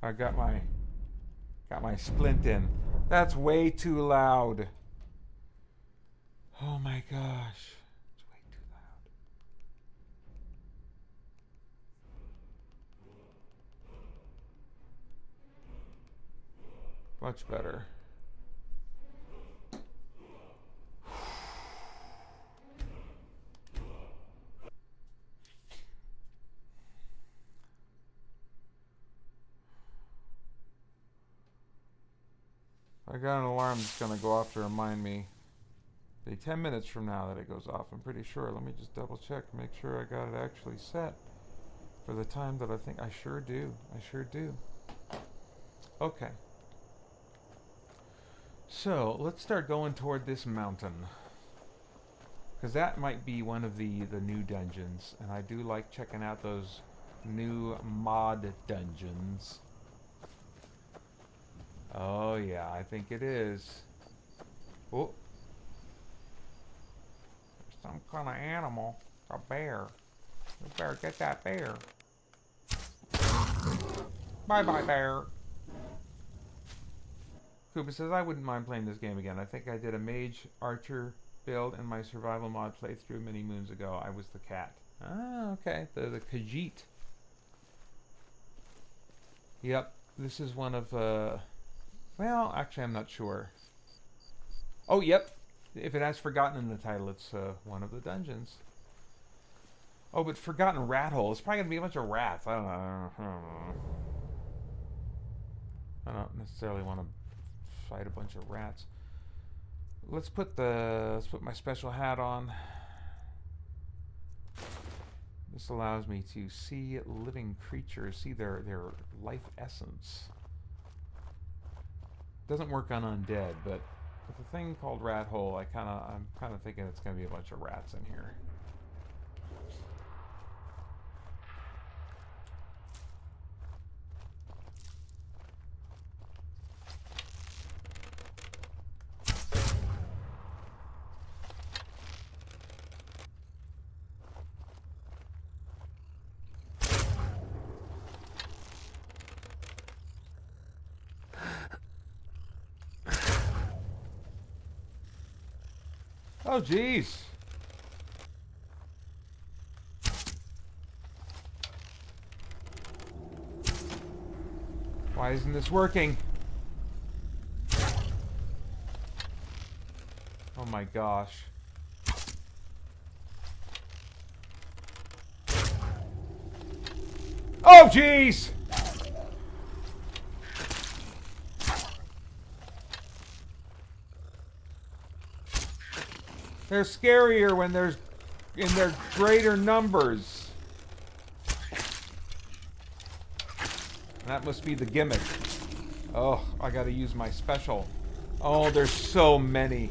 I got my splint in. That's way too loud. Oh my gosh. It's way too loud. Much better. I got an alarm that's gonna go off to remind me. Be 10 minutes from now that it goes off, I'm pretty sure. Let me just double check, make sure I got it actually set for the time that I think. I sure do. I sure do. Okay. So, let's start going toward this mountain. Because that might be one of the new dungeons. And I do like checking out those new mod dungeons. Oh yeah, I think it is. Oh. There's some kind of animal. A bear. You better get that bear. Bye-bye, bear. Koopa says, I wouldn't mind playing this game again. I think I did a mage archer build in my survival mod playthrough many moons ago. I was the cat. Ah, okay. The Khajiit. Yep. This is one of, well, actually, I'm not sure. Oh, yep. If it has Forgotten in the title, it's one of the dungeons. Oh, but Forgotten Rat Hole. It's probably going to be a bunch of rats. I don't know. I don't necessarily want to fight a bunch of rats. Let's put my special hat on. This allows me to see living creatures, see their life essence. Doesn't work on undead, but with the thing called Rat Hole, I'm kind of thinking it's going to be a bunch of rats in here. Oh, jeez. Why isn't this working? Oh my gosh. Oh, jeez! They're scarier when there's in their greater numbers. That must be the gimmick. Oh, I gotta use my special. Oh, there's so many.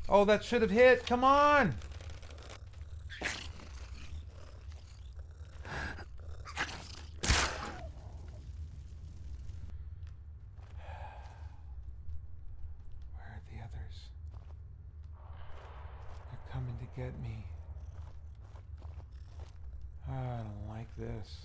Oh, that should have hit. Come on. Get me. I don't like this.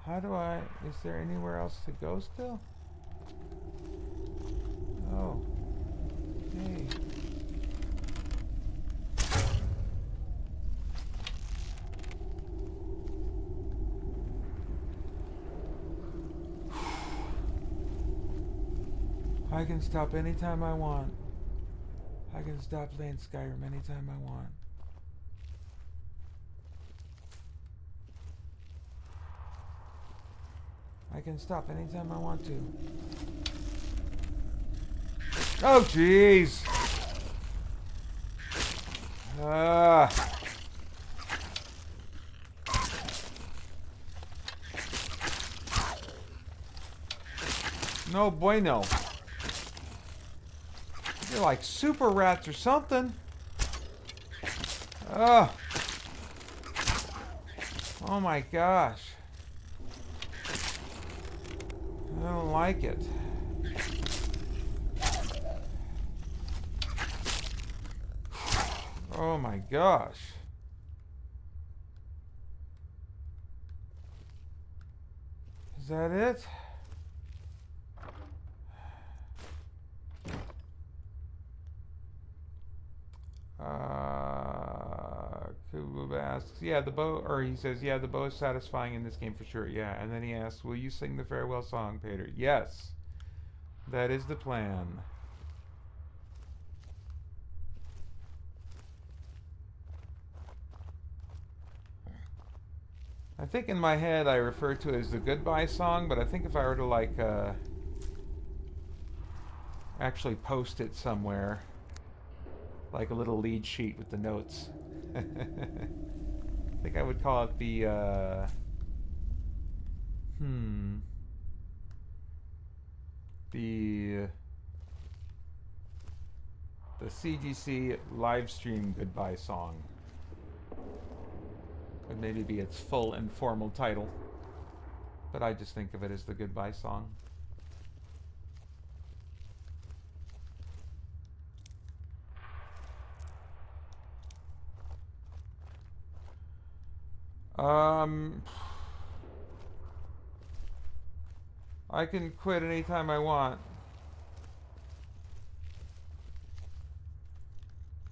How do I... Is there anywhere else to go still? Oh. Hey. I can stop anytime I want. I can stop playing Skyrim anytime I want. I can stop anytime I want to. Oh, jeez! No bueno. You're like super rats or something. Oh my gosh. I don't like it. Oh my gosh. Is that it? asks, yeah, the bow, or he says, yeah, the bow is satisfying in this game for sure. Yeah, and then he asks, will you sing the farewell song, Paeter? Yes, that is the plan. I think in my head I refer to it as the goodbye song, but I think if I were to like actually post it somewhere, like a little lead sheet with the notes, I think I would call it the the CGC Livestream goodbye song. Would maybe be its full and formal title, but I just think of it as the goodbye song. I can quit anytime I want.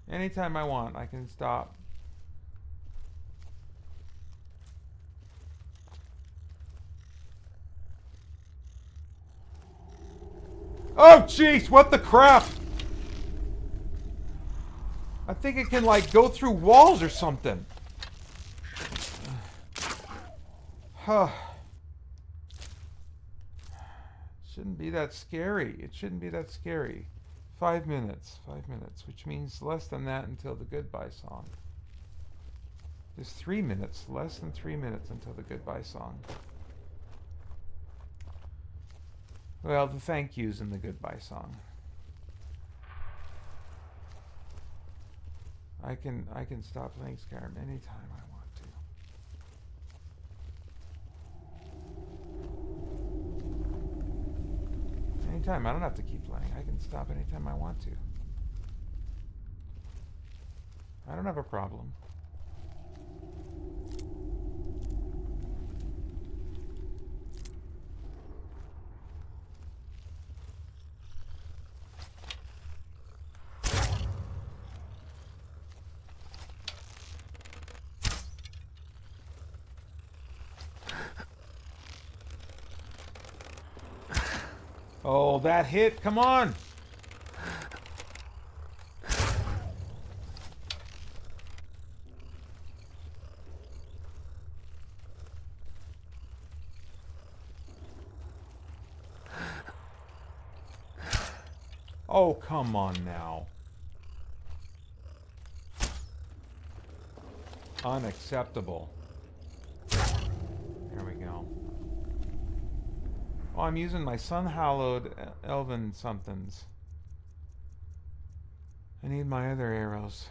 Anytime I want, I can stop. Oh, jeez, what the crap? I think it can, like, go through walls or something. Huh. Shouldn't be that scary. It shouldn't be that scary. 5 minutes. 5 minutes, which means less than that until the goodbye song. There's 3 minutes. Less than 3 minutes until the goodbye song. Well, the thank yous in the goodbye song. I can stop. Thanks, Karyne, anytime I want to. Anytime. I don't have to keep playing. I can stop anytime I want to. I don't have a problem. Oh, that hit. Come on. Oh, come on now. Unacceptable. There we go. Oh, I'm using my sun-hallowed elven somethings. I need my other arrows.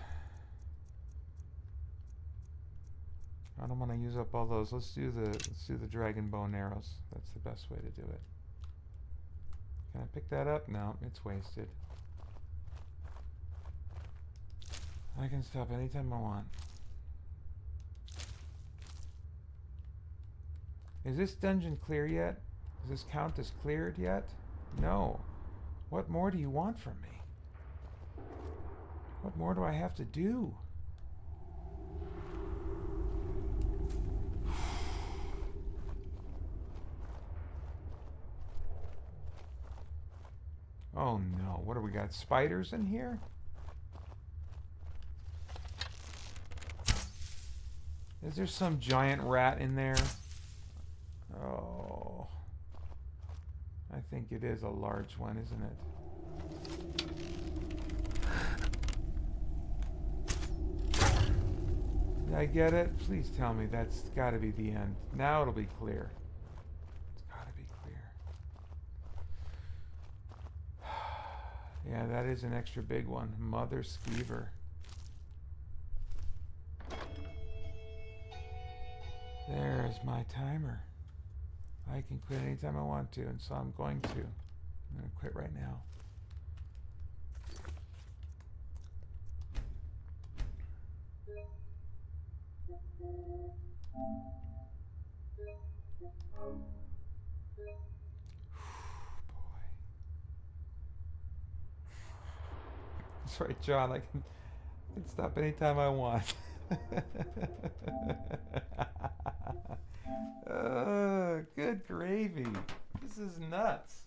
I don't want to use up all those. Let's do the dragon bone arrows. That's the best way to do it. Can I pick that up? No, it's wasted. I can stop anytime I want. Is this dungeon clear yet? Does this count as cleared yet? No. What more do you want from me? What more do I have to do? Oh no, what do we got? Spiders in here? Is there some giant rat in there? Oh. I think it is a large one, isn't it? Did I get it? Please tell me that's got to be the end. Now it'll be clear. It's got to be clear. Yeah, that is an extra big one. Mother Skeever. There's my timer. I can quit anytime I want to, and so I'm going to. I'm going to quit right now. Boy. That's right, John. I can stop anytime I want. Good gravy. This is nuts.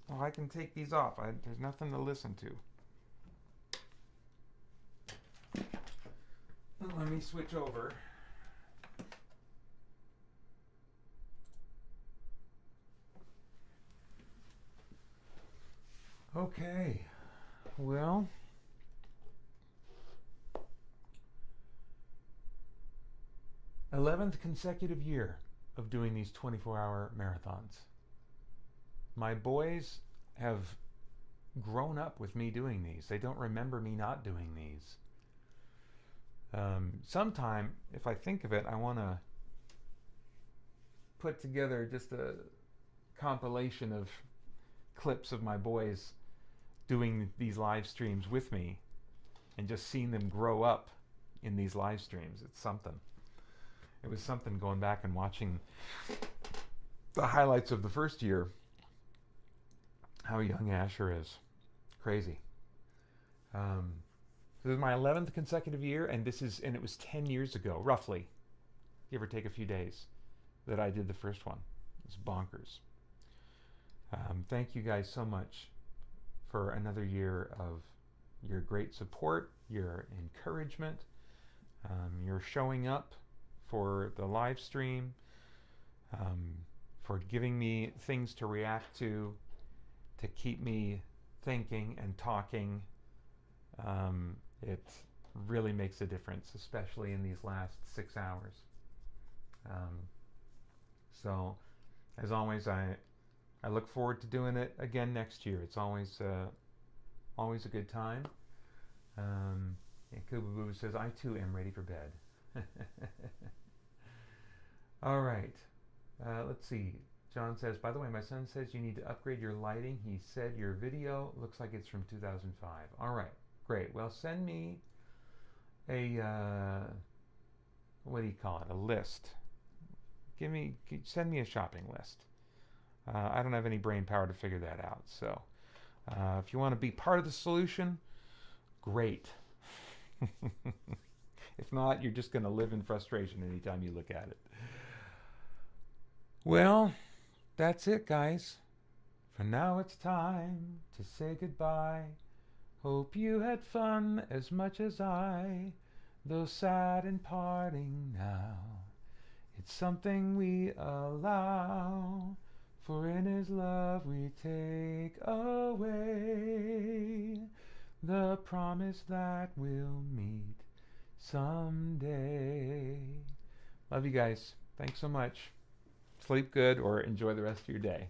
Well, I can take these off. There's nothing to listen to. Let me switch over. Okay. Well, th consecutive year of doing these 24-hour marathons. My boys have grown up with me doing these. They don't remember me not doing these. Sometime, if I think of it, I want to put together just a compilation of clips of my boys doing these live streams with me and just seeing them grow up in these live streams. It's something. It was something going back and watching the highlights of the first year. How young Asher is. Crazy. This is my 11th consecutive year, and it was 10 years ago, roughly, give or take a few days, that I did the first one. It's bonkers. Thank you guys so much for another year of your great support, your encouragement, your showing up for the live stream, for giving me things to react to keep me thinking and talking. It really makes a difference, especially in these last 6 hours. So, as always, I look forward to doing it again next year. It's always a good time. And Kubaboo says, I too am ready for bed. All right. Let's see. John says, by the way, my son says you need to upgrade your lighting. He said your video looks like it's from 2005. All right. Great. Well, send me a, what do you call it? A list. Send me a shopping list. I don't have any brain power to figure that out. So if you want to be part of the solution, great. If not, you're just going to live in frustration anytime you look at it. Well, that's it, guys. For now, it's time to say goodbye. Hope you had fun as much as I, though sad in parting now. It's something we allow, for in His love we take away the promise that we'll meet someday. Love you guys. Thanks so much. Sleep good or enjoy the rest of your day.